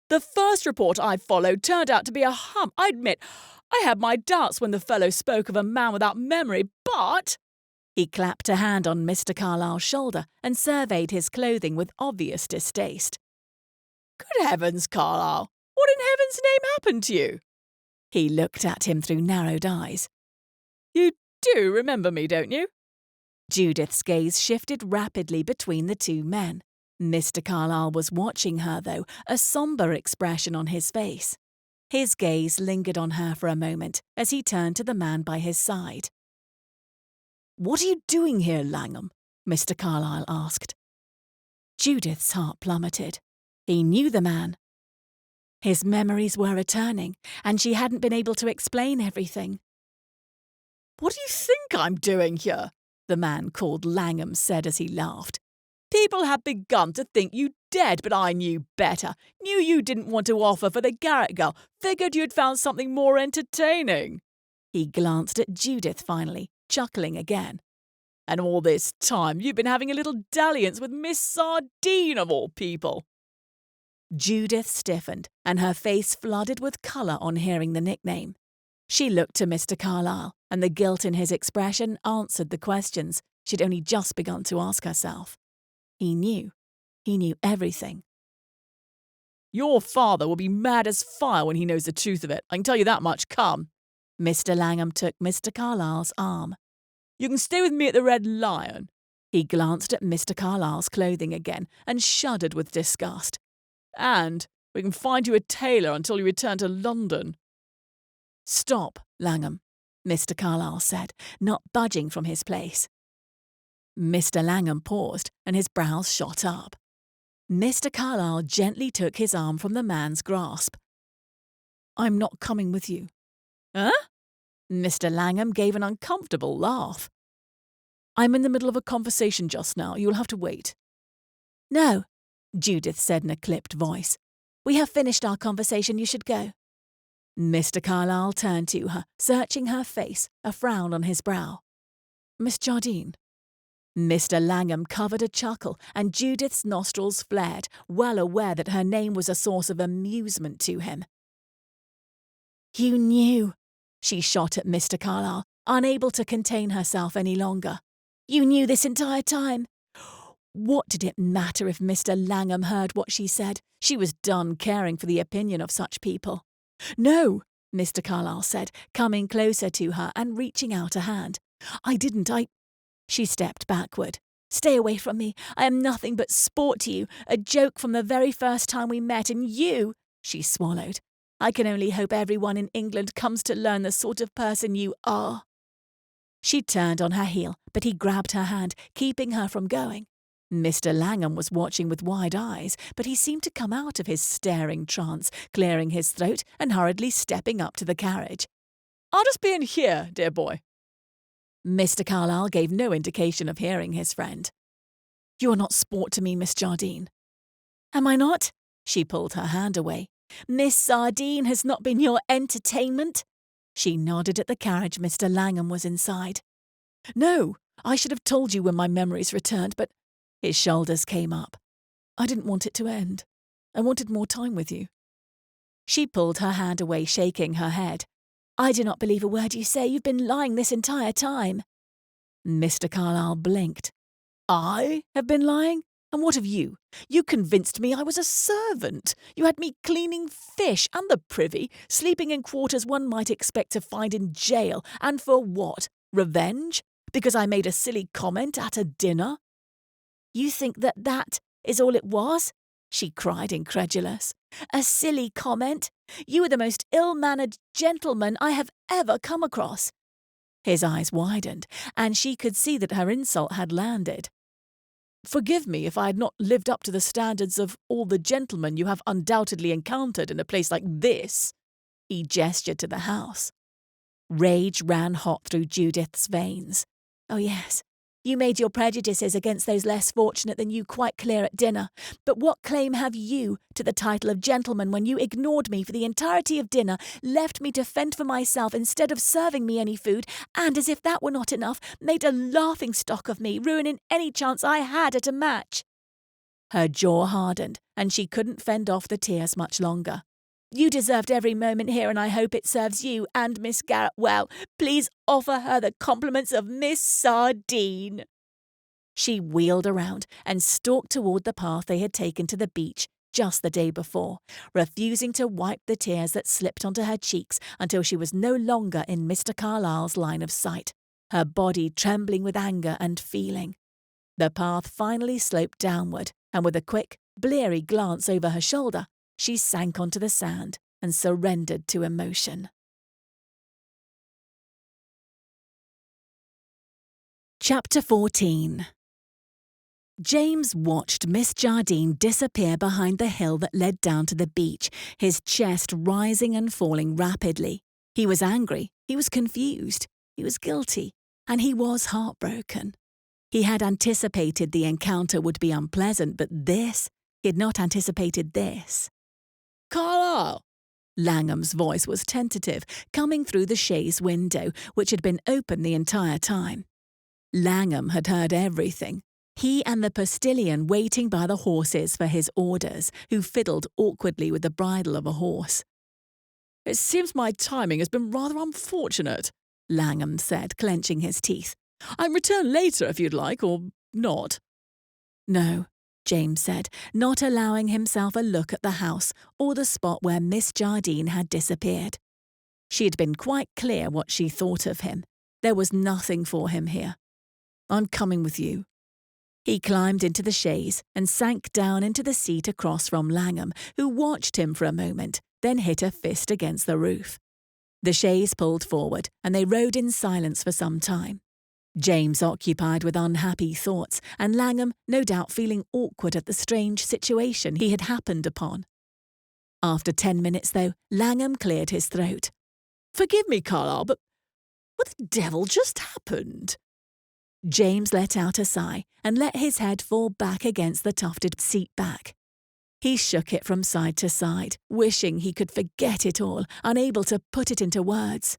"The first report I followed turned out to be a hump. I admit, I had my doubts when the fellow spoke of a man without memory, but—" He clapped a hand on Mr. Carlyle's shoulder and surveyed his clothing with obvious distaste. "Good heavens, Carlyle, what in heaven's name happened to you?" He looked at him through narrowed eyes. "You do remember me, don't you?" Judith's gaze shifted rapidly between the two men. Mr. Carlyle was watching her, though, a sombre expression on his face. His gaze lingered on her for a moment as he turned to the man by his side. "What are you doing here, Langham?" Mr. Carlyle asked. Judith's heart plummeted. He knew the man. His memories were returning, and she hadn't been able to explain everything. "What do you think I'm doing here?" the man called Langham said as he laughed. "People have begun to think you dead, but I knew better. Knew you didn't want to offer for the Garrett girl. Figured you'd found something more entertaining." He glanced at Judith finally, chuckling again. "And all this time you've been having a little dalliance with Miss Sardine, of all people." Judith stiffened, and her face flooded with colour on hearing the nickname. She looked to Mr. Carlyle, and the guilt in his expression answered the questions she'd only just begun to ask herself. He knew everything. "Your father will be mad as fire when he knows the truth of it. I can tell you that much. Come." Mr. Langham took Mr. Carlyle's arm. "You can stay with me at the Red Lion." He glanced at Mr. Carlyle's clothing again and shuddered with disgust. And we can find you a tailor until you return to London." "Stop, Langham," Mr. Carlyle said, not budging from his place. Mr. Langham paused, and his brows shot up. Mr. Carlyle gently took his arm from the man's grasp. "I'm not coming with you." "Huh?" Mr. Langham gave an uncomfortable laugh. "I'm in the middle of a conversation just now. You'll have to wait." "No," Judith said in a clipped voice. "We have finished our conversation. You should go." Mr. Carlyle turned to her, searching her face, a frown on his brow. "Miss Jardine." Mr. Langham covered a chuckle, and Judith's nostrils flared, well aware that her name was a source of amusement to him. "You knew," she shot at Mr. Carlyle, unable to contain herself any longer. "You knew this entire time." What did it matter if Mr. Langham heard what she said? She was done caring for the opinion of such people. "No," Mr. Carlyle said, coming closer to her and reaching out a hand. "I didn't. She stepped backward. "Stay away from me. I am nothing but sport to you, a joke from the very first time we met, and you—" She swallowed. "I can only hope everyone in England comes to learn the sort of person you are." She turned on her heel, but he grabbed her hand, keeping her from going. Mr. Langham was watching with wide eyes, but he seemed to come out of his staring trance, clearing his throat and hurriedly stepping up to the carriage. "I'll just be in here, dear boy." Mr. Carlyle gave no indication of hearing his friend. "You are not sport to me, Miss Jardine." "Am I not?" She pulled her hand away. "Miss Sardine has not been your entertainment?" She nodded at the carriage Mr. Langham was inside. "No, I should have told you when my memories returned, but—" His shoulders came up. "I didn't want it to end. I wanted more time with you." She pulled her hand away, shaking her head. "I do not believe a word you say. You've been lying this entire time." Mr. Carlyle blinked. "I have been lying? And what of you? You convinced me I was a servant. You had me cleaning fish and the privy, sleeping in quarters one might expect to find in jail. And for what? Revenge? Because I made a silly comment at a dinner?" "You think that is all it was?" she cried, incredulous. "A silly comment? You are the most ill-mannered gentleman I have ever come across." His eyes widened, and she could see that her insult had landed. "Forgive me if I had not lived up to the standards of all the gentlemen you have undoubtedly encountered in a place like this." He gestured to the house. Rage ran hot through Judith's veins. "Oh yes, you made your prejudices against those less fortunate than you quite clear at dinner. But what claim have you to the title of gentleman when you ignored me for the entirety of dinner, left me to fend for myself instead of serving me any food, and, as if that were not enough, made a laughing-stock of me, ruining any chance I had at a match?" Her jaw hardened, and she couldn't fend off the tears much longer. "You deserved every moment here, and I hope it serves you and Miss Garrett well. Please offer her the compliments of Miss Sardine." She wheeled around and stalked toward the path they had taken to the beach just the day before, refusing to wipe the tears that slipped onto her cheeks until she was no longer in Mr. Carlyle's line of sight, her body trembling with anger and feeling. The path finally sloped downward, and with a quick, bleary glance over her shoulder, she sank onto the sand and surrendered to emotion. Chapter 14. James watched Miss Jardine disappear behind the hill that led down to the beach, his chest rising and falling rapidly. He was angry, he was confused, he was guilty, and he was heartbroken. He had anticipated the encounter would be unpleasant, but he had not anticipated this. "Carlyle!" Langham's voice was tentative, coming through the chaise window, which had been open the entire time. Langham had heard everything. He and the postilion waiting by the horses for his orders, who fiddled awkwardly with the bridle of a horse. "It seems my timing has been rather unfortunate," Langham said, clenching his teeth. "I can return later if you'd like, or not." "No," James said, not allowing himself a look at the house or the spot where Miss Jardine had disappeared. She had been quite clear what she thought of him. There was nothing for him here. "I'm coming with you." He climbed into the chaise and sank down into the seat across from Langham, who watched him for a moment, then hit a fist against the roof. The chaise pulled forward, and they rode in silence for some time. James occupied with unhappy thoughts, and Langham no doubt feeling awkward at the strange situation he had happened upon. After 10 minutes, though, Langham cleared his throat. "Forgive me, Carlyle, but what the devil just happened?" James let out a sigh and let his head fall back against the tufted seat back. He shook it from side to side, wishing he could forget it all, unable to put it into words.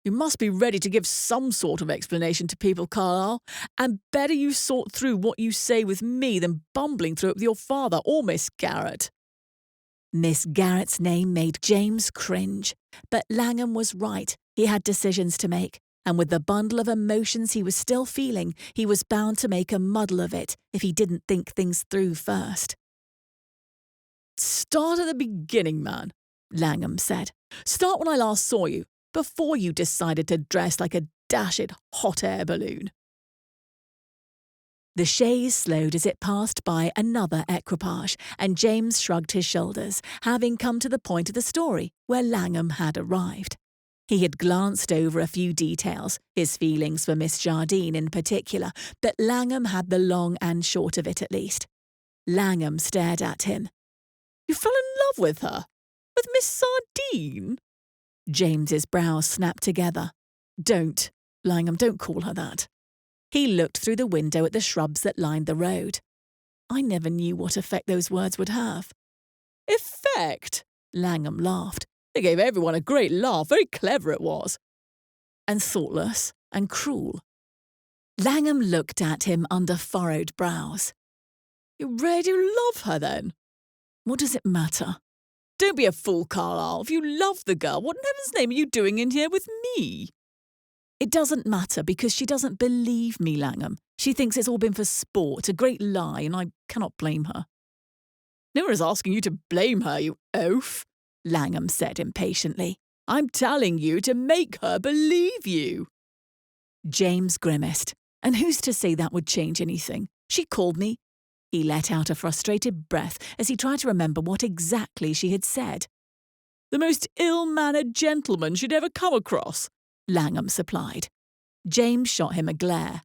"You must be ready to give some sort of explanation to people, Carlyle, and better you sort through what you say with me than bumbling through it with your father or Miss Garrett." Miss Garrett's name made James cringe, but Langham was right. He had decisions to make, and with the bundle of emotions he was still feeling, he was bound to make a muddle of it if he didn't think things through first. "Start at the beginning, man," Langham said. "Start when I last saw you, before you decided to dress like a dashed hot air balloon." The chaise slowed as it passed by another equipage, and James shrugged his shoulders, having come to the point of the story where Langham had arrived. He had glanced over a few details, his feelings for Miss Jardine in particular, but Langham had the long and short of it at least. Langham stared at him. "You fell in love with her? With Miss Sardine?" James's brows snapped together. "Don't, Langham, don't call her that." He looked through the window at the shrubs that lined the road. "I never knew what effect those words would have." "Effect?" Langham laughed. "They gave everyone a great laugh. Very clever it was." "And thoughtless and cruel." Langham looked at him under furrowed brows. "You really do love her, then?" "What does it matter?" "Don't be a fool, Carlyle. If you love the girl, what in heaven's name are you doing in here with me?" "It doesn't matter because she doesn't believe me, Langham. She thinks it's all been for sport, a great lie, and I cannot blame her." "No one is asking you to blame her, you oaf," Langham said impatiently. "I'm telling you to make her believe you." James grimaced. "And who's to say that would change anything? She called me—" He let out a frustrated breath as he tried to remember what exactly she had said. "The most ill-mannered gentleman she'd ever come across," Langham supplied. James shot him a glare.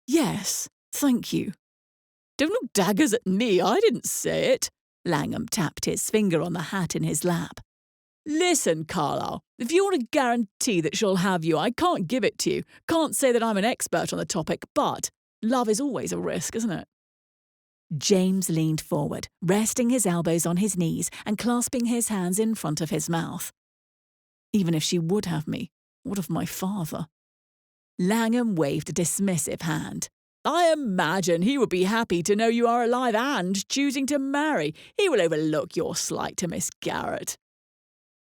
"Yes, thank you." "Don't look daggers at me, I didn't say it." Langham tapped his finger on the hat in his lap. "Listen, Carlyle, if you want to guarantee that she'll have you, I can't give it to you. Can't say that I'm an expert on the topic, but love is always a risk, isn't it?" James leaned forward, resting his elbows on his knees and clasping his hands in front of his mouth. "Even if she would have me, what of my father?" Langham waved a dismissive hand. "I imagine he would be happy to know you are alive and choosing to marry. He will overlook your slight to Miss Garrett."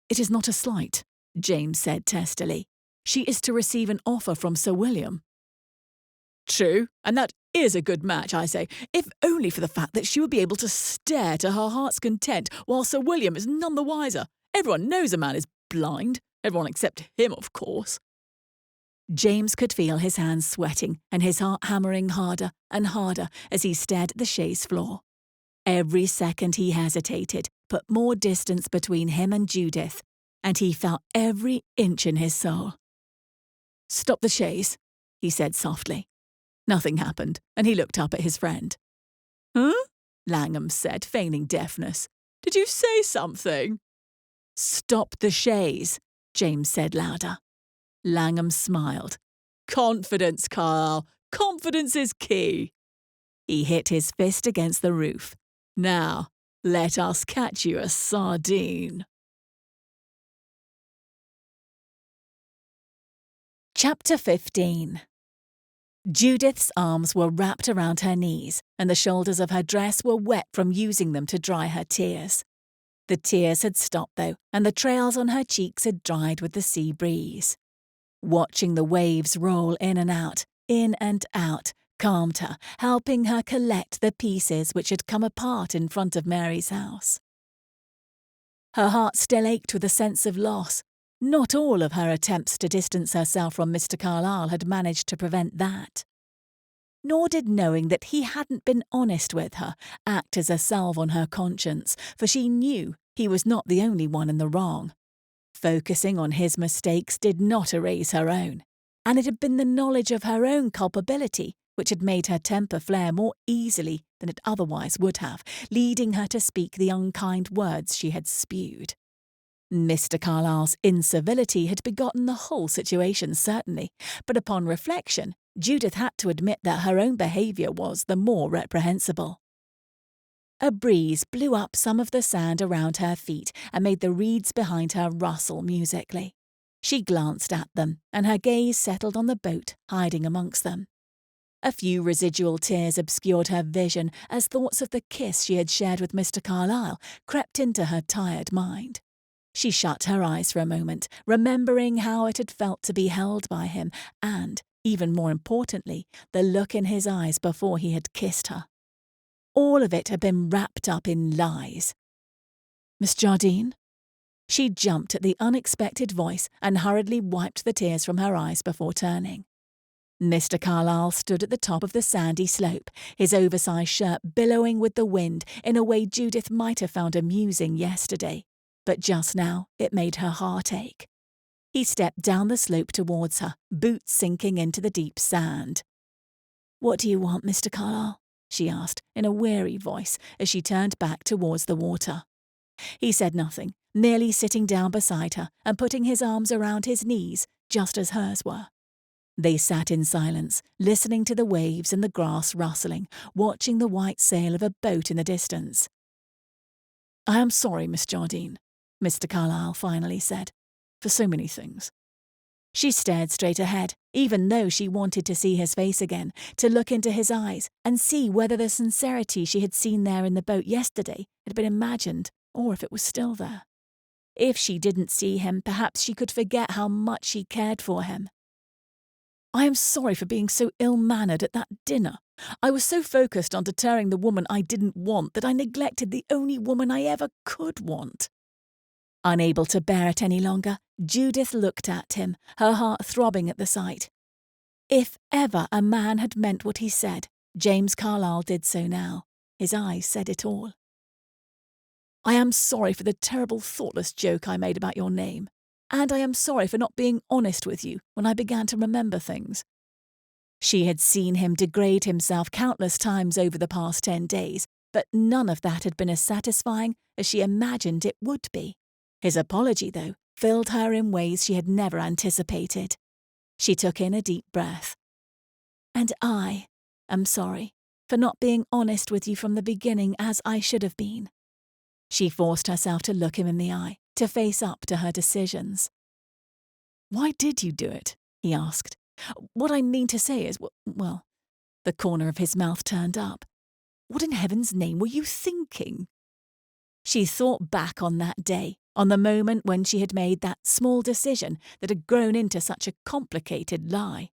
"It is not a slight," James said testily. "She is to receive an offer from Sir William." "True, and that is a good match, I say, if only for the fact that she would be able to stare to her heart's content while Sir William is none the wiser. Everyone knows a man is blind. Everyone except him, of course." James could feel his hands sweating and his heart hammering harder and harder as he stared at the chaise floor. Every second he hesitated put more distance between him and Judith, and he felt every inch in his soul. "Stop the chaise," he said softly. Nothing happened, and he looked up at his friend. "Huh?" Langham said, feigning deafness. "Did you say something?" "Stop the chaise," James said louder. Langham smiled. "Confidence, Carlyle. Confidence is key." He hit his fist against the roof. "Now, let us catch you a sardine." Chapter 15. Judith's arms were wrapped around her knees, and the shoulders of her dress were wet from using them to dry her tears. The tears had stopped, though, and the trails on her cheeks had dried with the sea breeze. Watching the waves roll in and out, calmed her, helping her collect the pieces which had come apart in front of Mary's house. Her heart still ached with a sense of loss. Not all of her attempts to distance herself from Mr. Carlyle had managed to prevent that. Nor did knowing that he hadn't been honest with her act as a salve on her conscience, for she knew he was not the only one in the wrong. Focusing on his mistakes did not erase her own, and it had been the knowledge of her own culpability which had made her temper flare more easily than it otherwise would have, leading her to speak the unkind words she had spewed. Mr. Carlyle's incivility had begotten the whole situation, certainly, but upon reflection, Judith had to admit that her own behaviour was the more reprehensible. A breeze blew up some of the sand around her feet and made the reeds behind her rustle musically. She glanced at them, and her gaze settled on the boat hiding amongst them. A few residual tears obscured her vision as thoughts of the kiss she had shared with Mr. Carlyle crept into her tired mind. She shut her eyes for a moment, remembering how it had felt to be held by him and, even more importantly, the look in his eyes before he had kissed her. All of it had been wrapped up in lies. "Miss Jardine?" She jumped at the unexpected voice and hurriedly wiped the tears from her eyes before turning. Mr. Carlyle stood at the top of the sandy slope, his oversized shirt billowing with the wind in a way Judith might have found amusing yesterday, but just now it made her heart ache. He stepped down the slope towards her, boots sinking into the deep sand. "What do you want, Mr. Carlyle?" she asked in a weary voice as she turned back towards the water. He said nothing, merely sitting down beside her and putting his arms around his knees, just as hers were. They sat in silence, listening to the waves and the grass rustling, watching the white sail of a boat in the distance. "I am sorry, Miss Jardine," Mr. Carlyle finally said, "for so many things." She stared straight ahead, even though she wanted to see his face again, to look into his eyes and see whether the sincerity she had seen there in the boat yesterday had been imagined or if it was still there. If she didn't see him, perhaps she could forget how much she cared for him. "I am sorry for being so ill-mannered at that dinner. I was so focused on deterring the woman I didn't want that I neglected the only woman I ever could want." Unable to bear it any longer, Judith looked at him, her heart throbbing at the sight. If ever a man had meant what he said, James Carlyle did so now. His eyes said it all. "I am sorry for the terrible thoughtless joke I made about your name, and I am sorry for not being honest with you when I began to remember things." She had seen him degrade himself countless times over the past 10 days, but none of that had been as satisfying as she imagined it would be. His apology, though, filled her in ways she had never anticipated. She took in a deep breath. "And I am sorry for not being honest with you from the beginning as I should have been." She forced herself to look him in the eye, to face up to her decisions. "Why did you do it?" he asked. "What I mean to say is, well," the corner of his mouth turned up. "What in heaven's name were you thinking?" She thought back on that day, on the moment when she had made that small decision that had grown into such a complicated lie.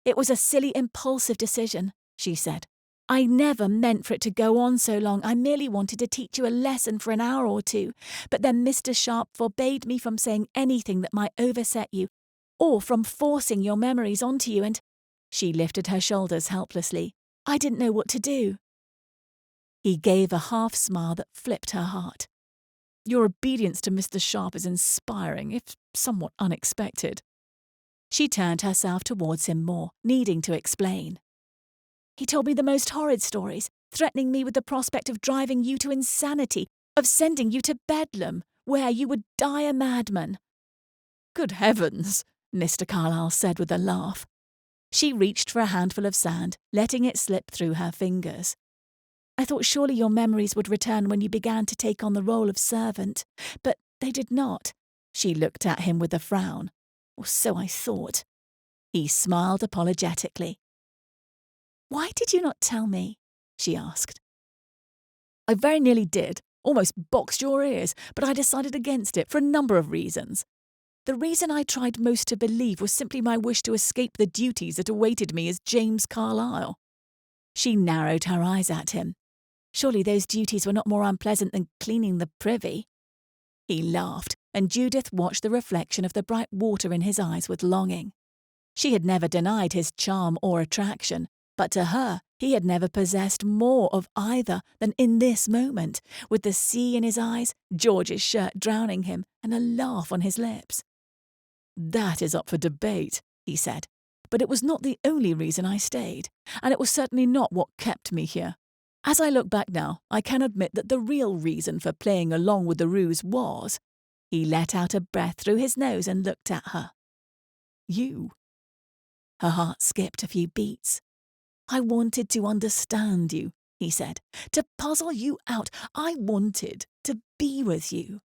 "It was a silly, impulsive decision," she said. "I never meant for it to go on so long. I merely wanted to teach you a lesson for an hour or two, but then Mr. Sharp forbade me from saying anything that might overset you, or from forcing your memories onto you, and—" She lifted her shoulders helplessly. "I didn't know what to do." He gave a half smile that flipped her heart. "Your obedience to Mr. Sharp is inspiring, if somewhat unexpected." She turned herself towards him more, needing to explain. "He told me the most horrid stories, threatening me with the prospect of driving you to insanity, of sending you to Bedlam, where you would die a madman." "Good heavens," Mr. Carlyle said with a laugh. She reached for a handful of sand, letting it slip through her fingers. "I thought surely your memories would return when you began to take on the role of servant, but they did not." She looked at him with a frown. "Or so I thought." He smiled apologetically. "Why did you not tell me?" she asked. "I very nearly did, almost boxed your ears, but I decided against it for a number of reasons. The reason I tried most to believe was simply my wish to escape the duties that awaited me as James Carlyle." She narrowed her eyes at him. Surely those duties were not more unpleasant than cleaning the privy. He laughed, and Judith watched the reflection of the bright water in his eyes with longing. She had never denied his charm or attraction, But to her, he had never possessed more of either than in this moment, with the sea in his eyes, George's shirt drowning him, and a laugh on his lips. "That is up for debate," he said, "but it was not the only reason I stayed, and it was certainly not what kept me here. As I look back now, I can admit that the real reason for playing along with the ruse was—" He let out a breath through his nose and looked at her. "You." Her heart skipped a few beats. "I wanted to understand you," he said, "to puzzle you out. I wanted to be with you."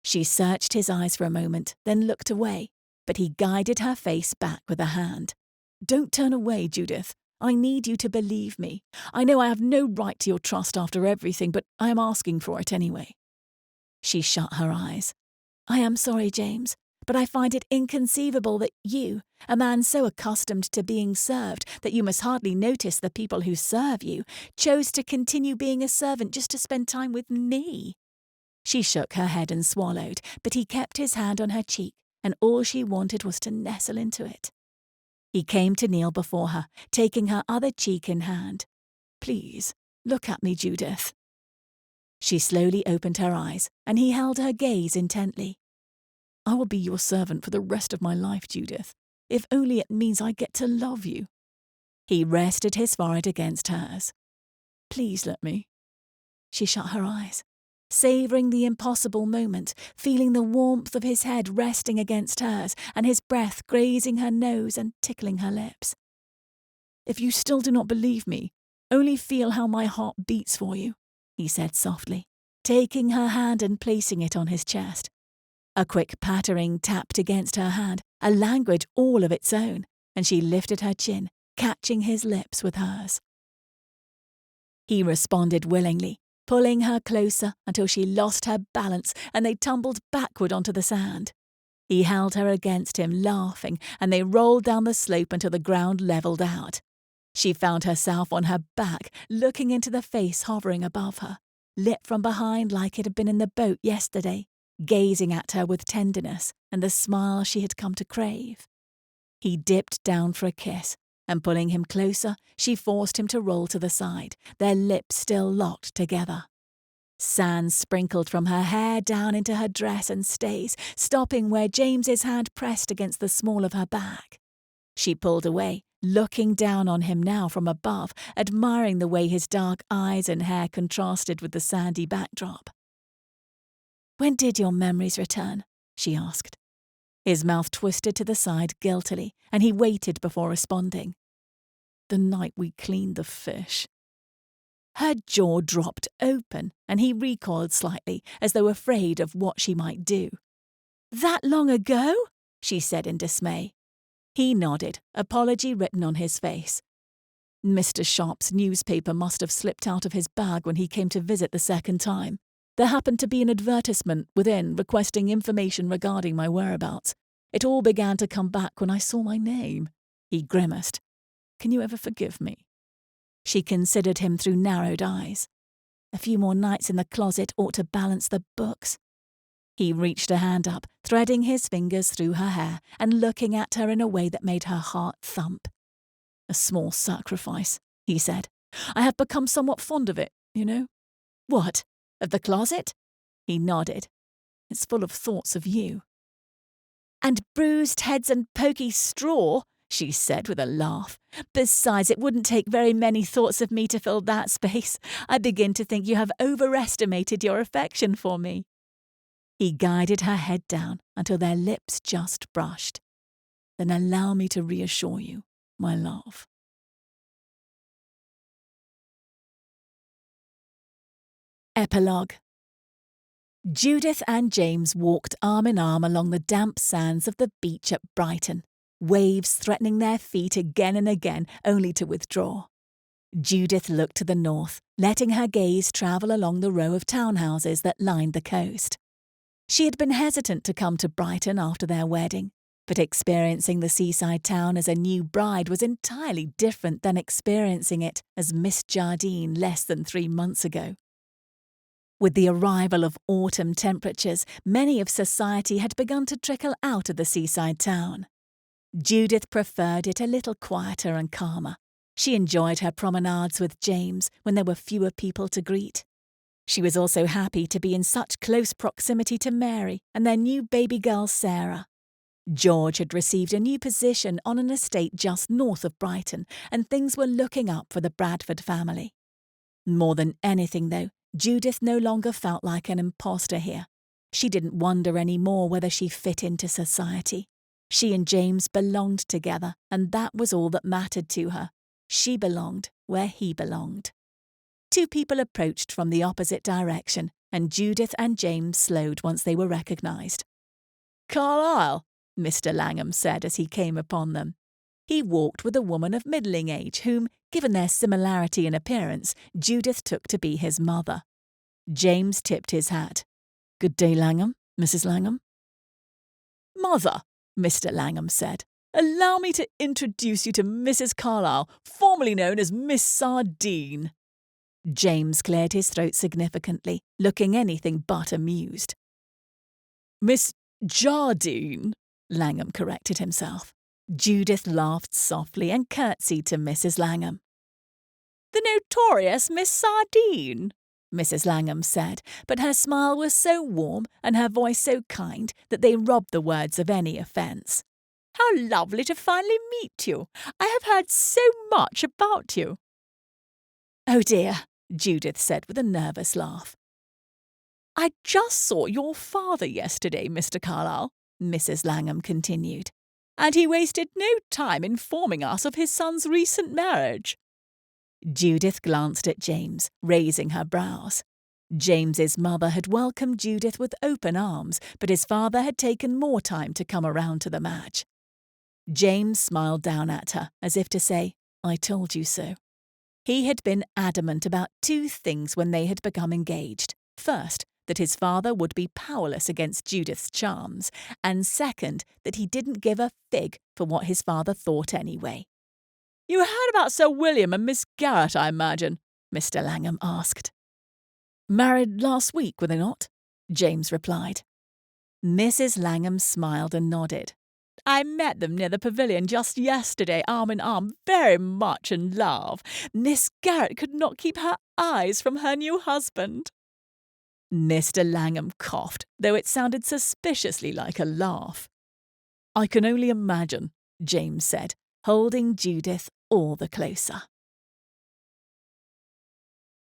She searched his eyes for a moment, then looked away, but he guided her face back with a hand. "Don't turn away, Judith. I need you to believe me. I know I have no right to your trust after everything, but I am asking for it anyway." She shut her eyes. "I am sorry, James, but I find it inconceivable that you, a man so accustomed to being served that you must hardly notice the people who serve you, chose to continue being a servant just to spend time with me." She shook her head and swallowed, but he kept his hand on her cheek, and all she wanted was to nestle into it. He came to kneel before her, taking her other cheek in hand. "Please, look at me, Judith." She slowly opened her eyes, and he held her gaze intently. "I will be your servant for the rest of my life, Judith, if only it means I get to love you." He rested his forehead against hers. "Please let me." She shut her eyes, savouring the impossible moment, feeling the warmth of his head resting against hers and his breath grazing her nose and tickling her lips. "If you still do not believe me, only feel how my heart beats for you," he said softly, taking her hand and placing it on his chest. A quick pattering tapped against her hand, a language all of its own, and she lifted her chin, catching his lips with hers. He responded willingly, pulling her closer until she lost her balance and they tumbled backward onto the sand. He held her against him, laughing, and they rolled down the slope until the ground levelled out. She found herself on her back, looking into the face hovering above her, lit from behind like it had been in the boat yesterday, gazing at her with tenderness and the smile she had come to crave. He dipped down for a kiss, and pulling him closer, she forced him to roll to the side, their lips still locked together. Sand sprinkled from her hair down into her dress and stays, stopping where James's hand pressed against the small of her back. She pulled away, looking down on him now from above, admiring the way his dark eyes and hair contrasted with the sandy backdrop. "When did your memories return?" she asked. His mouth twisted to the side guiltily, and he waited before responding. "The night we cleaned the fish." Her jaw dropped open, and he recoiled slightly, as though afraid of what she might do. "That long ago?" she said in dismay. He nodded, apology written on his face. "Mr. Sharp's newspaper must have slipped out of his bag when he came to visit the second time. There happened to be an advertisement within requesting information regarding my whereabouts. It all began to come back when I saw my name." He grimaced. "Can you ever forgive me?" She considered him through narrowed eyes. A few more nights in the closet ought to balance the books. He reached a hand up, threading his fingers through her hair and looking at her in a way that made her heart thump. "A small sacrifice," he said. "I have become somewhat fond of it, you know." "What? Of the closet?" He nodded. "It's full of thoughts of you." "And bruised heads and pokey straw," she said with a laugh. "Besides, it wouldn't take very many thoughts of me to fill that space. I begin to think you have overestimated your affection for me." He guided her head down until their lips just brushed. "Then allow me to reassure you, my love." Epilogue. Judith and James walked arm in arm along the damp sands of the beach at Brighton, waves threatening their feet again and again, only to withdraw. Judith looked to the north, letting her gaze travel along the row of townhouses that lined the coast. She had been hesitant to come to Brighton after their wedding, but experiencing the seaside town as a new bride was entirely different than experiencing it as Miss Jardine less than 3 months ago. With the arrival of autumn temperatures, many of society had begun to trickle out of the seaside town. Judith preferred it a little quieter and calmer. She enjoyed her promenades with James when there were fewer people to greet. She was also happy to be in such close proximity to Mary and their new baby girl Sarah. George had received a new position on an estate just north of Brighton, and things were looking up for the Bradford family. More than anything, though, Judith no longer felt like an imposter here. She didn't wonder any more whether she fit into society. She and James belonged together, and that was all that mattered to her. She belonged where he belonged. Two people approached from the opposite direction, and Judith and James slowed once they were recognised. "Carlyle," Mr. Langham said as he came upon them. He walked with a woman of middling age whom, given their similarity in appearance, Judith took to be his mother. James tipped his hat. "Good day, Langham, Mrs. Langham." "Mother," Mr. Langham said, "allow me to introduce you to Mrs. Carlyle, formerly known as Miss Sardine." James cleared his throat significantly, looking anything but amused. "Miss Jardine," Langham corrected himself. Judith laughed softly and curtsied to Mrs. Langham. "The notorious Miss Sardine," Mrs. Langham said, but her smile was so warm and her voice so kind that they robbed the words of any offence. "How lovely to finally meet you. I have heard so much about you." "Oh dear," Judith said with a nervous laugh. "I just saw your father yesterday, Mr. Carlyle," Mrs. Langham continued, "and he wasted no time informing us of his son's recent marriage." Judith glanced at James, raising her brows. James's mother had welcomed Judith with open arms, but his father had taken more time to come around to the match. James smiled down at her, as if to say, "I told you so." He had been adamant about two things when they had become engaged. First, that his father would be powerless against Judith's charms, and second, that he didn't give a fig for what his father thought anyway. "You heard about Sir William and Miss Garrett, I imagine?" Mr. Langham asked. "Married last week, were they not?" James replied. Mrs. Langham smiled and nodded. "I met them near the pavilion just yesterday, arm in arm, very much in love. Miss Garrett could not keep her eyes from her new husband." Mr. Langham coughed, though it sounded suspiciously like a laugh. "I can only imagine," James said, holding Judith all the closer.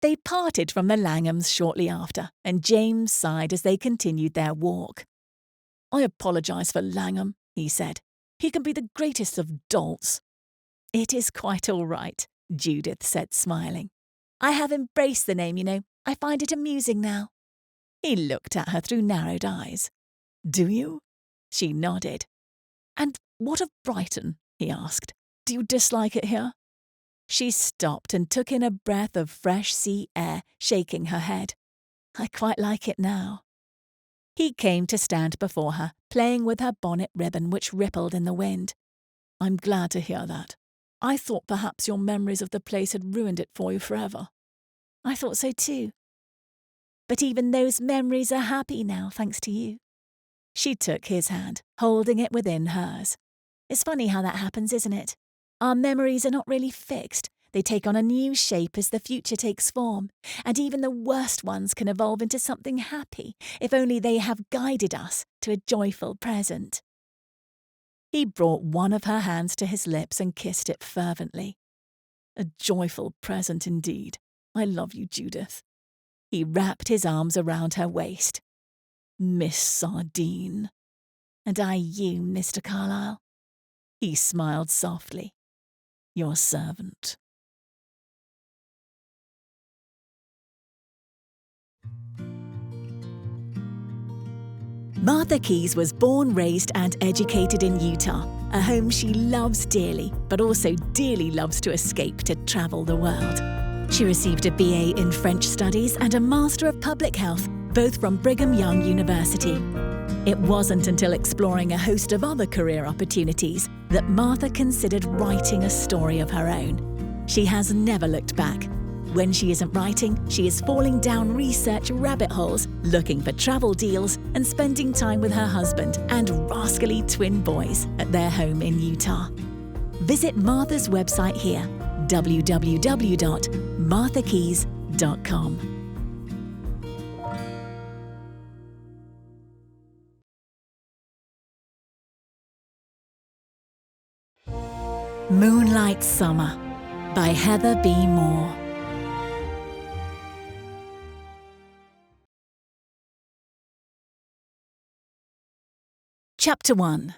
They parted from the Langhams shortly after, and James sighed as they continued their walk. "I apologise for Langham," he said. "He can be the greatest of dolts." "It is quite all right," Judith said, smiling. "I have embraced the name, you know. I find it amusing now." He looked at her through narrowed eyes. "Do you?" She nodded. "And what of Brighton?" he asked. "Do you dislike it here?" She stopped and took in a breath of fresh sea air, shaking her head. "I quite like it now." He came to stand before her, playing with her bonnet ribbon which rippled in the wind. "I'm glad to hear that. I thought perhaps your memories of the place had ruined it for you forever." "I thought so too. But even those memories are happy now, thanks to you." She took his hand, holding it within hers. "It's funny how that happens, isn't it? Our memories are not really fixed. They take on a new shape as the future takes form, and even the worst ones can evolve into something happy if only they have guided us to a joyful present." He brought one of her hands to his lips and kissed it fervently. "A joyful present indeed. I love you, Judith." He wrapped his arms around her waist. "Miss Sardine." "And I you, Mr. Carlyle." He smiled softly. "Your servant." Martha Keyes was born, raised and educated in Utah, a home she loves dearly, but also dearly loves to escape to travel the world. She received a BA in French Studies and a Master of Public Health, both from Brigham Young University. It wasn't until exploring a host of other career opportunities that Martha considered writing a story of her own. She has never looked back. When she isn't writing, she is falling down research rabbit holes, looking for travel deals, and spending time with her husband and rascally twin boys at their home in Utah. Visit Martha's website here, www.marthakeys.com. Moonlight Summer by Heather B. Moore. Chapter 1.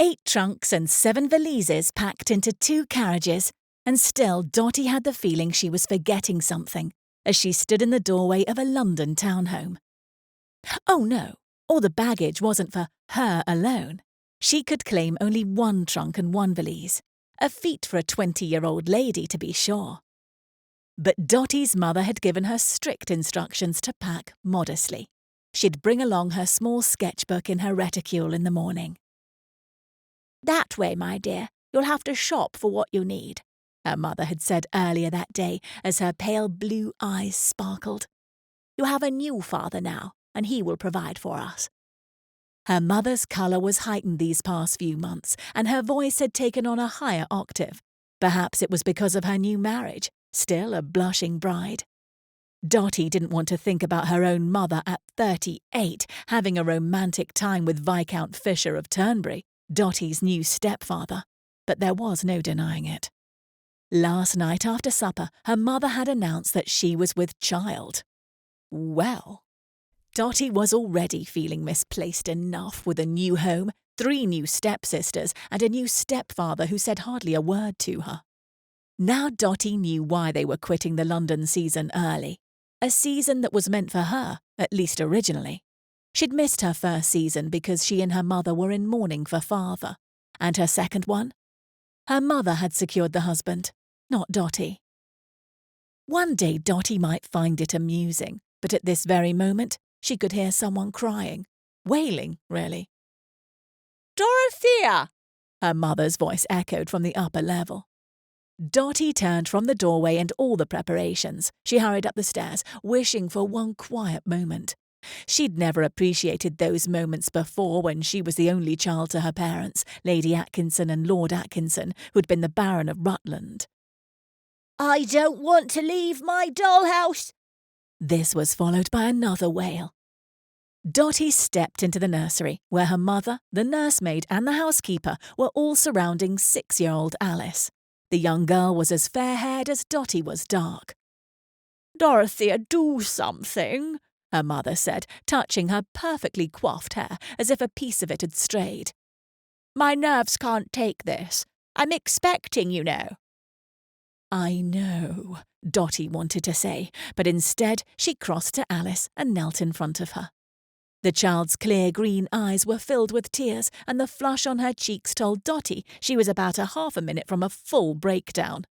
8 trunks and 7 valises packed into 2 carriages, and still Dotty had the feeling she was forgetting something as she stood in the doorway of a London townhome. Oh no, all the baggage wasn't for her alone. She could claim only 1 trunk and 1 valise, a feat for a 20-year-old lady to be sure. But Dotty's mother had given her strict instructions to pack modestly. She'd bring along her small sketchbook in her reticule in the morning. "That way, my dear. You'll have to shop for what you need," her mother had said earlier that day as her pale blue eyes sparkled. "You have a new father now, and he will provide for us." Her mother's colour was heightened these past few months, and her voice had taken on a higher octave. Perhaps it was because of her new marriage, still a blushing bride. Dotty didn't want to think about her own mother at 38 having a romantic time with Viscount Fisher of Turnberry, Dotty's new stepfather, but there was no denying it. Last night after supper, her mother had announced that she was with child. Well, Dotty was already feeling misplaced enough with a new home, 3 new stepsisters, and a new stepfather who said hardly a word to her. Now Dotty knew why they were quitting the London season early, a season that was meant for her, at least originally. She'd missed her first season because she and her mother were in mourning for father, and her second one? Her mother had secured the husband, not Dotty. One day Dotty might find it amusing, but at this very moment she could hear someone crying, wailing, really. "Dorothea!" her mother's voice echoed from the upper level. Dotty turned from the doorway and all the preparations. She hurried up the stairs, wishing for one quiet moment. She'd never appreciated those moments before when she was the only child to her parents, Lady Atkinson and Lord Atkinson, who'd been the Baron of Rutland. "I don't want to leave my dollhouse." This was followed by another wail. Dotty stepped into the nursery, where her mother, the nursemaid and the housekeeper were all surrounding 6-year-old Alice. The young girl was as fair-haired as Dotty was dark. "Dorothea, do something," her mother said, touching her perfectly coiffed hair as if a piece of it had strayed. "My nerves can't take this. I'm expecting, you know." "I know," Dotty wanted to say, but instead she crossed to Alice and knelt in front of her. The child's clear green eyes were filled with tears, and the flush on her cheeks told Dotty she was about a half a minute from a full breakdown.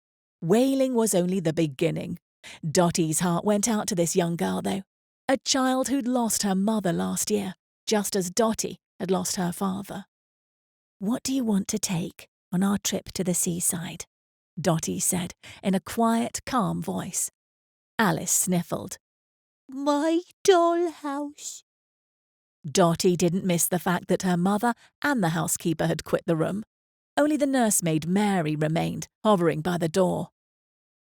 Wailing was only the beginning. Dotty's heart went out to this young girl, though, a child who'd lost her mother last year, just as Dotty had lost her father. "What do you want to take on our trip to the seaside?" Dotty said, in a quiet, calm voice. Alice sniffled. "My dollhouse." Dotty didn't miss the fact that her mother and the housekeeper had quit the room. Only the nursemaid Mary remained, hovering by the door.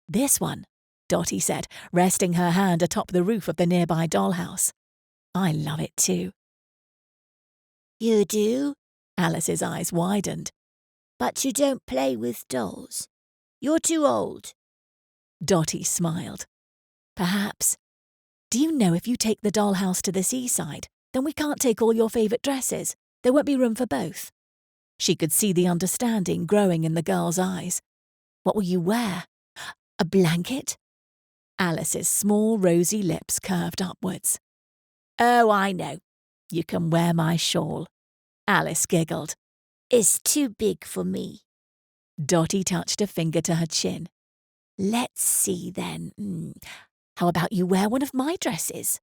"This one," Dotty said, resting her hand atop the roof of the nearby dollhouse. "I love it too." "You do?" Alice's eyes widened. "But you don't play with dolls. You're too old." Dotty smiled. "Perhaps. Do you know if you take the dollhouse to the seaside, then we can't take all your favourite dresses. There won't be room for both." She could see the understanding growing in the girl's eyes. "What will you wear? A blanket?" Alice's small rosy lips curved upwards. "Oh, I know. You can wear my shawl." Alice giggled. "It's too big for me." Dotty touched a finger to her chin. "Let's see then. How about you wear one of my dresses?"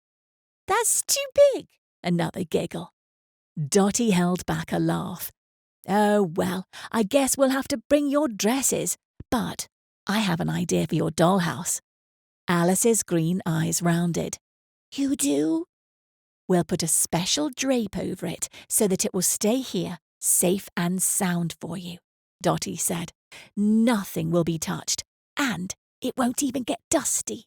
"That's too big." Another giggle. Dotty held back a laugh. "Oh, well, I guess we'll have to bring your dresses. But I have an idea for your dollhouse." Alice's green eyes rounded. "You do?" "We'll put a special drape over it so that it will stay here, safe and sound for you," Dotty said, Nothing will be touched, and it won't even get dusty.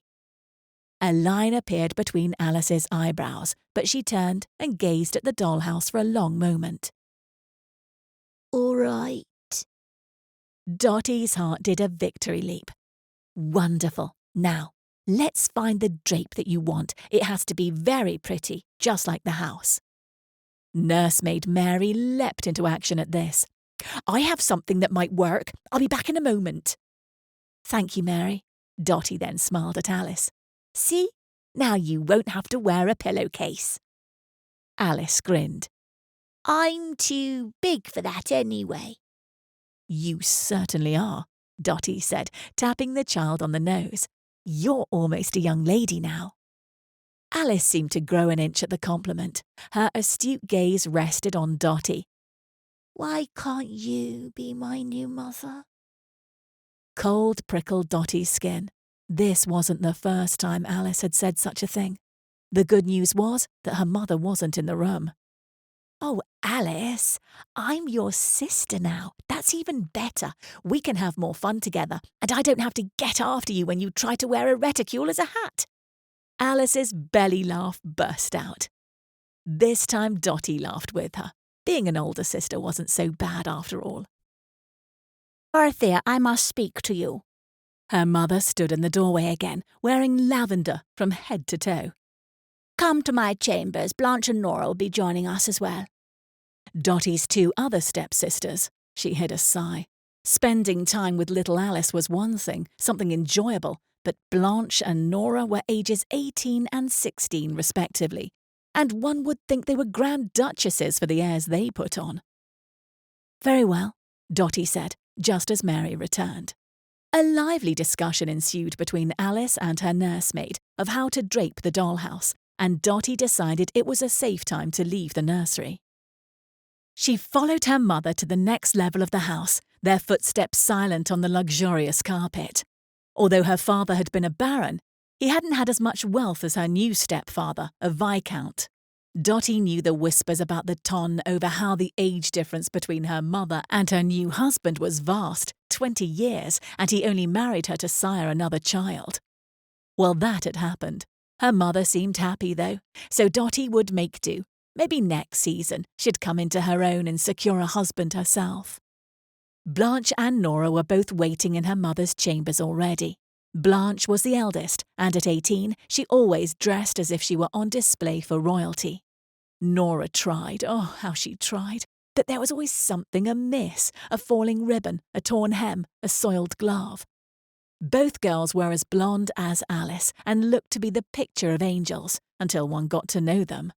A line appeared between Alice's eyebrows, but she turned and gazed at the dollhouse for a long moment. All right. Dottie's heart did a victory leap. Wonderful. Now, let's find the drape that you want. It has to be very pretty, just like the house. Nursemaid Mary leapt into action at this. I have something that might work. I'll be back in a moment. Thank you, Mary. Dottie then smiled at Alice. See? Now you won't have to wear a pillowcase. Alice grinned. I'm too big for that anyway. You certainly are, Dottie said, tapping the child on the nose. You're almost a young lady now. Alice seemed to grow an inch at the compliment. Her astute gaze rested on Dottie. Why can't you be my new mother? Cold prickled Dottie's skin. This wasn't the first time Alice had said such a thing. The good news was that her mother wasn't in the room. Oh, Alice, I'm your sister now. That's even better. We can have more fun together, and I don't have to get after you when you try to wear a reticule as a hat. Alice's belly laugh burst out. This time Dottie laughed with her. Being an older sister wasn't so bad after all. Dorothea, I must speak to you. Her mother stood in the doorway again, wearing lavender from head to toe. Come to my chambers. Blanche and Nora will be joining us as well. Dottie's two other stepsisters. She hid a sigh. Spending time with little Alice was one thing, something enjoyable, but Blanche and Nora were ages 18 and 16 respectively, and one would think they were Grand Duchesses for the airs they put on. Very well, Dottie said, just as Mary returned. A lively discussion ensued between Alice and her nursemaid of how to drape the dollhouse, and Dottie decided it was a safe time to leave the nursery. She followed her mother to the next level of the house, their footsteps silent on the luxurious carpet. Although her father had been a baron, he hadn't had as much wealth as her new stepfather, a viscount. Dottie knew the whispers about the ton over how the age difference between her mother and her new husband was vast, 20 years, and he only married her to sire another child. Well, that had happened. Her mother seemed happy, though, so Dottie would make do. Maybe next season she'd come into her own and secure a husband herself. Blanche and Nora were both waiting in her mother's chambers already. Blanche was the eldest, and at 18 she always dressed as if she were on display for royalty. Nora tried, oh how she tried, but there was always something amiss, a falling ribbon, a torn hem, a soiled glove. Both girls were as blonde as Alice and looked to be the picture of angels, until one got to know them.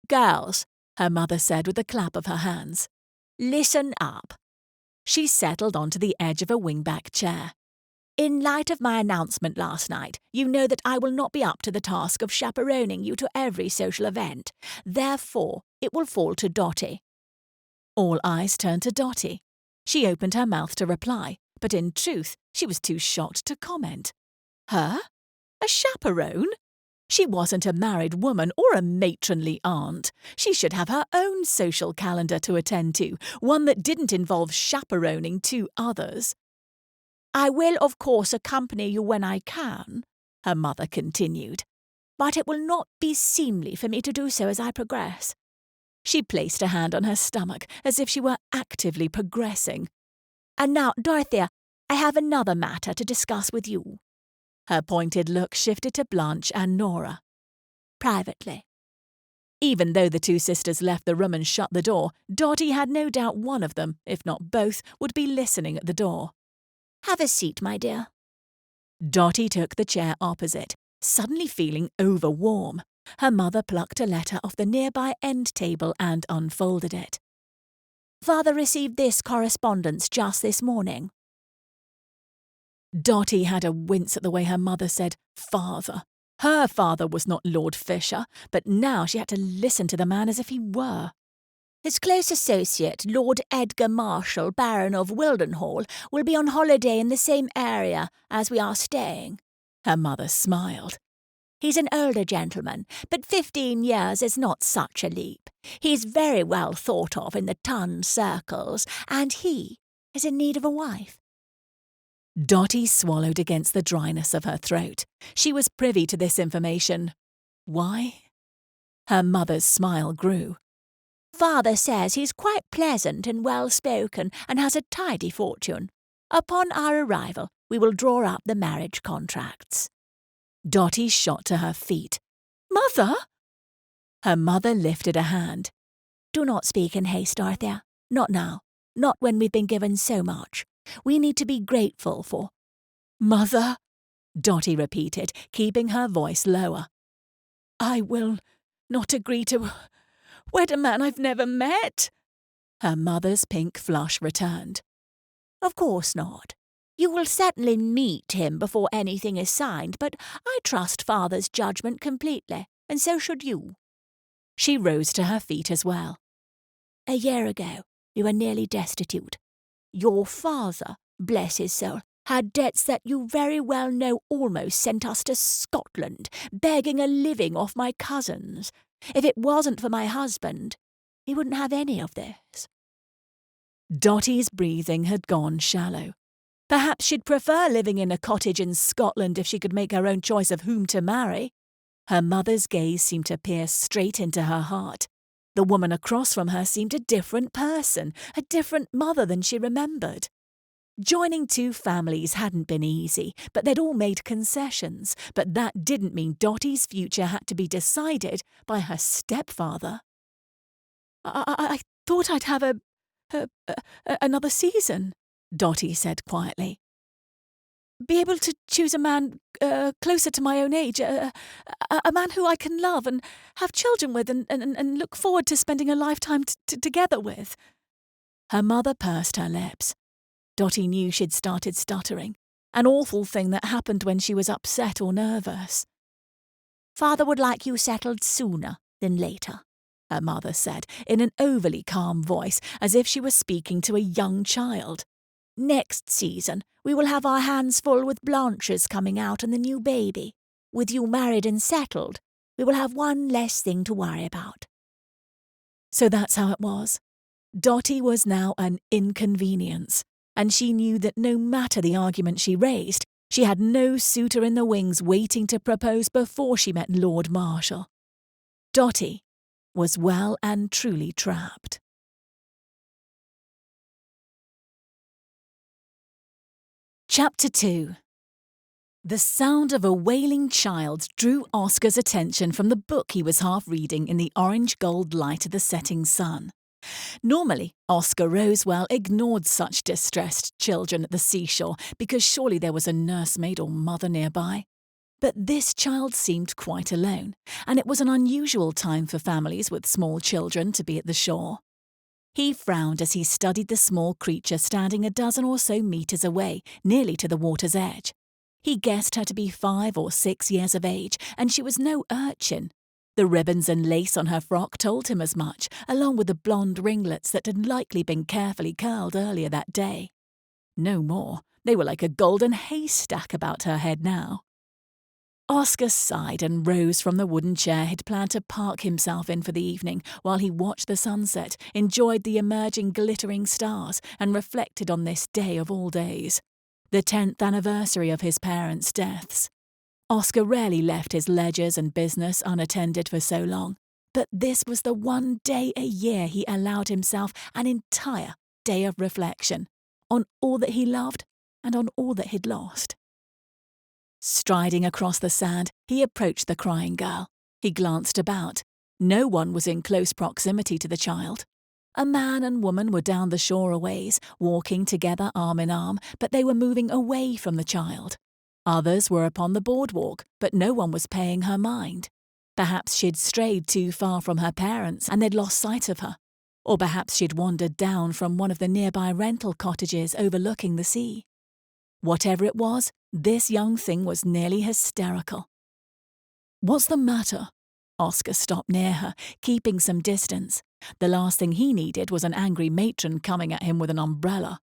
Girls, her mother said with a clap of her hands. Listen up. She settled onto the edge of a wingback chair. In light of my announcement last night, you know that I will not be up to the task of chaperoning you to every social event. Therefore, it will fall to Dottie. All eyes turned to Dottie. She opened her mouth to reply, but in truth, she was too shocked to comment. Her? A chaperone? She wasn't a married woman or a matronly aunt. She should have her own social calendar to attend to, one that didn't involve chaperoning two others. I will, of course, accompany you when I can, her mother continued, but it will not be seemly for me to do so as I progress. She placed a hand on her stomach as if she were actively progressing. And now, Dorothea, I have another matter to discuss with you. Her pointed look shifted to Blanche and Nora. Privately. Even though the two sisters left the room and shut the door, Dottie had no doubt one of them, if not both, would be listening at the door. Have a seat, my dear. Dottie took the chair opposite, suddenly feeling over-warm. Her mother plucked a letter off the nearby end table and unfolded it. Father received this correspondence just this morning. Dottie had a wince at the way her mother said father. Her father was not Lord Fisher, but now she had to listen to the man as if he were. His close associate, Lord Edgar Marshall, Baron of Wildenhall, will be on holiday in the same area as we are staying. Her mother smiled. He's an older gentleman, but 15 years is not such a leap. He's very well thought of in the ton circles, and he is in need of a wife. Dotty swallowed against the dryness of her throat. She was privy to this information. Why? Her mother's smile grew. Father says he's quite pleasant and well-spoken and has a tidy fortune. Upon our arrival, we will draw up the marriage contracts. Dotty shot to her feet. Mother! Her mother lifted a hand. Do not speak in haste, Arthur. Not now. Not when we've been given so much. We need to be grateful for... Mother, Dotty repeated, keeping her voice lower. I will not agree to wed a man I've never met. Her mother's pink flush returned. Of course not. You will certainly meet him before anything is signed, but I trust Father's judgment completely, and so should you. She rose to her feet as well. A year ago, you were nearly destitute. Your father, bless his soul, had debts that you very well know almost sent us to Scotland, begging a living off my cousins. If it wasn't for my husband, he wouldn't have any of this. Dotty's breathing had gone shallow. Perhaps she'd prefer living in a cottage in Scotland if she could make her own choice of whom to marry. Her mother's gaze seemed to pierce straight into her heart. The woman across from her seemed a different person, a different mother than she remembered. Joining two families hadn't been easy, but they'd all made concessions. But that didn't mean Dotty's future had to be decided by her stepfather. I thought I'd have another season, Dotty said quietly. Be able to choose a man closer to my own age, a man who I can love and have children with and look forward to spending a lifetime together with. Her mother pursed her lips. Dotty knew she'd started stuttering, an awful thing that happened when she was upset or nervous. Father would like you settled sooner than later, her mother said, in an overly calm voice, as if she was speaking to a young child. Next season, we will have our hands full with Blanche's coming out and the new baby. With you married and settled, we will have one less thing to worry about. So that's how it was. Dotty was now an inconvenience, and she knew that no matter the argument she raised, she had no suitor in the wings waiting to propose before she met Lord Marshall. Dotty was well and truly trapped. Chapter 2. The sound of a wailing child drew Oscar's attention from the book he was half reading in the orange-gold light of the setting sun. Normally, Oscar Rosewell ignored such distressed children at the seashore because surely there was a nursemaid or mother nearby. But this child seemed quite alone, and it was an unusual time for families with small children to be at the shore. He frowned as he studied the small creature standing a dozen or so metres away, nearly to the water's edge. He guessed her to be 5 or 6 years of age, and she was no urchin. The ribbons and lace on her frock told him as much, along with the blonde ringlets that had likely been carefully curled earlier that day. No more. They were like a golden haystack about her head now. Oscar sighed and rose from the wooden chair he'd planned to park himself in for the evening while he watched the sunset, enjoyed the emerging glittering stars, and reflected on this day of all days, the 10th anniversary of his parents' deaths. Oscar rarely left his ledgers and business unattended for so long, but this was the one day a year he allowed himself an entire day of reflection on all that he loved and on all that he'd lost. Striding across the sand, he approached the crying girl. He glanced about. No one was in close proximity to the child. A man and woman were down the shore a ways, walking together arm in arm, but they were moving away from the child. Others were upon the boardwalk, but no one was paying her mind. Perhaps she'd strayed too far from her parents and they'd lost sight of her. Or perhaps she'd wandered down from one of the nearby rental cottages overlooking the sea. Whatever it was, this young thing was nearly hysterical. "What's the matter?" Oscar stopped near her, keeping some distance. The last thing he needed was an angry matron coming at him with an umbrella.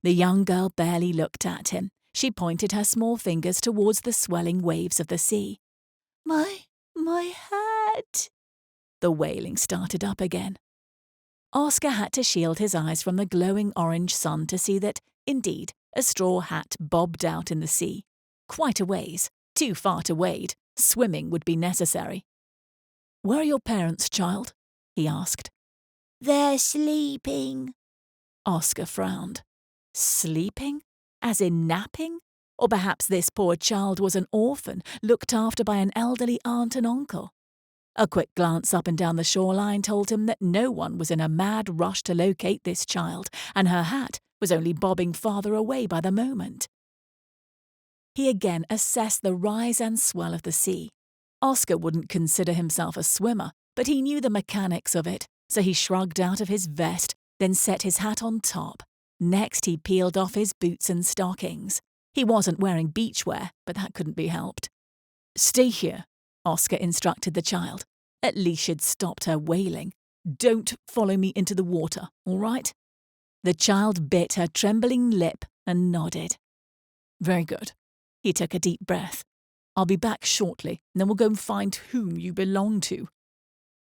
The young girl barely looked at him. She pointed her small fingers towards the swelling waves of the sea. My head." The wailing started up again. Oscar had to shield his eyes from the glowing orange sun to see that, indeed, A straw hat bobbed out in the sea. Quite a ways, too far to wade. Swimming would be necessary. "Where are your parents, child?" he asked. "They're sleeping." Oscar frowned. Sleeping? As in napping? Or perhaps this poor child was an orphan, looked after by an elderly aunt and uncle. A quick glance up and down the shoreline told him that no one was in a mad rush to locate this child, and her hat was only bobbing farther away by the moment. He again assessed the rise and swell of the sea. Oscar wouldn't consider himself a swimmer, but he knew the mechanics of it, so he shrugged out of his vest, then set his hat on top. Next, he peeled off his boots and stockings. He wasn't wearing beachwear, but that couldn't be helped. "Stay here," Oscar instructed the child. At least she'd stopped her wailing. "Don't follow me into the water, all right?" The child bit her trembling lip and nodded. "Very good." He took a deep breath. "I'll be back shortly, and then we'll go and find whom you belong to."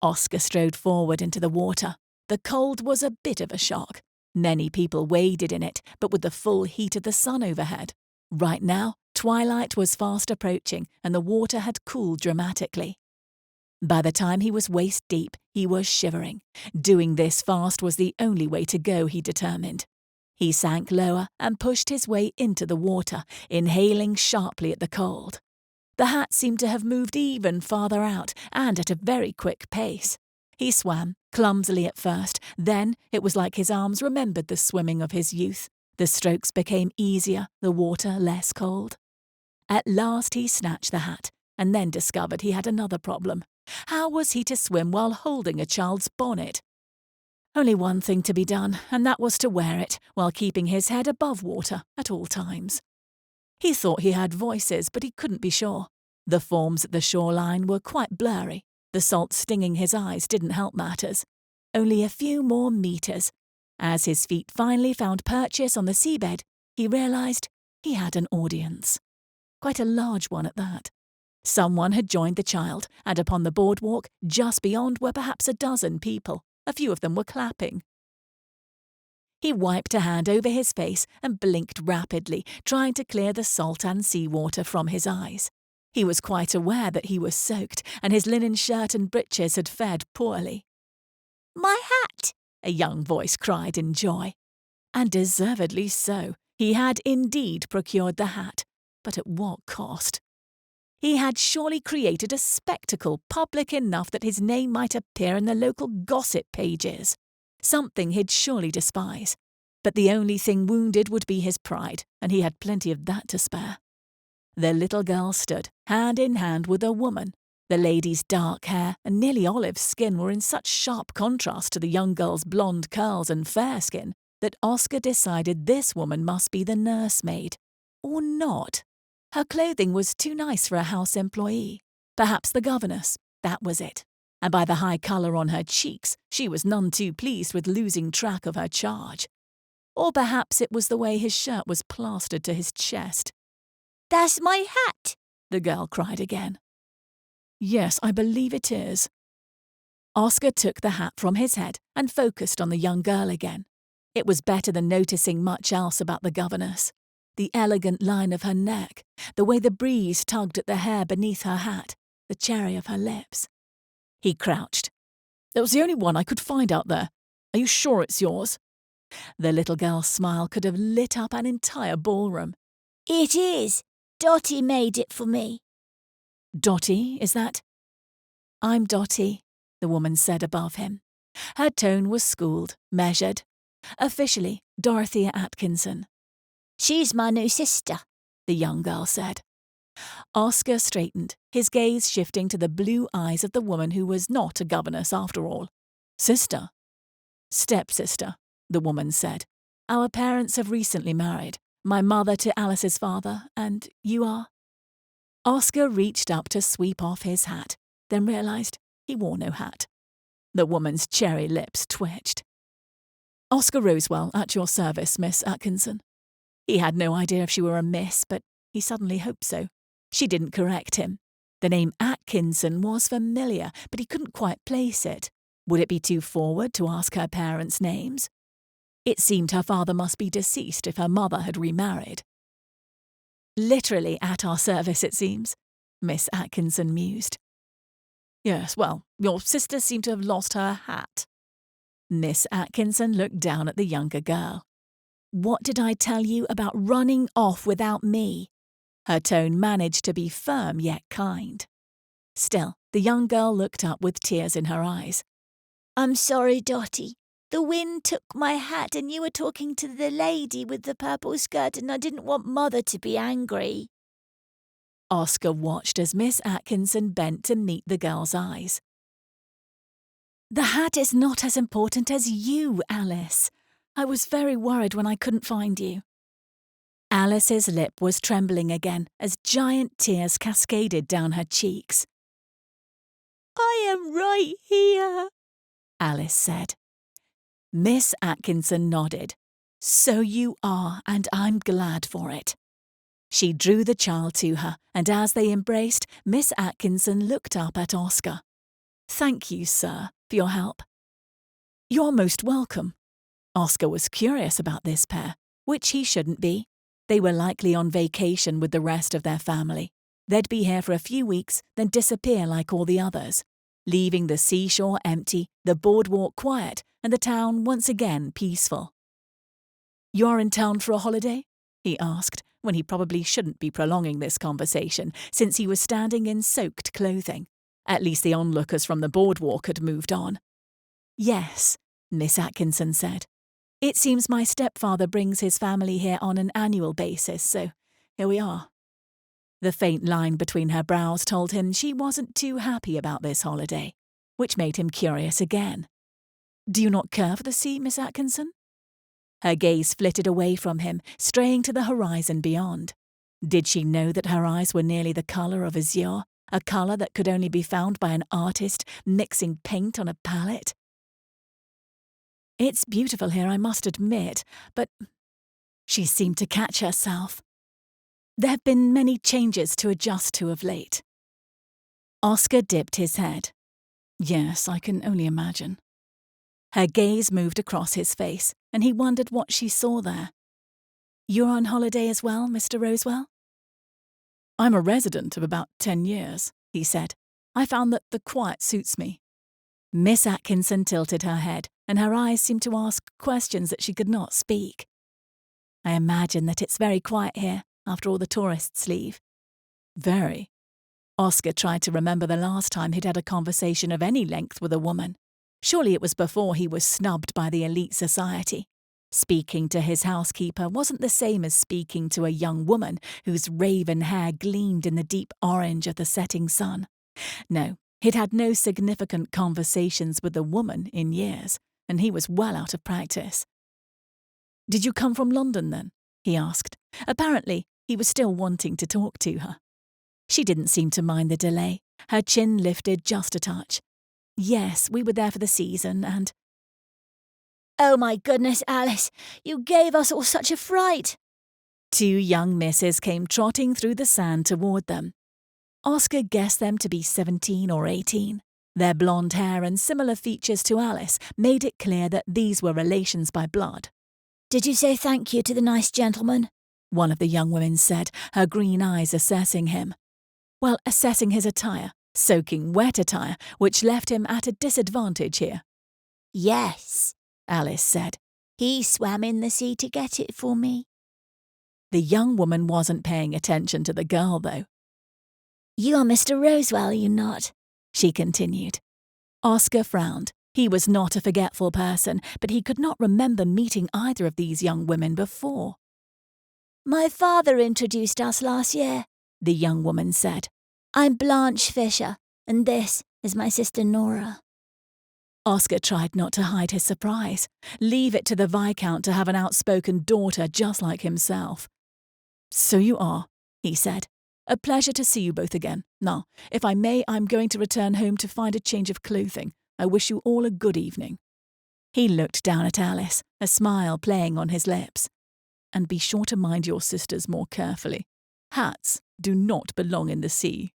Oscar strode forward into the water. The cold was a bit of a shock. Many people waded in it, but with the full heat of the sun overhead. Right now, twilight was fast approaching, and the water had cooled dramatically. By the time he was waist deep, he was shivering. Doing this fast was the only way to go, he determined. He sank lower and pushed his way into the water, inhaling sharply at the cold. The hat seemed to have moved even farther out, and at a very quick pace. He swam, clumsily at first, then it was like his arms remembered the swimming of his youth. The strokes became easier, the water less cold. At last he snatched the hat, and then discovered he had another problem. How was he to swim while holding a child's bonnet? Only one thing to be done, and that was to wear it while keeping his head above water at all times. He thought he heard voices, but he couldn't be sure. The forms at the shoreline were quite blurry. The salt stinging his eyes didn't help matters. Only a few more meters. As his feet finally found purchase on the seabed, he realized he had an audience. Quite a large one at that. Someone had joined the child, and upon the boardwalk just beyond were perhaps a dozen people. A few of them were clapping. He wiped a hand over his face and blinked rapidly, trying to clear the salt and seawater from his eyes. He was quite aware that he was soaked, and his linen shirt and breeches had fared poorly. "My hat!" a young voice cried in joy. And deservedly so. He had indeed procured the hat, but at what cost? He had surely created a spectacle public enough that his name might appear in the local gossip pages. Something he'd surely despise. But the only thing wounded would be his pride, and he had plenty of that to spare. The little girl stood, hand in hand with a woman. The lady's dark hair and nearly olive skin were in such sharp contrast to the young girl's blonde curls and fair skin that Oscar decided this woman must be the nursemaid. Or not. Her clothing was too nice for a house employee. Perhaps the governess, that was it. And by the high colour on her cheeks, she was none too pleased with losing track of her charge. Or perhaps it was the way his shirt was plastered to his chest. "That's my hat!" the girl cried again. "Yes, I believe it is." Oscar took the hat from his head and focused on the young girl again. It was better than noticing much else about the governess. The elegant line of her neck, the way the breeze tugged at the hair beneath her hat, the cherry of her lips. He crouched. "It was the only one I could find out there. Are you sure it's yours?" The little girl's smile could have lit up an entire ballroom. "It is. Dottie made it for me." "Dottie, is that?" "I'm Dottie," the woman said above him. Her tone was schooled, measured. Officially, Dorothea Atkinson. "She's my new sister," the young girl said. Oscar straightened, his gaze shifting to the blue eyes of the woman who was not a governess after all. "Sister?" "Stepsister," the woman said. "Our parents have recently married. My mother to Alice's father, and you are?" Oscar reached up to sweep off his hat, then realised he wore no hat. The woman's cherry lips twitched. "Oscar Rosewell, at your service, Miss Atkinson." He had no idea if she were a miss, but he suddenly hoped so. She didn't correct him. The name Atkinson was familiar, but he couldn't quite place it. Would it be too forward to ask her parents' names? It seemed her father must be deceased if her mother had remarried. Literally at our service, it seems, Miss Atkinson mused. Yes, well, your sister seemed to have lost her hat. Miss Atkinson looked down at the younger girl. What did I tell you about running off without me? Her tone managed to be firm yet kind. Still, the young girl looked up with tears in her eyes. I'm sorry, Dotty. The wind took my hat and you were talking to the lady with the purple skirt and I didn't want Mother to be angry. Oscar watched as Miss Atkinson bent to meet the girl's eyes. The hat is not as important as you, Alice. I was very worried when I couldn't find you. Alice's lip was trembling again as giant tears cascaded down her cheeks. I am right here, Alice said. Miss Atkinson nodded. So you are, and I'm glad for it. She drew the child to her, and as they embraced, Miss Atkinson looked up at Oscar. Thank you, sir, for your help. You're most welcome. Oscar was curious about this pair, which he shouldn't be. They were likely on vacation with the rest of their family. They'd be here for a few weeks, then disappear like all the others, leaving the seashore empty, the boardwalk quiet, and the town once again peaceful. You're in town for a holiday? He asked, when he probably shouldn't be prolonging this conversation, since he was standing in soaked clothing. At least the onlookers from the boardwalk had moved on. Yes, Miss Atkinson said. It seems my stepfather brings his family here on an annual basis, so here we are. The faint line between her brows told him she wasn't too happy about this holiday, which made him curious again. Do you not care for the sea, Miss Atkinson? Her gaze flitted away from him, straying to the horizon beyond. Did she know that her eyes were nearly the colour of azure, a colour that could only be found by an artist mixing paint on a palette? It's beautiful here, I must admit, but she seemed to catch herself. There have been many changes to adjust to of late. Oscar dipped his head. Yes, I can only imagine. Her gaze moved across his face, and he wondered what she saw there. You're on holiday as well, Mr. Rosewell? I'm a resident of about 10 years, he said. I found that the quiet suits me. Miss Atkinson tilted her head, and her eyes seemed to ask questions that she could not speak. I imagine that it's very quiet here, after all the tourists leave. Very. Oscar tried to remember the last time he'd had a conversation of any length with a woman. Surely it was before he was snubbed by the elite society. Speaking to his housekeeper wasn't the same as speaking to a young woman whose raven hair gleamed in the deep orange of the setting sun. No, he'd had no significant conversations with a woman in years, and he was well out of practice. Did you come from London, then? He asked. Apparently, he was still wanting to talk to her. She didn't seem to mind the delay. Her chin lifted just a touch. Yes, we were there for the season, and... Oh my goodness, Alice, you gave us all such a fright. Two young misses came trotting through the sand toward them. Oscar guessed them to be 17 or 18. Their blonde hair and similar features to Alice made it clear that these were relations by blood. Did you say thank you to the nice gentleman? One of the young women said, her green eyes assessing him. Well, assessing his attire, soaking wet attire, which left him at a disadvantage here. Yes, Alice said. He swam in the sea to get it for me. The young woman wasn't paying attention to the girl, though. You are Mr. Rosewell, are you not? She continued. Oscar frowned. He was not a forgetful person, but he could not remember meeting either of these young women before. My father introduced us last year, the young woman said. I'm Blanche Fisher, and this is my sister Nora. Oscar tried not to hide his surprise. Leave it to the Viscount to have an outspoken daughter just like himself. So you are, he said. A pleasure to see you both again. Now, if I may, I'm going to return home to find a change of clothing. I wish you all a good evening. He looked down at Alice, a smile playing on his lips. And be sure to mind your sisters more carefully. Hats do not belong in the sea.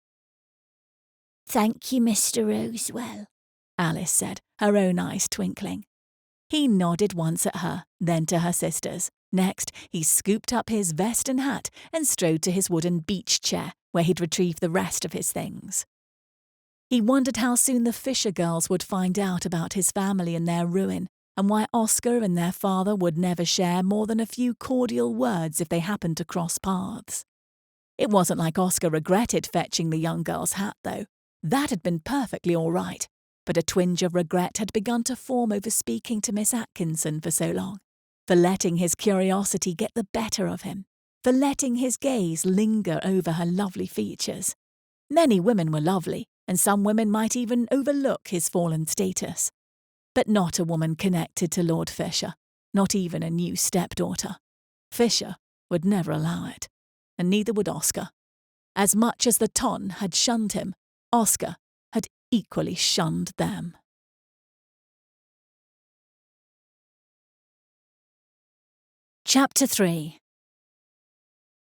Thank you, Mr. Rosewell, Alice said, her own eyes twinkling. He nodded once at her, then to her sisters. Next, he scooped up his vest and hat and strode to his wooden beach chair, where he'd retrieved the rest of his things. He wondered how soon the Fisher girls would find out about his family and their ruin, and why Oscar and their father would never share more than a few cordial words if they happened to cross paths. It wasn't like Oscar regretted fetching the young girl's hat, though. That had been perfectly all right, but a twinge of regret had begun to form over speaking to Miss Atkinson for so long, for letting his curiosity get the better of him, for letting his gaze linger over her lovely features. Many women were lovely, and some women might even overlook his fallen status. But not a woman connected to Lord Fisher, not even a new stepdaughter. Fisher would never allow it, and neither would Oscar. As much as the Ton had shunned him, Oscar had equally shunned them. Chapter 3.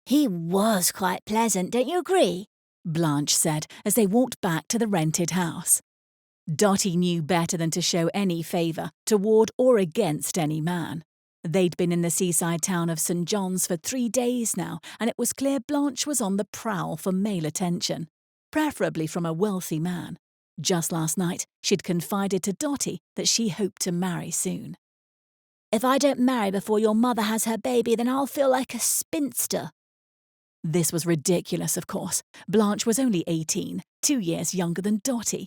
He was quite pleasant, don't you agree? Blanche said as they walked back to the rented house. Dotty knew better than to show any favour toward or against any man. They'd been in the seaside town of St. John's for 3 days now, and it was clear Blanche was on the prowl for male attention, preferably from a wealthy man. Just last night, she'd confided to Dotty that she hoped to marry soon. If I don't marry before your mother has her baby, then I'll feel like a spinster. This was ridiculous, of course. Blanche was only 18, 2 years younger than Dotty.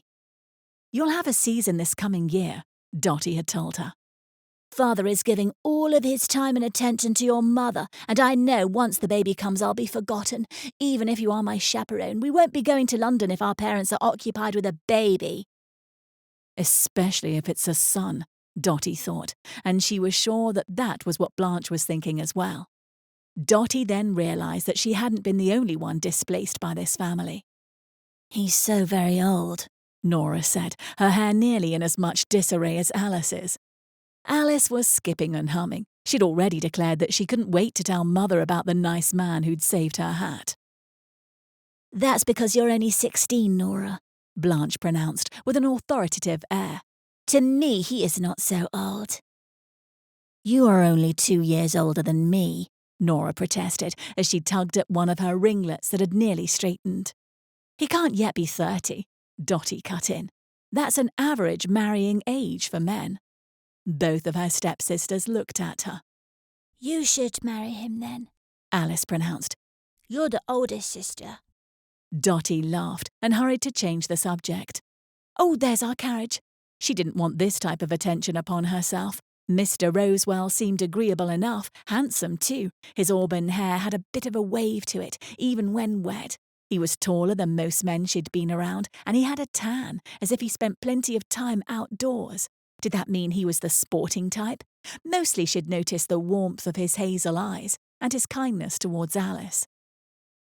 You'll have a season this coming year, Dotty had told her. Father is giving all of his time and attention to your mother, and I know once the baby comes I'll be forgotten. Even if you are my chaperone, we won't be going to London if our parents are occupied with a baby. Especially if it's a son, Dotty thought, and she was sure that that was what Blanche was thinking as well. Dotty then realised that she hadn't been the only one displaced by this family. He's so very old, Nora said, her hair nearly in as much disarray as Alice's. Alice was skipping and humming. She'd already declared that she couldn't wait to tell Mother about the nice man who'd saved her hat. That's because you're only 16, Nora, Blanche pronounced with an authoritative air. To me, he is not so old. You are only 2 years older than me, Nora protested as she tugged at one of her ringlets that had nearly straightened. He can't yet be 30, Dotty cut in. That's an average marrying age for men. Both of her stepsisters looked at her. You should marry him then, Alice pronounced. You're the oldest sister. Dotty laughed and hurried to change the subject. Oh, there's our carriage. She didn't want this type of attention upon herself. Mr. Rosewell seemed agreeable enough, handsome too. His auburn hair had a bit of a wave to it, even when wet. He was taller than most men she'd been around, and he had a tan, as if he spent plenty of time outdoors. Did that mean he was the sporting type? Mostly she'd noticed the warmth of his hazel eyes and his kindness towards Alice.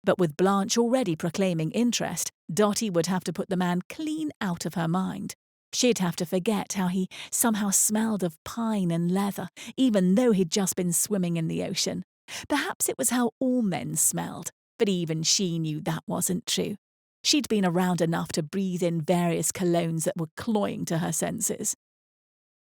But with Blanche already proclaiming interest, Dotty would have to put the man clean out of her mind. She'd have to forget how he somehow smelled of pine and leather, even though he'd just been swimming in the ocean. Perhaps it was how all men smelled, but even she knew that wasn't true. She'd been around enough to breathe in various colognes that were cloying to her senses.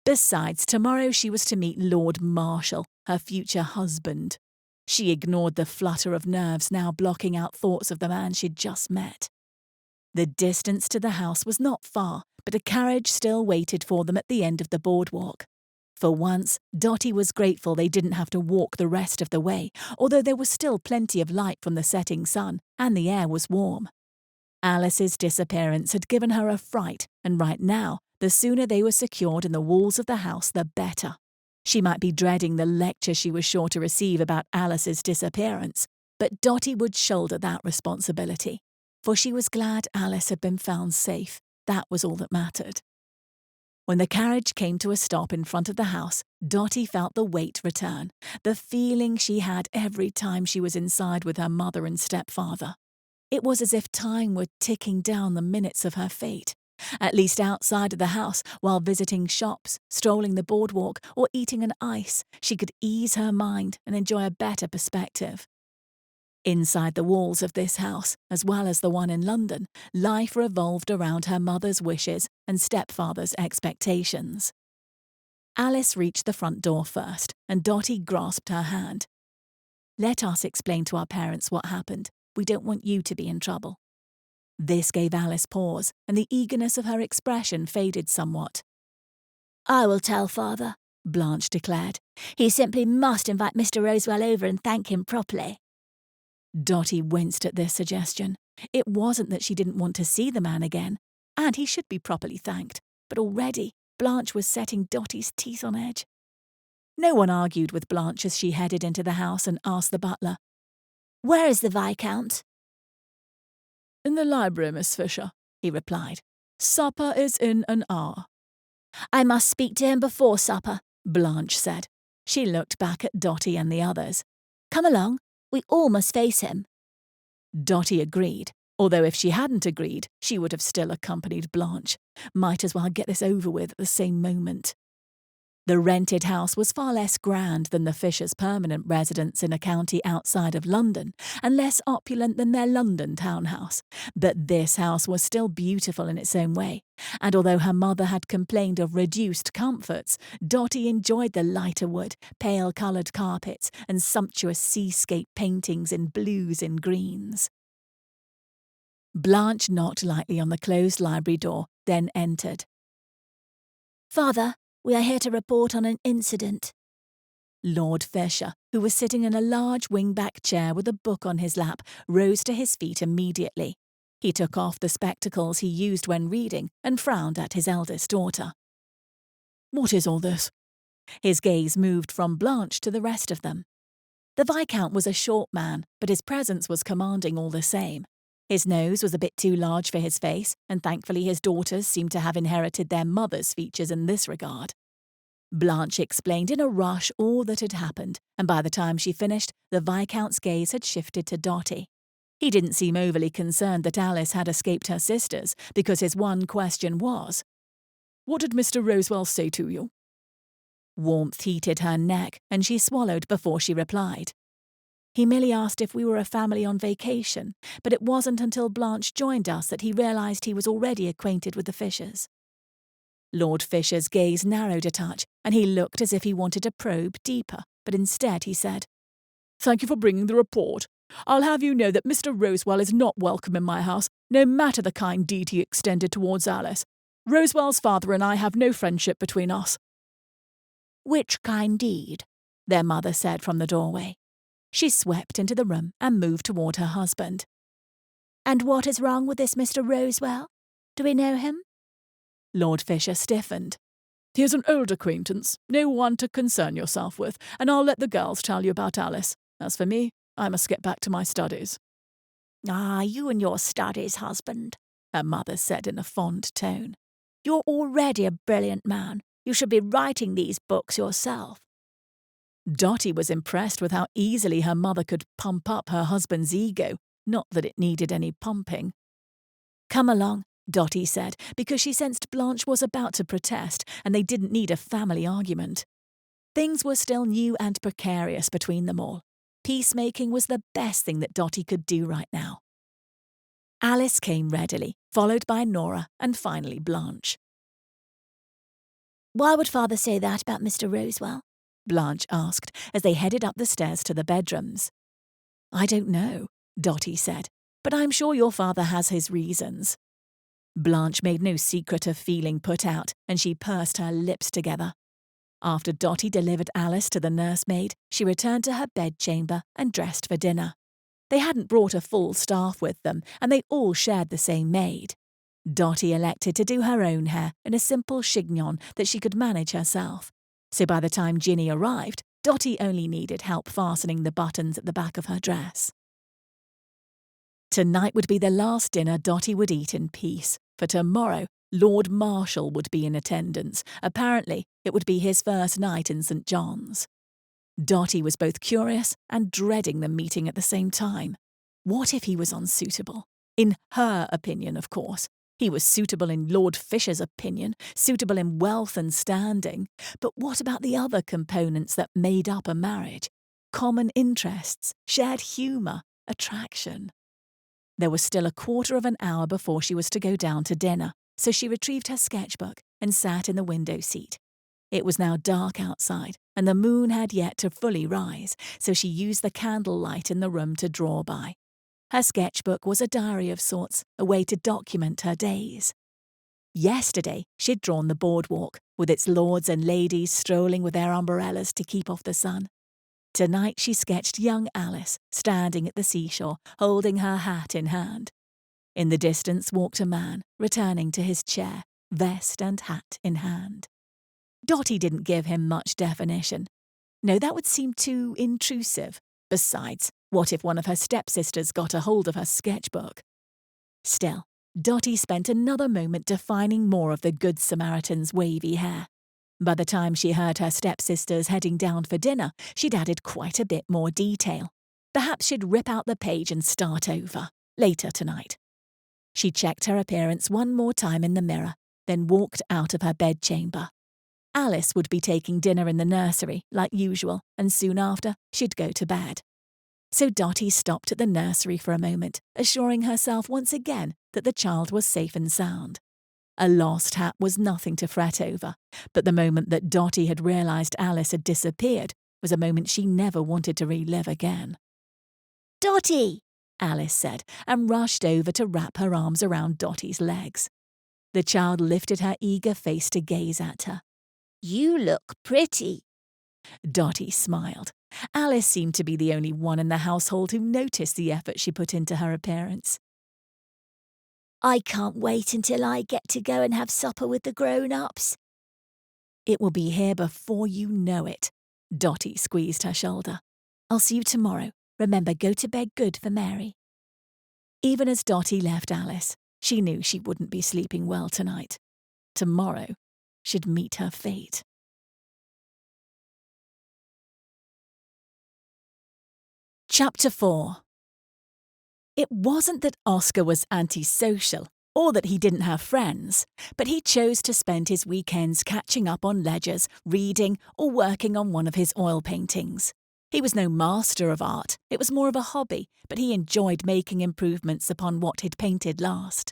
Besides, tomorrow she was to meet Lord Marshall, her future husband. She ignored the flutter of nerves now blocking out thoughts of the man she'd just met. The distance to the house was not far, but a carriage still waited for them at the end of the boardwalk. For once, Dotty was grateful they didn't have to walk the rest of the way, although there was still plenty of light from the setting sun, and the air was warm. Alice's disappearance had given her a fright, and right now, the sooner they were secured in the walls of the house, the better. She might be dreading the lecture she was sure to receive about Alice's disappearance, but Dotty would shoulder that responsibility. For she was glad Alice had been found safe. That was all that mattered. When the carriage came to a stop in front of the house, Dotty felt the weight return, the feeling she had every time she was inside with her mother and stepfather. It was as if time were ticking down the minutes of her fate. At least outside of the house, while visiting shops, strolling the boardwalk, or eating an ice, she could ease her mind and enjoy a better perspective. Inside the walls of this house, as well as the one in London, life revolved around her mother's wishes and stepfather's expectations. Alice reached the front door first, and Dotty grasped her hand. "Let us explain to our parents what happened. We don't want you to be in trouble." This gave Alice pause, and the eagerness of her expression faded somewhat. "I will tell Father," Blanche declared. "He simply must invite Mr. Rosewell over and thank him properly." Dotty winced at this suggestion. It wasn't that she didn't want to see the man again, and he should be properly thanked, but already Blanche was setting Dotty's teeth on edge. No one argued with Blanche as she headed into the house and asked the butler, "Where is the Viscount?" "In the library, Miss Fisher," he replied. "Supper is in an hour." "I must speak to him before supper," Blanche said. She looked back at Dotty and the others. "Come along, we all must face him." Dotty agreed, although if she hadn't agreed, she would have still accompanied Blanche. Might as well get this over with at the same moment. The rented house was far less grand than the Fishers' permanent residence in a county outside of London, and less opulent than their London townhouse. But this house was still beautiful in its own way, and although her mother had complained of reduced comforts, Dotty enjoyed the lighter wood, pale-coloured carpets, and sumptuous seascape paintings in blues and greens. Blanche knocked lightly on the closed library door, then entered. "Father, we are here to report on an incident." Lord Fisher, who was sitting in a large wing-back chair with a book on his lap, rose to his feet immediately. He took off the spectacles he used when reading and frowned at his eldest daughter. "What is all this?" His gaze moved from Blanche to the rest of them. The Viscount was a short man, but his presence was commanding all the same. His nose was a bit too large for his face, and thankfully his daughters seemed to have inherited their mother's features in this regard. Blanche explained in a rush all that had happened, and by the time she finished, the Viscount's gaze had shifted to Dotty. He didn't seem overly concerned that Alice had escaped her sisters, because his one question was, "What did Mr. Rosewell say to you?" Warmth heated her neck, and she swallowed before she replied. He merely asked if we were a family on vacation, but it wasn't until Blanche joined us that he realised he was already acquainted with the Fishers. Lord Fisher's gaze narrowed a touch, and he looked as if he wanted to probe deeper, but instead he said, "Thank you for bringing the report. I'll have you know that Mr. Rosewell is not welcome in my house, no matter the kind deed he extended towards Alice. Rosewell's father and I have no friendship between us." "Which kind deed?" their mother said from the doorway. She swept into the room and moved toward her husband. "And what is wrong with this Mr. Rosewell? Do we know him?" Lord Fisher stiffened. "He is an old acquaintance, no one to concern yourself with, and I'll let the girls tell you about Alice. As for me, I must get back to my studies." "Ah, you and your studies, husband," her mother said in a fond tone. "You're already a brilliant man. You should be writing these books yourself." Dotty was impressed with how easily her mother could pump up her husband's ego, not that it needed any pumping. "Come along," Dotty said, because she sensed Blanche was about to protest, and they didn't need a family argument. Things were still new and precarious between them all. Peacemaking was the best thing that Dotty could do right now. Alice came readily, followed by Nora and finally Blanche. "Why would Father say that about Mr. Rosewell?" Blanche asked as they headed up the stairs to the bedrooms. "I don't know," Dotty said, "but I'm sure your father has his reasons." Blanche made no secret of feeling put out, and she pursed her lips together. After Dotty delivered Alice to the nursemaid, she returned to her bedchamber and dressed for dinner. They hadn't brought a full staff with them, and they all shared the same maid. Dotty elected to do her own hair in a simple chignon that she could manage herself. So by the time Ginny arrived, Dotty only needed help fastening the buttons at the back of her dress. Tonight would be the last dinner Dotty would eat in peace, for tomorrow Lord Marshal would be in attendance. Apparently, it would be his first night in St. John's. Dotty was both curious and dreading the meeting at the same time. What if he was unsuitable? In her opinion, of course. He was suitable in Lord Fisher's opinion, suitable in wealth and standing. But what about the other components that made up a marriage? Common interests, shared humour, attraction. There was still a quarter of an hour before she was to go down to dinner, so she retrieved her sketchbook and sat in the window seat. It was now dark outside, and the moon had yet to fully rise, so she used the candlelight in the room to draw by. Her sketchbook was a diary of sorts, a way to document her days. Yesterday, she'd drawn the boardwalk, with its lords and ladies strolling with their umbrellas to keep off the sun. Tonight she sketched young Alice, standing at the seashore, holding her hat in hand. In the distance walked a man, returning to his chair, vest and hat in hand. Dotty didn't give him much definition. No, that would seem too intrusive. Besides, what if one of her stepsisters got a hold of her sketchbook? Still, Dotty spent another moment defining more of the Good Samaritan's wavy hair. By the time she heard her stepsisters heading down for dinner, she'd added quite a bit more detail. Perhaps she'd rip out the page and start over, later tonight. She checked her appearance one more time in the mirror, then walked out of her bedchamber. Alice would be taking dinner in the nursery, like usual, and soon after, she'd go to bed. So Dotty stopped at the nursery for a moment, assuring herself once again that the child was safe and sound. A lost hat was nothing to fret over, but the moment that Dotty had realised Alice had disappeared was a moment she never wanted to relive again. Dotty! Alice said, and rushed over to wrap her arms around Dotty's legs. The child lifted her eager face to gaze at her. You look pretty. Dotty smiled. Alice seemed to be the only one in the household who noticed the effort she put into her appearance. I can't wait until I get to go and have supper with the grown-ups. It will be here before you know it. Dotty squeezed her shoulder. I'll see you tomorrow. Remember, go to bed good for Mary. Even as Dotty left Alice, she knew she wouldn't be sleeping well tonight. Tomorrow should meet her fate. Chapter 4. It wasn't that Oscar was antisocial or that he didn't have friends, but he chose to spend his weekends catching up on ledgers, reading, or working on one of his oil paintings. He was no master of art, it was more of a hobby, but he enjoyed making improvements upon what he'd painted last.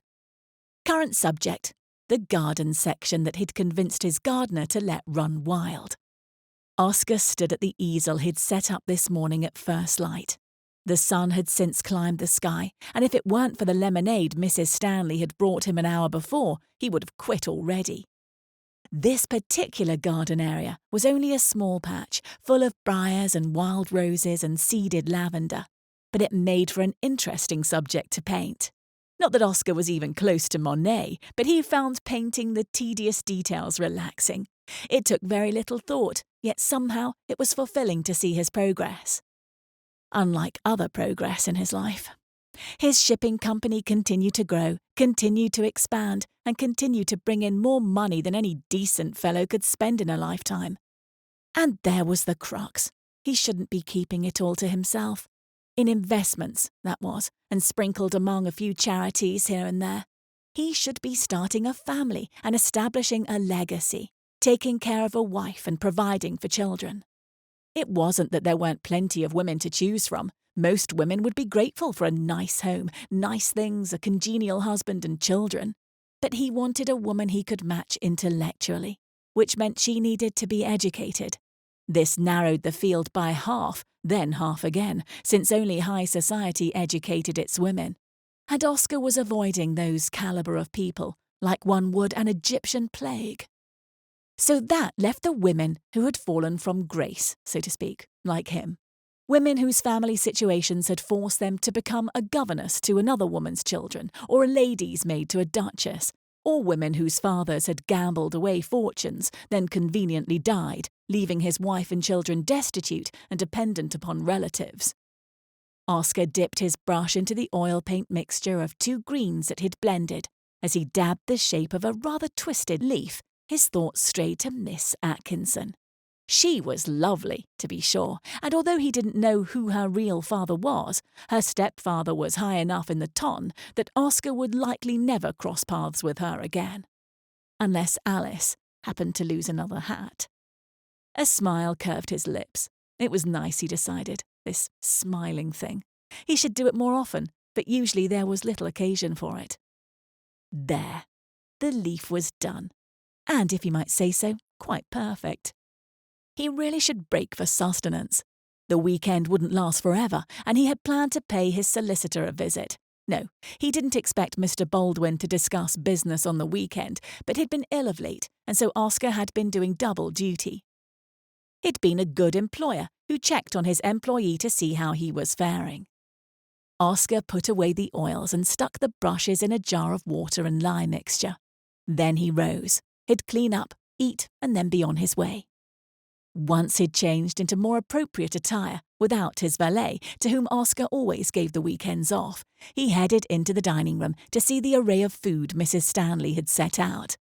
Current subject, the garden section that he'd convinced his gardener to let run wild. Oscar stood at the easel he'd set up this morning at first light. The sun had since climbed the sky, and if it weren't for the lemonade Mrs. Stanley had brought him an hour before, he would have quit already. This particular garden area was only a small patch, full of briars and wild roses and seeded lavender, but it made for an interesting subject to paint. Not that Oscar was even close to Monet, but he found painting the tedious details relaxing. It took very little thought, yet somehow it was fulfilling to see his progress. Unlike other progress in his life. His shipping company continued to grow, continued to expand, and continued to bring in more money than any decent fellow could spend in a lifetime. And there was the crux. He shouldn't be keeping it all to himself. In investments, that was, and sprinkled among a few charities here and there. He should be starting a family and establishing a legacy, taking care of a wife and providing for children. It wasn't that there weren't plenty of women to choose from. Most women would be grateful for a nice home, nice things, a congenial husband and children. But he wanted a woman he could match intellectually, which meant she needed to be educated. This narrowed the field by half, then half again, since only high society educated its women. And Oscar was avoiding those caliber of people, like one would an Egyptian plague. So that left the women who had fallen from grace, so to speak, like him. Women whose family situations had forced them to become a governess to another woman's children, or a lady's maid to a duchess, or women whose fathers had gambled away fortunes, then conveniently died, leaving his wife and children destitute and dependent upon relatives. Oscar dipped his brush into the oil paint mixture of two greens that he'd blended. As he dabbed the shape of a rather twisted leaf, his thoughts strayed to Miss Atkinson. She was lovely, to be sure, and although he didn't know who her real father was, her stepfather was high enough in the ton that Oscar would likely never cross paths with her again. Unless Alice happened to lose another hat. A smile curved his lips. It was nice, he decided, this smiling thing. He should do it more often, but usually there was little occasion for it. There. The leaf was done. And, if you might say so, quite perfect. He really should break for sustenance. The weekend wouldn't last forever, and he had planned to pay his solicitor a visit. No, he didn't expect Mr. Baldwin to discuss business on the weekend, but he'd been ill of late, and so Oscar had been doing double duty. He'd been a good employer who checked on his employee to see how he was faring. Oscar put away the oils and stuck the brushes in a jar of water and lye mixture. Then he rose. He'd clean up, eat, and then be on his way. Once he'd changed into more appropriate attire, without his valet, to whom Oscar always gave the weekends off, he headed into the dining room to see the array of food Mrs. Stanley had set out.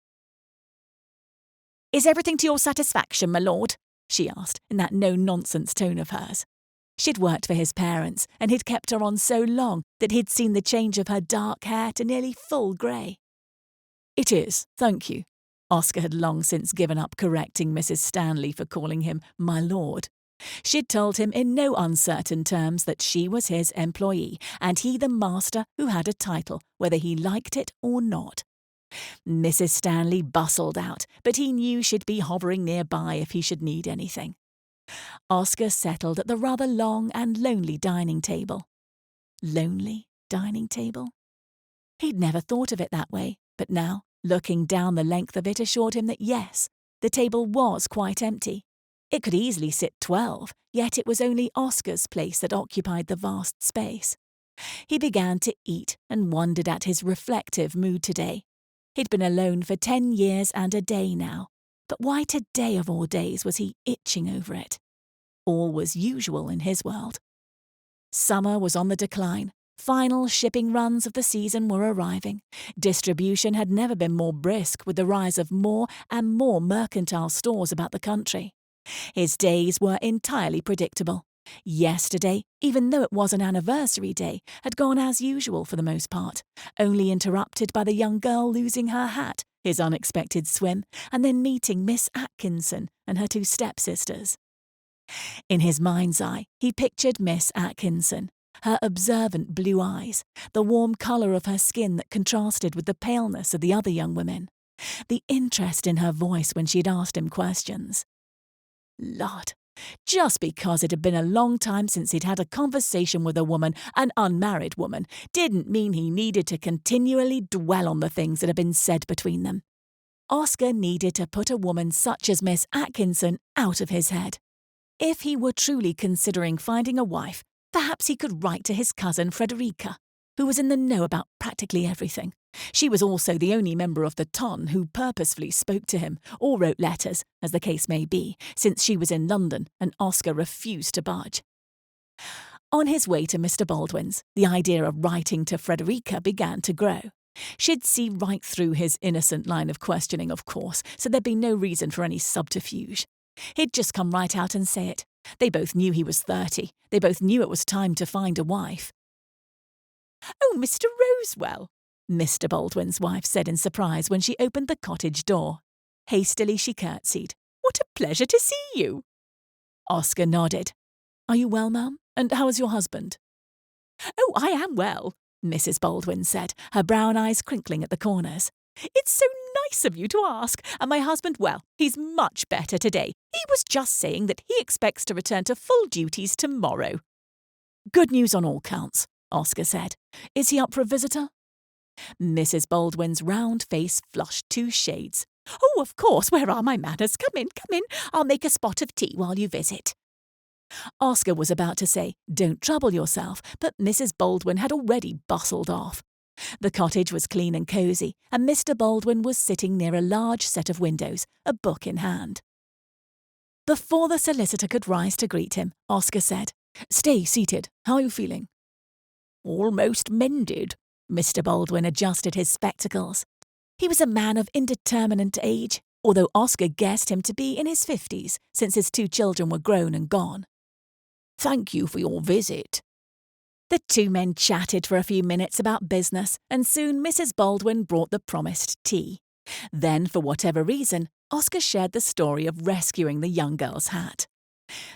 "Is everything to your satisfaction, my lord?" she asked, in that no-nonsense tone of hers. She'd worked for his parents, and he'd kept her on so long that he'd seen the change of her dark hair to nearly full grey. "It is, thank you." Oscar had long since given up correcting Mrs. Stanley for calling him my lord. She'd told him in no uncertain terms that she was his employee, and he the master who had a title, whether he liked it or not. Mrs. Stanley bustled out, but he knew she'd be hovering nearby if he should need anything. Oscar settled at the rather long and lonely dining table. Lonely dining table? He'd never thought of it that way, but now, looking down the length of it assured him that yes, the table was quite empty. It could easily sit 12, yet it was only Oscar's place that occupied the vast space. He began to eat and wondered at his reflective mood today. He'd been alone for 10 years and a day now, but why today of all days was he itching over it? All was usual in his world. Summer was on the decline. Final shipping runs of the season were arriving. Distribution had never been more brisk with the rise of more and more mercantile stores about the country. His days were entirely predictable. Yesterday, even though it was an anniversary day, had gone as usual for the most part, only interrupted by the young girl losing her hat, his unexpected swim, and then meeting Miss Atkinson and her 2 stepsisters. In his mind's eye, he pictured Miss Atkinson, her observant blue eyes, the warm colour of her skin that contrasted with the paleness of the other young women, the interest in her voice when she'd asked him questions. Lord, just because it had been a long time since he'd had a conversation with a woman, an unmarried woman, didn't mean he needed to continually dwell on the things that had been said between them. Oscar needed to put a woman such as Miss Atkinson out of his head. If he were truly considering finding a wife, perhaps he could write to his cousin Frederica, who was in the know about practically everything. She was also the only member of the ton who purposefully spoke to him, or wrote letters, as the case may be, since she was in London and Oscar refused to budge. On his way to Mr. Baldwin's, the idea of writing to Frederica began to grow. She'd see right through his innocent line of questioning, of course, so there'd be no reason for any subterfuge. He'd just come right out and say it. They both knew he was 30. They both knew it was time to find a wife. "Oh, Mr. Rosewell," Mr. Baldwin's wife said in surprise when she opened the cottage door. Hastily she curtsied. "What a pleasure to see you." Oscar nodded. "Are you well, ma'am? And how is your husband?" "Oh, I am well," Mrs. Baldwin said, her brown eyes crinkling at the corners. "It's so nice of you to ask. And my husband, well, he's much better today. He was just saying that he expects to return to full duties tomorrow." "Good news on all counts," Oscar said. "Is he up for a visitor?" Mrs. Baldwin's round face flushed 2 shades. "Oh, of course, where are my manners? Come in, come in. I'll make a spot of tea while you visit." Oscar was about to say, "Don't trouble yourself," but Mrs. Baldwin had already bustled off. The cottage was clean and cosy, and Mr. Baldwin was sitting near a large set of windows, a book in hand. Before the solicitor could rise to greet him, Oscar said, "Stay seated. How are you feeling?" "Almost mended." Mr. Baldwin adjusted his spectacles. He was a man of indeterminate age, although Oscar guessed him to be in his 50s, since his 2 children were grown and gone. "Thank you for your visit." The 2 men chatted for a few minutes about business, and soon Mrs. Baldwin brought the promised tea. Then, for whatever reason, Oscar shared the story of rescuing the young girl's hat.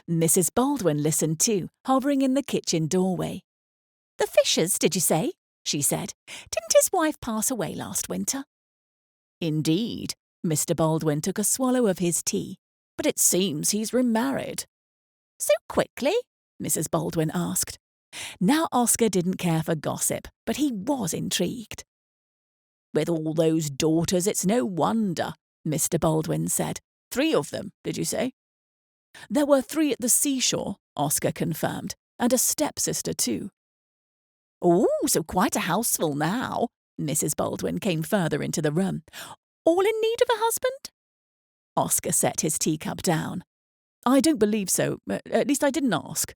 Mrs. Baldwin listened too, hovering in the kitchen doorway. "The Fishers, did you say?" she said. "Didn't his wife pass away last winter?" "Indeed," Mr. Baldwin took a swallow of his tea. "But it seems he's remarried." "So quickly?" Mrs. Baldwin asked. Now Oscar didn't care for gossip, but he was intrigued. "With all those daughters, it's no wonder," Mr. Baldwin said. 3 of them, did you say? There were 3 at the seashore, Oscar confirmed, and a stepsister too. "Oh, so quite a houseful now." Mrs. Baldwin came further into the room. "All in need of a husband?" Oscar set his teacup down. I don't believe so. At least I didn't ask.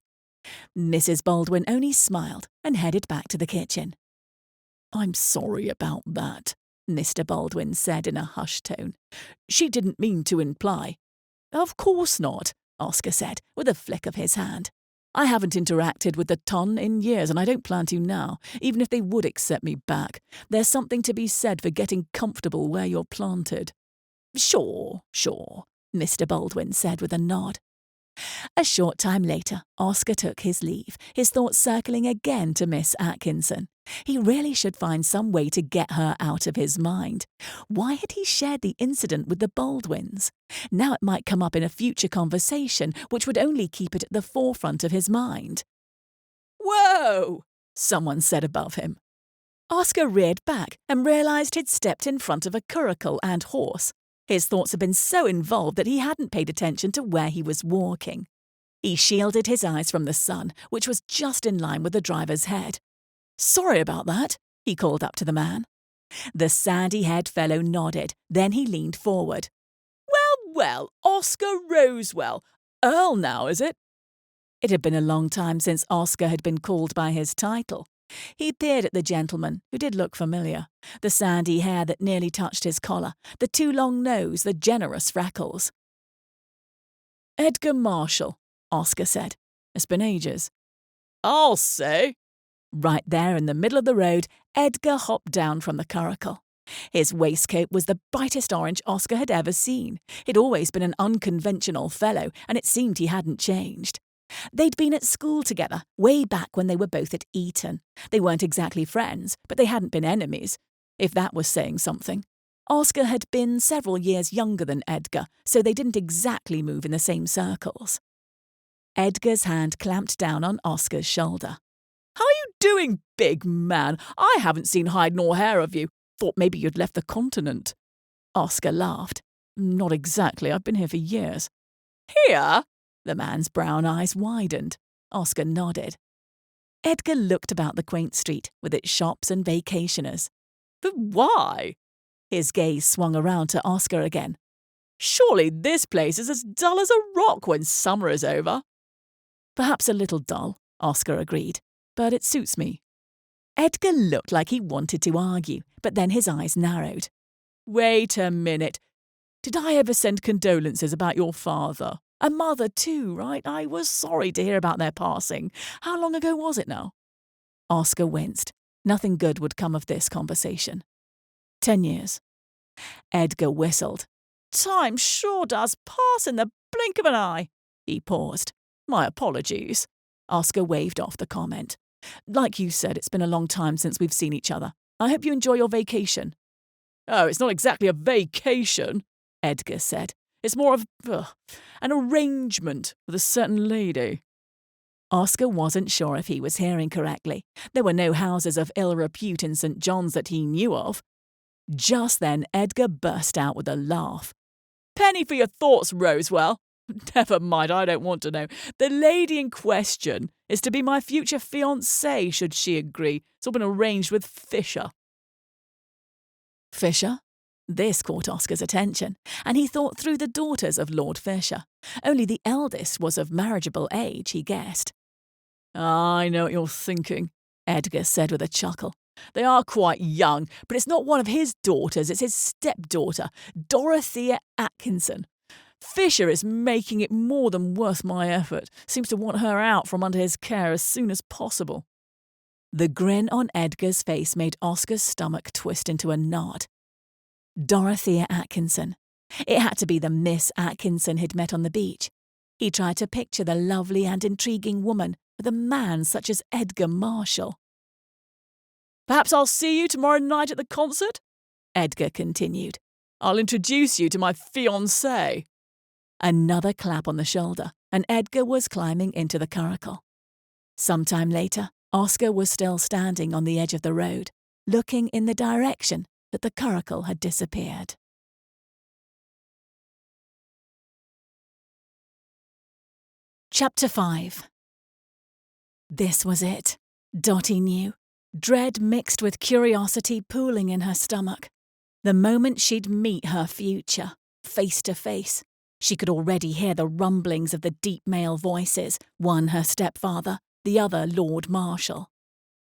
Mrs. Baldwin only smiled and headed back to the kitchen. "I'm sorry about that," Mr. Baldwin said in a hushed tone. "She didn't mean to imply." "Of course not," Oscar said with a flick of his hand. "I haven't interacted with the ton in years, and I don't plan to now, even if they would accept me back. There's something to be said for getting comfortable where you're planted." Sure, Mr. Baldwin said with a nod. A short time later, Oscar took his leave, his thoughts circling again to Miss Atkinson. He really should find some way to get her out of his mind. Why had he shared the incident with the Baldwins? Now it might come up in a future conversation, which would only keep it at the forefront of his mind. "Whoa!" someone said above him. Oscar reared back and realised he'd stepped in front of a curricle and horse. His thoughts had been so involved that he hadn't paid attention to where he was walking. He shielded his eyes from the sun, which was just in line with the driver's head. "Sorry about that," he called up to the man. The sandy-haired fellow nodded, then he leaned forward. Well, Oscar Rosewell. Earl now, is it?" It had been a long time since Oscar had been called by his title. He peered at the gentleman, who did look familiar. The sandy hair that nearly touched his collar, the too long nose, the generous freckles. "Edgar Marshall," Oscar said. "It's been ages." "I'll say." Right there in the middle of the road, Edgar hopped down from the curricle. His waistcoat was the brightest orange Oscar had ever seen. He'd always been an unconventional fellow, and it seemed he hadn't changed. They'd been at school together, way back when they were both at Eton. They weren't exactly friends, but they hadn't been enemies, if that was saying something. Oscar had been several years younger than Edgar, so they didn't exactly move in the same circles. Edgar's hand clamped down on Oscar's shoulder. "How are you doing, big man? I haven't seen hide nor hair of you. Thought maybe you'd left the continent." Oscar laughed. "Not exactly. I've been here for years." "Here?" The man's brown eyes widened. Oscar nodded. Edgar looked about the quaint street with its shops and vacationers. "But why?" His gaze swung around to Oscar again. "Surely this place is as dull as a rock when summer is over." "Perhaps a little dull," Oscar agreed, "but it suits me." Edgar looked like he wanted to argue, but then his eyes narrowed. "Wait a minute. Did I ever send condolences about your father? And mother too, right? I was sorry to hear about their passing. How long ago was it now?" Oscar winced. Nothing good would come of this conversation. 10 years. Edgar whistled. "Time sure does pass in the blink of an eye." He paused. "My apologies." Oscar waved off the comment. "Like you said, it's been a long time since we've seen each other. I hope you enjoy your vacation." "Oh, it's not exactly a vacation," Edgar said. "It's more of an arrangement with a certain lady." Oscar wasn't sure if he was hearing correctly. There were no houses of ill repute in St. John's that he knew of. Just then Edgar burst out with a laugh. "Penny for your thoughts, Rosewell. Never mind, I don't want to know. The lady in question is to be my future fiancée, should she agree. It's all been arranged with Fisher." Fisher? This caught Oscar's attention, and he thought through the daughters of Lord Fisher. Only the eldest was of marriageable age, he guessed. "I know what you're thinking," Edgar said with a chuckle. "They are quite young, but it's not one of his daughters, it's his stepdaughter, Dorothea Atkinson. Fisher is making it more than worth my effort. Seems to want her out from under his care as soon as possible." The grin on Edgar's face made Oscar's stomach twist into a knot. Dorothea Atkinson. It had to be the Miss Atkinson he'd met on the beach. He tried to picture the lovely and intriguing woman with a man such as Edgar Marshall. "Perhaps I'll see you tomorrow night at the concert?" Edgar continued. I'll introduce you to my fiancé." Another clap on the shoulder, and Edgar was climbing into the curricle. Sometime later, Oscar was still standing on the edge of the road, looking in the direction that the curricle had disappeared. Chapter 5. This was it. Dotty knew. Dread mixed with curiosity pooling in her stomach. The moment she'd meet her future, face to face. She could already hear the rumblings of the deep male voices, one her stepfather, the other Lord Marshal.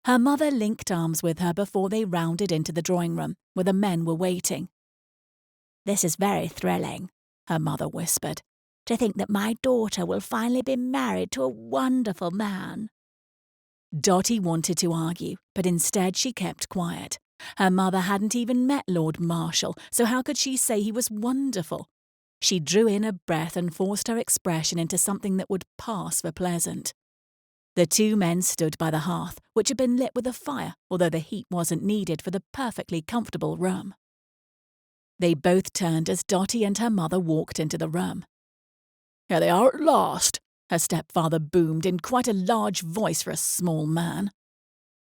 Her mother linked arms with her before they rounded into the drawing room, where the men were waiting. "This is very thrilling," her mother whispered. "To think that my daughter will finally be married to a wonderful man." Dotty wanted to argue, but instead she kept quiet. Her mother hadn't even met Lord Marshal, so how could she say he was wonderful? She drew in a breath and forced her expression into something that would pass for pleasant. The two men stood by the hearth, which had been lit with a fire, although the heat wasn't needed for the perfectly comfortable room. They both turned as Dotty and her mother walked into the room. "Here they are at last," her stepfather boomed in quite a large voice for a small man.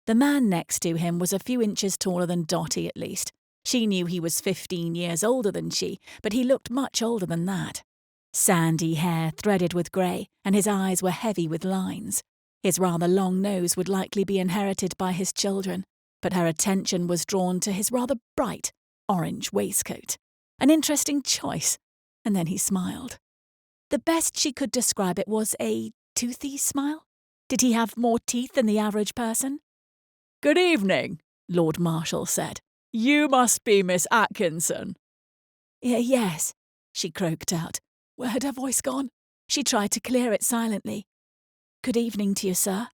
The man next to him was a few inches taller than Dotty at least. She knew he was 15 years older than she, but he looked much older than that. Sandy hair threaded with grey, and his eyes were heavy with lines. His rather long nose would likely be inherited by his children, but her attention was drawn to his rather bright orange waistcoat. An interesting choice. And then he smiled. The best she could describe it was a toothy smile. Did he have more teeth than the average person? "Good evening," Lord Marshal said. "You must be Miss Atkinson." Yes, she croaked out. Where had her voice gone? She tried to clear it silently. "Good evening to you, sir."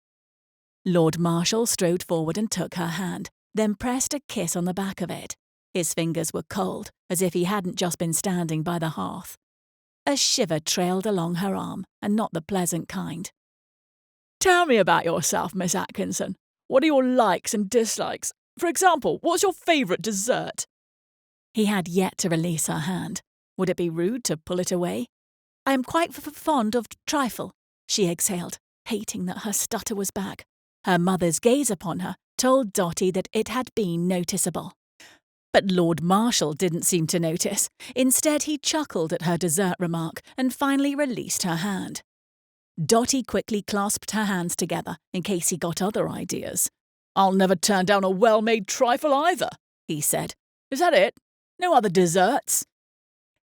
Lord Marshal strode forward and took her hand, then pressed a kiss on the back of it. His fingers were cold, as if he hadn't just been standing by the hearth. A shiver trailed along her arm, and not the pleasant kind. "Tell me about yourself, Miss Atkinson. What are your likes and dislikes? For example, what's your favourite dessert?" He had yet to release her hand. Would it be rude to pull it away? "I am quite fond of trifle," she exhaled, hating that her stutter was back. Her mother's gaze upon her told Dotty that it had been noticeable. But Lord Marshal didn't seem to notice. Instead, he chuckled at her dessert remark and finally released her hand. Dotty quickly clasped her hands together in case he got other ideas. "I'll never turn down a well-made trifle either," he said. "Is that it? No other desserts?"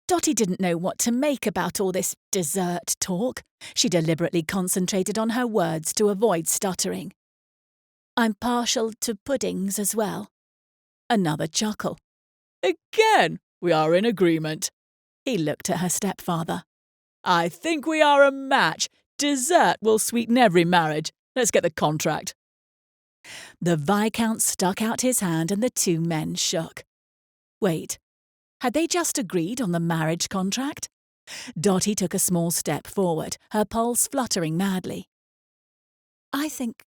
Dotty didn't know what to make about all this dessert talk. She deliberately concentrated on her words to avoid stuttering. "I'm partial to puddings as well." Another chuckle. "Again, we are in agreement." He looked at her stepfather. "I think we are a match. Dessert will sweeten every marriage. Let's get the contract." The Viscount stuck out his hand and the two men shook. Wait, had they just agreed on the marriage contract? Dotty took a small step forward, her pulse fluttering madly. I think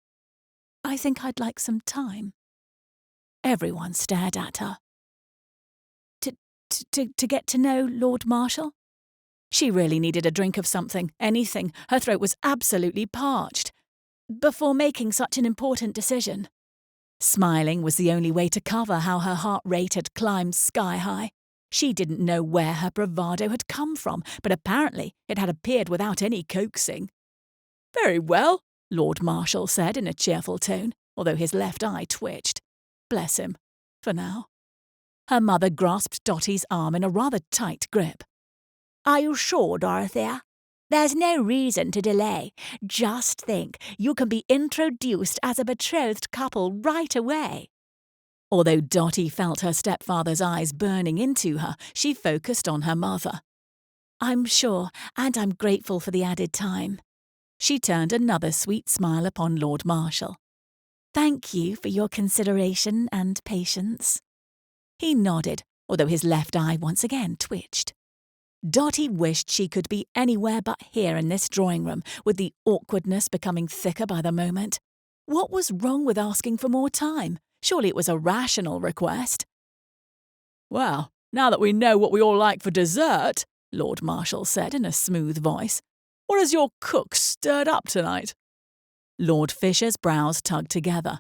I'd like some time." Everyone stared at her. To get to know Lord Marshal? She really needed a drink of something, anything. Her throat was absolutely parched. Before making such an important decision. Smiling was the only way to cover how her heart rate had climbed sky high. She didn't know where her bravado had come from, but apparently it had appeared without any coaxing. "Very well," Lord Marshal said in a cheerful tone, although his left eye twitched. Bless him, for now. Her mother grasped Dotty's arm in a rather tight grip. "Are you sure, Dorothea? There's no reason to delay. Just think, you can be introduced as a betrothed couple right away." Although Dotty felt her stepfather's eyes burning into her, she focused on her mother. "I'm sure, and I'm grateful for the added time." She turned another sweet smile upon Lord Marshal. "Thank you for your consideration and patience." He nodded, although his left eye once again twitched. Dotty wished she could be anywhere but here in this drawing room, with the awkwardness becoming thicker by the moment. What was wrong with asking for more time? Surely it was a rational request. "Well, Now that we know what we all like for dessert, Lord Marshal said in a smooth voice, what has your cook stirred up tonight? Lord Fisher's brows tugged together.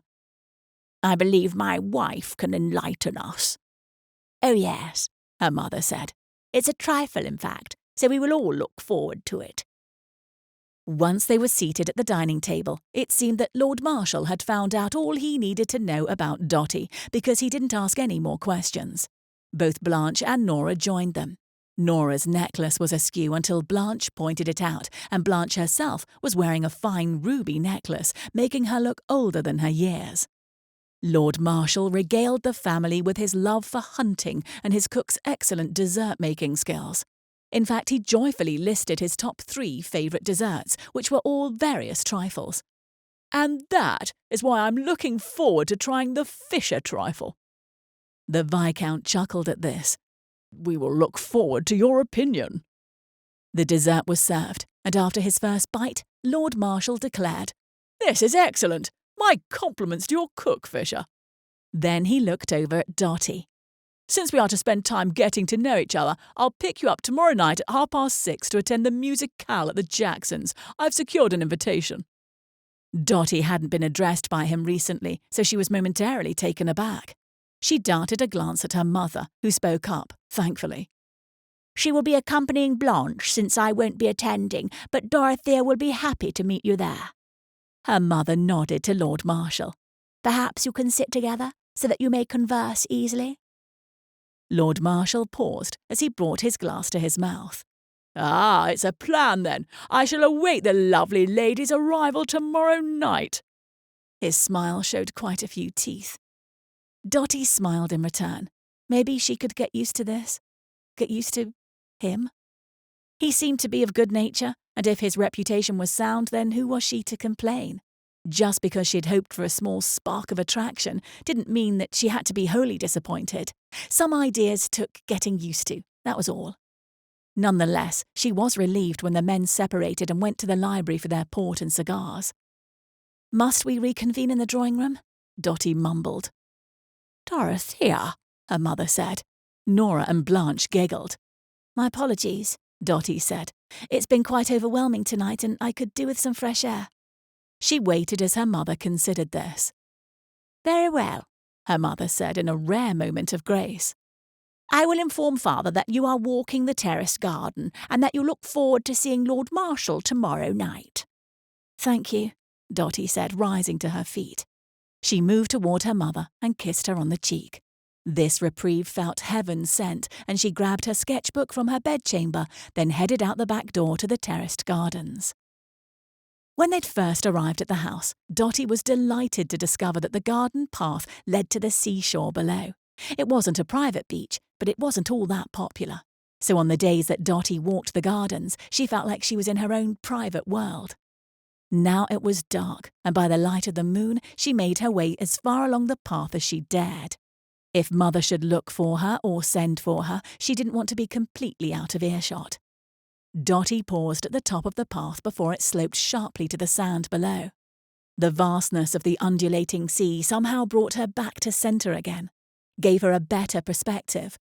I believe my wife can enlighten us. Oh yes, her mother said. It's a trifle, in fact, so we will all look forward to it. Once they were seated at the dining table, it seemed that Lord Marshal had found out all he needed to know about Dotty because he didn't ask any more questions. Both Blanche and Nora joined them. Nora's necklace was askew until Blanche pointed it out, and Blanche herself was wearing a fine ruby necklace, making her look older than her years. Lord Marshal regaled the family with his love for hunting and his cook's excellent dessert-making skills. In fact, he joyfully listed his top 3 favourite desserts, which were all various trifles. And that is why I'm looking forward to trying the Fisher trifle. The Viscount chuckled at this. We will look forward to your opinion. The dessert was served, and after his first bite, Lord Marshal declared, This is excellent. My compliments to your cook, Fisher. Then he looked over at Dotty. Since we are to spend time getting to know each other, I'll pick you up tomorrow night at 6:30 to attend the musicale at the Jacksons. I've secured an invitation. Dotty hadn't been addressed by him recently, so she was momentarily taken aback. She darted a glance at her mother, who spoke up, thankfully. She will be accompanying Blanche since I won't be attending, but Dorothea will be happy to meet you there. Her mother nodded to Lord Marshal. Perhaps you can sit together so that you may converse easily. Lord Marshal paused as he brought his glass to his mouth. Ah, it's a plan then. I shall await the lovely lady's arrival tomorrow night. His smile showed quite a few teeth. Dotty smiled in return. Maybe she could get used to this. Get used to him. He seemed to be of good nature, and if his reputation was sound, then who was she to complain? Just because she'd hoped for a small spark of attraction didn't mean that she had to be wholly disappointed. Some ideas took getting used to, that was all. Nonetheless, she was relieved when the men separated and went to the library for their port and cigars. Must we reconvene in the drawing room? Dotty mumbled. Dorothea, her mother said. Nora and Blanche giggled. My apologies, Dotty said. It's been quite overwhelming tonight and I could do with some fresh air. She waited as her mother considered this. Very well, her mother said in a rare moment of grace. I will inform Father that you are walking the terraced garden and that you look forward to seeing Lord Marshal tomorrow night. Thank you, Dotty said, rising to her feet. She moved toward her mother and kissed her on the cheek. This reprieve felt heaven sent, and she grabbed her sketchbook from her bedchamber, then headed out the back door to the terraced gardens. When they'd first arrived at the house, Dotty was delighted to discover that the garden path led to the seashore below. It wasn't a private beach, but it wasn't all that popular. So on the days that Dotty walked the gardens, she felt like she was in her own private world. Now it was dark, and by the light of the moon, she made her way as far along the path as she dared. If Mother should look for her or send for her, she didn't want to be completely out of earshot. Dotty paused at the top of the path before it sloped sharply to the sand below. The vastness of the undulating sea somehow brought her back to centre again, gave her a better perspective.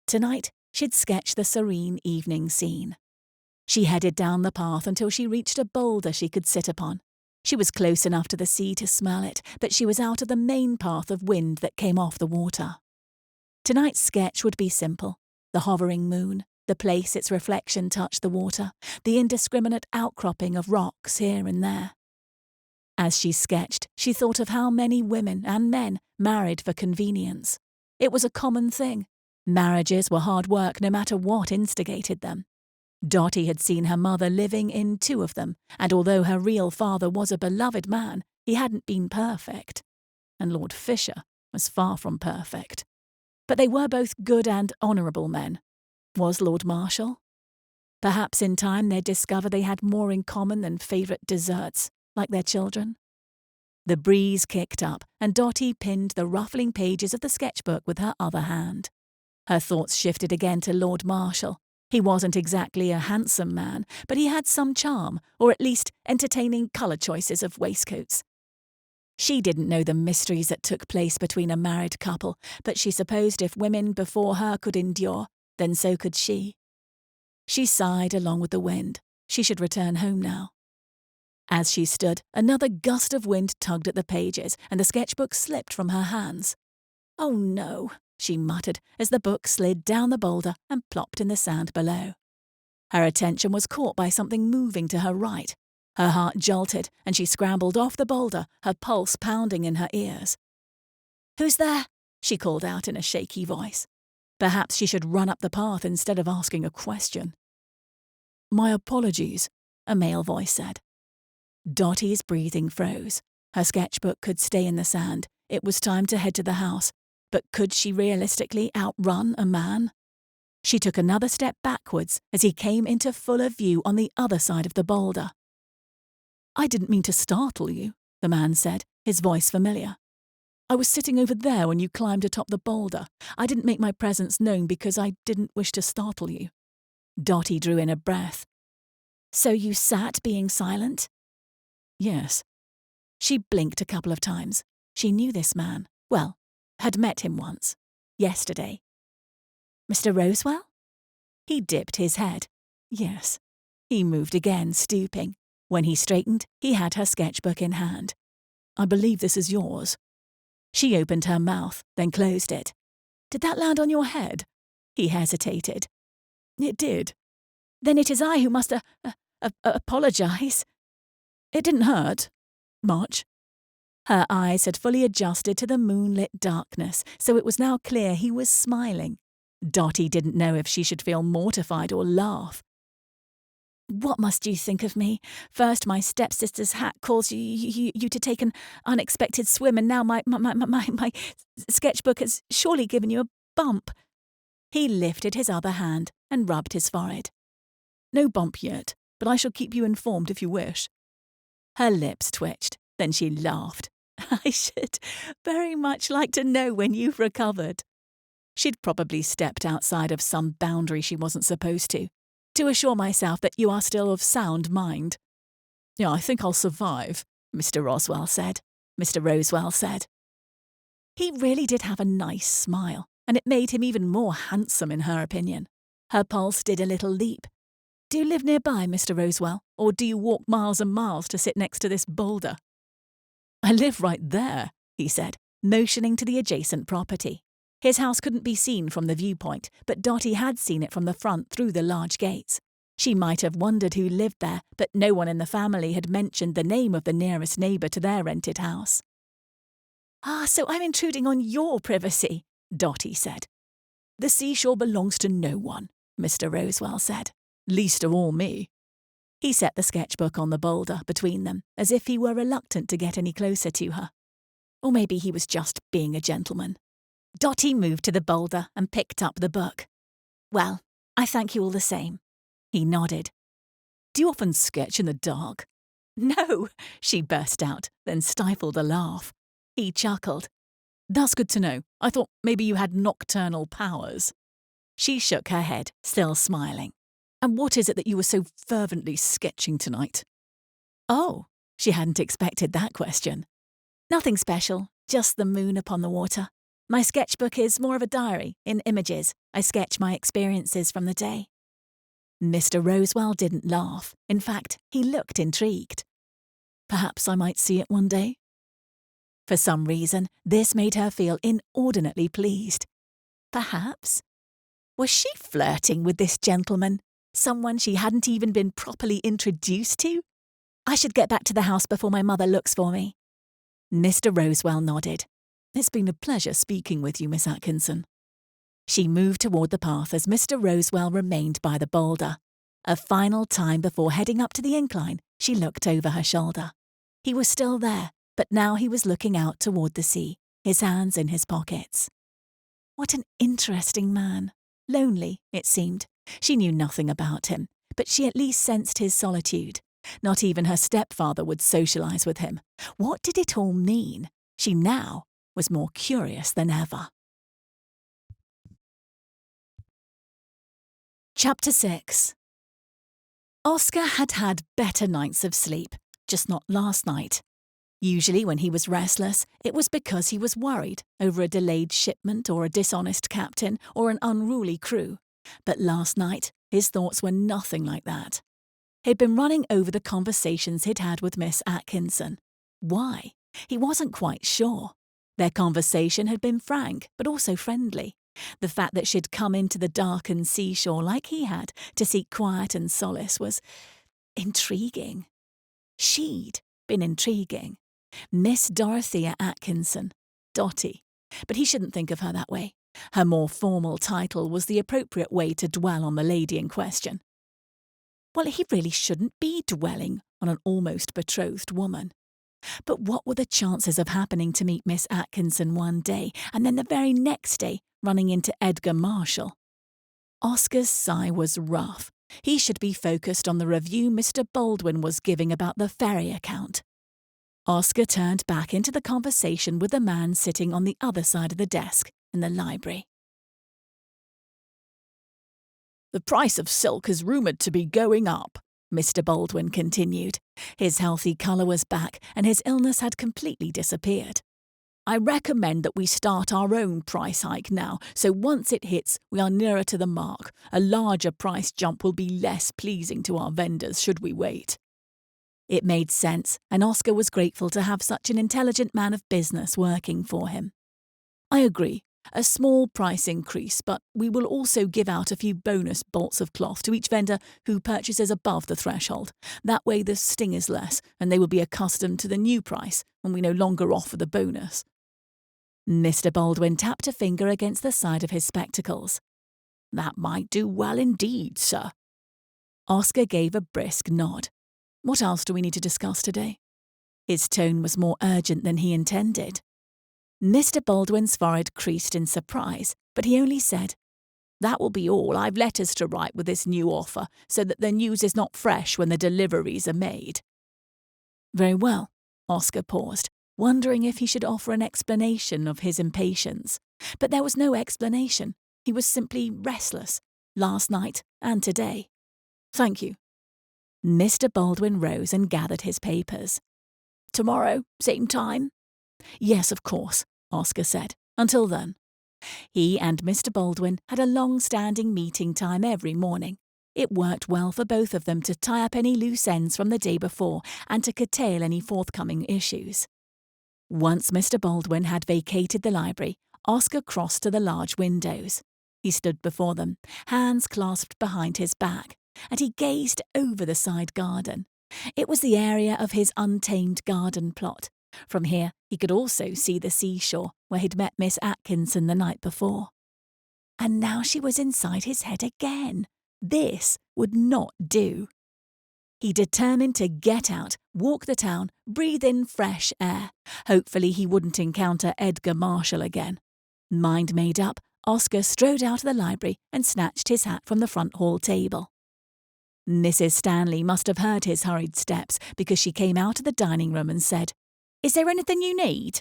Tonight, she'd sketch the serene evening scene. She headed down the path until she reached a boulder she could sit upon. She was close enough to the sea to smell it, but she was out of the main path of wind that came off the water. Tonight's sketch would be simple. The hovering moon, the place its reflection touched the water, the indiscriminate outcropping of rocks here and there. As she sketched, she thought of how many women and men married for convenience. It was a common thing. Marriages were hard work no matter what instigated them. Dotty had seen her mother living in 2 of them, and although her real father was a beloved man, he hadn't been perfect. And Lord Fisher was far from perfect. But they were both good and honourable men. Was Lord Marshal? Perhaps in time they'd discover they had more in common than favourite desserts, like their children. The breeze kicked up, and Dotty pinned the ruffling pages of the sketchbook with her other hand. Her thoughts shifted again to Lord Marshal. He wasn't exactly a handsome man, but he had some charm, or at least entertaining colour choices of waistcoats. She didn't know the mysteries that took place between a married couple, but she supposed if women before her could endure, then so could she. She sighed along with the wind. She should return home now. As she stood, another gust of wind tugged at the pages, and the sketchbook slipped from her hands. "Oh no," she muttered as the book slid down the boulder and plopped in the sand below. Her attention was caught by something moving to her right. Her heart jolted, and she scrambled off the boulder, her pulse pounding in her ears. "Who's there?" she called out in a shaky voice. Perhaps she should run up the path instead of asking a question. "My apologies," a male voice said. Dottie's breathing froze. Her sketchbook could stay in the sand. It was time to head to the house. But could she realistically outrun a man? She took another step backwards as he came into fuller view on the other side of the boulder. "I didn't mean to startle you," the man said, his voice familiar. "I was sitting over there when you climbed atop the boulder. I didn't make my presence known because I didn't wish to startle you." Dottie drew in a breath. "So you sat being silent?" "Yes." She blinked a couple of times. She knew this man. Well, had met him once. Yesterday. "Mr. Rosewell?" He dipped his head. "Yes." He moved again, stooping. When he straightened, he had her sketchbook in hand. "I believe this is yours." She opened her mouth, then closed it. "Did that land on your head?" He hesitated. "It did." "Then it is I who must apologize." "It didn't hurt much." Her eyes had fully adjusted to the moonlit darkness, so it was now clear he was smiling. Dottie didn't know if she should feel mortified or laugh. "What must you think of me? First my stepsister's hat calls you to take an unexpected swim, and now my sketchbook has surely given you a bump." He lifted his other hand and rubbed his forehead. "No bump yet, but I shall keep you informed if you wish." Her lips twitched, then she laughed. "I should very much like to know when you've recovered." She'd probably stepped outside of some boundary she wasn't supposed to assure myself that you are still of sound mind. "Yeah, I think I'll survive," Mr. Roswell said. Mr. Rosewell said. He really did have a nice smile, and it made him even more handsome in her opinion. Her pulse did a little leap. "Do you live nearby, Mr. Rosewell, or do you walk miles and miles to sit next to this boulder?" "I live right there," he said, motioning to the adjacent property. His house couldn't be seen from the viewpoint, but Dottie had seen it from the front through the large gates. She might have wondered who lived there, but no one in the family had mentioned the name of the nearest neighbour to their rented house. "Ah, so I'm intruding on your privacy," Dottie said. "The seashore belongs to no one," Mr. Rosewell said. "Least of all me." He set the sketchbook on the boulder between them, as if he were reluctant to get any closer to her. Or maybe he was just being a gentleman. Dottie moved to the boulder and picked up the book. "Well, I thank you all the same." He nodded. "Do you often sketch in the dark?" "No," she burst out, then stifled a laugh. He chuckled. "That's good to know. I thought maybe you had nocturnal powers." She shook her head, still smiling. "And what is it that you were so fervently sketching tonight?" Oh, she hadn't expected that question. "Nothing special, just the moon upon the water. My sketchbook is more of a diary, in images. I sketch my experiences from the day." Mr. Rosewell didn't laugh. In fact, he looked intrigued. "Perhaps I might see it one day?" For some reason, this made her feel inordinately pleased. Perhaps? Was she flirting with this gentleman? Someone she hadn't even been properly introduced to? "I should get back to the house before my mother looks for me." Mr. Rosewell nodded. "It's been a pleasure speaking with you, Miss Atkinson." She moved toward the path as Mr. Rosewell remained by the boulder. A final time before heading up to the incline, she looked over her shoulder. He was still there, but now he was looking out toward the sea, his hands in his pockets. What an interesting man. Lonely, it seemed. She knew nothing about him, but she at least sensed his solitude. Not even her stepfather would socialize with him. What did it all mean? She now was more curious than ever. Chapter 6. Oscar had had better nights of sleep, just not last night. Usually when he was restless, it was because he was worried over a delayed shipment or a dishonest captain or an unruly crew. But last night, his thoughts were nothing like that. He'd been running over the conversations he'd had with Miss Atkinson. Why? He wasn't quite sure. Their conversation had been frank, but also friendly. The fact that she'd come into the darkened seashore like he had to seek quiet and solace was intriguing. She'd been intriguing. Miss Dorothea Atkinson, Dotty. But he shouldn't think of her that way. Her more formal title was the appropriate way to dwell on the lady in question. Well, he really shouldn't be dwelling on an almost betrothed woman. But what were the chances of happening to meet Miss Atkinson one day and then the very next day running into Edgar Marshall? Oscar's sigh was rough. He should be focused on the review Mr. Baldwin was giving about the ferry account. Oscar turned back into the conversation with the man sitting on the other side of the desk in the library. The price of silk is rumoured to be going up, Mr. Baldwin continued. His healthy colour was back and his illness had completely disappeared. I recommend that we start our own price hike now, so once it hits, we are nearer to the mark. A larger price jump will be less pleasing to our vendors should we wait. It made sense, and Oscar was grateful to have such an intelligent man of business working for him. I agree. A small price increase, but we will also give out a few bonus bolts of cloth to each vendor who purchases above the threshold. That way the sting is less, and they will be accustomed to the new price when we no longer offer the bonus. Mr. Baldwin tapped a finger against the side of his spectacles. That might do well indeed, sir. Oscar gave a brisk nod. What else do we need to discuss today? His tone was more urgent than he intended. Mr. Baldwin's forehead creased in surprise, but he only said, That will be all. I've letters to write with this new offer, so that the news is not fresh when the deliveries are made. Very well. Oscar paused, wondering if he should offer an explanation of his impatience. But there was no explanation. He was simply restless, last night and today. Thank you. Mr. Baldwin rose and gathered his papers. Tomorrow, same time? Yes, of course, Oscar said. Until then. He and Mr. Baldwin had a long-standing meeting time every morning. It worked well for both of them to tie up any loose ends from the day before and to curtail any forthcoming issues. Once Mr. Baldwin had vacated the library, Oscar crossed to the large windows. He stood before them, hands clasped behind his back, and he gazed over the side garden. It was the area of his untamed garden plot. From here, he could also see the seashore where he'd met Miss Atkinson the night before. And now she was inside his head again. This would not do. He determined to get out, walk the town, breathe in fresh air. Hopefully he wouldn't encounter Edgar Marshall again. Mind made up, Oscar strode out of the library and snatched his hat from the front hall table. Mrs. Stanley must have heard his hurried steps because she came out of the dining room and said, Is there anything you need?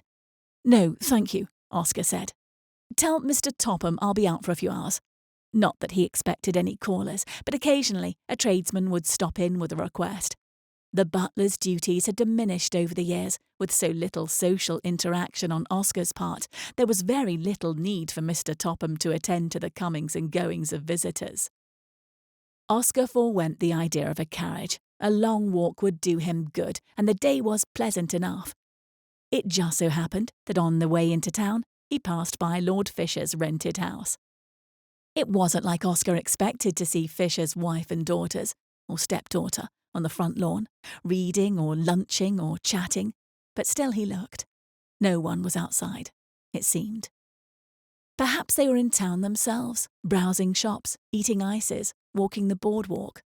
No, thank you, Oscar said. Tell Mr. Topham I'll be out for a few hours. Not that he expected any callers, but occasionally a tradesman would stop in with a request. The butler's duties had diminished over the years. With so little social interaction on Oscar's part, there was very little need for Mr. Topham to attend to the comings and goings of visitors. Oscar forewent the idea of a carriage. A long walk would do him good, and the day was pleasant enough. It just so happened that on the way into town, he passed by Lord Fisher's rented house. It wasn't like Oscar expected to see Fisher's wife and daughters, or stepdaughter, on the front lawn, reading or lunching or chatting, but still he looked. No one was outside, it seemed. Perhaps they were in town themselves, browsing shops, eating ices, walking the boardwalk.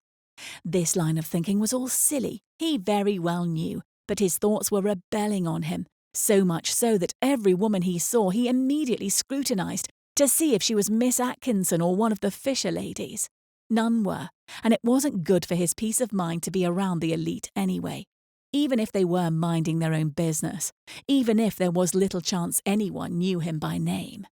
This line of thinking was all silly, he very well knew, but his thoughts were rebelling on him, so much so that every woman he saw he immediately scrutinised to see if she was Miss Atkinson or one of the Fisher ladies. None were, and it wasn't good for his peace of mind to be around the elite anyway, even if they were minding their own business, even if there was little chance anyone knew him by name.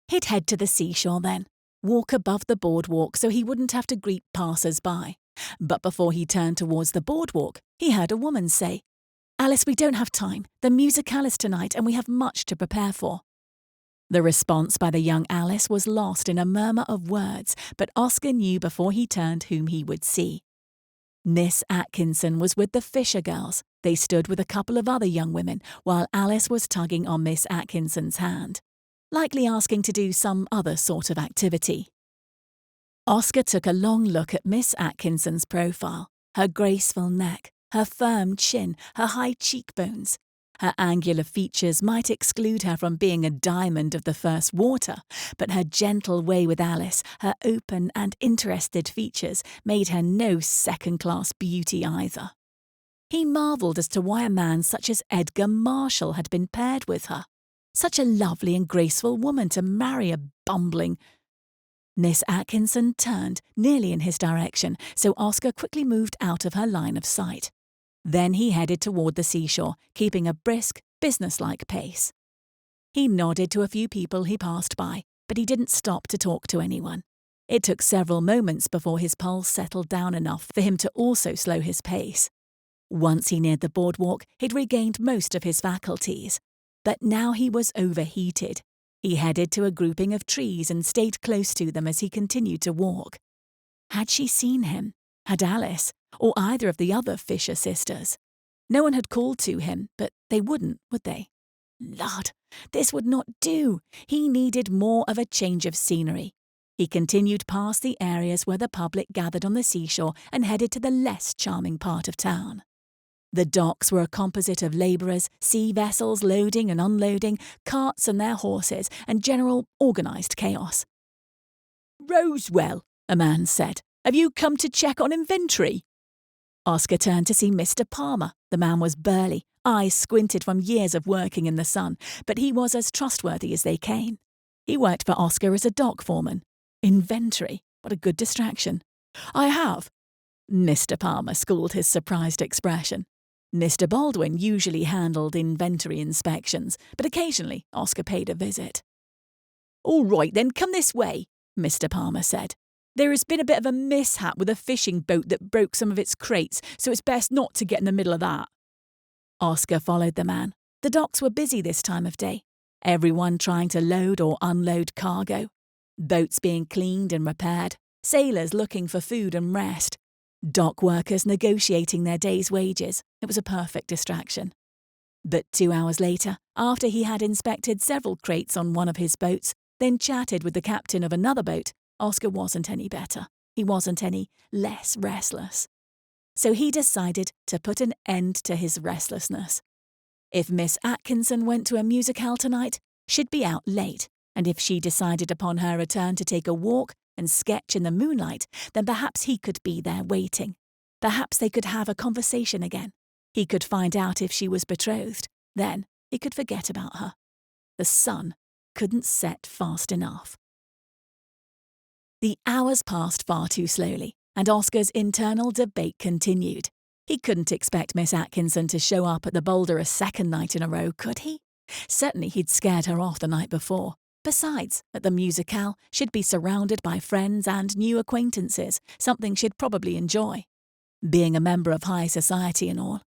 He'd head to the seashore then, walk above the boardwalk so he wouldn't have to greet passers-by. But before he turned towards the boardwalk, he heard a woman say, Alice, we don't have time. The musicale is tonight and we have much to prepare for. The response by the young Alice was lost in a murmur of words, but Oscar knew before he turned whom he would see. Miss Atkinson was with the Fisher girls. They stood with a couple of other young women, while Alice was tugging on Miss Atkinson's hand, likely asking to do some other sort of activity. Oscar took a long look at Miss Atkinson's profile, her graceful neck, her firm chin, her high cheekbones. Her angular features might exclude her from being a diamond of the first water, but her gentle way with Alice, her open and interested features, made her no second-class beauty either. He marvelled as to why a man such as Edgar Marshall had been paired with her. Such a lovely and graceful woman to marry a bumbling... Miss Atkinson turned, nearly in his direction, so Oscar quickly moved out of her line of sight. Then he headed toward the seashore, keeping a brisk, businesslike pace. He nodded to a few people he passed by, but he didn't stop to talk to anyone. It took several moments before his pulse settled down enough for him to also slow his pace. Once he neared the boardwalk, he'd regained most of his faculties. But now he was overheated. He headed to a grouping of trees and stayed close to them as he continued to walk. Had she seen him? Had Alice? Or either of the other Fisher sisters? No one had called to him, but they wouldn't, would they? Lord, this would not do. He needed more of a change of scenery. He continued past the areas where the public gathered on the seashore and headed to the less charming part of town. The docks were a composite of labourers, sea vessels loading and unloading, carts and their horses, and general organised chaos. "Rosewell," a man said, "have you come to check on inventory?" Oscar turned to see Mr. Palmer. The man was burly, eyes squinted from years of working in the sun, but he was as trustworthy as they came. He worked for Oscar as a dock foreman. Inventory, what a good distraction. "I have." Mr. Palmer schooled his surprised expression. Mr. Baldwin usually handled inventory inspections, but occasionally Oscar paid a visit. "All right then, come this way," Mr. Palmer said. "There has been a bit of a mishap with a fishing boat that broke some of its crates, so it's best not to get in the middle of that." Oscar followed the man. The docks were busy this time of day. Everyone trying to load or unload cargo. Boats being cleaned and repaired. Sailors looking for food and rest. Dock workers negotiating their day's wages. It was a perfect distraction. But 2 hours later, after he had inspected several crates on one of his boats, then chatted with the captain of another boat, Oscar wasn't any better. He wasn't any less restless. So he decided to put an end to his restlessness. If Miss Atkinson went to a musicale tonight, she'd be out late, and if she decided upon her return to take a walk and sketch in the moonlight, then perhaps he could be there waiting. Perhaps they could have a conversation again. He could find out if she was betrothed. Then he could forget about her. The sun couldn't set fast enough. The hours passed far too slowly, and Oscar's internal debate continued. He couldn't expect Miss Atkinson to show up at the Boulder a second night in a row, could he? Certainly he'd scared her off the night before. Besides, at the musicale, she'd be surrounded by friends and new acquaintances, something she'd probably enjoy. Being a member of high society and all.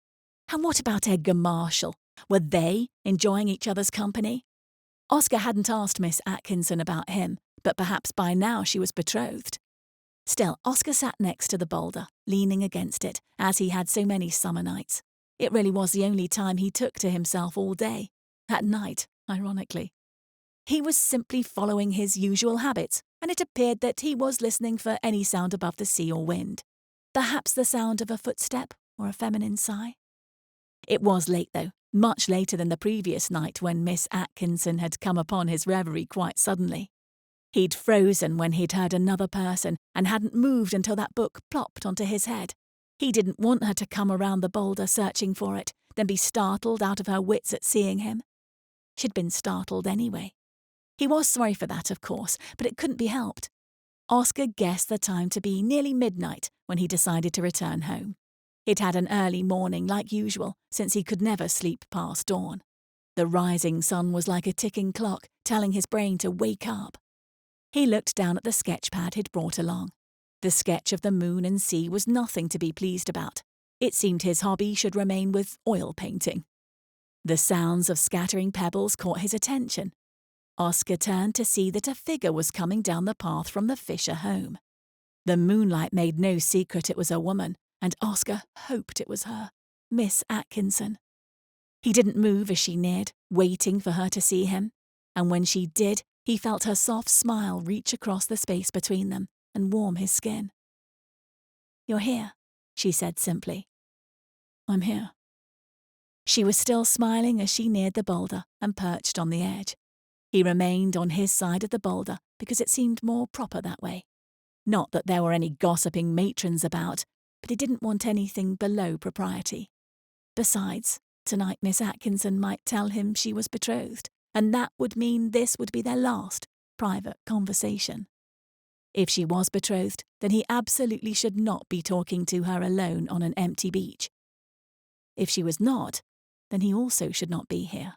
And what about Edgar Marshall? Were they enjoying each other's company? Oscar hadn't asked Miss Atkinson about him, but perhaps by now she was betrothed. Still, Oscar sat next to the boulder, leaning against it, as he had so many summer nights. It really was the only time he took to himself all day. At night, ironically. He was simply following his usual habits, and it appeared that he was listening for any sound above the sea or wind. Perhaps the sound of a footstep or a feminine sigh. It was late, though, much later than the previous night when Miss Atkinson had come upon his reverie quite suddenly. He'd frozen when he'd heard another person and hadn't moved until that book plopped onto his head. He didn't want her to come around the boulder searching for it, then be startled out of her wits at seeing him. She'd been startled anyway. He was sorry for that, of course, but it couldn't be helped. Oscar guessed the time to be nearly midnight when he decided to return home. He'd had an early morning like usual, since he could never sleep past dawn. The rising sun was like a ticking clock, telling his brain to wake up. He looked down at the sketch pad he'd brought along. The sketch of the moon and sea was nothing to be pleased about. It seemed his hobby should remain with oil painting. The sounds of scattering pebbles caught his attention. Oscar turned to see that a figure was coming down the path from the Fisher home. The moonlight made no secret it was a woman, and Oscar hoped it was her, Miss Atkinson. He didn't move as she neared, waiting for her to see him, and when she did, he felt her soft smile reach across the space between them and warm his skin. "You're here," she said simply. "I'm here." She was still smiling as she neared the boulder and perched on the edge. He remained on his side of the boulder because it seemed more proper that way. Not that there were any gossiping matrons about, but he didn't want anything below propriety. Besides, tonight Miss Atkinson might tell him she was betrothed, and that would mean this would be their last private conversation. If she was betrothed, then he absolutely should not be talking to her alone on an empty beach. If she was not, then he also should not be here,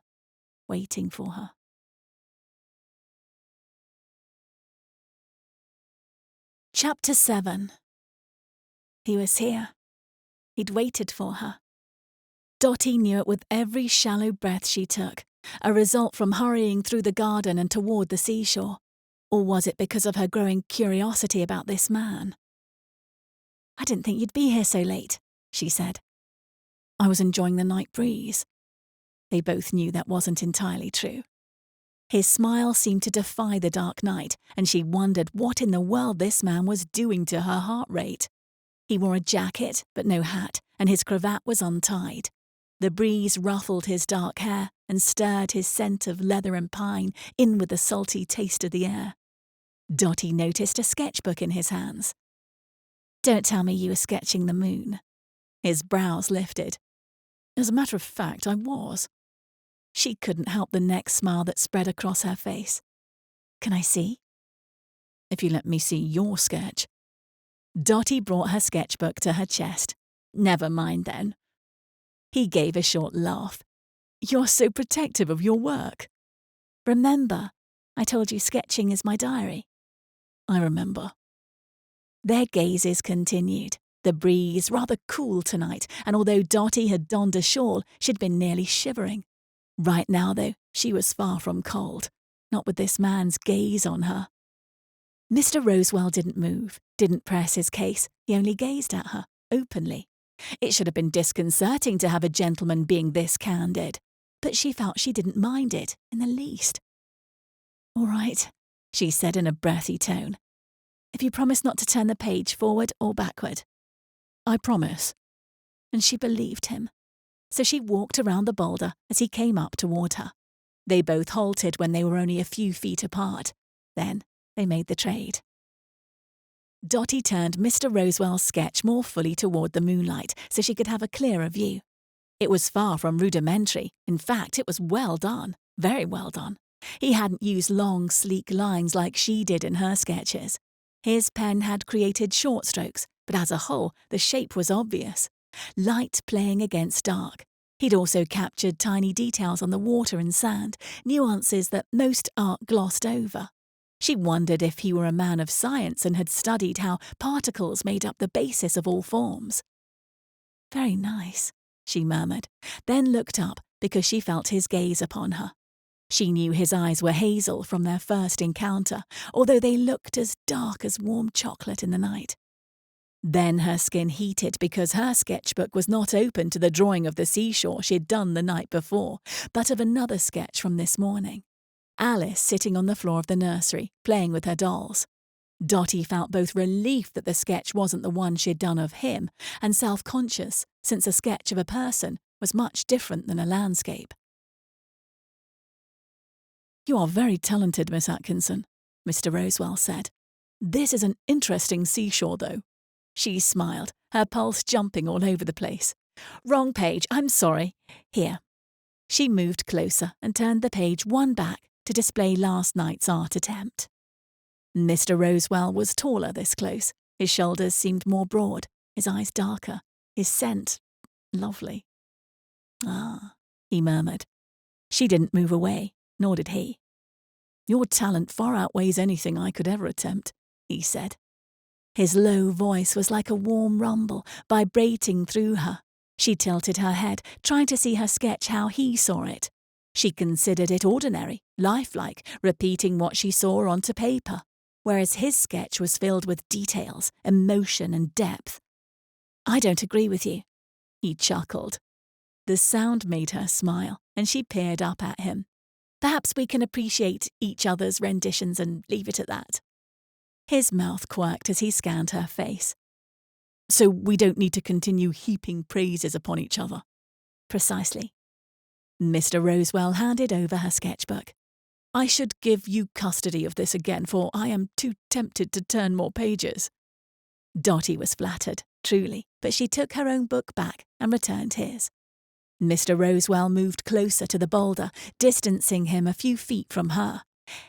waiting for her. Chapter 7. He was here. He'd waited for her. Dotty knew it with every shallow breath she took, a result from hurrying through the garden and toward the seashore. Or was it because of her growing curiosity about this man? "I didn't think you'd be here so late," she said. "I was enjoying the night breeze." They both knew that wasn't entirely true. His smile seemed to defy the dark night, and she wondered what in the world this man was doing to her heart rate. He wore a jacket, but no hat, and his cravat was untied. The breeze ruffled his dark hair and stirred his scent of leather and pine in with the salty taste of the air. Dotty noticed a sketchbook in his hands. "Don't tell me you were sketching the moon." His brows lifted. "As a matter of fact, I was." She couldn't help the next smile that spread across her face. "Can I see?" "If you let me see your sketch." Dotty brought her sketchbook to her chest. "Never mind then." He gave a short laugh. "You're so protective of your work." "Remember, I told you sketching is my diary." "I remember." Their gazes continued. The breeze rather cool tonight, and although Dotty had donned a shawl, she'd been nearly shivering. Right now, though, she was far from cold, not with this man's gaze on her. Mr. Rosewell didn't move, didn't press his case, he only gazed at her, openly. It should have been disconcerting to have a gentleman being this candid, but she felt she didn't mind it in the least. "All right," she said in a breathy tone. "If you promise not to turn the page forward or backward." "I promise." And she believed him. So she walked around the boulder as he came up toward her. They both halted when they were only a few feet apart. Then they made the trade. Dotty turned Mr. Rosewell's sketch more fully toward the moonlight so she could have a clearer view. It was far from rudimentary. In fact, it was well done, very well done. He hadn't used long, sleek lines like she did in her sketches. His pen had created short strokes, but as a whole, the shape was obvious. Light playing against dark. He'd also captured tiny details on the water and sand, nuances that most art glossed over. She wondered if he were a man of science and had studied how particles made up the basis of all forms. "Very nice," she murmured, then looked up because she felt his gaze upon her. She knew his eyes were hazel from their first encounter, although they looked as dark as warm chocolate in the night. Then her skin heated because her sketchbook was not open to the drawing of the seashore she'd done the night before, but of another sketch from this morning. Alice sitting on the floor of the nursery, playing with her dolls. Dotty felt both relief that the sketch wasn't the one she'd done of him, and self-conscious, since a sketch of a person was much different than a landscape. "You are very talented, Miss Atkinson," Mr. Rosewell said. "This is an interesting seashore, though." She smiled, her pulse jumping all over the place. "Wrong page, I'm sorry. Here." She moved closer and turned the page one back to display last night's art attempt. Mr. Rosewell was taller this close. His shoulders seemed more broad, his eyes darker, his scent lovely. "Ah," he murmured. She didn't move away, nor did he. "Your talent far outweighs anything I could ever attempt," he said. His low voice was like a warm rumble, vibrating through her. She tilted her head, trying to see her sketch how he saw it. She considered it ordinary, lifelike, repeating what she saw onto paper, whereas his sketch was filled with details, emotion and depth. "I don't agree with you," he chuckled. The sound made her smile, and she peered up at him. "Perhaps we can appreciate each other's renditions and leave it at that." His mouth quirked as he scanned her face. "So we don't need to continue heaping praises upon each other." "Precisely." Mr. Rosewell handed over her sketchbook. "I should give you custody of this again, for I am too tempted to turn more pages." Dotty was flattered, truly, but she took her own book back and returned his. Mr. Rosewell moved closer to the boulder, distancing him a few feet from her.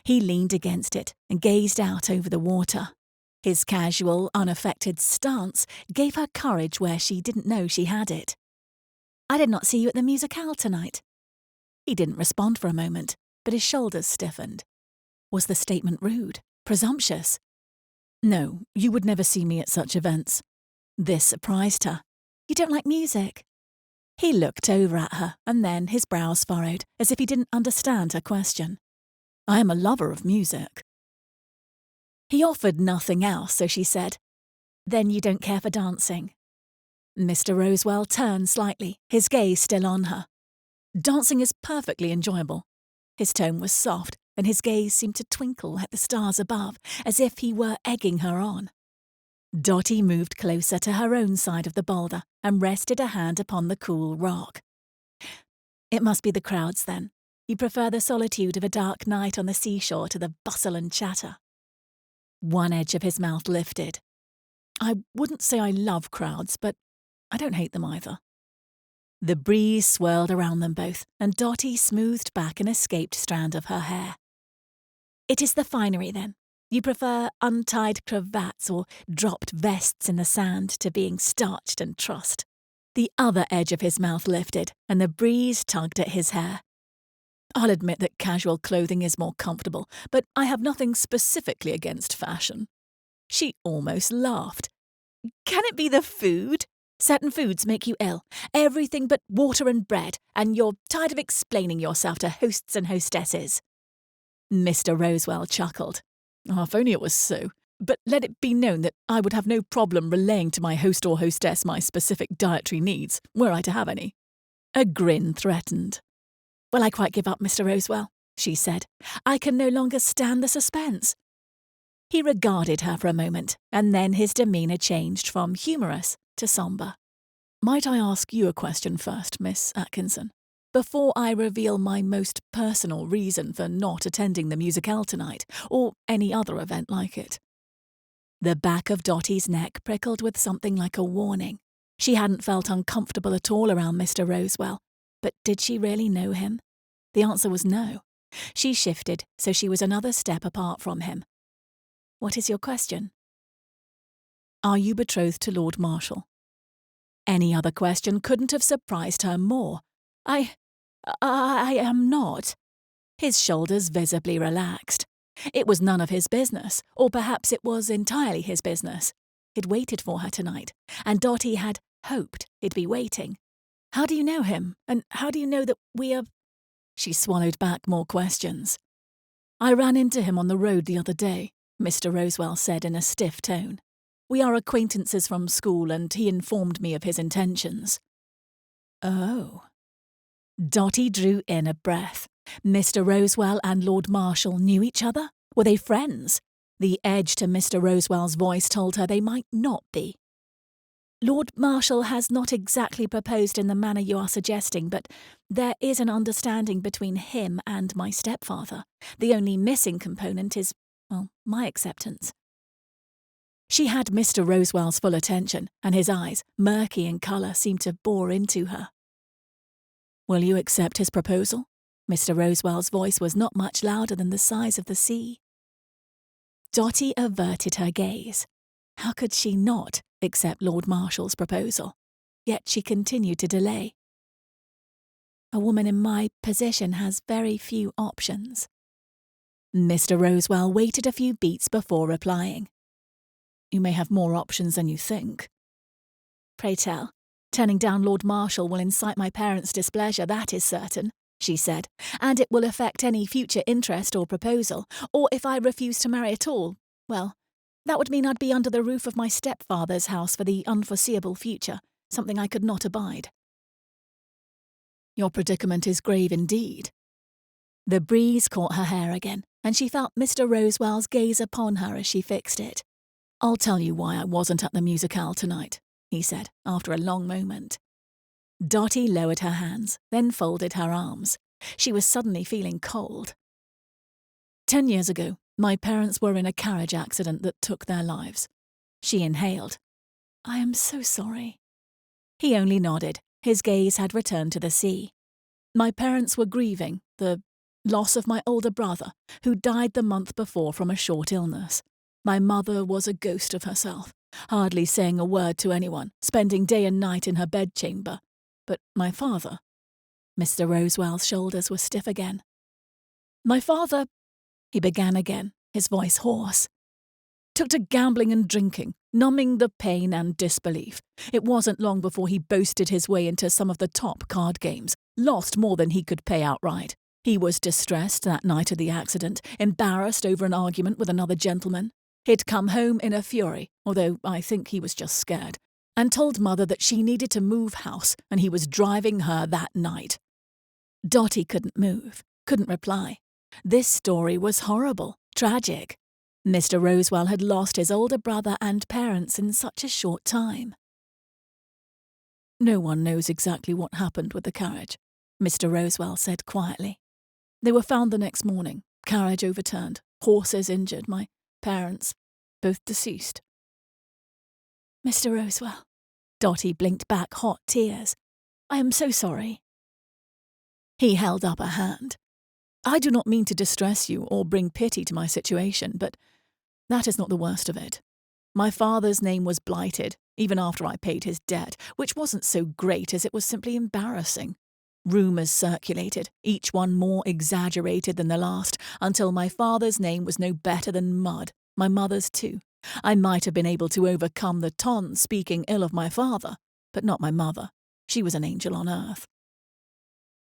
He leaned against it and gazed out over the water. His casual, unaffected stance gave her courage where she didn't know she had it. "I did not see you at the musicale tonight." He didn't respond for a moment, but his shoulders stiffened. Was the statement rude? Presumptuous? "No, you would never see me at such events." This surprised her. "You don't like music?" He looked over at her, and then his brows furrowed, as if he didn't understand her question. "I am a lover of music." He offered nothing else, so she said, "Then you don't care for dancing?" Mr. Rosewell turned slightly, his gaze still on her. "Dancing is perfectly enjoyable." His tone was soft, and his gaze seemed to twinkle at the stars above, as if he were egging her on. Dotty moved closer to her own side of the boulder and rested a hand upon the cool rock. "It must be the crowds, then. You prefer the solitude of a dark night on the seashore to the bustle and chatter." One edge of his mouth lifted. "I wouldn't say I love crowds, but I don't hate them either." The breeze swirled around them both, and Dotty smoothed back an escaped strand of her hair. "It is the finery, then. You prefer untied cravats or dropped vests in the sand to being starched and trussed." The other edge of his mouth lifted, and the breeze tugged at his hair. "I'll admit that casual clothing is more comfortable, but I have nothing specifically against fashion." She almost laughed. "Can it be the food? Certain foods make you ill. Everything but water and bread, and you're tired of explaining yourself to hosts and hostesses." Mr. Rosewell chuckled. "Oh, if only it was so. But let it be known that I would have no problem relaying to my host or hostess my specific dietary needs, were I to have any." A grin threatened. "Well, I quite give up, Mr. Rosewell," she said. "I can no longer stand the suspense." He regarded her for a moment, and then his demeanour changed from humorous to sombre. "Might I ask you a question first, Miss Atkinson, before I reveal my most personal reason for not attending the musicale tonight, or any other event like it?" The back of Dotty's neck prickled with something like a warning. She hadn't felt uncomfortable at all around Mr. Rosewell, but did she really know him? The answer was no. She shifted, so she was another step apart from him. "What is your question?" "Are you betrothed to Lord Marshall?" Any other question couldn't have surprised her more. I am not." His shoulders visibly relaxed. It was none of his business, or perhaps it was entirely his business. He'd waited for her tonight, and Dotty had hoped he'd be waiting. "How do you know him? And how do you know that we are—" She swallowed back more questions. "I ran into him on the road the other day," Mr. Rosewell said in a stiff tone. "We are acquaintances from school, and he informed me of his intentions." "Oh." Dotty drew in a breath. Mr. Rosewell and Lord Marshall knew each other? Were they friends? The edge to Mr. Rosewell's voice told her they might not be. "Lord Marshall has not exactly proposed in the manner you are suggesting, but there is an understanding between him and my stepfather. The only missing component is, well, my acceptance." She had Mr. Rosewell's full attention, and his eyes, murky in colour, seemed to bore into her. "Will you accept his proposal?" Mr. Rosewell's voice was not much louder than the size of the sea. Dotty averted her gaze. How could she not accept Lord Marshall's proposal? Yet she continued to delay. "A woman in my position has very few options." Mr. Rosewell waited a few beats before replying. you may have more options than you think." "Pray tell. Turning down Lord Marshal will incite my parents' displeasure, that is certain," she said, "and it will affect any future interest or proposal, or if I refuse to marry at all, well, that would mean I'd be under the roof of my stepfather's house for the unforeseeable future, something I could not abide." "Your predicament is grave indeed." The breeze caught her hair again, and she felt Mr. Rosewell's gaze upon her as she fixed it. "I'll tell you why I wasn't at the musicale tonight," he said, after a long moment. Dotty lowered her hands, then folded her arms. She was suddenly feeling cold. 10 years ago, my parents were in a carriage accident that took their lives. She inhaled. "I am so sorry." He only nodded. His gaze had returned to the sea. "My parents were grieving the loss of my older brother, who died the month before from a short illness. My mother was a ghost of herself, hardly saying a word to anyone, spending day and night in her bedchamber. But my father—" Mr. Rosewell's shoulders were stiff again. "My father," he began again, his voice hoarse, "took to gambling and drinking, numbing the pain and disbelief. It wasn't long before he boasted his way into some of the top card games, lost more than he could pay outright. He was distressed that night of the accident, embarrassed over an argument with another gentleman. He'd come home in a fury, although I think he was just scared, and told Mother that she needed to move house and he was driving her that night." Dotty couldn't move, couldn't reply. This story was horrible, tragic. Mr. Rosewell had lost his older brother and parents in such a short time. "No one knows exactly what happened with the carriage," Mr. Rosewell said quietly. "They were found the next morning, carriage overturned, horses injured, my parents both deceased." "Mr. Rosewell," Dotty blinked back hot tears. "I am so sorry." He held up a hand. "I do not mean to distress you or bring pity to my situation, but that is not the worst of it. My father's name was blighted, even after I paid his debt, which wasn't so great as it was simply embarrassing. Rumours circulated, each one more exaggerated than the last, until my father's name was no better than mud, my mother's too. I might have been able to overcome the ton speaking ill of my father, but not my mother. She was an angel on earth."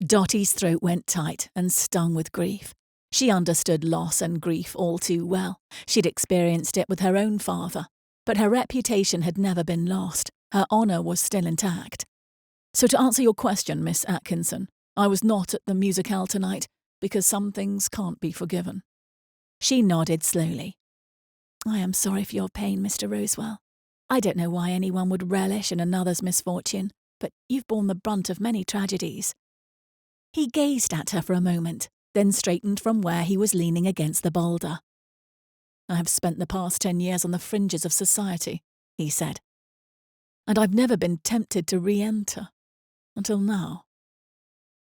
Dotty's throat went tight and stung with grief. She understood loss and grief all too well. She'd experienced it with her own father, but her reputation had never been lost. Her honour was still intact. "So to answer your question, Miss Atkinson, I was not at the musicale tonight because some things can't be forgiven." She nodded slowly. "I am sorry for your pain, Mr. Rosewell. I don't know why anyone would relish in another's misfortune, but you've borne the brunt of many tragedies." He gazed at her for a moment, then straightened from where he was leaning against the boulder. "I have spent the past 10 years on the fringes of society," he said, "and I've never been tempted to re-enter. Until now."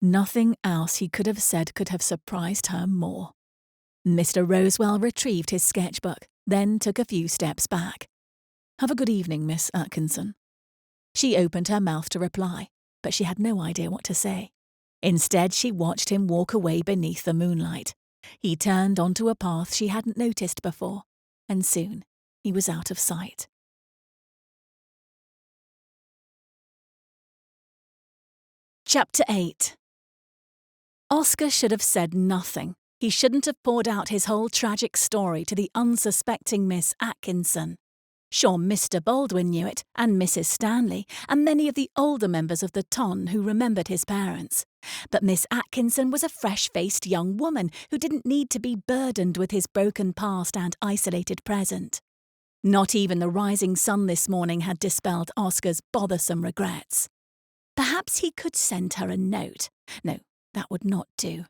Nothing else he could have said could have surprised her more. Mr. Rosewell retrieved his sketchbook, then took a few steps back. "Have a good evening, Miss Atkinson." She opened her mouth to reply, but she had no idea what to say. Instead, she watched him walk away beneath the moonlight. He turned onto a path she hadn't noticed before, and soon he was out of sight. Chapter 8. Oscar should have said nothing. He shouldn't have poured out his whole tragic story to the unsuspecting Miss Atkinson. Sure, Mr. Baldwin knew it, and Mrs. Stanley, and many of the older members of the ton who remembered his parents. But Miss Atkinson was a fresh-faced young woman who didn't need to be burdened with his broken past and isolated present. Not even the rising sun this morning had dispelled Oscar's bothersome regrets. Perhaps he could send her a note. No, that would not do.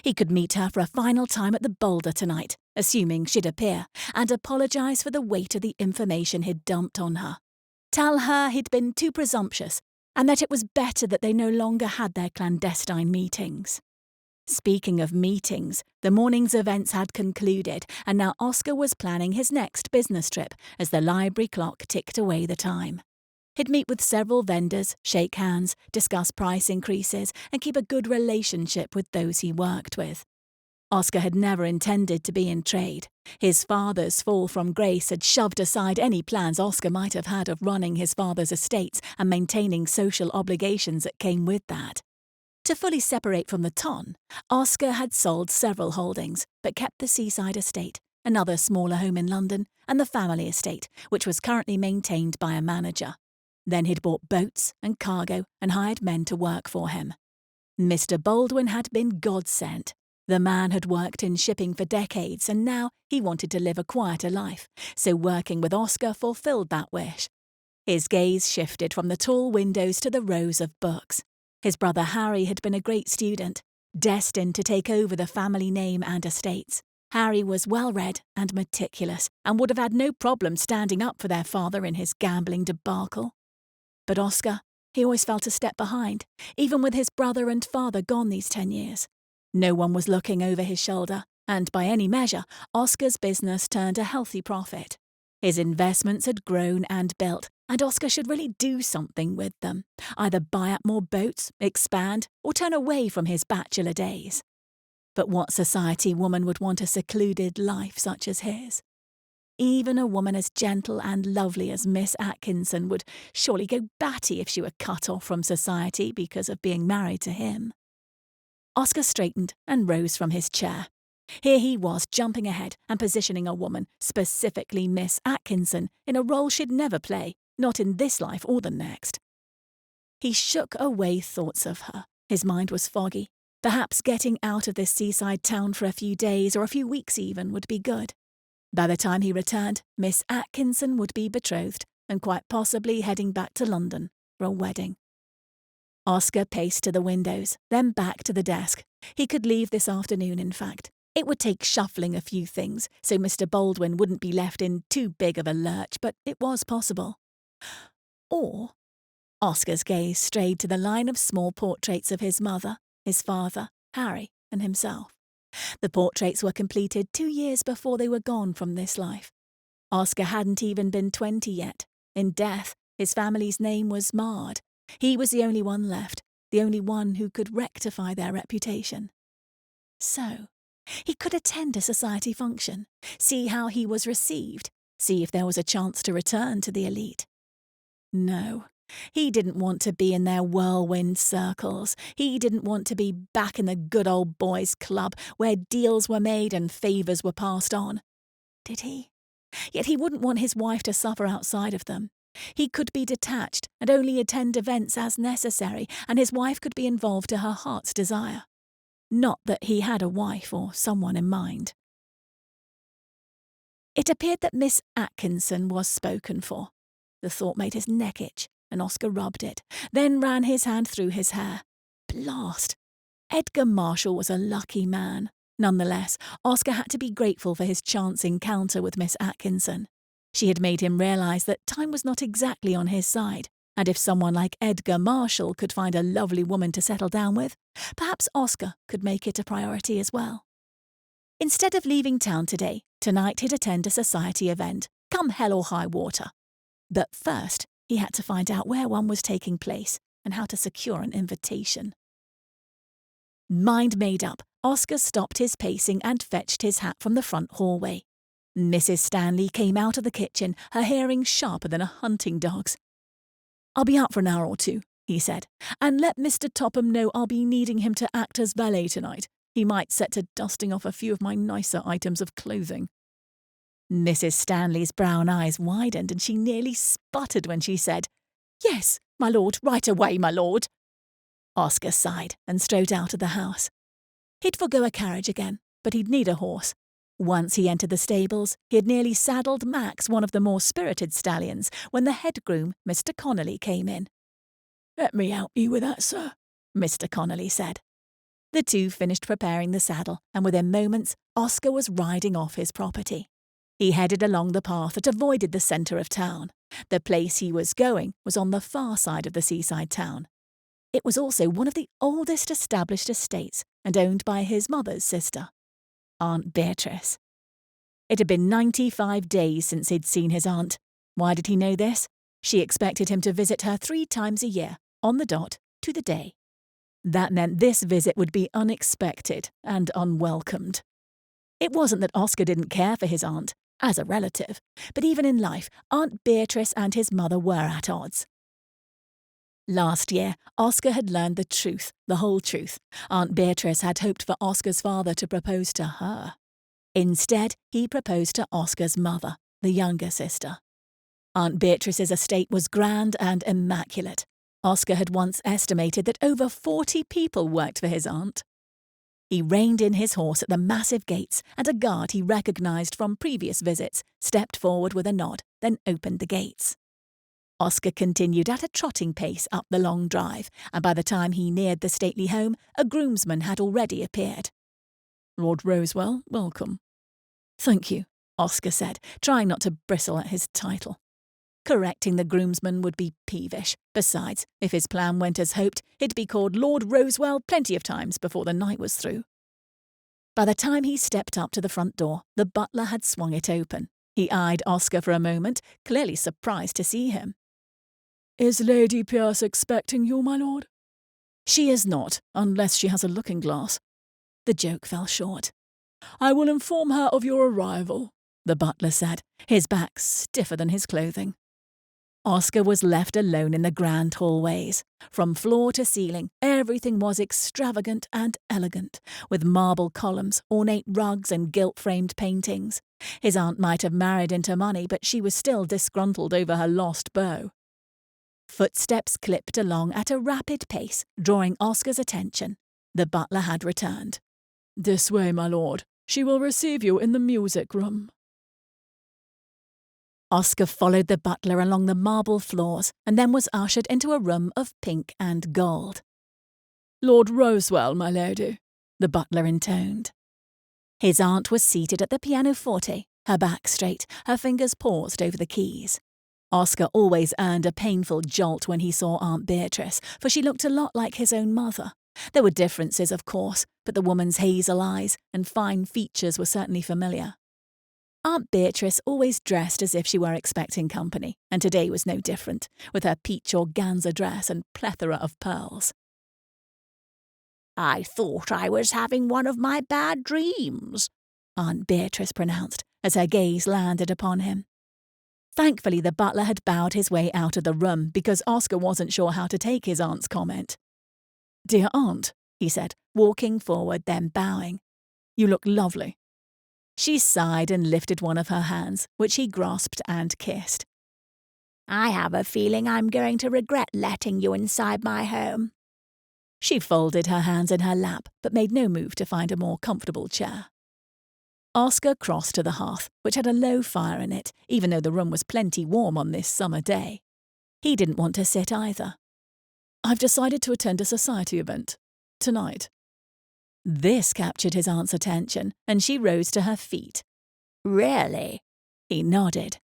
He could meet her for a final time at the Boulder tonight, assuming she'd appear, and apologise for the weight of the information he'd dumped on her. Tell her he'd been too presumptuous, and that it was better that they no longer had their clandestine meetings. Speaking of meetings, the morning's events had concluded, and now Oscar was planning his next business trip as the library clock ticked away the time. He'd meet with several vendors, shake hands, discuss price increases, and keep a good relationship with those he worked with. Oscar had never intended to be in trade. His father's fall from grace had shoved aside any plans Oscar might have had of running his father's estates and maintaining social obligations that came with that. To fully separate from the ton, Oscar had sold several holdings, but kept the Seaside estate, another smaller home in London, and the family estate, which was currently maintained by a manager. Then he'd bought boats and cargo and hired men to work for him. Mr. Baldwin had been God-sent. The man had worked in shipping for decades, and now he wanted to live a quieter life, so working with Oscar fulfilled that wish. His gaze shifted from the tall windows to the rows of books. His brother Harry had been a great student, destined to take over the family name and estates. Harry was well-read and meticulous, and would have had no problem standing up for their father in his gambling debacle. But Oscar, he always felt a step behind, even with his brother and father gone these 10 years. No one was looking over his shoulder, and by any measure, Oscar's business turned a healthy profit. His investments had grown and built, and Oscar should really do something with them, either buy up more boats, expand, or turn away from his bachelor days. But what society woman would want a secluded life such as his? Even a woman as gentle and lovely as Miss Atkinson would surely go batty if she were cut off from society because of being married to him. Oscar straightened and rose from his chair. Here he was jumping ahead and positioning a woman, specifically Miss Atkinson, in a role she'd never play, not in this life or the next. He shook away thoughts of her. His mind was foggy. Perhaps getting out of this seaside town for a few days or a few weeks even would be good. By the time he returned, Miss Atkinson would be betrothed and quite possibly heading back to London for a wedding. Oscar paced to the windows, then back to the desk. He could leave this afternoon, in fact. It would take shuffling a few things, so Mr. Baldwin wouldn't be left in too big of a lurch, but it was possible. Or Oscar's gaze strayed to the line of small portraits of his mother, his father, Harry, and himself. The portraits were completed 2 years before they were gone from this life. Oscar hadn't even been 20 yet. In death, his family's name was marred. He was the only one left, the only one who could rectify their reputation. So, he could attend a society function, see how he was received, see if there was a chance to return to the elite. No, he didn't want to be in their whirlwind circles. He didn't want to be back in the good old boys' club where deals were made and favours were passed on. Did he? Yet he wouldn't want his wife to suffer outside of them. He could be detached and only attend events as necessary, and his wife could be involved to her heart's desire. Not that he had a wife or someone in mind. It appeared that Miss Atkinson was spoken for. The thought made his neck itch, and Oscar rubbed it, then ran his hand through his hair. Blast! Edgar Marshall was a lucky man. Nonetheless, Oscar had to be grateful for his chance encounter with Miss Atkinson. She had made him realise that time was not exactly on his side, and if someone like Edgar Marshall could find a lovely woman to settle down with, perhaps Oscar could make it a priority as well. Instead of leaving town today, tonight he'd attend a society event, come hell or high water. But first, he had to find out where one was taking place and how to secure an invitation. Mind made up, Oscar stopped his pacing and fetched his hat from the front hallway. Mrs. Stanley came out of the kitchen, her hearing sharper than a hunting dog's. "I'll be out for an hour or two," he said, "and let Mr. Topham know I'll be needing him to act as valet tonight. He might set to dusting off a few of my nicer items of clothing." Mrs. Stanley's brown eyes widened and she nearly sputtered when she said, "Yes, my lord, right away, my lord." Oscar sighed and strode out of the house. He'd forgo a carriage again, but he'd need a horse. Once he entered the stables, he had nearly saddled Max, one of the more spirited stallions, when the head groom, Mr. Connolly, came in. "Let me help you with that, sir," Mr. Connolly said. The two finished preparing the saddle, and within moments, Oscar was riding off his property. He headed along the path that avoided the centre of town. The place he was going was on the far side of the seaside town. It was also one of the oldest established estates and owned by his mother's sister, Aunt Beatrice. It had been 95 days since he'd seen his aunt. Why did he know this? She expected him to visit her 3 times a year, on the dot, to the day. That meant this visit would be unexpected and unwelcomed. It wasn't that Oscar didn't care for his aunt, as a relative, but even in life, Aunt Beatrice and his mother were at odds. Last year, Oscar had learned the truth, the whole truth. Aunt Beatrice had hoped for Oscar's father to propose to her. Instead, he proposed to Oscar's mother, the younger sister. Aunt Beatrice's estate was grand and immaculate. Oscar had once estimated that over 40 people worked for his aunt. He reined in his horse at the massive gates, and a guard he recognised from previous visits stepped forward with a nod, then opened the gates. Oscar continued at a trotting pace up the long drive, and by the time he neared the stately home, a groomsman had already appeared. "Lord Rosewell, welcome." "Thank you," Oscar said, trying not to bristle at his title. Correcting the groomsman would be peevish. Besides, if his plan went as hoped, he'd be called Lord Rosewell plenty of times before the night was through. By the time he stepped up to the front door, the butler had swung it open. He eyed Oscar for a moment, clearly surprised to see him. "Is Lady Pierce expecting you, my lord?" "She is not, unless she has a looking-glass." The joke fell short. "I will inform her of your arrival," the butler said, his back stiffer than his clothing. Oscar was left alone in the grand hallways. From floor to ceiling, everything was extravagant and elegant, with marble columns, ornate rugs and gilt-framed paintings. His aunt might have married into money, but she was still disgruntled over her lost beau. Footsteps clipped along at a rapid pace, drawing Oscar's attention. The butler had returned. "This way, my lord. She will receive you in the music room." Oscar followed the butler along the marble floors and then was ushered into a room of pink and gold. "Lord Rosewell, my lady," the butler intoned. His aunt was seated at the pianoforte, her back straight, her fingers paused over the keys. Oscar always earned a painful jolt when he saw Aunt Beatrice, for she looked a lot like his own mother. There were differences, of course, but the woman's hazel eyes and fine features were certainly familiar. Aunt Beatrice always dressed as if she were expecting company, and today was no different, with her peach organza dress and plethora of pearls. "I thought I was having one of my bad dreams," Aunt Beatrice pronounced, as her gaze landed upon him. Thankfully, the butler had bowed his way out of the room because Oscar wasn't sure how to take his aunt's comment. "Dear aunt," he said, walking forward, then bowing. "You look lovely." She sighed and lifted one of her hands, which he grasped and kissed. "I have a feeling I'm going to regret letting you inside my home." She folded her hands in her lap, but made no move to find a more comfortable chair. Oscar crossed to the hearth, which had a low fire in it, even though the room was plenty warm on this summer day. He didn't want to sit either. "I've decided to attend a society event. Tonight." This captured his aunt's attention, and she rose to her feet. "Really?" He nodded.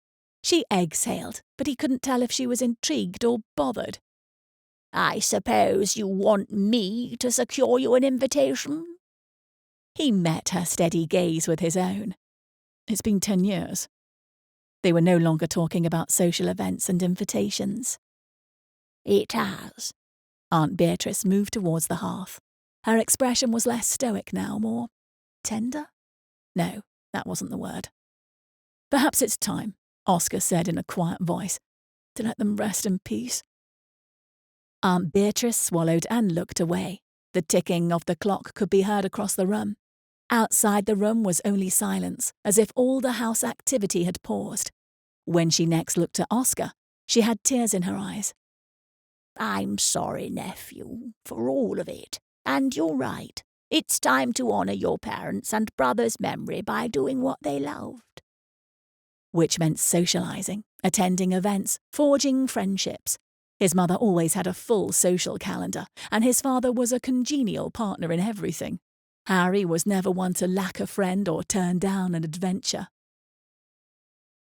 She exhaled, but he couldn't tell if she was intrigued or bothered. "I suppose you want me to secure you an invitation?" He met her steady gaze with his own. "It's been 10 years. They were no longer talking about social events and invitations. "It has." Aunt Beatrice moved towards the hearth. Her expression was less stoic now, more tender? No, that wasn't the word. "Perhaps it's time," Oscar said in a quiet voice, "to let them rest in peace." Aunt Beatrice swallowed and looked away. The ticking of the clock could be heard across the room. Outside the room was only silence, as if all the house activity had paused. When she next looked at Oscar, she had tears in her eyes. "I'm sorry, nephew, for all of it. And you're right. It's time to honour your parents' and brother's memory by doing what they loved." Which meant socialising, attending events, forging friendships. His mother always had a full social calendar, and his father was a congenial partner in everything. Harry was never one to lack a friend or turn down an adventure.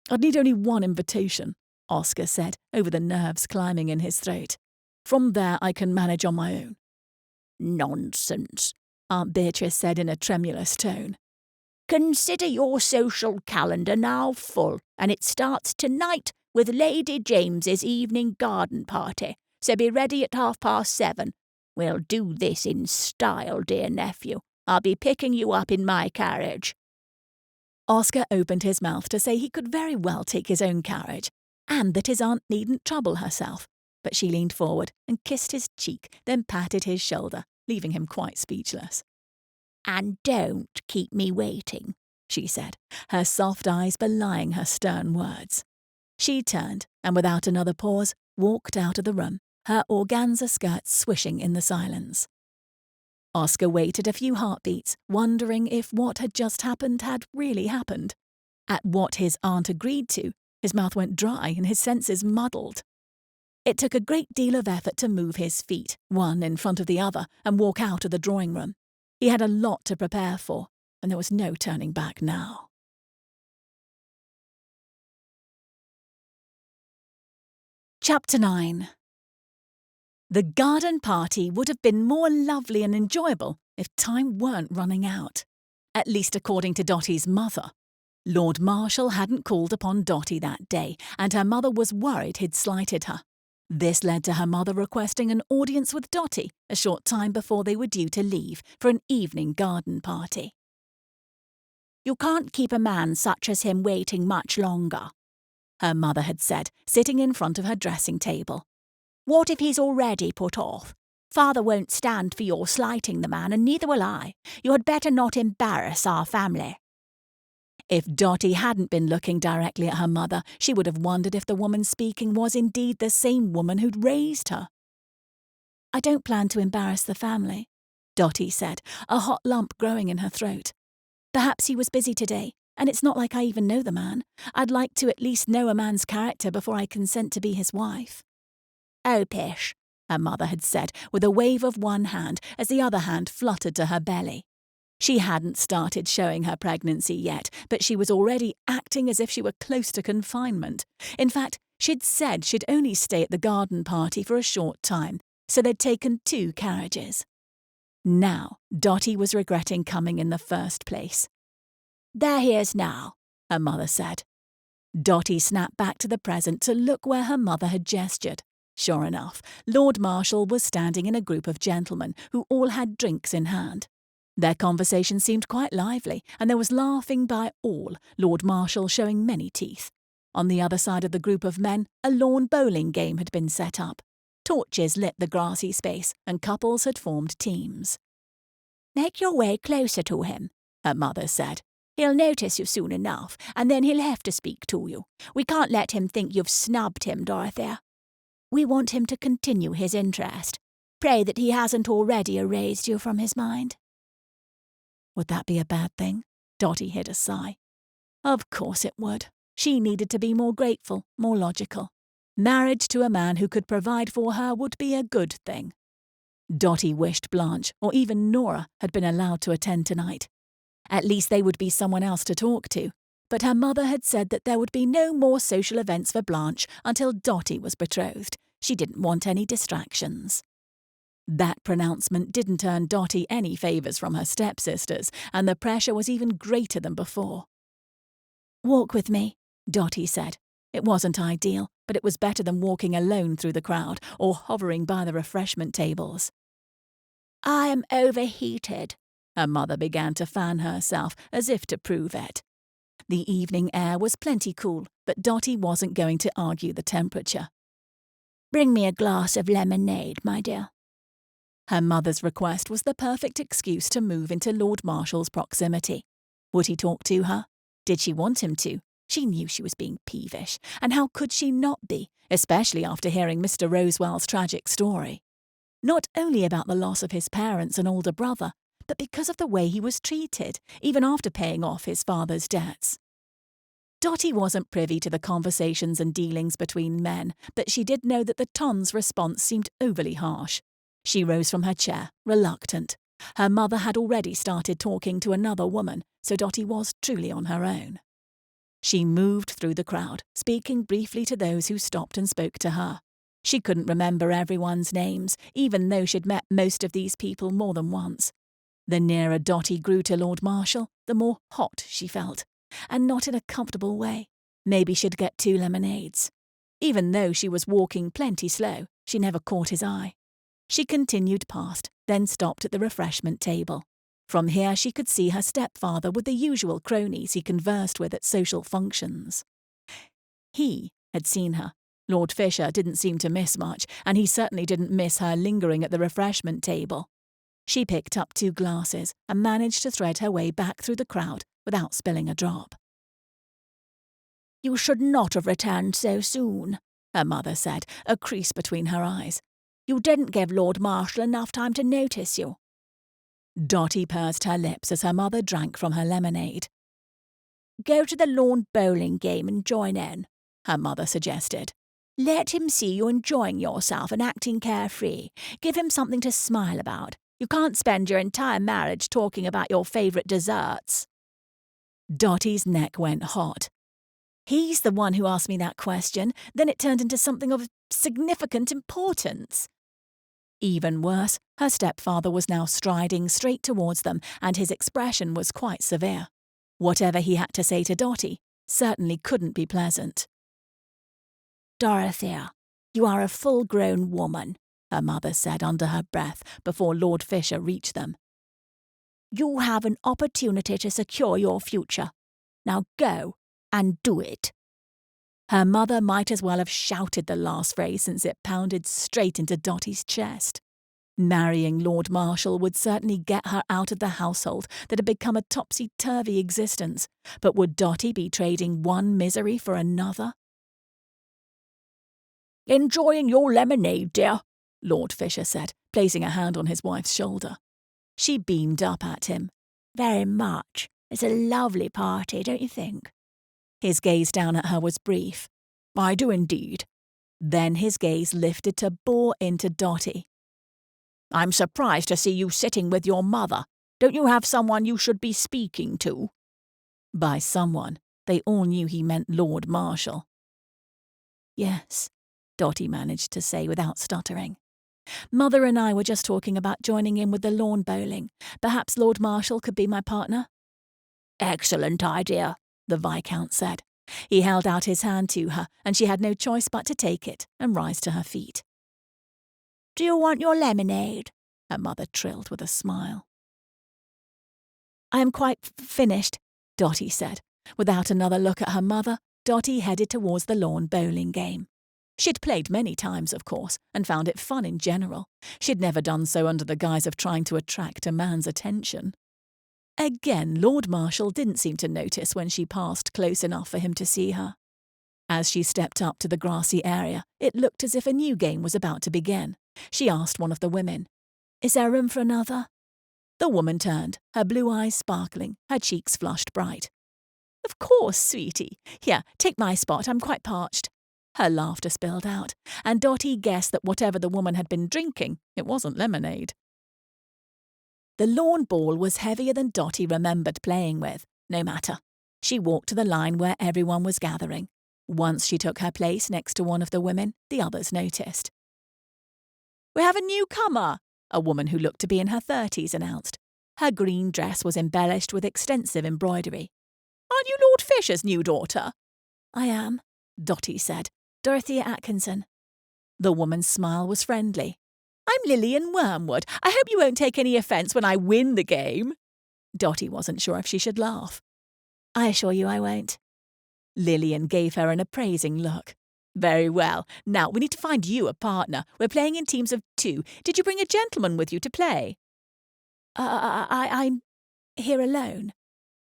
"I'd need only one invitation," Oscar said, over the nerves climbing in his throat. "From there I can manage on my own." "Nonsense," Aunt Beatrice said in a tremulous tone. "Consider your social calendar now full, and it starts tonight with Lady James's evening garden party, so be ready at 7:30. We'll do this in style, dear nephew. I'll be picking you up in my carriage. Oscar opened his mouth to say he could very well take his own carriage, and that his aunt needn't trouble herself, but she leaned forward and kissed his cheek, then patted his shoulder, leaving him quite speechless. And don't keep me waiting, she said, her soft eyes belying her stern words. She turned, and without another pause, walked out of the room, her organza skirts swishing in the silence. Oscar waited a few heartbeats, wondering if what had just happened had really happened. At what his aunt agreed to, his mouth went dry and his senses muddled. It took a great deal of effort to move his feet, one in front of the other, and walk out of the drawing room. He had a lot to prepare for, and there was no turning back now. Chapter 9. The garden party would have been more lovely and enjoyable if time weren't running out. At least according to Dottie's mother. Lord Marshal hadn't called upon Dottie that day, and her mother was worried he'd slighted her. This led to her mother requesting an audience with Dottie a short time before they were due to leave for an evening garden party. You can't keep a man such as him waiting much longer, her mother had said, sitting in front of her dressing table. What if he's already put off? Father won't stand for your slighting the man, and neither will I. You had better not embarrass our family. If Dottie hadn't been looking directly at her mother, she would have wondered if the woman speaking was indeed the same woman who'd raised her. I don't plan to embarrass the family, Dottie said, a hot lump growing in her throat. Perhaps he was busy today, and it's not like I even know the man. I'd like to at least know a man's character before I consent to be his wife. Oh, pish, her mother had said, with a wave of one hand as the other hand fluttered to her belly. She hadn't started showing her pregnancy yet, but she was already acting as if she were close to confinement. In fact, she'd said she'd only stay at the garden party for a short time, so they'd taken 2 carriages. Now, Dottie was regretting coming in the first place. There he is now, her mother said. Dottie snapped back to the present to look where her mother had gestured. Sure enough, Lord Marshal was standing in a group of gentlemen who all had drinks in hand. Their conversation seemed quite lively, and there was laughing by all, Lord Marshal showing many teeth. On the other side of the group of men, a lawn bowling game had been set up. Torches lit the grassy space, and couples had formed teams. Make your way closer to him, her mother said. He'll notice you soon enough, and then he'll have to speak to you. We can't let him think you've snubbed him, Dorothea. We want him to continue his interest. Pray that he hasn't already erased you from his mind. Would that be a bad thing? Dottie hid a sigh. Of course it would. She needed to be more grateful, more logical. Marriage to a man who could provide for her would be a good thing. Dottie wished Blanche, or even Nora, had been allowed to attend tonight. At least they would be someone else to talk to. But her mother had said that there would be no more social events for Blanche until Dottie was betrothed. She didn't want any distractions. That pronouncement didn't earn Dottie any favours from her stepsisters, and the pressure was even greater than before. Walk with me, Dottie said. It wasn't ideal, but it was better than walking alone through the crowd or hovering by the refreshment tables. I am overheated, her mother began to fan herself as if to prove it. The evening air was plenty cool, but Dottie wasn't going to argue the temperature. Bring me a glass of lemonade, my dear. Her mother's request was the perfect excuse to move into Lord Marshal's proximity. Would he talk to her? Did she want him to? She knew she was being peevish, and how could she not be, especially after hearing Mr. Rosewell's tragic story? Not only about the loss of his parents and older brother, but because of the way he was treated, even after paying off his father's debts. Dottie wasn't privy to the conversations and dealings between men, but she did know that the Ton's response seemed overly harsh. She rose from her chair, reluctant. Her mother had already started talking to another woman, so Dottie was truly on her own. She moved through the crowd, speaking briefly to those who stopped and spoke to her. She couldn't remember everyone's names, even though she'd met most of these people more than once. The nearer Dottie grew to Lord Marshal, the more hot she felt, and not in a comfortable way. Maybe she'd get 2 lemonades. Even though she was walking plenty slow, she never caught his eye. She continued past, then stopped at the refreshment table. From here she could see her stepfather with the usual cronies he conversed with at social functions. He had seen her. Lord Fisher didn't seem to miss much, and he certainly didn't miss her lingering at the refreshment table. She picked up 2 glasses and managed to thread her way back through the crowd without spilling a drop. "You should not have returned so soon," her mother said, a crease between her eyes. "You didn't give Lord Marshal enough time to notice you." Dotty pursed her lips as her mother drank from her lemonade. "Go to the lawn bowling game and join in," her mother suggested. "Let him see you enjoying yourself and acting carefree. Give him something to smile about. You can't spend your entire marriage talking about your favourite desserts." Dotty's neck went hot. He's the one who asked me that question, then it turned into something of significant importance. Even worse, her stepfather was now striding straight towards them, and his expression was quite severe. Whatever he had to say to Dotty certainly couldn't be pleasant. "Dorothea, you are a full-grown woman," her mother said under her breath before Lord Fisher reached them. "You have an opportunity to secure your future. Now go and do it." Her mother might as well have shouted the last phrase since it pounded straight into Dotty's chest. Marrying Lord Marshal would certainly get her out of the household that had become a topsy-turvy existence, but would Dotty be trading one misery for another? "Enjoying your lemonade, dear?" Lord Fisher said, placing a hand on his wife's shoulder. She beamed up at him. "Very much. It's a lovely party, don't you think?" His gaze down at her was brief. "I do indeed." Then his gaze lifted to bore into Dotty. "I'm surprised to see you sitting with your mother. Don't you have someone you should be speaking to?" By someone, they all knew he meant Lord Marshal. "Yes," Dotty managed to say without stuttering. "Mother and I were just talking about joining in with the lawn bowling. Perhaps Lord Marshal could be my partner?" "Excellent idea," the Viscount said. He held out his hand to her, and she had no choice but to take it and rise to her feet. "Do you want your lemonade?" her mother trilled with a smile. "I am quite finished," Dotty said. Without another look at her mother, Dotty headed towards the lawn bowling game. She'd played many times, of course, and found it fun in general. She'd never done so under the guise of trying to attract a man's attention. Again, Lord Marshal didn't seem to notice when she passed close enough for him to see her. As she stepped up to the grassy area, it looked as if a new game was about to begin. She asked one of the women, "Is there room for another?" The woman turned, her blue eyes sparkling, her cheeks flushed bright. "Of course, sweetie. Here, take my spot, I'm quite parched." Her laughter spilled out, and Dotty guessed that whatever the woman had been drinking, it wasn't lemonade. The lawn ball was heavier than Dotty remembered playing with. No matter. She walked to the line where everyone was gathering. Once she took her place next to one of the women, the others noticed. "We have a newcomer," a woman who looked to be in her 30s announced. Her green dress was embellished with extensive embroidery. "Aren't you Lord Fisher's new daughter?" "I am," Dotty said. "Dorothea Atkinson." The woman's smile was friendly. "I'm Lillian Wormwood. I hope you won't take any offence when I win the game." Dotty wasn't sure if she should laugh. "I assure you I won't." Lillian gave her an appraising look. "Very well. Now we need to find you a partner. We're playing in teams of 2. Did you bring a gentleman with you to play?" I'm here alone."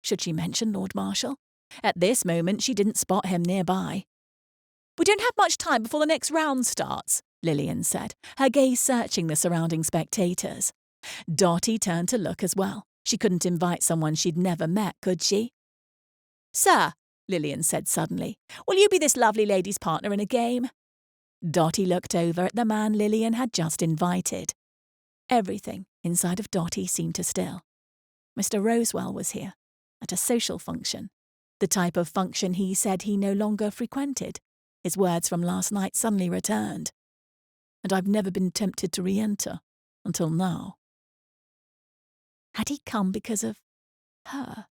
Should she mention Lord Marshal? At this moment she didn't spot him nearby. "We don't have much time before the next round starts," Lillian said, her gaze searching the surrounding spectators. Dotty turned to look as well. She couldn't invite someone she'd never met, could she? "Sir," Lillian said suddenly, "will you be this lovely lady's partner in a game?" Dotty looked over at the man Lillian had just invited. Everything inside of Dotty seemed to still. Mr. Rosewell was here, at a social function, the type of function he said he no longer frequented. His words from last night suddenly returned. "And I've never been tempted to re-enter, until now." Had he come because of her?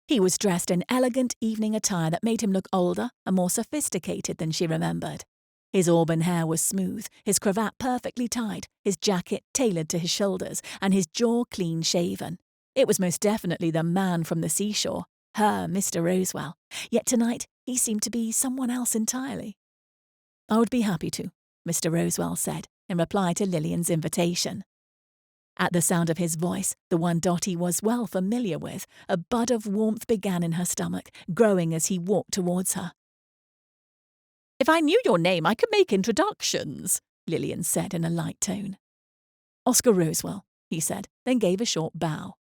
He was dressed in elegant evening attire that made him look older and more sophisticated than she remembered. His auburn hair was smooth, his cravat perfectly tied, his jacket tailored to his shoulders, and his jaw clean-shaven. It was most definitely the man from the seashore, her Mr. Rosewell, yet tonight he seemed to be someone else entirely. "I would be happy to," Mr. Rosewell said, in reply to Lillian's invitation. At the sound of his voice, the one Dotty was well familiar with, a bud of warmth began in her stomach, growing as he walked towards her. "If I knew your name, I could make introductions," Lillian said in a light tone. "Oscar Rosewell," he said, then gave a short bow.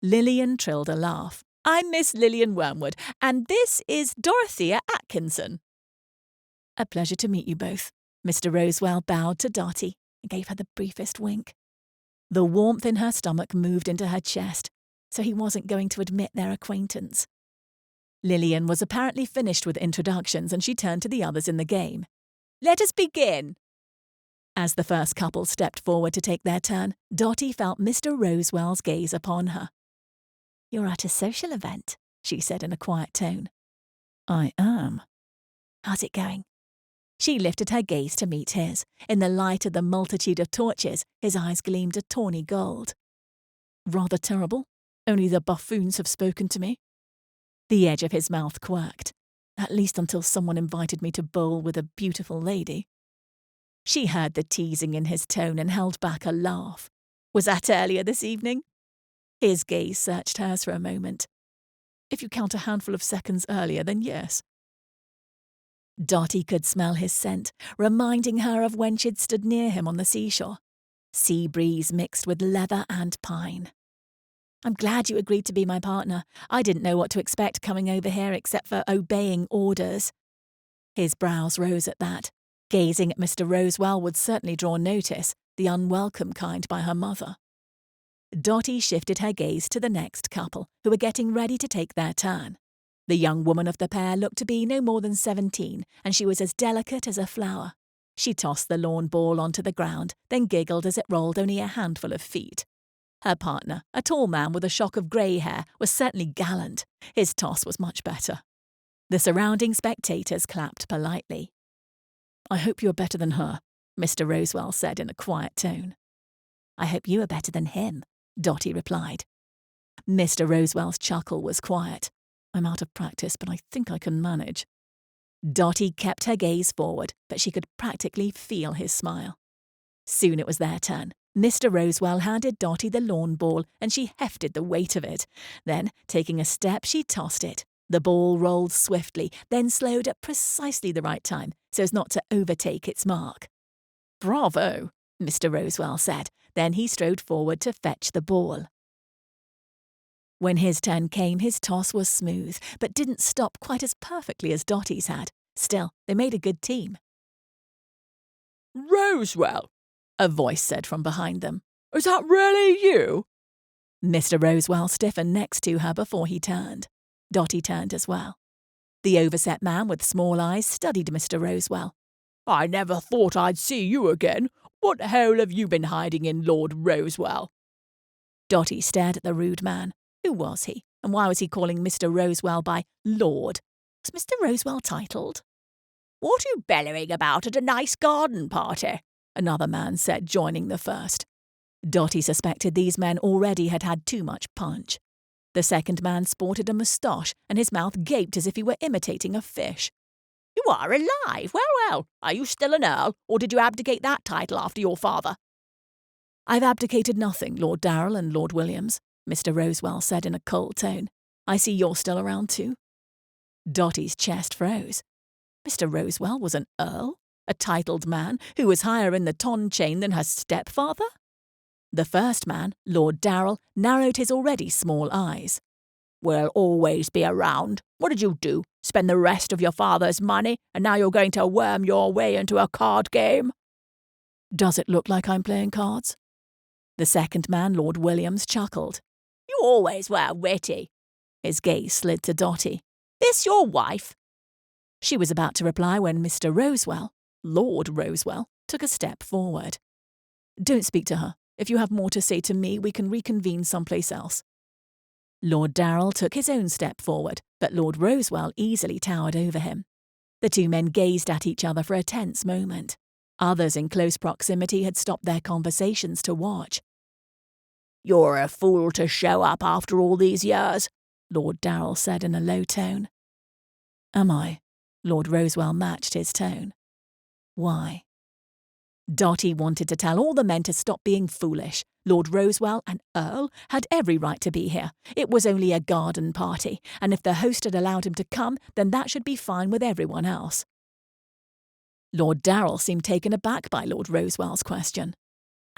Lillian trilled a laugh. "I'm Miss Lillian Wormwood, and this is Dorothea Atkinson." "A pleasure to meet you both." Mr. Rosewell bowed to Dotty and gave her the briefest wink. The warmth in her stomach moved into her chest, so he wasn't going to admit their acquaintance. Lillian was apparently finished with introductions, and she turned to the others in the game. "Let us begin." As the first couple stepped forward to take their turn, Dotty felt Mr. Rosewell's gaze upon her. "You're at a social event," she said in a quiet tone. "I am." "How's it going?" She lifted her gaze to meet his. In the light of the multitude of torches, his eyes gleamed a tawny gold. "Rather terrible. Only the buffoons have spoken to me." The edge of his mouth quirked. "At least until someone invited me to bowl with a beautiful lady." She heard the teasing in his tone and held back a laugh. "Was that earlier this evening?" His gaze searched hers for a moment. "If you count a handful of seconds earlier, then yes." Dotty could smell his scent, reminding her of when she'd stood near him on the seashore. Sea breeze mixed with leather and pine. "I'm glad you agreed to be my partner. I didn't know what to expect coming over here except for obeying orders." His brows rose at that. Gazing at Mr. Rosewell would certainly draw notice, the unwelcome kind by her mother. Dotty shifted her gaze to the next couple, who were getting ready to take their turn. The young woman of the pair looked to be no more than 17, and she was as delicate as a flower. She tossed the lawn ball onto the ground, then giggled as it rolled only a handful of feet. Her partner, a tall man with a shock of grey hair, was certainly gallant. His toss was much better. The surrounding spectators clapped politely. "I hope you are better than her," Mr. Rosewell said in a quiet tone. "I hope you are better than him," Dotty replied. Mr. Rosewell's chuckle was quiet. "I'm out of practice, but I think I can manage." Dotty kept her gaze forward, but she could practically feel his smile. Soon it was their turn. Mr. Rosewell handed Dotty the lawn ball, and she hefted the weight of it. Then, taking a step, she tossed it. The ball rolled swiftly, then slowed at precisely the right time, so as not to overtake its mark. "Bravo," Mr. Rosewell said. Then he strode forward to fetch the ball. When his turn came, his toss was smooth, but didn't stop quite as perfectly as Dotty's had. Still, they made a good team. "Rosewell," a voice said from behind them. "Is that really you?" Mr. Rosewell stiffened next to her before he turned. Dotty turned as well. The overset man with small eyes studied Mr. Rosewell. "I never thought I'd see you again. What hole have you been hiding in, Lord Rosewell?" Dotty stared at the rude man. Who was he, and why was he calling Mr. Rosewell by Lord? Was Mr. Rosewell titled? "What are you bellowing about at a nice garden party?" another man said, joining the first. Dotty suspected these men already had had too much punch. The second man sported a moustache, and his mouth gaped as if he were imitating a fish. "You are alive. Well, well. Are you still an earl, or did you abdicate that title after your father?" "I've abdicated nothing, Lord Darrell and Lord Williams," Mr. Rosewell said in a cold tone. "I see you're still around too." Dotty's chest froze. Mr. Rosewell was an earl? A titled man who was higher in the ton chain than her stepfather? The first man, Lord Darrell, narrowed his already small eyes. "We'll always be around. What did you do? Spend the rest of your father's money, and now you're going to worm your way into a card game?" "Does it look like I'm playing cards?" The second man, Lord Williams, chuckled. "You always were witty." His gaze slid to Dotty. "This your wife?" She was about to reply when Mr. Rosewell, Lord Rosewell, took a step forward. "Don't speak to her. If you have more to say to me, we can reconvene someplace else." Lord Darrell took his own step forward, but Lord Rosewell easily towered over him. The two men gazed at each other for a tense moment. Others in close proximity had stopped their conversations to watch. "You're a fool to show up after all these years," Lord Darrell said in a low tone. "Am I?" Lord Rosewell matched his tone. "Why?" Dotty wanted to tell all the men to stop being foolish. Lord Rosewell and Earl had every right to be here. It was only a garden party, and if the host had allowed him to come, then that should be fine with everyone else. Lord Darrell seemed taken aback by Lord Rosewell's question.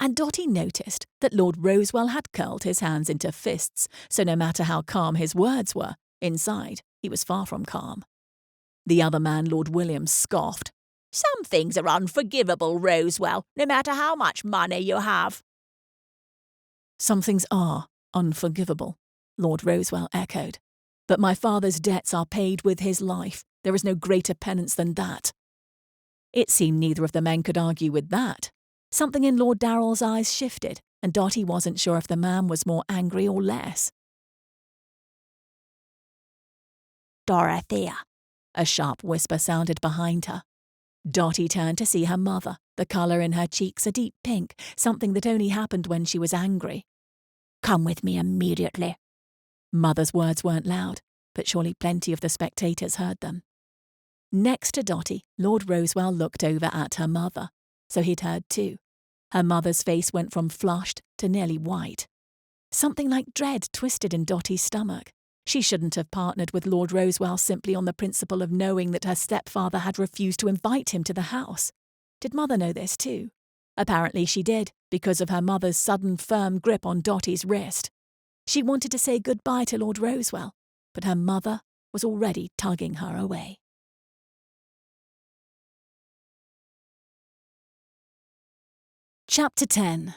And Dotty noticed that Lord Rosewell had curled his hands into fists, so no matter how calm his words were, inside he was far from calm. The other man, Lord William, scoffed. "Some things are unforgivable, Rosewell, no matter how much money you have." "Some things are unforgivable," Lord Rosewell echoed. "But my father's debts are paid with his life. There is no greater penance than that." It seemed neither of the men could argue with that. Something in Lord Darrell's eyes shifted, and Dotty wasn't sure if the man was more angry or less. "Dorothea," a sharp whisper sounded behind her. Dotty turned to see her mother, the colour in her cheeks a deep pink, something that only happened when she was angry. "Come with me immediately." Mother's words weren't loud, but surely plenty of the spectators heard them. Next to Dotty, Lord Rosewell looked over at her mother, so he'd heard too. Her mother's face went from flushed to nearly white. Something like dread twisted in Dotty's stomach. She shouldn't have partnered with Lord Rosewell simply on the principle of knowing that her stepfather had refused to invite him to the house. Did Mother know this too? Apparently she did, because of her mother's sudden firm grip on Dotty's wrist. She wanted to say goodbye to Lord Rosewell, but her mother was already tugging her away. Chapter 10.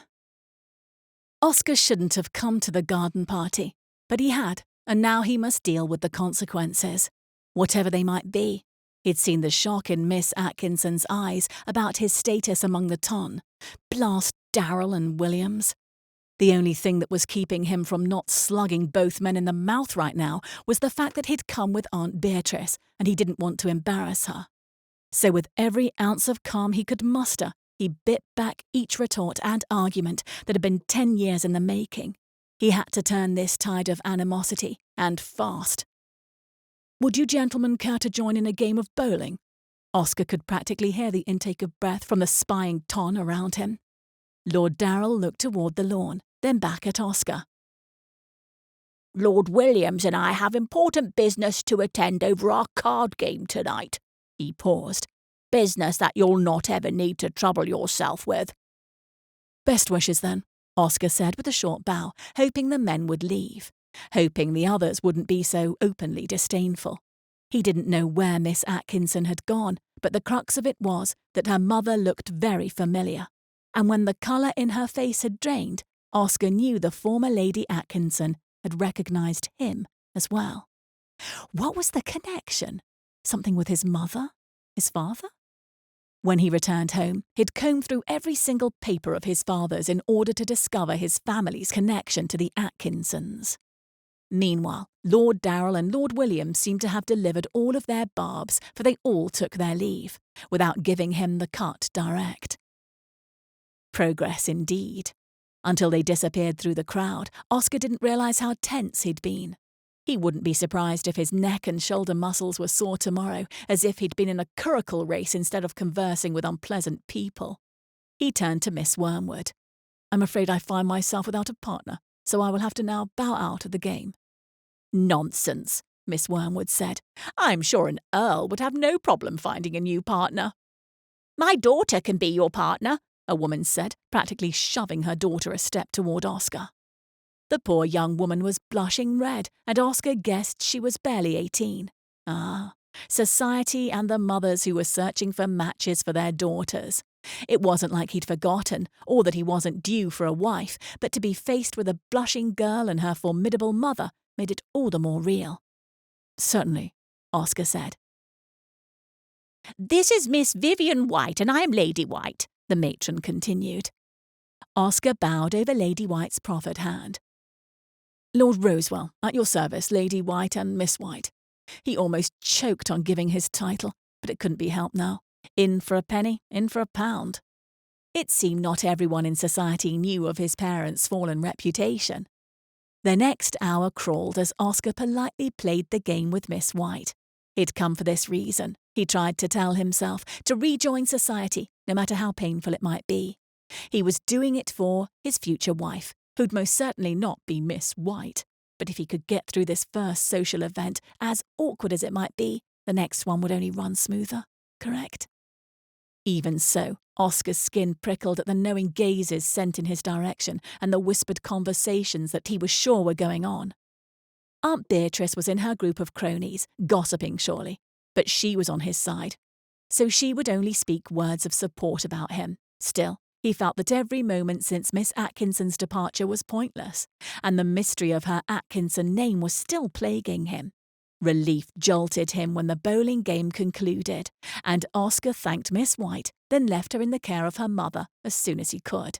Oscar shouldn't have come to the garden party, but he had, and now he must deal with the consequences, whatever they might be. He'd seen the shock in Miss Atkinson's eyes about his status among the ton. Blast Darrell and Williams. The only thing that was keeping him from not slugging both men in the mouth right now was the fact that he'd come with Aunt Beatrice, and he didn't want to embarrass her. So with every ounce of calm he could muster, he bit back each retort and argument that had been 10 years in the making. He had to turn this tide of animosity, and fast. "Would you gentlemen care to join in a game of bowling?" Oscar could practically hear the intake of breath from the spying ton around him. Lord Darrell looked toward the lawn, then back at Oscar. "Lord Williams and I have important business to attend over our card game tonight." He paused. "Business that you'll not ever need to trouble yourself with." "Best wishes, then," Oscar said with a short bow, hoping the men would leave, hoping the others wouldn't be so openly disdainful. He didn't know where Miss Atkinson had gone, but the crux of it was that her mother looked very familiar, and when the colour in her face had drained, Oscar knew the former Lady Atkinson had recognised him as well. What was the connection? Something with his mother? His father? When he returned home, he'd combed through every single paper of his father's in order to discover his family's connection to the Atkinsons. Meanwhile, Lord Darrell and Lord William seemed to have delivered all of their barbs, for they all took their leave, without giving him the cut direct. Progress indeed. Until they disappeared through the crowd, Oscar didn't realise how tense he'd been. He wouldn't be surprised if his neck and shoulder muscles were sore tomorrow, as if he'd been in a curricle race instead of conversing with unpleasant people. He turned to Miss Wormwood. "I'm afraid I find myself without a partner, so I will have to now bow out of the game." "Nonsense," Miss Wormwood said. "I'm sure an earl would have no problem finding a new partner." "My daughter can be your partner," a woman said, practically shoving her daughter a step toward Oscar. The poor young woman was blushing red, and Oscar guessed she was barely 18. Ah, society and the mothers who were searching for matches for their daughters. It wasn't like he'd forgotten, or that he wasn't due for a wife, but to be faced with a blushing girl and her formidable mother made it all the more real. "Certainly," Oscar said. "This is Miss Vivian White, and I am Lady White," the matron continued. Oscar bowed over Lady White's proffered hand. "Lord Rosewell, at your service, Lady White and Miss White." He almost choked on giving his title. but it couldn't be helped now. In for a penny, in for a pound. It seemed not everyone in society knew of his parents' fallen reputation. The next hour crawled as Oscar politely played the game with Miss White. He'd come for this reason, he tried to tell himself, to rejoin society, no matter how painful it might be. He was doing it for his future wife, who'd most certainly not be Miss White. But if he could get through this first social event, as awkward as it might be, the next one would only run smoother, correct? Even so, Oscar's skin prickled at the knowing gazes sent in his direction and the whispered conversations that he was sure were going on. Aunt Beatrice was in her group of cronies, gossiping surely, but she was on his side. So she would only speak words of support about him. Still, he felt that every moment since Miss Atkinson's departure was pointless, and the mystery of her Atkinson name was still plaguing him. Relief jolted him when the bowling game concluded, and Oscar thanked Miss White, then left her in the care of her mother as soon as he could.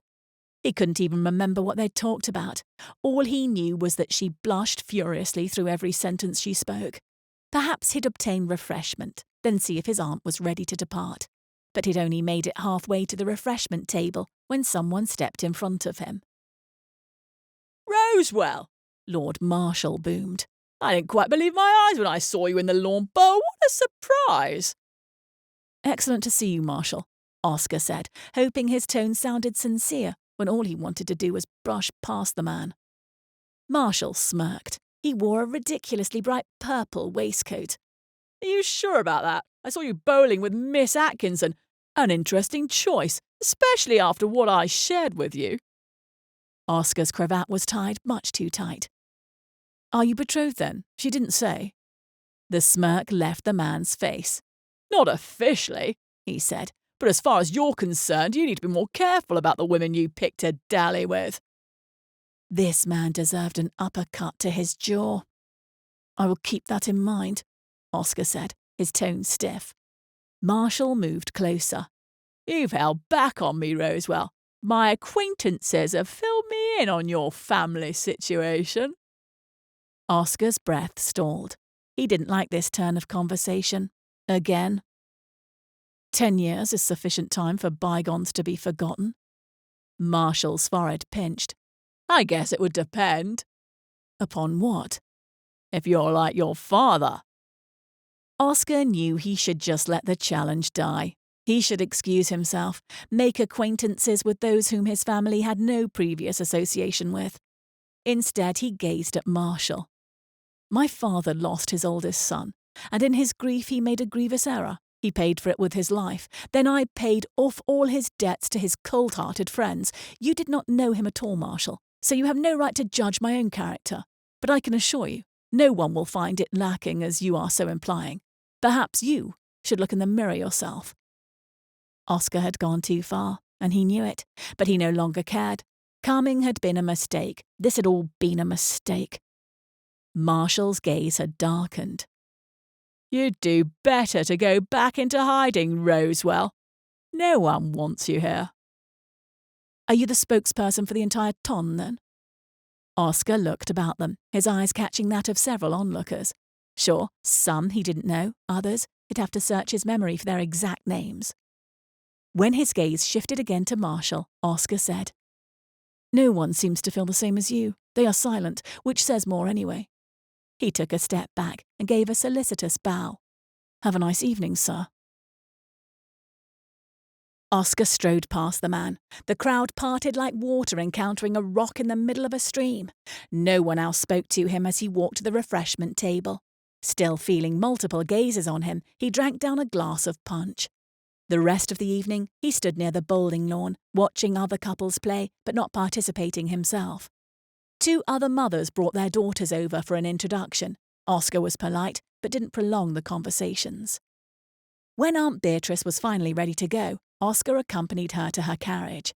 He couldn't even remember what they'd talked about. All he knew was that she blushed furiously through every sentence she spoke. Perhaps he'd obtain refreshment, then see if his aunt was ready to depart. But he'd only made it halfway to the refreshment table when someone stepped in front of him. "Rosewell!" Lord Marshal boomed. "I didn't quite believe my eyes when I saw you in the lawn bowl. What a surprise!" "Excellent to see you, Marshal," Oscar said, hoping his tone sounded sincere when all he wanted to do was brush past the man. Marshal smirked. He wore a ridiculously bright purple waistcoat. "Are you sure about that? I saw you bowling with Miss Atkinson. An interesting choice, especially after what I shared with you." Oscar's cravat was tied much too tight. "Are you betrothed then? She didn't say." The smirk left the man's face. "Not officially," he said, "but as far as you're concerned, you need to be more careful about the women you pick to dally with." This man deserved an uppercut to his jaw. "I will keep that in mind," Oscar said, his tone stiff. Marshal moved closer. "You've held back on me, Rosewell. My acquaintances have filled me in on your family situation." Oscar's breath stalled. He didn't like this turn of conversation. Again. 10 years is sufficient time for bygones to be forgotten. Marshal's forehead pinched. "I guess it would depend." "Upon what?" "If you're like your father." Oscar knew he should just let the challenge die. He should excuse himself, make acquaintances with those whom his family had no previous association with. Instead, he gazed at Marshal. "My father lost his oldest son, and in his grief he made a grievous error. He paid for it with his life. Then I paid off all his debts to his cold-hearted friends. You did not know him at all, Marshal, so you have no right to judge my own character. But I can assure you, no one will find it lacking as you are so implying. Perhaps you should look in the mirror yourself." Oscar had gone too far, and he knew it, but he no longer cared. Coming had been a mistake. This had all been a mistake. Marshal's gaze had darkened. "You'd do better to go back into hiding, Rosewell. No one wants you here." "Are you the spokesperson for the entire ton, then?" Oscar looked about them, his eyes catching that of several onlookers. Sure, some he didn't know, others he'd have to search his memory for their exact names. When his gaze shifted again to Marshal, Oscar said, "No one seems to feel the same as you. They are silent, which says more anyway." He took a step back and gave a solicitous bow. "Have a nice evening, sir." Oscar strode past the man. The crowd parted like water encountering a rock in the middle of a stream. No one else spoke to him as he walked to the refreshment table. Still feeling multiple gazes on him, he drank down a glass of punch. The rest of the evening, he stood near the bowling lawn, watching other couples play, but not participating himself. 2 other mothers brought their daughters over for an introduction. Oscar was polite, but didn't prolong the conversations. When Aunt Beatrice was finally ready to go, Oscar accompanied her to her carriage.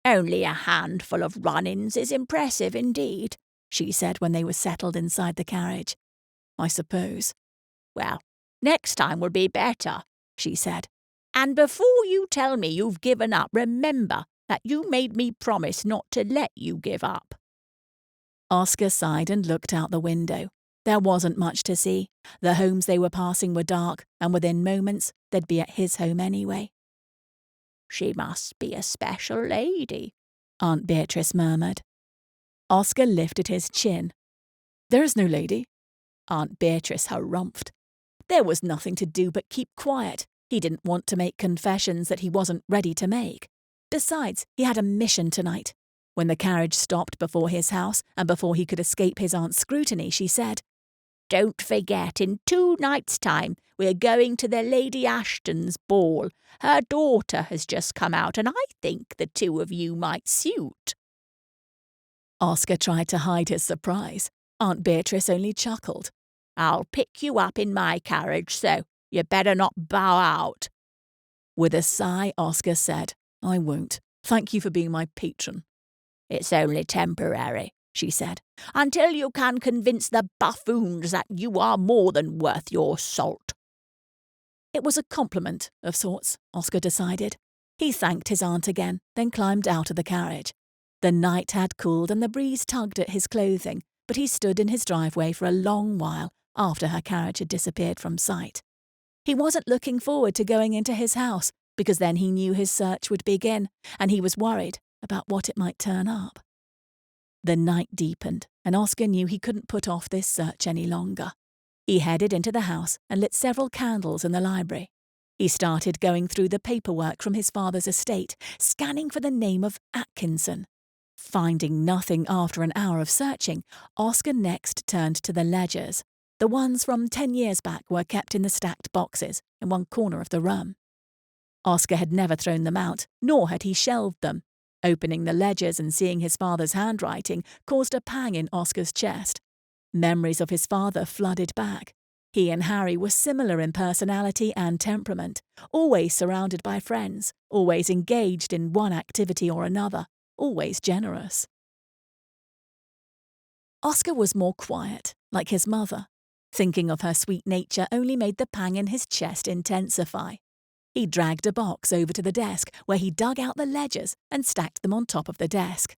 "Only a handful of run-ins is impressive indeed," she said when they were settled inside the carriage. "I suppose." "Well, next time will be better," she said. "And before you tell me you've given up, remember that you made me promise not to let you give up." Oscar sighed and looked out the window. There wasn't much to see. The homes they were passing were dark, and within moments they'd be at his home anyway. "She must be a special lady," Aunt Beatrice murmured. Oscar lifted his chin. "There is no lady." Aunt Beatrice harumphed. There was nothing to do but keep quiet. He didn't want to make confessions that he wasn't ready to make. Besides, he had a mission tonight. When the carriage stopped before his house, and before he could escape his aunt's scrutiny, she said, "Don't forget, in 2 nights' time, we're going to the Lady Ashton's ball. Her daughter has just come out, and I think the 2 of you might suit." Oscar tried to hide his surprise. Aunt Beatrice only chuckled. "I'll pick you up in my carriage, so you better not bow out." With a sigh, Oscar said, "I won't. Thank you for being my patron." "It's only temporary," she said, "until you can convince the buffoons that you are more than worth your salt." It was a compliment of sorts, Oscar decided. He thanked his aunt again, then climbed out of the carriage. The night had cooled and the breeze tugged at his clothing, but he stood in his driveway for a long while after her carriage had disappeared from sight. He wasn't looking forward to going into his house, because then he knew his search would begin, and he was worried about what it might turn up. The night deepened, and Oscar knew he couldn't put off this search any longer. He headed into the house and lit several candles in the library. He started going through the paperwork from his father's estate, scanning for the name of Atkinson. Finding nothing after an hour of searching, Oscar next turned to the ledgers. The ones from 10 years back were kept in the stacked boxes in one corner of the room. Oscar had never thrown them out, nor had he shelved them. Opening the ledgers and seeing his father's handwriting caused a pang in Oscar's chest. Memories of his father flooded back. He and Harry were similar in personality and temperament, always surrounded by friends, always engaged in one activity or another, always generous. Oscar was more quiet, like his mother. Thinking of her sweet nature only made the pang in his chest intensify. He dragged a box over to the desk, where he dug out the ledgers and stacked them on top of the desk.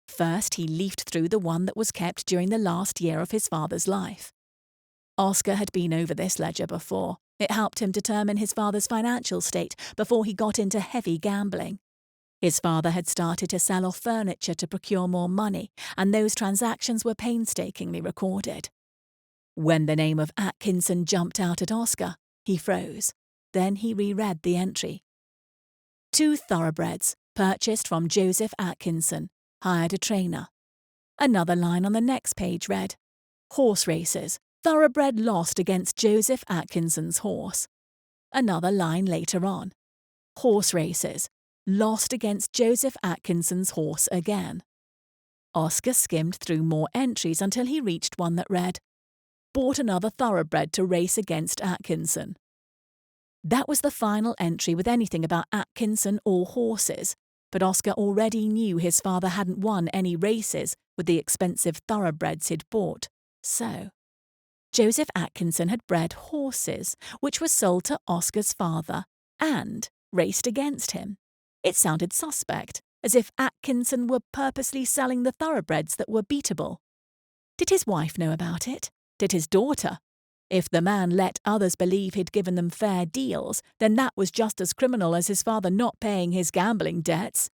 First, he leafed through the one that was kept during the last year of his father's life. Oscar had been over this ledger before. It helped him determine his father's financial state before he got into heavy gambling. His father had started to sell off furniture to procure more money, and those transactions were painstakingly recorded. When the name of Atkinson jumped out at Oscar, he froze. Then he reread the entry. 2 thoroughbreds, purchased from Joseph Atkinson, hired a trainer. Another line on the next page read, "Horse races, thoroughbred lost against Joseph Atkinson's horse." Another line later on, "Horse races, lost against Joseph Atkinson's horse again." Oscar skimmed through more entries until he reached one that read, "Bought another thoroughbred to race against Atkinson." That was the final entry with anything about Atkinson or horses, but Oscar already knew his father hadn't won any races with the expensive thoroughbreds he'd bought. So, Joseph Atkinson had bred horses, which were sold to Oscar's father and raced against him. It sounded suspect, as if Atkinson were purposely selling the thoroughbreds that were beatable. Did his wife know about it? Did his daughter? If the man let others believe he'd given them fair deals, then that was just as criminal as his father not paying his gambling debts.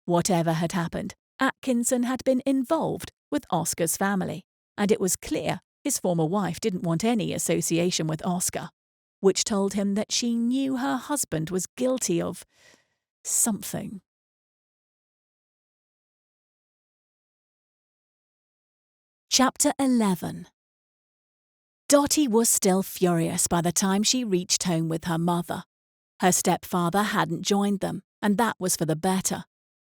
Whatever had happened, Atkinson had been involved with Oscar's family, and it was clear his former wife didn't want any association with Oscar, which told him that she knew her husband was guilty of something. Chapter 11. Dotty was still furious by the time she reached home with her mother. Her stepfather hadn't joined them, and that was for the better.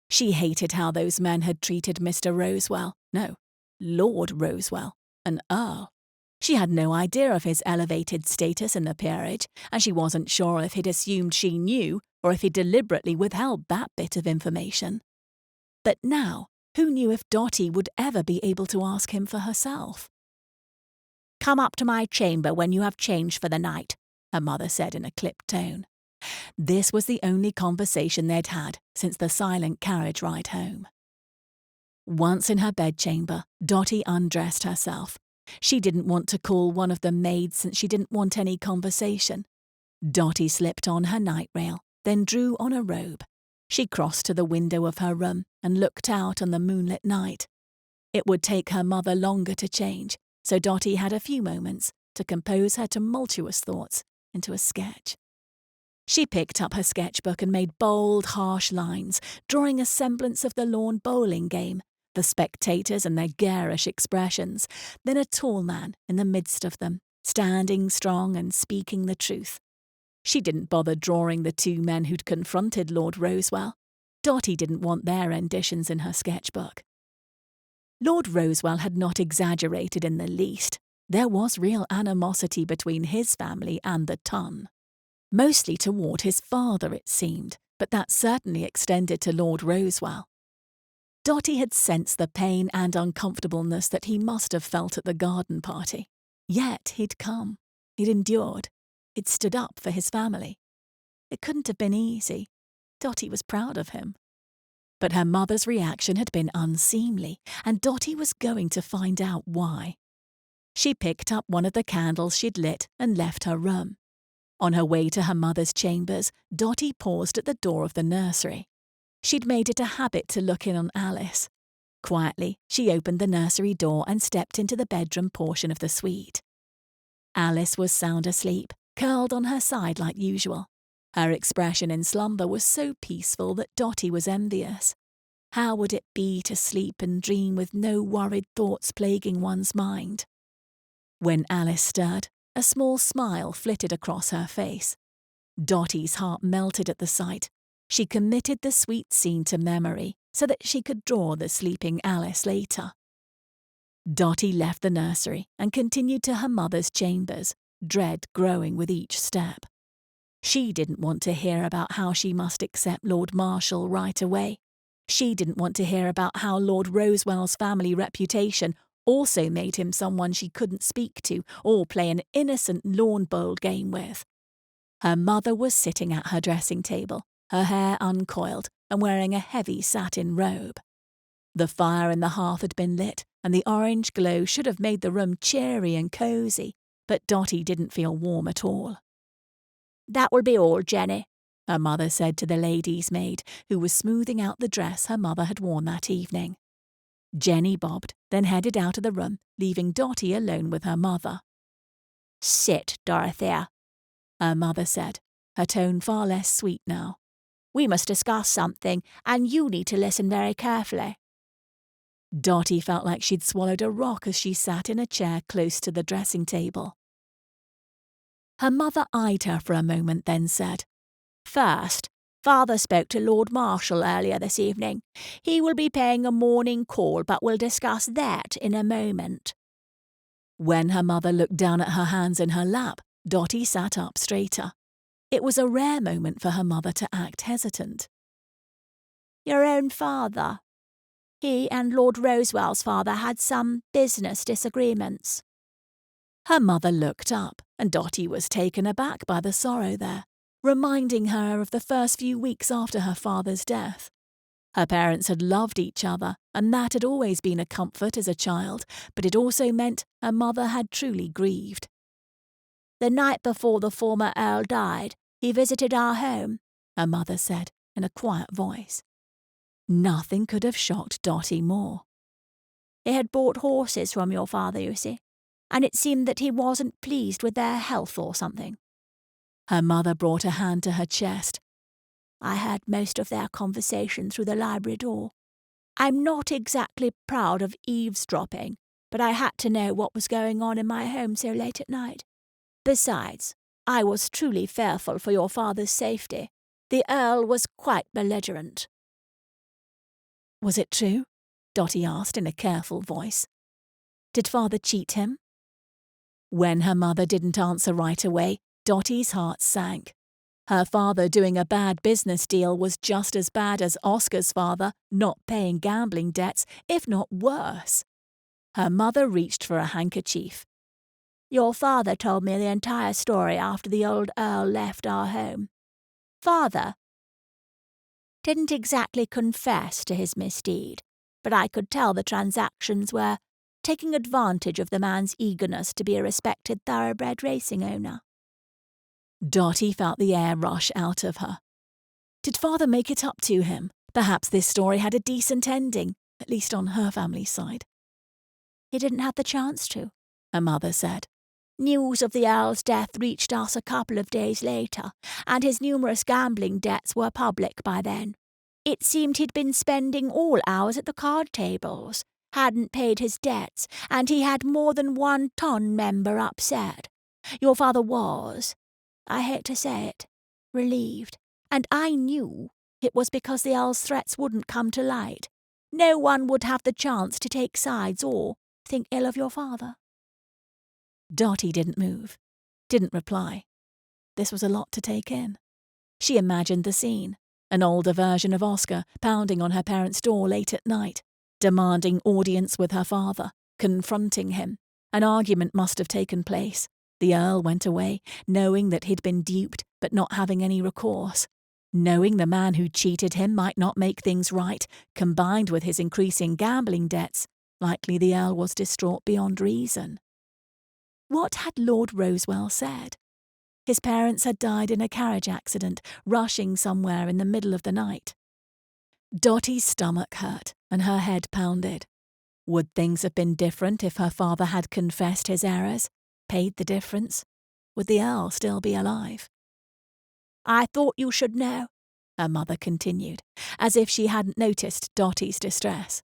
She hated how those men had treated Mr. Rosewell, no, Lord Rosewell, an earl. She had no idea of his elevated status in the peerage, and she wasn't sure if he'd assumed she knew or if he deliberately withheld that bit of information. But now, who knew if Dotty would ever be able to ask him for herself? "Come up to my chamber when you have changed for the night," her mother said in a clipped tone. This was the only conversation they'd had since the silent carriage ride home. Once in her bedchamber, Dotty undressed herself. She didn't want to call one of the maids since she didn't want any conversation. Dotty slipped on her night rail, then drew on a robe. She crossed to the window of her room and looked out on the moonlit night. It would take her mother longer to change, so Dotty had a few moments to compose her tumultuous thoughts into a sketch. She picked up her sketchbook and made bold, harsh lines, drawing a semblance of the lawn bowling game, the spectators and their garish expressions, then a tall man in the midst of them, standing strong and speaking the truth. She didn't bother drawing the two men who'd confronted Lord Rosewell. Dotty didn't want their renditions in her sketchbook. Lord Rosewell had not exaggerated in the least. There was real animosity between his family and the Ton. Mostly toward his father, it seemed, but that certainly extended to Lord Rosewell. Dotty had sensed the pain and uncomfortableness that he must have felt at the garden party. Yet he'd come. He'd endured. He'd stood up for his family. It couldn't have been easy. Dotty was proud of him. But her mother's reaction had been unseemly, and Dotty was going to find out why. She picked up one of the candles she'd lit and left her room. On her way to her mother's chambers, Dotty paused at the door of the nursery. She'd made it a habit to look in on Alice. Quietly, she opened the nursery door and stepped into the bedroom portion of the suite. Alice was sound asleep, curled on her side like usual. Her expression in slumber was so peaceful that Dotty was envious. How would it be to sleep and dream with no worried thoughts plaguing one's mind? When Alice stirred, a small smile flitted across her face. Dotty's heart melted at the sight. She committed the sweet scene to memory so that she could draw the sleeping Alice later. Dotty left the nursery and continued to her mother's chambers, dread growing with each step. She didn't want to hear about how she must accept Lord Marshal right away. She didn't want to hear about how Lord Rosewell's family reputation also made him someone she couldn't speak to or play an innocent lawn bowl game with. Her mother was sitting at her dressing table, her hair uncoiled and wearing a heavy satin robe. The fire in the hearth had been lit, and the orange glow should have made the room cheery and cosy, but Dotty didn't feel warm at all. "That will be all, Jenny," her mother said to the lady's maid, who was smoothing out the dress her mother had worn that evening. Jenny bobbed, then headed out of the room, leaving Dotty alone with her mother. "Sit, Dorothea," her mother said, her tone far less sweet now. "We must discuss something, and you need to listen very carefully." Dotty felt like she'd swallowed a rock as she sat in a chair close to the dressing table. Her mother eyed her for a moment, then said, "First, Father spoke to Lord Marshal earlier this evening. He will be paying a morning call, but we'll discuss that in a moment." When her mother looked down at her hands in her lap, Dotty sat up straighter. It was a rare moment for her mother to act hesitant. "Your own father. He and Lord Rosewell's father had some business disagreements." Her mother looked up, and Dotty was taken aback by the sorrow there, reminding her of the first few weeks after her father's death. Her parents had loved each other, and that had always been a comfort as a child, but it also meant her mother had truly grieved. "The night before the former Earl died, he visited our home," her mother said in a quiet voice. Nothing could have shocked Dotty more. "He had bought horses from your father, you see, and it seemed that he wasn't pleased with their health or something." Her mother brought a hand to her chest. "I heard most of their conversation through the library door. I'm not exactly proud of eavesdropping, but I had to know what was going on in my home so late at night. Besides, I was truly fearful for your father's safety. The Earl was quite belligerent." "Was it true?" Dotty asked in a careful voice. "Did father cheat him?" When her mother didn't answer right away, Dotty's heart sank. Her father doing a bad business deal was just as bad as Oscar's father not paying gambling debts, if not worse. Her mother reached for a handkerchief. "Your father told me the entire story after the old Earl left our home. Father didn't exactly confess to his misdeed, but I could tell the transactions were taking advantage of the man's eagerness to be a respected thoroughbred racing owner. Dotty felt the air rush out of her. Did father make it up to him? Perhaps this story had a decent ending, at least on her family's side. He didn't have the chance to, her mother said. News of the Earl's death reached us a couple of days later, and his numerous gambling debts were public by then. It seemed he'd been spending all hours at the card tables, hadn't paid his debts, and he had more than one ton member upset. Your father was, I hate to say it, relieved, and I knew it was because the Earl's threats wouldn't come to light. No one would have the chance to take sides or think ill of your father. Dotty didn't move, didn't reply. This was a lot to take in. She imagined the scene, an older version of Oscar pounding on her parents' door late at night, demanding audience with her father, confronting him. An argument must have taken place. The Earl went away, knowing that he'd been duped but not having any recourse. Knowing the man who cheated him might not make things right, combined with his increasing gambling debts, likely the Earl was distraught beyond reason. What had Lord Rosewell said? His parents had died in a carriage accident, rushing somewhere in the middle of the night. Dotty's stomach hurt and her head pounded. Would things have been different if her father had confessed his errors, paid the difference? Would the Earl still be alive? I thought you should know, her mother continued, as if she hadn't noticed Dotty's distress.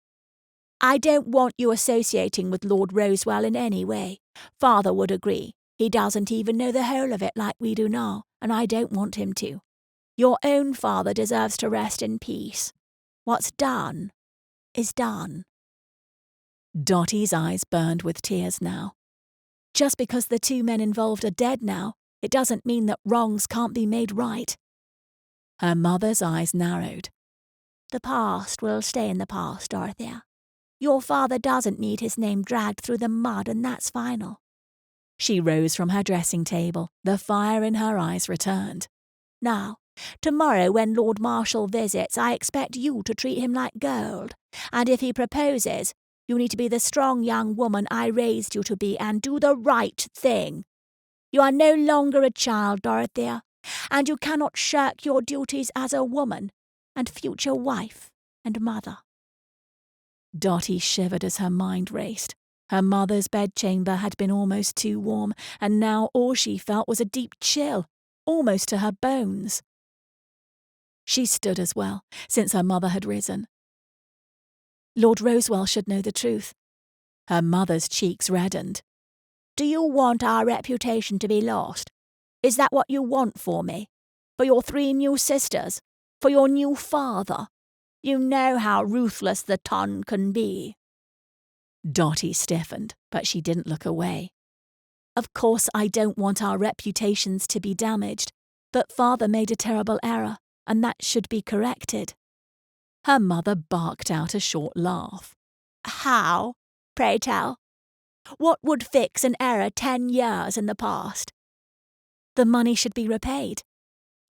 I don't want you associating with Lord Rosewell in any way. Father would agree. He doesn't even know the whole of it like we do now, and I don't want him to. Your own father deserves to rest in peace. What's done is done. Dotty's eyes burned with tears now. Just because the two men involved are dead now, it doesn't mean that wrongs can't be made right. Her mother's eyes narrowed. The past will stay in the past, Dorothea. Your father doesn't need his name dragged through the mud, and that's final. She rose from her dressing table. The fire in her eyes returned. Now, tomorrow when Lord Marshal visits, I expect you to treat him like gold. And if he proposes, you need to be the strong young woman I raised you to be and do the right thing. You are no longer a child, Dorothea, and you cannot shirk your duties as a woman and future wife and mother. Dotty shivered as her mind raced. Her mother's bedchamber had been almost too warm, and now all she felt was a deep chill, almost to her bones. She stood as well, since her mother had risen. Lord Rosewell should know the truth. Her mother's cheeks reddened. Do you want our reputation to be lost? Is that what you want for me? For your 3 new sisters? For your new father? You know how ruthless the ton can be. Dotty stiffened, but she didn't look away. Of course I don't want our reputations to be damaged, but father made a terrible error, and that should be corrected. Her mother barked out a short laugh. How? Pray tell. What would fix an error 10 years in the past? The money should be repaid.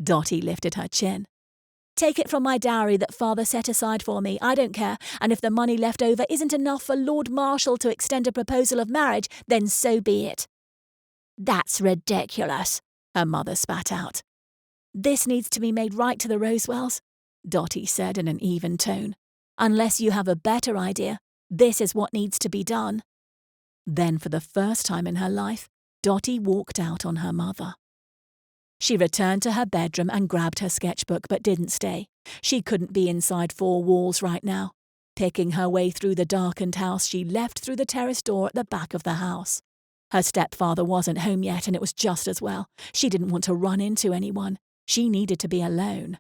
Dotty lifted her chin. Take it from my dowry that father set aside for me, I don't care, and if the money left over isn't enough for Lord Marshal to extend a proposal of marriage, then so be it. That's ridiculous, her mother spat out. This needs to be made right to the Rosewells, Dotty said in an even tone. Unless you have a better idea, this is what needs to be done. Then, for the first time in her life, Dotty walked out on her mother. She returned to her bedroom and grabbed her sketchbook, but didn't stay. She couldn't be inside 4 walls right now. Picking her way through the darkened house, she left through the terrace door at the back of the house. Her stepfather wasn't home yet, and it was just as well. She didn't want to run into anyone. She needed to be alone.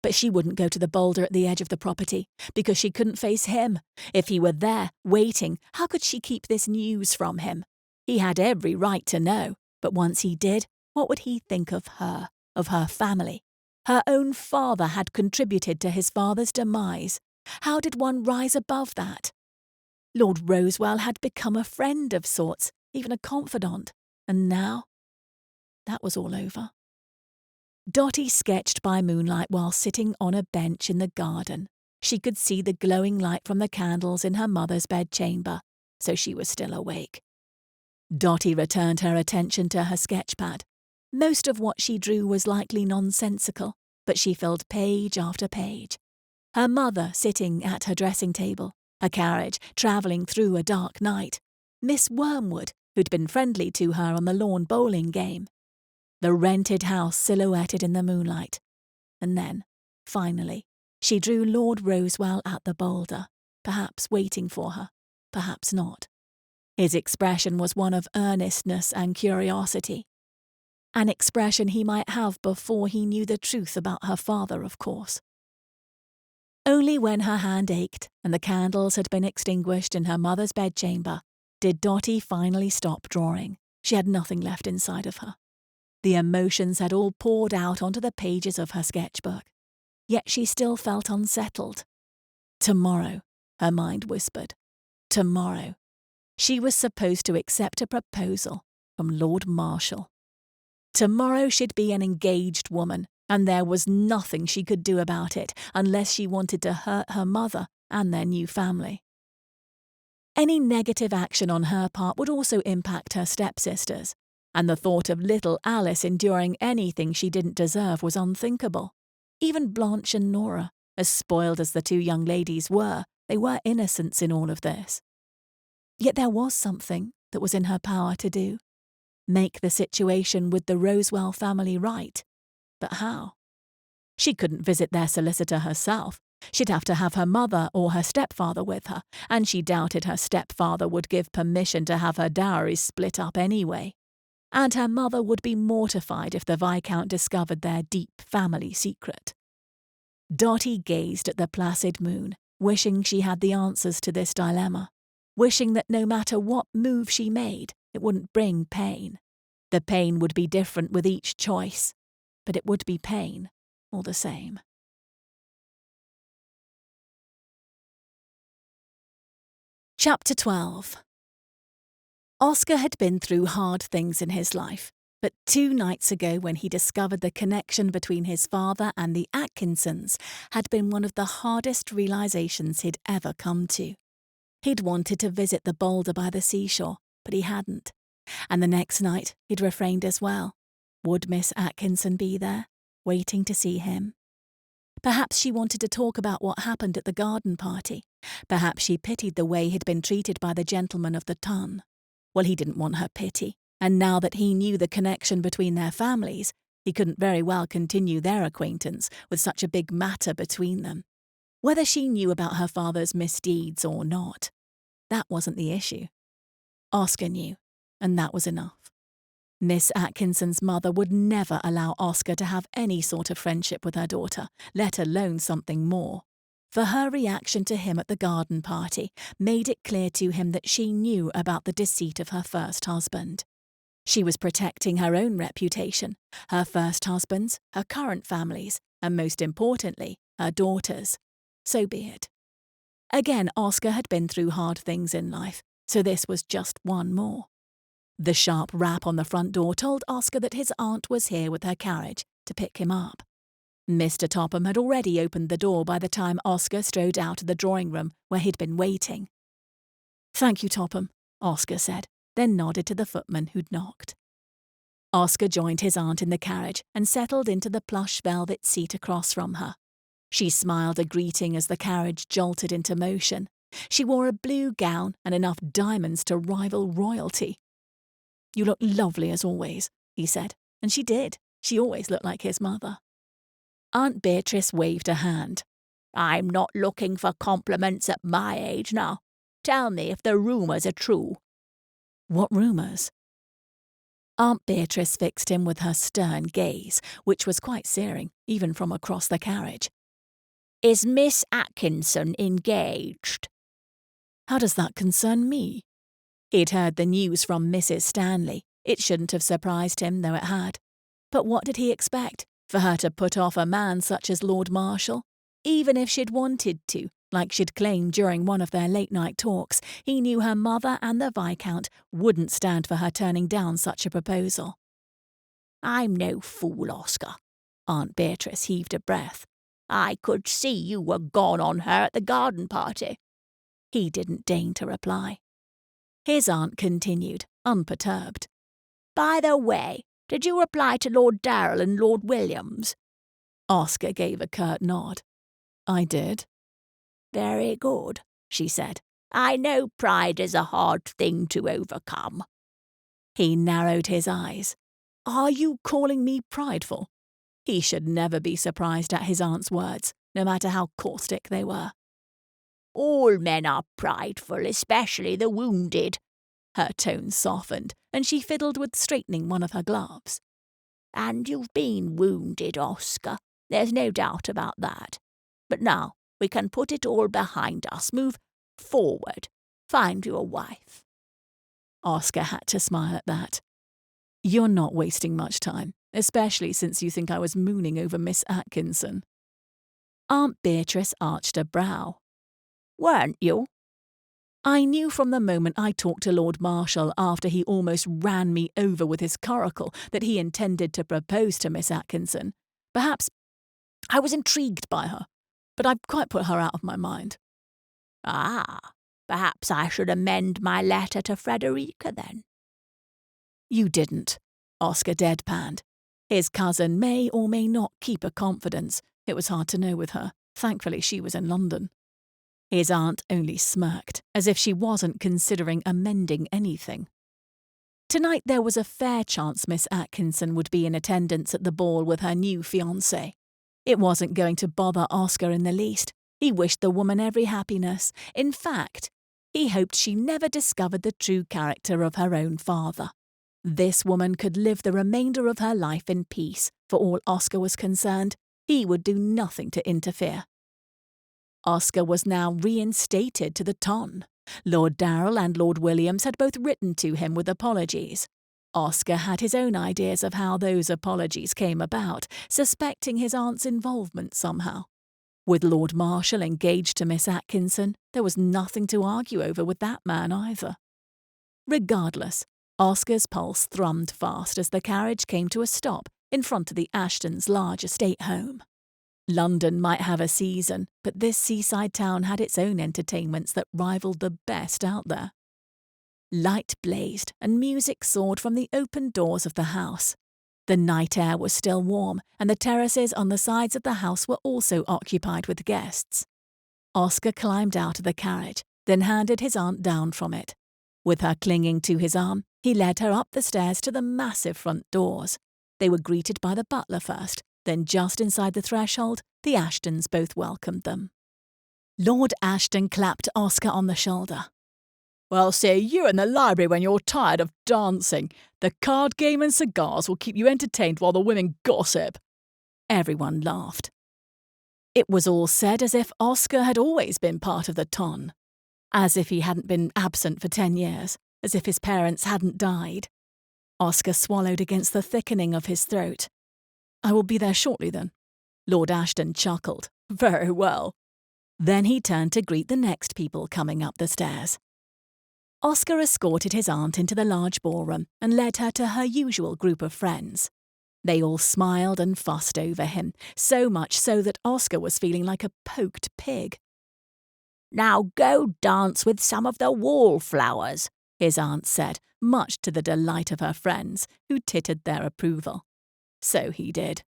But she wouldn't go to the boulder at the edge of the property, because she couldn't face him. If he were there, waiting, how could she keep this news from him? He had every right to know, but once he did, what would he think of her family? Her own father had contributed to his father's demise. How did one rise above that? Lord Rosewell had become a friend of sorts, even a confidant, and now that was all over. Dotty sketched by moonlight while sitting on a bench in the garden. She could see the glowing light from the candles in her mother's bedchamber, so she was still awake. Dotty returned her attention to her sketchpad. Most of what she drew was likely nonsensical, but she filled page after page. Her mother sitting at her dressing table, a carriage travelling through a dark night, Miss Wormwood, who'd been friendly to her on the lawn bowling game, the rented house silhouetted in the moonlight. And then, finally, she drew Lord Rosewell at the boulder, perhaps waiting for her, perhaps not. His expression was one of earnestness and curiosity. An expression he might have before he knew the truth about her father, of course. Only when her hand ached and the candles had been extinguished in her mother's bedchamber did Dotty finally stop drawing. She had nothing left inside of her. The emotions had all poured out onto the pages of her sketchbook. Yet she still felt unsettled. Tomorrow, her mind whispered. Tomorrow. She was supposed to accept a proposal from Lord Marshal. Tomorrow she'd be an engaged woman, and there was nothing she could do about it unless she wanted to hurt her mother and their new family. Any negative action on her part would also impact her stepsisters, and the thought of little Alice enduring anything she didn't deserve was unthinkable. Even Blanche and Nora, as spoiled as the two young ladies were, they were innocents in all of this. Yet there was something that was in her power to do. Make the situation with the Rosewell family right. But how? She couldn't visit their solicitor herself. She'd have to have her mother or her stepfather with her, and she doubted her stepfather would give permission to have her dowry split up anyway. And her mother would be mortified if the Viscount discovered their deep family secret. Dotty gazed at the placid moon, wishing she had the answers to this dilemma, wishing that no matter what move she made, it wouldn't bring pain. The pain would be different with each choice, but it would be pain all the same. Chapter 12. Oscar had been through hard things in his life, but 2 nights ago when he discovered the connection between his father and the Atkinsons had been one of the hardest realizations he'd ever come to. He'd wanted to visit the boulder by the seashore, but he hadn't. And the next night he'd refrained as well. Would Miss Atkinson be there, waiting to see him? Perhaps she wanted to talk about what happened at the garden party. Perhaps she pitied the way he'd been treated by the gentleman of the ton. Well, he didn't want her pity, and now that he knew the connection between their families, he couldn't very well continue their acquaintance with such a big matter between them. Whether she knew about her father's misdeeds or not, that wasn't the issue. Oscar knew, and that was enough. Miss Atkinson's mother would never allow Oscar to have any sort of friendship with her daughter, let alone something more. For her reaction to him at the garden party made it clear to him that she knew about the deceit of her first husband. She was protecting her own reputation, her first husband's, her current family's, and most importantly, her daughter's. So be it. Again, Oscar had been through hard things in life, so this was just one more. The sharp rap on the front door told Oscar that his aunt was here with her carriage to pick him up. Mr. Topham had already opened the door by the time Oscar strode out of the drawing room where he'd been waiting. "Thank you, Topham," Oscar said, then nodded to the footman who'd knocked. Oscar joined his aunt in the carriage and settled into the plush velvet seat across from her. She smiled a greeting as the carriage jolted into motion. She wore a blue gown and enough diamonds to rival royalty. "You look lovely as always," he said, and she did. She always looked like his mother. Aunt Beatrice waved a hand. "I'm not looking for compliments at my age now. Tell me if the rumours are true." "What rumours?" Aunt Beatrice fixed him with her stern gaze, which was quite searing, even from across the carriage. "Is Miss Atkinson engaged?" "How does that concern me?" He'd heard the news from Mrs. Stanley. It shouldn't have surprised him, though it had. But what did he expect? For her to put off a man such as Lord Marshal? Even if she'd wanted to, like she'd claimed during one of their late-night talks, he knew her mother and the Viscount wouldn't stand for her turning down such a proposal. "I'm no fool, Oscar." Aunt Beatrice heaved a breath. I could see you were gone on her at the garden party." He didn't deign to reply. His aunt continued, unperturbed. "By the way, did you reply to Lord Darrell and Lord Williams?" Oscar gave a curt nod. "I did." "Very good," she said. "I know pride is a hard thing to overcome." He narrowed his eyes. "Are you calling me prideful?" He should never be surprised at his aunt's words, no matter how caustic they were. "All men are prideful, especially the wounded." Her tone softened, and she fiddled with straightening one of her gloves. "And you've been wounded, Oscar. There's no doubt about that. But now we can put it all behind us, move forward, find you a wife." Oscar had to smile at that. "You're not wasting much time, especially since you think I was mooning over Miss Atkinson." Aunt Beatrice arched a brow. "Weren't you?" "I knew from the moment I talked to Lord Marshal after he almost ran me over with his coracle that he intended to propose to Miss Atkinson. Perhaps I was intrigued by her, but I've quite put her out of my mind." "Ah, perhaps I should amend my letter to Frederica then." "You didn't," Oscar deadpanned. His cousin may or may not keep a confidence. It was hard to know with her. Thankfully, she was in London. His aunt only smirked, as if she wasn't considering amending anything. Tonight there was a fair chance Miss Atkinson would be in attendance at the ball with her new fiancé. It wasn't going to bother Oscar in the least. He wished the woman every happiness. In fact, he hoped she never discovered the true character of her own father. This woman could live the remainder of her life in peace. For all Oscar was concerned, he would do nothing to interfere. Oscar was now reinstated to the ton. Lord Darrell and Lord Williams had both written to him with apologies. Oscar had his own ideas of how those apologies came about, suspecting his aunt's involvement somehow. With Lord Marshal engaged to Miss Atkinson, there was nothing to argue over with that man either. Regardless, Oscar's pulse thrummed fast as the carriage came to a stop in front of the Ashtons' large estate home. London might have a season, but this seaside town had its own entertainments that rivaled the best out there. Light blazed and music soared from the open doors of the house. The night air was still warm, and the terraces on the sides of the house were also occupied with guests. Oscar climbed out of the carriage, then handed his aunt down from it. With her clinging to his arm, he led her up the stairs to the massive front doors. They were greeted by the butler first. Then just inside the threshold, the Ashtons both welcomed them. Lord Ashton clapped Oscar on the shoulder. "Well, see you in the library when you're tired of dancing. The card game and cigars will keep you entertained while the women gossip." Everyone laughed. It was all said as if Oscar had always been part of the ton. As if he hadn't been absent for 10 years. As if his parents hadn't died. Oscar swallowed against the thickening of his throat. "I will be there shortly, then." Lord Ashton chuckled. "Very well." Then he turned to greet the next people coming up the stairs. Oscar escorted his aunt into the large ballroom and led her to her usual group of friends. They all smiled and fussed over him, so much so that Oscar was feeling like a poked pig. "Now go dance with some of the wallflowers," his aunt said, much to the delight of her friends, who tittered their approval. So he did.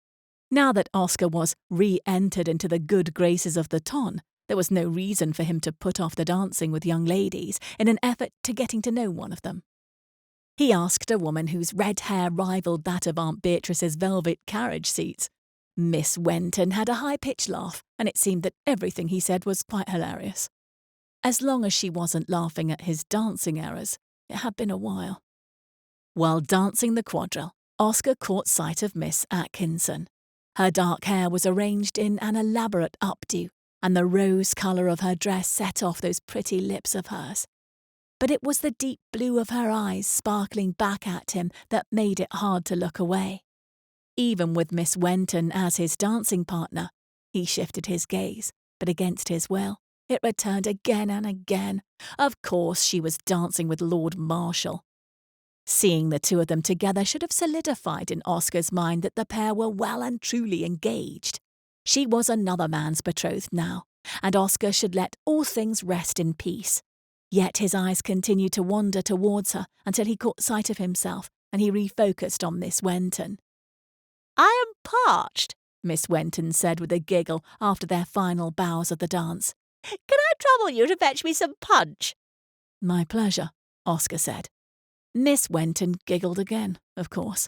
Now that Oscar was re-entered into the good graces of the ton, there was no reason for him to put off the dancing with young ladies in an effort to getting to know one of them. He asked a woman whose red hair rivaled that of Aunt Beatrice's velvet carriage seats. Miss Wenton had a high-pitched laugh, and it seemed that everything he said was quite hilarious. As long as she wasn't laughing at his dancing errors, it had been a while. While dancing the quadrille, Oscar caught sight of Miss Atkinson. Her dark hair was arranged in an elaborate updo, and the rose colour of her dress set off those pretty lips of hers. But it was the deep blue of her eyes sparkling back at him that made it hard to look away. Even with Miss Wenton as his dancing partner, he shifted his gaze, but against his will, it returned again and again. Of course she was dancing with Lord Marshal. Seeing the two of them together should have solidified in Oscar's mind that the pair were well and truly engaged. She was another man's betrothed now, and Oscar should let all things rest in peace. Yet his eyes continued to wander towards her until he caught sight of himself, and he refocused on Miss Wenton. I am parched, Miss Wenton said with a giggle after their final bows of the dance. Can I trouble you to fetch me some punch? My pleasure, Oscar said. Miss Wenton giggled again, of course.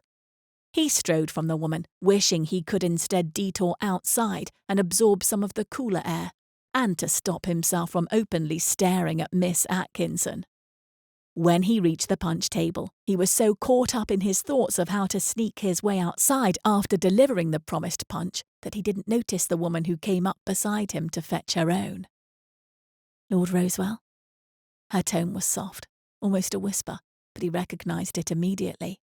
He strode from the woman, wishing he could instead detour outside and absorb some of the cooler air, and to stop himself from openly staring at Miss Atkinson. When he reached the punch table, he was so caught up in his thoughts of how to sneak his way outside after delivering the promised punch that he didn't notice the woman who came up beside him to fetch her own. Lord Rosewell? Her tone was soft, almost a whisper, but he recognised it immediately.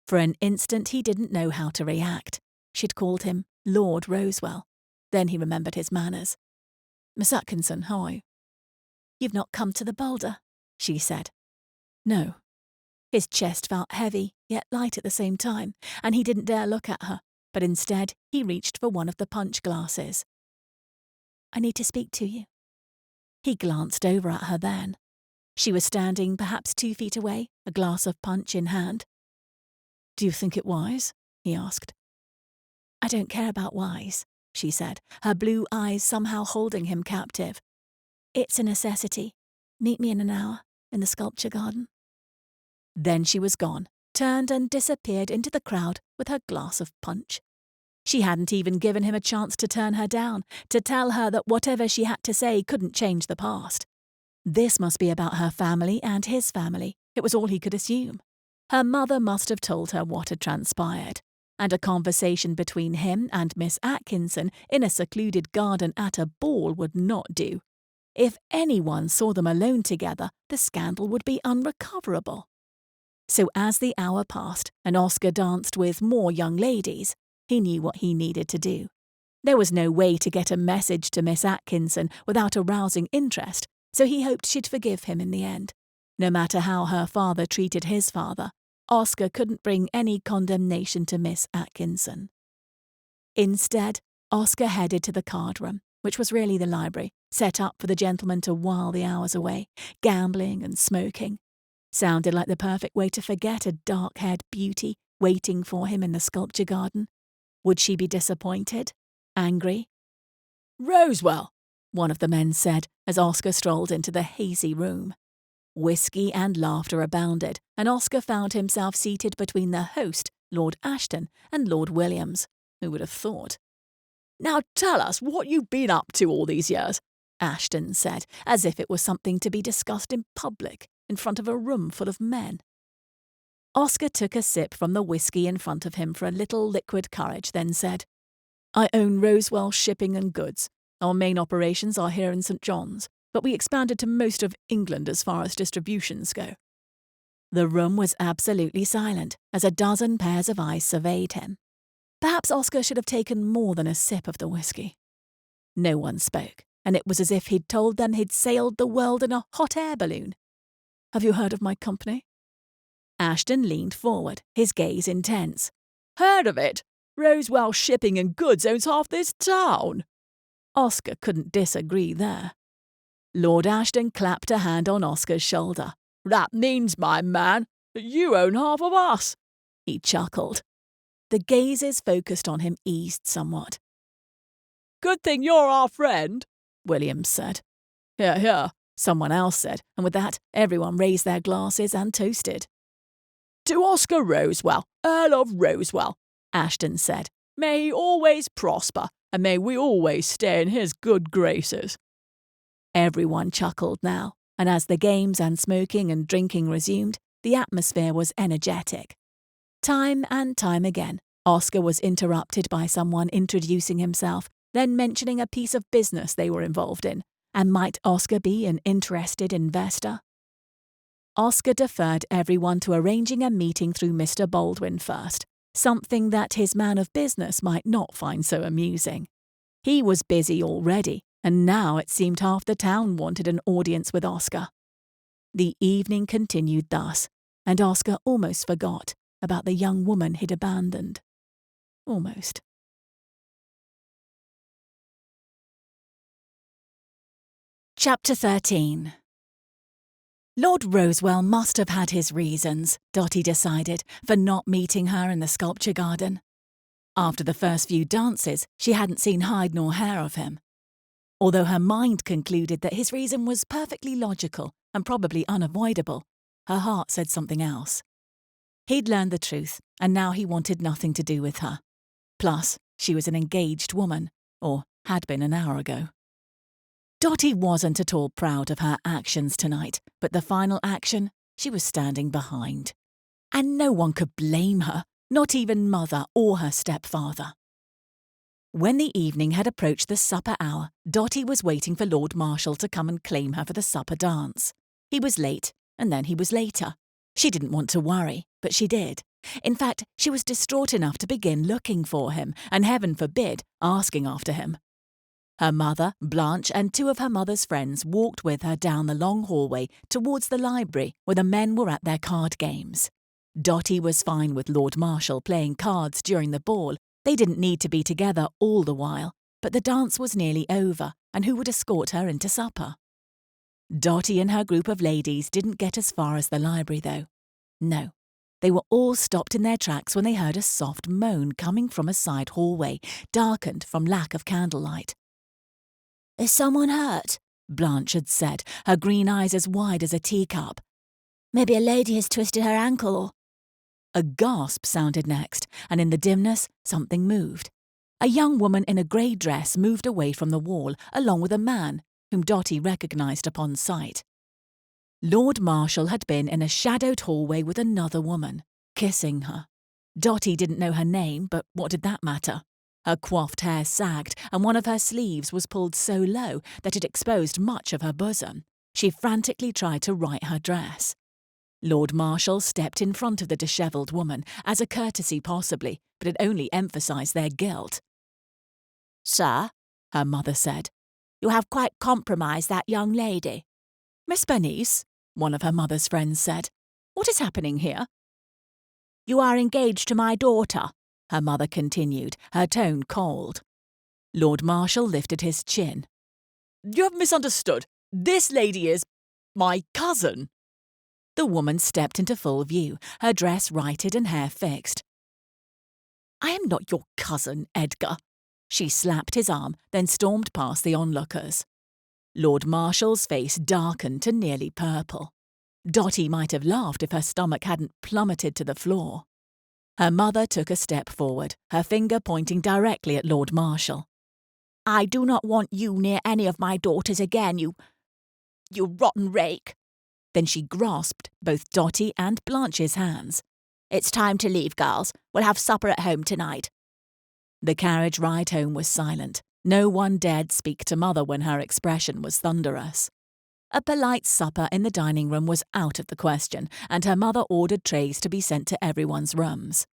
For an instant he didn't know how to react. She'd called him Lord Rosewell. Then he remembered his manners. Miss Atkinson, how are you? You've not come to the boulder, she said. No. His chest felt heavy, yet light at the same time, and he didn't dare look at her, but instead he reached for one of the punch glasses. I need to speak to you. He glanced over at her then. She was standing perhaps 2 feet away, a glass of punch in hand. Do you think it wise? He asked. I don't care about wise, she said, her blue eyes somehow holding him captive. It's a necessity. Meet me in an hour, in the sculpture garden. Then she was gone, turned and disappeared into the crowd with her glass of punch. She hadn't even given him a chance to turn her down, to tell her that whatever she had to say couldn't change the past. This must be about her family and his family. It was all he could assume. Her mother must have told her what had transpired, and a conversation between him and Miss Atkinson in a secluded garden at a ball would not do. If anyone saw them alone together, the scandal would be unrecoverable. So as the hour passed and Oscar danced with more young ladies, he knew what he needed to do. There was no way to get a message to Miss Atkinson without arousing interest, so he hoped she'd forgive him in the end. No matter how her father treated his father, Oscar couldn't bring any condemnation to Miss Atkinson. Instead, Oscar headed to the card room, which was really the library, set up for the gentlemen to while the hours away, gambling and smoking. Sounded like the perfect way to forget a dark-haired beauty waiting for him in the sculpture garden. Would she be disappointed? Angry? Rosewell, one of the men said as Oscar strolled into the hazy room. Whiskey and laughter abounded, and Oscar found himself seated between the host, Lord Ashton, and Lord Williams. Who would have thought? Now tell us what you've been up to all these years, Ashton said, as if it was something to be discussed in public, in front of a room full of men. Oscar took a sip from the whiskey in front of him for a little liquid courage, then said, I own Rosewell Shipping and Goods. Our main operations are here in St. John's, but we expanded to most of England as far as distributions go. The room was absolutely silent as a dozen pairs of eyes surveyed him. Perhaps Oscar should have taken more than a sip of the whiskey. No one spoke, and it was as if he'd told them he'd sailed the world in a hot air balloon. Have you heard of my company? Ashton leaned forward, his gaze intense. Heard of it? Rosewell Shipping and Goods owns half this town. Oscar couldn't disagree there. Lord Ashton clapped a hand on Oscar's shoulder. That means, my man, that you own half of us. He chuckled. The gazes focused on him eased somewhat. Good thing you're our friend, Williams said. Hear, hear, someone else said, and with that everyone raised their glasses and toasted. To Oscar Rosewell, Earl of Rosewell, Ashton said. May he always prosper, and may we always stay in his good graces. Everyone chuckled now, and as the games and smoking and drinking resumed, the atmosphere was energetic. Time and time again, Oscar was interrupted by someone introducing himself, then mentioning a piece of business they were involved in, and might Oscar be an interested investor? Oscar deferred everyone to arranging a meeting through Mr. Baldwin first, something that his man of business might not find so amusing. He was busy already, and now it seemed half the town wanted an audience with Oscar. The evening continued thus, and Oscar almost forgot about the young woman he'd abandoned. Almost. Chapter 13. Lord Rosewell must have had his reasons, Dotty decided, for not meeting her in the sculpture garden. After the first few dances, she hadn't seen hide nor hair of him. Although her mind concluded that his reason was perfectly logical and probably unavoidable, her heart said something else. He'd learned the truth, and now he wanted nothing to do with her. Plus, she was an engaged woman, or had been an hour ago. Dotty wasn't at all proud of her actions tonight, but the final action she was standing behind. And no one could blame her, not even Mother or her stepfather. When the evening had approached the supper hour, Dotty was waiting for Lord Marshal to come and claim her for the supper dance. He was late, and then he was later. She didn't want to worry, but she did. In fact, she was distraught enough to begin looking for him, and heaven forbid, asking after him. Her mother, Blanche, and two of her mother's friends walked with her down the long hallway towards the library where the men were at their card games. Dotty was fine with Lord Marshal playing cards during the ball. They didn't need to be together all the while, but the dance was nearly over, and who would escort her into supper? Dotty and her group of ladies didn't get as far as the library, though. No, they were all stopped in their tracks when they heard a soft moan coming from a side hallway, darkened from lack of candlelight. "Is someone hurt?" Blanche had said, her green eyes as wide as a teacup. "Maybe a lady has twisted her ankle or—" A gasp sounded next, and in the dimness, something moved. A young woman in a grey dress moved away from the wall, along with a man, whom Dotty recognised upon sight. Lord Marshal had been in a shadowed hallway with another woman, kissing her. Dotty didn't know her name, but what did that matter? Her coiffed hair sagged, and one of her sleeves was pulled so low that it exposed much of her bosom. She frantically tried to right her dress. Lord Marshal stepped in front of the dishevelled woman, as a courtesy possibly, but it only emphasised their guilt. "Sir," her mother said, "you have quite compromised that young lady." "Miss Bernice," one of her mother's friends said, "what is happening here?" "You are engaged to my daughter," her mother continued, her tone cold. Lord Marshal lifted his chin. "You have misunderstood. This lady is my cousin." The woman stepped into full view, her dress righted and hair fixed. "I am not your cousin, Edgar." She slapped his arm, then stormed past the onlookers. Lord Marshal's face darkened to nearly purple. Dotty might have laughed if her stomach hadn't plummeted to the floor. Her mother took a step forward, her finger pointing directly at Lord Marshal. "I do not want you near any of my daughters again, you rotten rake." Then she grasped both Dotty and Blanche's hands. "It's time to leave, girls. We'll have supper at home tonight." The carriage ride home was silent. No one dared speak to Mother when her expression was thunderous. A polite supper in the dining room was out of the question, and her mother ordered trays to be sent to everyone's rooms.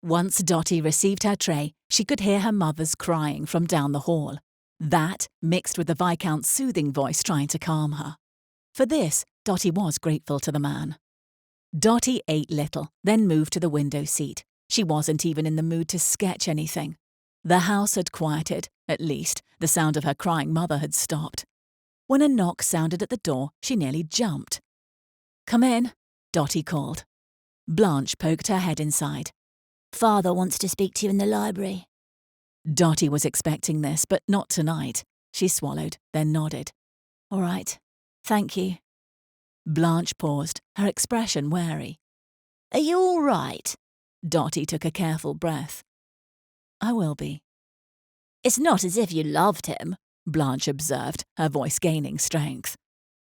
Once Dotty received her tray, she could hear her mother's crying from down the hall. That, mixed with the Viscount's soothing voice trying to calm her. For this, Dotty was grateful to the man. Dotty ate little, then moved to the window seat. She wasn't even in the mood to sketch anything. The house had quieted, at least, the sound of her crying mother had stopped. When a knock sounded at the door, she nearly jumped. "Come in," Dotty called. Blanche poked her head inside. "Father wants to speak to you in the library." Dotty was expecting this, but not tonight. She swallowed, then nodded. "All right. Thank you." Blanche paused, her expression wary. "Are you all right?" Dotty took a careful breath. "I will be." "It's not as if you loved him," Blanche observed, her voice gaining strength.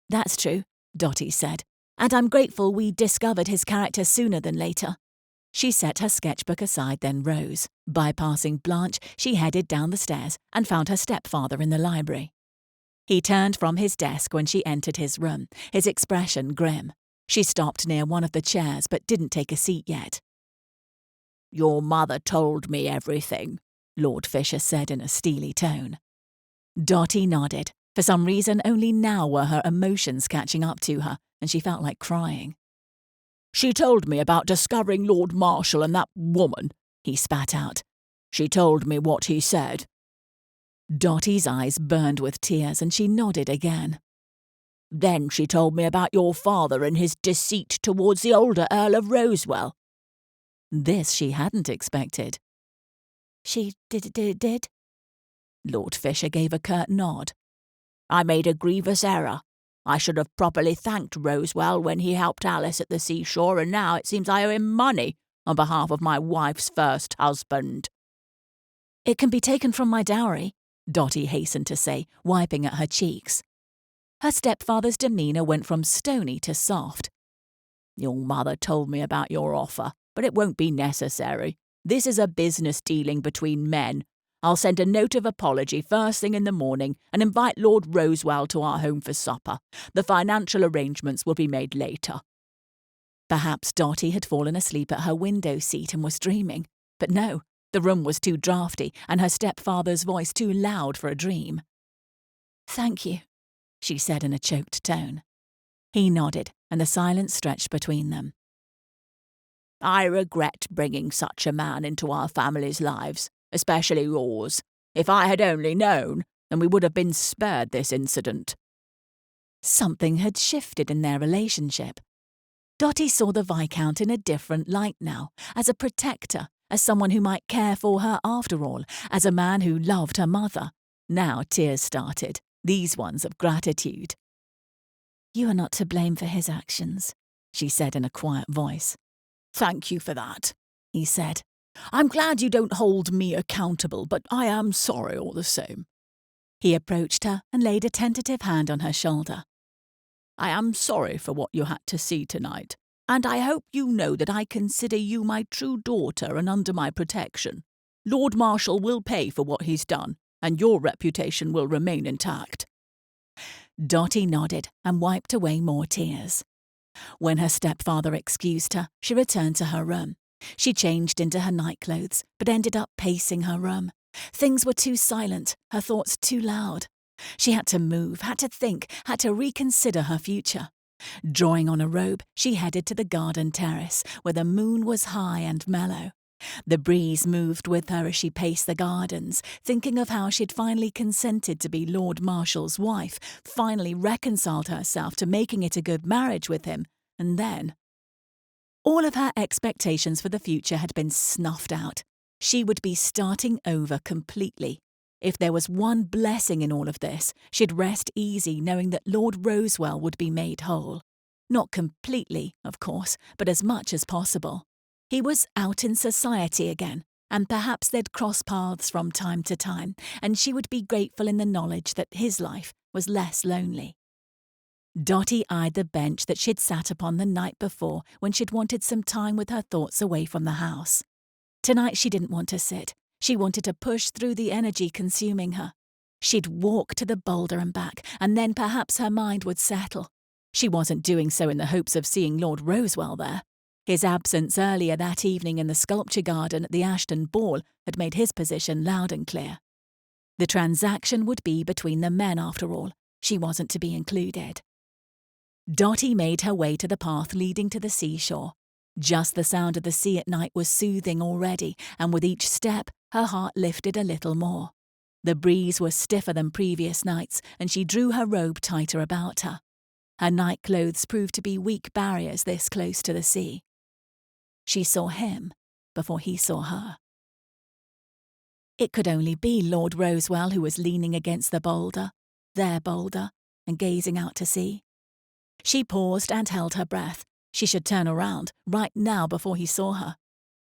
"That's true," Dotty said, "and I'm grateful we discovered his character sooner than later." She set her sketchbook aside, then rose. Bypassing Blanche, she headed down the stairs and found her stepfather in the library. He turned from his desk when she entered his room, his expression grim. She stopped near one of the chairs but didn't take a seat yet. "Your mother told me everything," Lord Fisher said in a steely tone. Dotty nodded. For some reason, only now were her emotions catching up to her, and she felt like crying. "She told me about discovering Lord Marshal and that woman," he spat out. "She told me what he said." Dottie's eyes burned with tears and she nodded again. Then she told me about your father and his deceit towards the older Earl of Rosewell. This she hadn't expected. She did? Lord Fisher gave a curt nod. I made a grievous error. I should have properly thanked Rosewell when he helped Alice at the seashore, and now it seems I owe him money on behalf of my wife's first husband. It can be taken from my dowry, Dottie hastened to say, wiping at her cheeks. Her stepfather's demeanour went from stony to soft. Your mother told me about your offer, but it won't be necessary. This is a business dealing between men. I'll send a note of apology first thing in the morning and invite Lord Rosewell to our home for supper. The financial arrangements will be made later. Perhaps Dottie had fallen asleep at her window seat and was dreaming. But no, the room was too draughty and her stepfather's voice too loud for a dream. "Thank you," she said in a choked tone. He nodded, and the silence stretched between them. I regret bringing such a man into our family's lives, especially yours. If I had only known, then we would have been spared this incident. Something had shifted in their relationship. Dottie saw the Viscount in a different light now, as a protector, as someone who might care for her after all, as a man who loved her mother. Now tears started, these ones of gratitude. "You are not to blame for his actions," she said in a quiet voice. Thank you for that, he said. I'm glad you don't hold me accountable, but I am sorry all the same. He approached her and laid a tentative hand on her shoulder. I am sorry for what you had to see tonight, and I hope you know that I consider you my true daughter and under my protection. Lord Marshal will pay for what he's done, and your reputation will remain intact. Dottie nodded and wiped away more tears. When her stepfather excused her, she returned to her room. She changed into her nightclothes, but ended up pacing her room. Things were too silent, her thoughts too loud. She had to move, had to think, had to reconsider her future. Drawing on a robe, she headed to the garden terrace, where the moon was high and mellow. The breeze moved with her as she paced the gardens, thinking of how she'd finally consented to be Lord Marshal's wife, finally reconciled herself to making it a good marriage with him, and then... All of her expectations for the future had been snuffed out. She would be starting over completely. If there was one blessing in all of this, she'd rest easy knowing that Lord Rosewell would be made whole. Not completely, of course, but as much as possible. He was out in society again, and perhaps they'd cross paths from time to time, and she would be grateful in the knowledge that his life was less lonely. Dottie eyed the bench that she'd sat upon the night before when she'd wanted some time with her thoughts away from the house. Tonight she didn't want to sit. She wanted to push through the energy consuming her. She'd walk to the boulder and back, and then perhaps her mind would settle. She wasn't doing so in the hopes of seeing Lord Rosewell there. His absence earlier that evening in the sculpture garden at the Ashton ball had made his position loud and clear. The transaction would be between the men after all. She wasn't to be included. Dottie made her way to the path leading to the seashore. Just the sound of the sea at night was soothing already, and with each step, her heart lifted a little more. The breeze was stiffer than previous nights, and she drew her robe tighter about her. Her nightclothes proved to be weak barriers this close to the sea. She saw him before he saw her. It could only be Lord Rosewell who was leaning against the boulder, their boulder, and gazing out to sea. She paused and held her breath. She should turn around, right now before he saw her.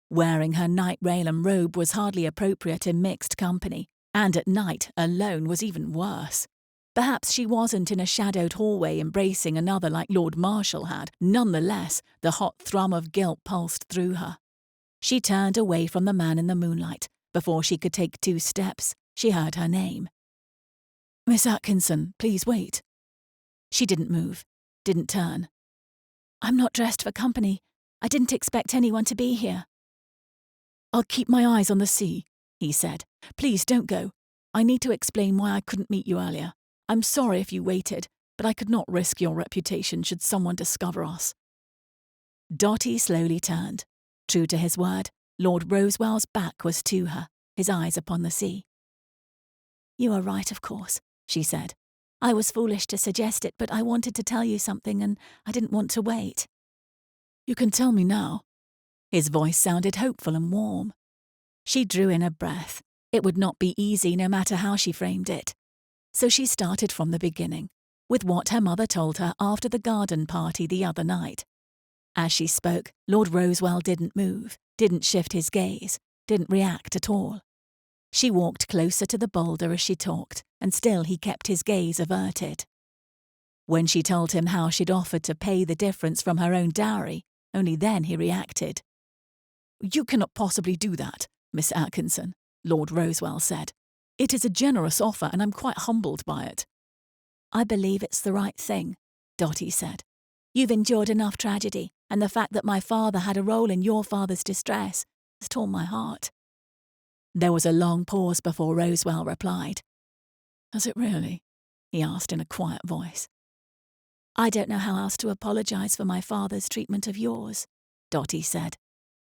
Wearing her night rail and robe was hardly appropriate in mixed company, and at night, alone was even worse. Perhaps she wasn't in a shadowed hallway embracing another like Lord Marshal had. Nonetheless, the hot thrum of guilt pulsed through her. She turned away from the man in the moonlight. Before she could take 2 steps, she heard her name. "Miss Atkinson, please wait." She didn't move. Didn't turn. "I'm not dressed for company. I didn't expect anyone to be here." "I'll keep my eyes on the sea," he said. "Please don't go. I need to explain why I couldn't meet you earlier. I'm sorry if you waited, but I could not risk your reputation should someone discover us." Dottie slowly turned. True to his word, Lord Rosewell's back was to her, his eyes upon the sea. You are right, of course, she said. I was foolish to suggest it, but I wanted to tell you something and I didn't want to wait. You can tell me now. His voice sounded hopeful and warm. She drew in a breath. It would not be easy no matter how she framed it. So she started from the beginning, with what her mother told her after the garden party the other night. As she spoke, Lord Rosewell didn't move, didn't shift his gaze, didn't react at all. She walked closer to the boulder as she talked, and still he kept his gaze averted. When she told him how she'd offered to pay the difference from her own dowry, only then he reacted. You cannot possibly do that, Miss Atkinson, Lord Rosewell said. It is a generous offer and I'm quite humbled by it. I believe it's the right thing, Dotty said. You've endured enough tragedy, and the fact that my father had a role in your father's distress has torn my heart. There was a long pause before Rosewell replied. Has it really? He asked in a quiet voice. I don't know how else to apologise for my father's treatment of yours, Dotty said.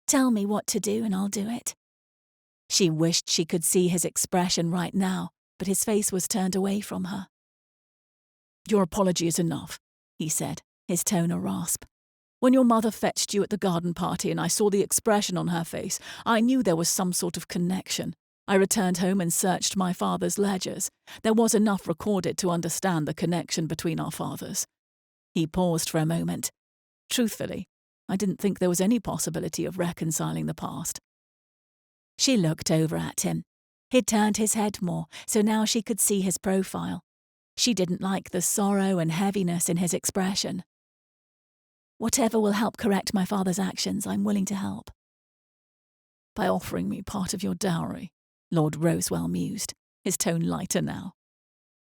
Tell me what to do and I'll do it. She wished she could see his expression right now, but his face was turned away from her. Your apology is enough, he said, his tone a rasp. When your mother fetched you at the garden party and I saw the expression on her face, I knew there was some sort of connection. I returned home and searched my father's ledgers. There was enough recorded to understand the connection between our fathers. He paused for a moment. Truthfully, I didn't think there was any possibility of reconciling the past. She looked over at him. He'd turned his head more, so now she could see his profile. She didn't like the sorrow and heaviness in his expression. Whatever will help correct my father's actions, I'm willing to help. By offering me part of your dowry, Lord Rosewell mused, his tone lighter now.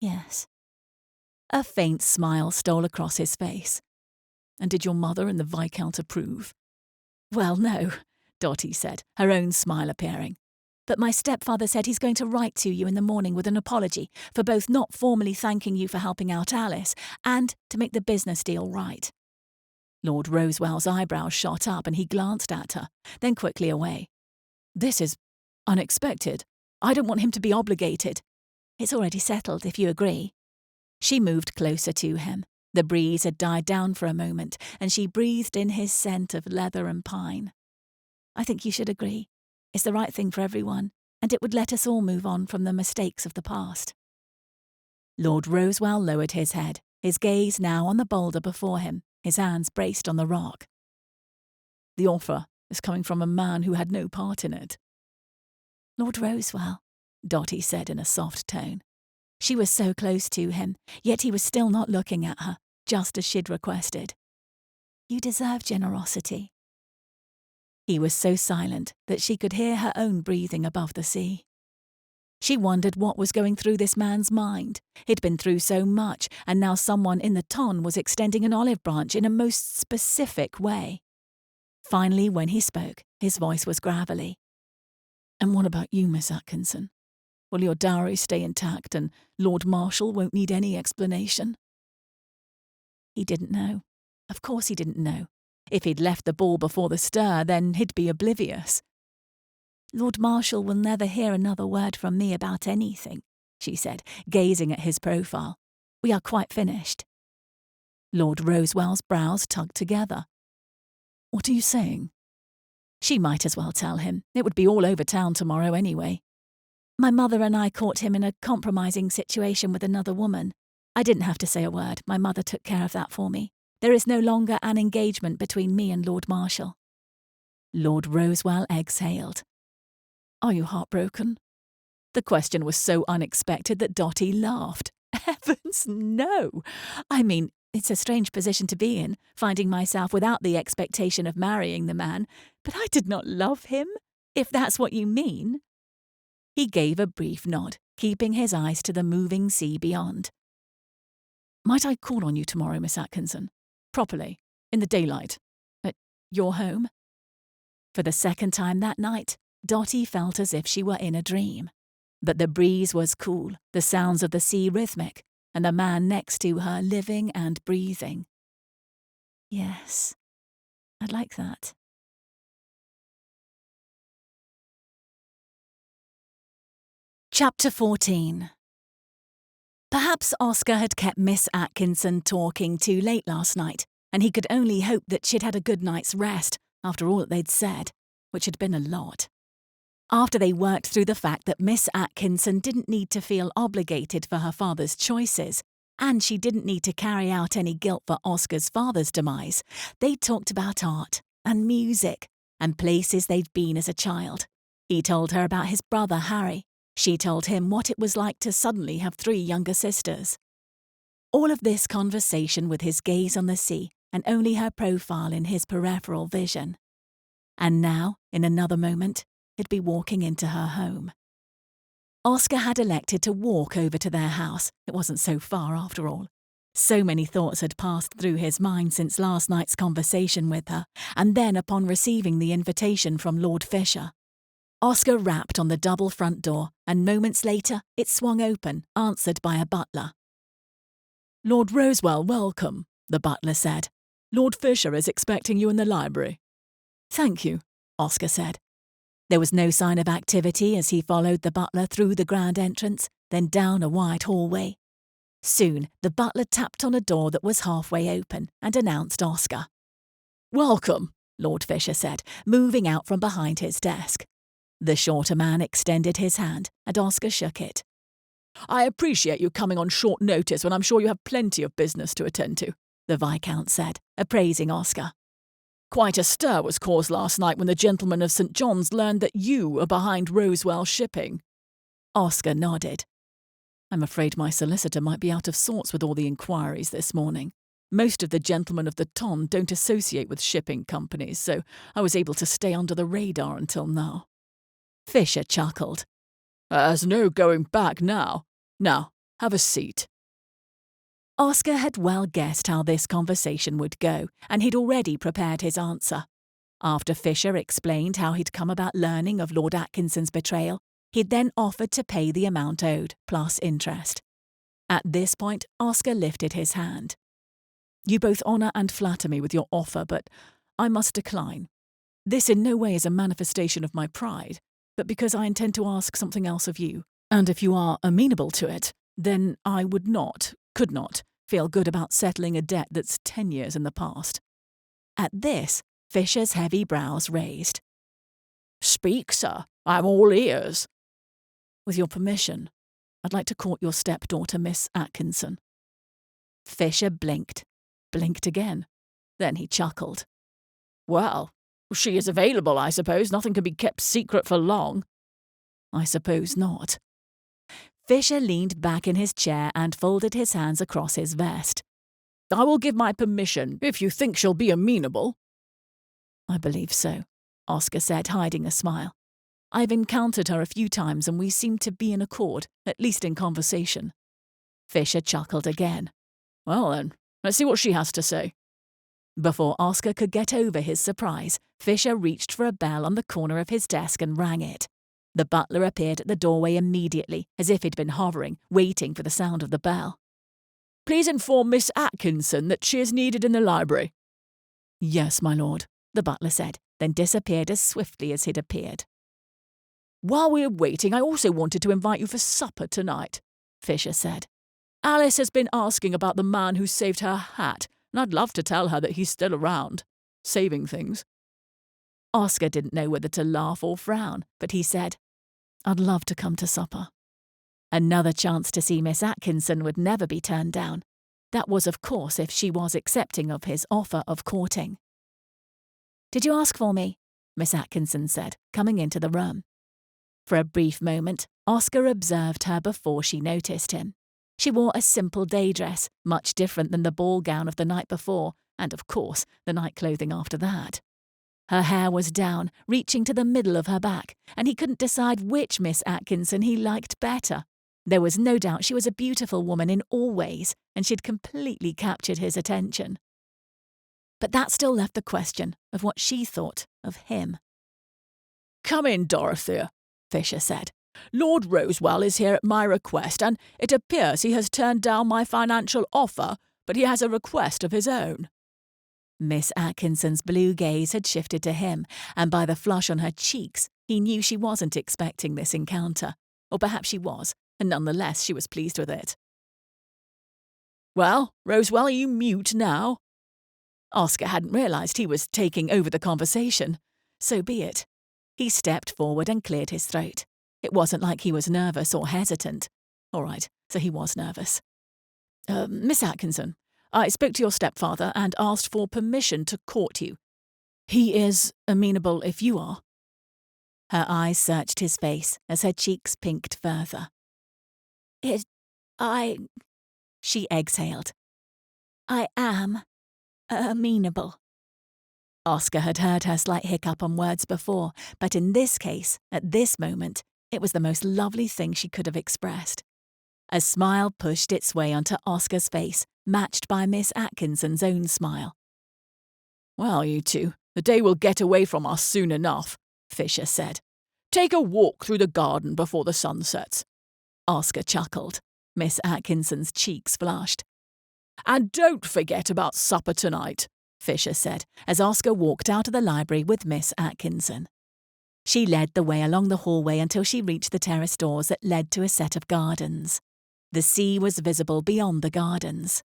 Yes. A faint smile stole across his face. And did your mother and the Viscount approve? Well, no, Dotty said, her own smile appearing. But my stepfather said he's going to write to you in the morning with an apology for both not formally thanking you for helping out Alice and to make the business deal right. Lord Rosewell's eyebrows shot up and he glanced at her, then quickly away. This is unexpected. I don't want him to be obligated. It's already settled, if you agree. She moved closer to him. The breeze had died down for a moment, and she breathed in his scent of leather and pine. I think you should agree. It's the right thing for everyone, and it would let us all move on from the mistakes of the past. Lord Rosewell lowered his head, his gaze now on the boulder before him, his hands braced on the rock. The offer is coming from a man who had no part in it. Lord Rosewell, Dotty said in a soft tone. She was so close to him, yet he was still not looking at her, just as she'd requested. You deserve generosity. He was so silent that she could hear her own breathing above the sea. She wondered what was going through this man's mind. He'd been through so much, and now someone in the ton was extending an olive branch in a most specific way. Finally, when he spoke, his voice was gravelly. And what about you, Miss Atkinson? Will your dowry stay intact and Lord Marshal won't need any explanation? He didn't know. Of course he didn't know. If he'd left the ball before the stir, then he'd be oblivious. Lord Marshal will never hear another word from me about anything, she said, gazing at his profile. We are quite finished. Lord Rosewell's brows tugged together. What are you saying? She might as well tell him. It would be all over town tomorrow anyway. My mother and I caught him in a compromising situation with another woman. I didn't have to say a word. My mother took care of that for me. There is no longer an engagement between me and Lord Marshal. Lord Rosewell exhaled. Are you heartbroken? The question was so unexpected that Dotty laughed. Heavens, no! I mean, it's a strange position to be in, finding myself without the expectation of marrying the man, but I did not love him, if that's what you mean. He gave a brief nod, keeping his eyes to the moving sea beyond. Might I call on you tomorrow, Miss Atkinson? Properly, in the daylight, at your home? For the second time that night, Dotty felt as if she were in a dream. But the breeze was cool, the sounds of the sea rhythmic, and the man next to her living and breathing. Yes, I'd like that. Chapter 14. Perhaps Oscar had kept Miss Atkinson talking too late last night, and he could only hope that she'd had a good night's rest after all that they'd said, which had been a lot. After they worked through the fact that Miss Atkinson didn't need to feel obligated for her father's choices, and she didn't need to carry out any guilt for Oscar's father's demise, they talked about art and music and places they'd been as a child. He told her about his brother Harry. She told him what it was like to suddenly have 3 younger sisters. All of this conversation with his gaze on the sea and only her profile in his peripheral vision. And now, in another moment, he'd be walking into her home. Oscar had elected to walk over to their house. It wasn't so far after all. So many thoughts had passed through his mind since last night's conversation with her, and then upon receiving the invitation from Lord Fisher. Oscar rapped on the double front door, and moments later it swung open, answered by a butler. "Lord Rosewell, welcome," the butler said. "Lord Fisher is expecting you in the library." "Thank you," Oscar said. There was no sign of activity as he followed the butler through the grand entrance, then down a wide hallway. Soon, the butler tapped on a door that was halfway open and announced Oscar. "Welcome," Lord Fisher said, moving out from behind his desk. The shorter man extended his hand, and Oscar shook it. "I appreciate you coming on short notice when I'm sure you have plenty of business to attend to," the Viscount said, appraising Oscar. "Quite a stir was caused last night when the gentlemen of St. John's learned that you are behind Rosewell shipping." Oscar nodded. "I'm afraid my solicitor might be out of sorts with all the inquiries this morning. Most of the gentlemen of the ton don't associate with shipping companies, so I was able to stay under the radar until now." Fisher chuckled. "There's no going back now. Now, have a seat." Oscar had well guessed how this conversation would go, and he'd already prepared his answer. After Fisher explained how he'd come about learning of Lord Atkinson's betrayal, he'd then offered to pay the amount owed, plus interest. At this point, Oscar lifted his hand. "You both honour and flatter me with your offer, but I must decline. This in no way is a manifestation of my pride, but because I intend to ask something else of you, and if you are amenable to it, then I could not, feel good about settling a debt that's 10 years in the past." At this, Fisher's heavy brows raised. "Speak, sir. I'm all ears." "With your permission, I'd like to court your stepdaughter, Miss Atkinson." Fisher blinked again. Then he chuckled. "Well, she is available, I suppose. Nothing can be kept secret for long." "I suppose not." Fisher leaned back in his chair and folded his hands across his vest. "I will give my permission if you think she'll be amenable." "I believe so," Oscar said, hiding a smile. "I've encountered her a few times and we seem to be in accord, at least in conversation." Fisher chuckled again. "Well then, let's see what she has to say." Before Oscar could get over his surprise, Fisher reached for a bell on the corner of his desk and rang it. The butler appeared at the doorway immediately, as if he'd been hovering, waiting for the sound of the bell. "Please inform Miss Atkinson that she is needed in the library." "Yes, my lord," the butler said, then disappeared as swiftly as he'd appeared. "While we are waiting, I also wanted to invite you for supper tonight," Fisher said. "Alice has been asking about the man who saved her hat, and I'd love to tell her that he's still around, saving things." Oscar didn't know whether to laugh or frown, but he said, "I'd love to come to supper." Another chance to see Miss Atkinson would never be turned down. That was, of course, if she was accepting of his offer of courting. "Did you ask for me?" Miss Atkinson said, coming into the room. For a brief moment, Oscar observed her before she noticed him. She wore a simple day dress, much different than the ball gown of the night before, and, of course, the night clothing after that. Her hair was down, reaching to the middle of her back, and he couldn't decide which Miss Atkinson he liked better. There was no doubt she was a beautiful woman in all ways, and she'd completely captured his attention. But that still left the question of what she thought of him. "Come in, Dorothea," Fisher said. "Lord Rosewell is here at my request, and it appears he has turned down my financial offer, but he has a request of his own." Miss Atkinson's blue gaze had shifted to him, and by the flush on her cheeks, he knew she wasn't expecting this encounter. Or perhaps she was, and nonetheless she was pleased with it. Well, Rosewell, are you mute now? Oscar hadn't realised he was taking over the conversation. So be it. He stepped forward and cleared his throat. It wasn't like he was nervous or hesitant. All right, so he was nervous. Miss Atkinson, I spoke to your stepfather and asked for permission to court you. He is amenable if you are. Her eyes searched his face as her cheeks pinked further. She exhaled. I am amenable. Oscar had heard her slight hiccup on words before, but in this case, at this moment, it was the most lovely thing she could have expressed. A smile pushed its way onto Oscar's face, matched by Miss Atkinson's own smile. Well, you two, the day will get away from us soon enough, Fisher said. Take a walk through the garden before the sun sets. Oscar chuckled. Miss Atkinson's cheeks flushed. And don't forget about supper tonight, Fisher said, as Oscar walked out of the library with Miss Atkinson. She led the way along the hallway until she reached the terrace doors that led to a set of gardens. The sea was visible beyond the gardens.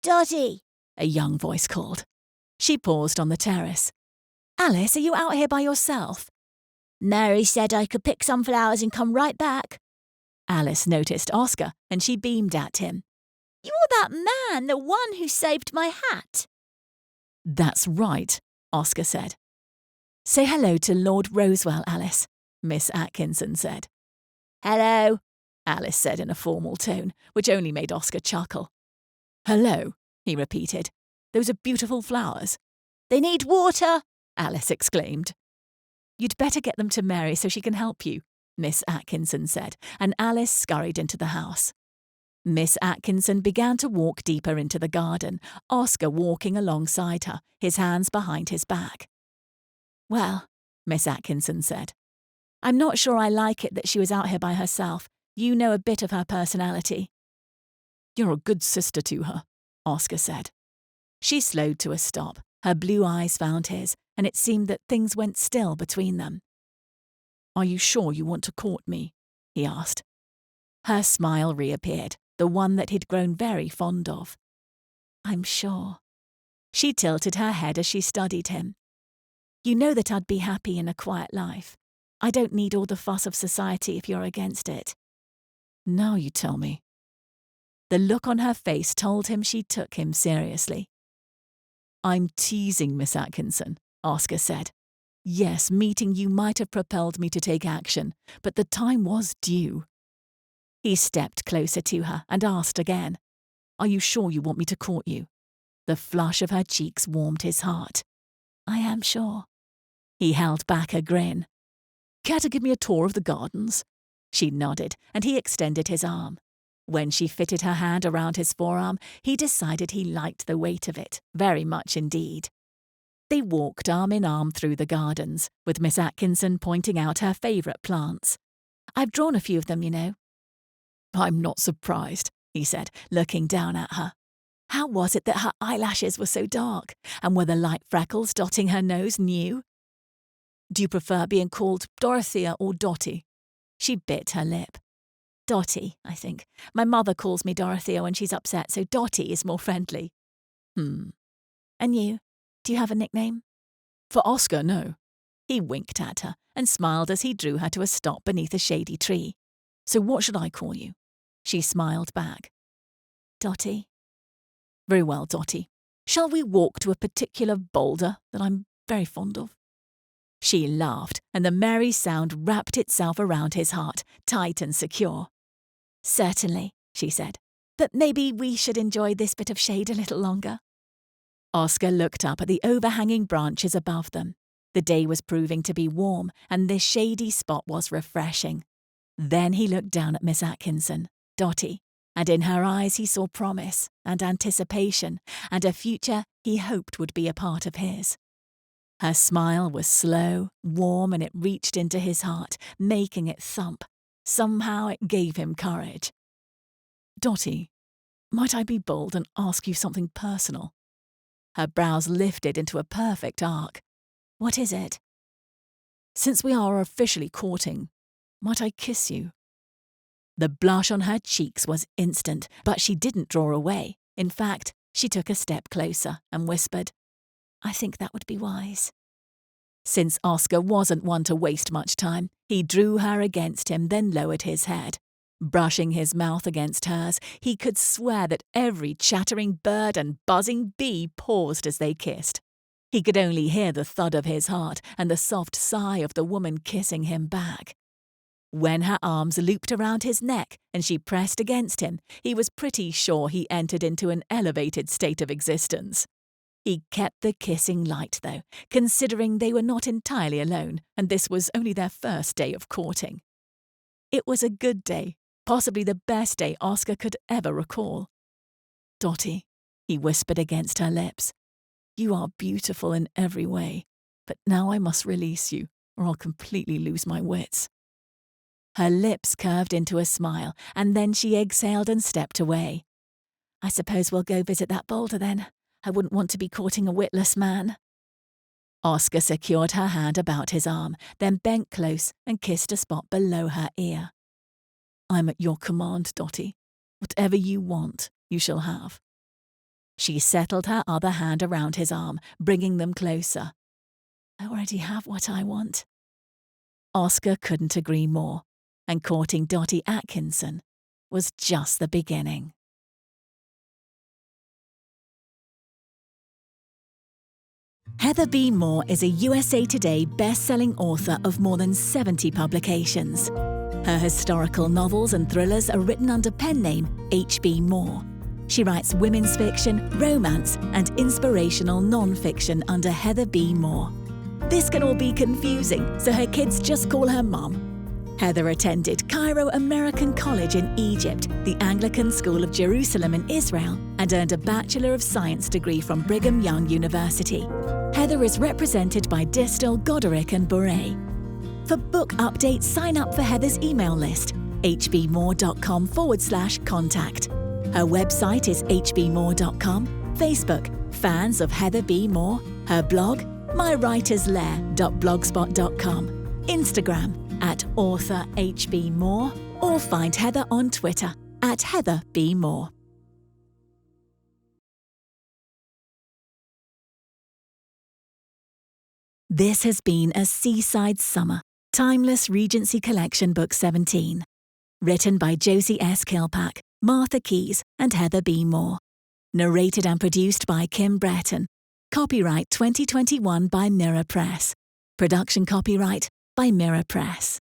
Dotty, a young voice called. She paused on the terrace. Alice, are you out here by yourself? Mary said I could pick some flowers and come right back. Alice noticed Oscar, and she beamed at him. You're that man, the one who saved my hat. That's right, Oscar said. Say hello to Lord Rosewell, Alice, Miss Atkinson said. Hello, Alice said in a formal tone, which only made Oscar chuckle. Hello, he repeated. Those are beautiful flowers. They need water, Alice exclaimed. You'd better get them to Mary so she can help you, Miss Atkinson said, and Alice scurried into the house. Miss Atkinson began to walk deeper into the garden, Oscar walking alongside her, his hands behind his back. Well, Miss Atkinson said, I'm not sure I like it that she was out here by herself. You know a bit of her personality. You're a good sister to her, Oscar said. She slowed to a stop. Her blue eyes found his, and it seemed that things went still between them. Are you sure you want to court me? He asked. Her smile reappeared, the one that he'd grown very fond of. I'm sure. She tilted her head as she studied him. You know that I'd be happy in a quiet life. I don't need all the fuss of society if you're against it. Now you tell me. The look on her face told him she took him seriously. I'm teasing, Miss Atkinson, Oscar said. Yes, meeting you might have propelled me to take action, but the time was due. He stepped closer to her and asked again, Are you sure you want me to court you? The flush of her cheeks warmed his heart. I am sure. He held back a grin. Care to give me a tour of the gardens? She nodded, and he extended his arm. When she fitted her hand around his forearm, he decided he liked the weight of it, very much indeed. They walked arm in arm through the gardens, with Miss Atkinson pointing out her favourite plants. I've drawn a few of them, you know. I'm not surprised, he said, looking down at her. How was it that her eyelashes were so dark, and were the light freckles dotting her nose new? Do you prefer being called Dorothea or Dotty? She bit her lip. Dotty, I think. My mother calls me Dorothea when she's upset, so Dotty is more friendly. And you? Do you have a nickname? For Oscar, no. He winked at her and smiled as he drew her to a stop beneath a shady tree. So what should I call you? She smiled back. Dotty. Very well, Dotty. Shall we walk to a particular boulder that I'm very fond of? She laughed, and the merry sound wrapped itself around his heart, tight and secure. Certainly, she said, but maybe we should enjoy this bit of shade a little longer. Oscar looked up at the overhanging branches above them. The day was proving to be warm, and this shady spot was refreshing. Then he looked down at Miss Atkinson, Dotty, and in her eyes he saw promise and anticipation and a future he hoped would be a part of his. Her smile was slow, warm, and it reached into his heart, making it thump. Somehow it gave him courage. Dotty, might I be bold and ask you something personal? Her brows lifted into a perfect arc. What is it? Since we are officially courting, might I kiss you? The blush on her cheeks was instant, but she didn't draw away. In fact, she took a step closer and whispered, "I think that would be wise." Since Oscar wasn't one to waste much time, he drew her against him, then lowered his head. Brushing his mouth against hers, he could swear that every chattering bird and buzzing bee paused as they kissed. He could only hear the thud of his heart and the soft sigh of the woman kissing him back. When her arms looped around his neck and she pressed against him, he was pretty sure he entered into an elevated state of existence. He kept the kissing light, though, considering they were not entirely alone, and this was only their first day of courting. It was a good day, possibly the best day Oscar could ever recall. "Dottie," he whispered against her lips, "you are beautiful in every way, but now I must release you, or I'll completely lose my wits." Her lips curved into a smile, and then she exhaled and stepped away. "I suppose we'll go visit that boulder then. I wouldn't want to be courting a witless man." Oscar secured her hand about his arm, then bent close and kissed a spot below her ear. "I'm at your command, Dottie. Whatever you want, you shall have." She settled her other hand around his arm, bringing them closer. "I already have what I want." Oscar couldn't agree more, and courting Dottie Atkinson was just the beginning. Heather B. Moore is a USA Today best-selling author of more than 70 publications. Her historical novels and thrillers are written under pen name H.B. Moore. She writes women's fiction, romance, and inspirational non-fiction under Heather B. Moore. This can all be confusing, so her kids just call her Mum. Heather attended Cairo American College in Egypt, the Anglican School of Jerusalem in Israel, and earned a Bachelor of Science degree from Brigham Young University. Heather is represented by Distel, Goderic and Bourret. For book updates, sign up for Heather's email list, hbmore.com/contact. Her website is hbmore.com, Facebook, Fans of Heather B. Moore, her blog, mywriterslair.blogspot.com, Instagram, @author HB Moore, or find Heather on Twitter, @Heather B. Moore. This has been a Seaside Summer, Timeless Regency Collection Book 17. Written by Josi S. Kilpack, Martha Keyes, and Heather B. Moore. Narrated and produced by Kim Bretton. Copyright 2021 by Mirror Press. Production copyright by Mirror Press.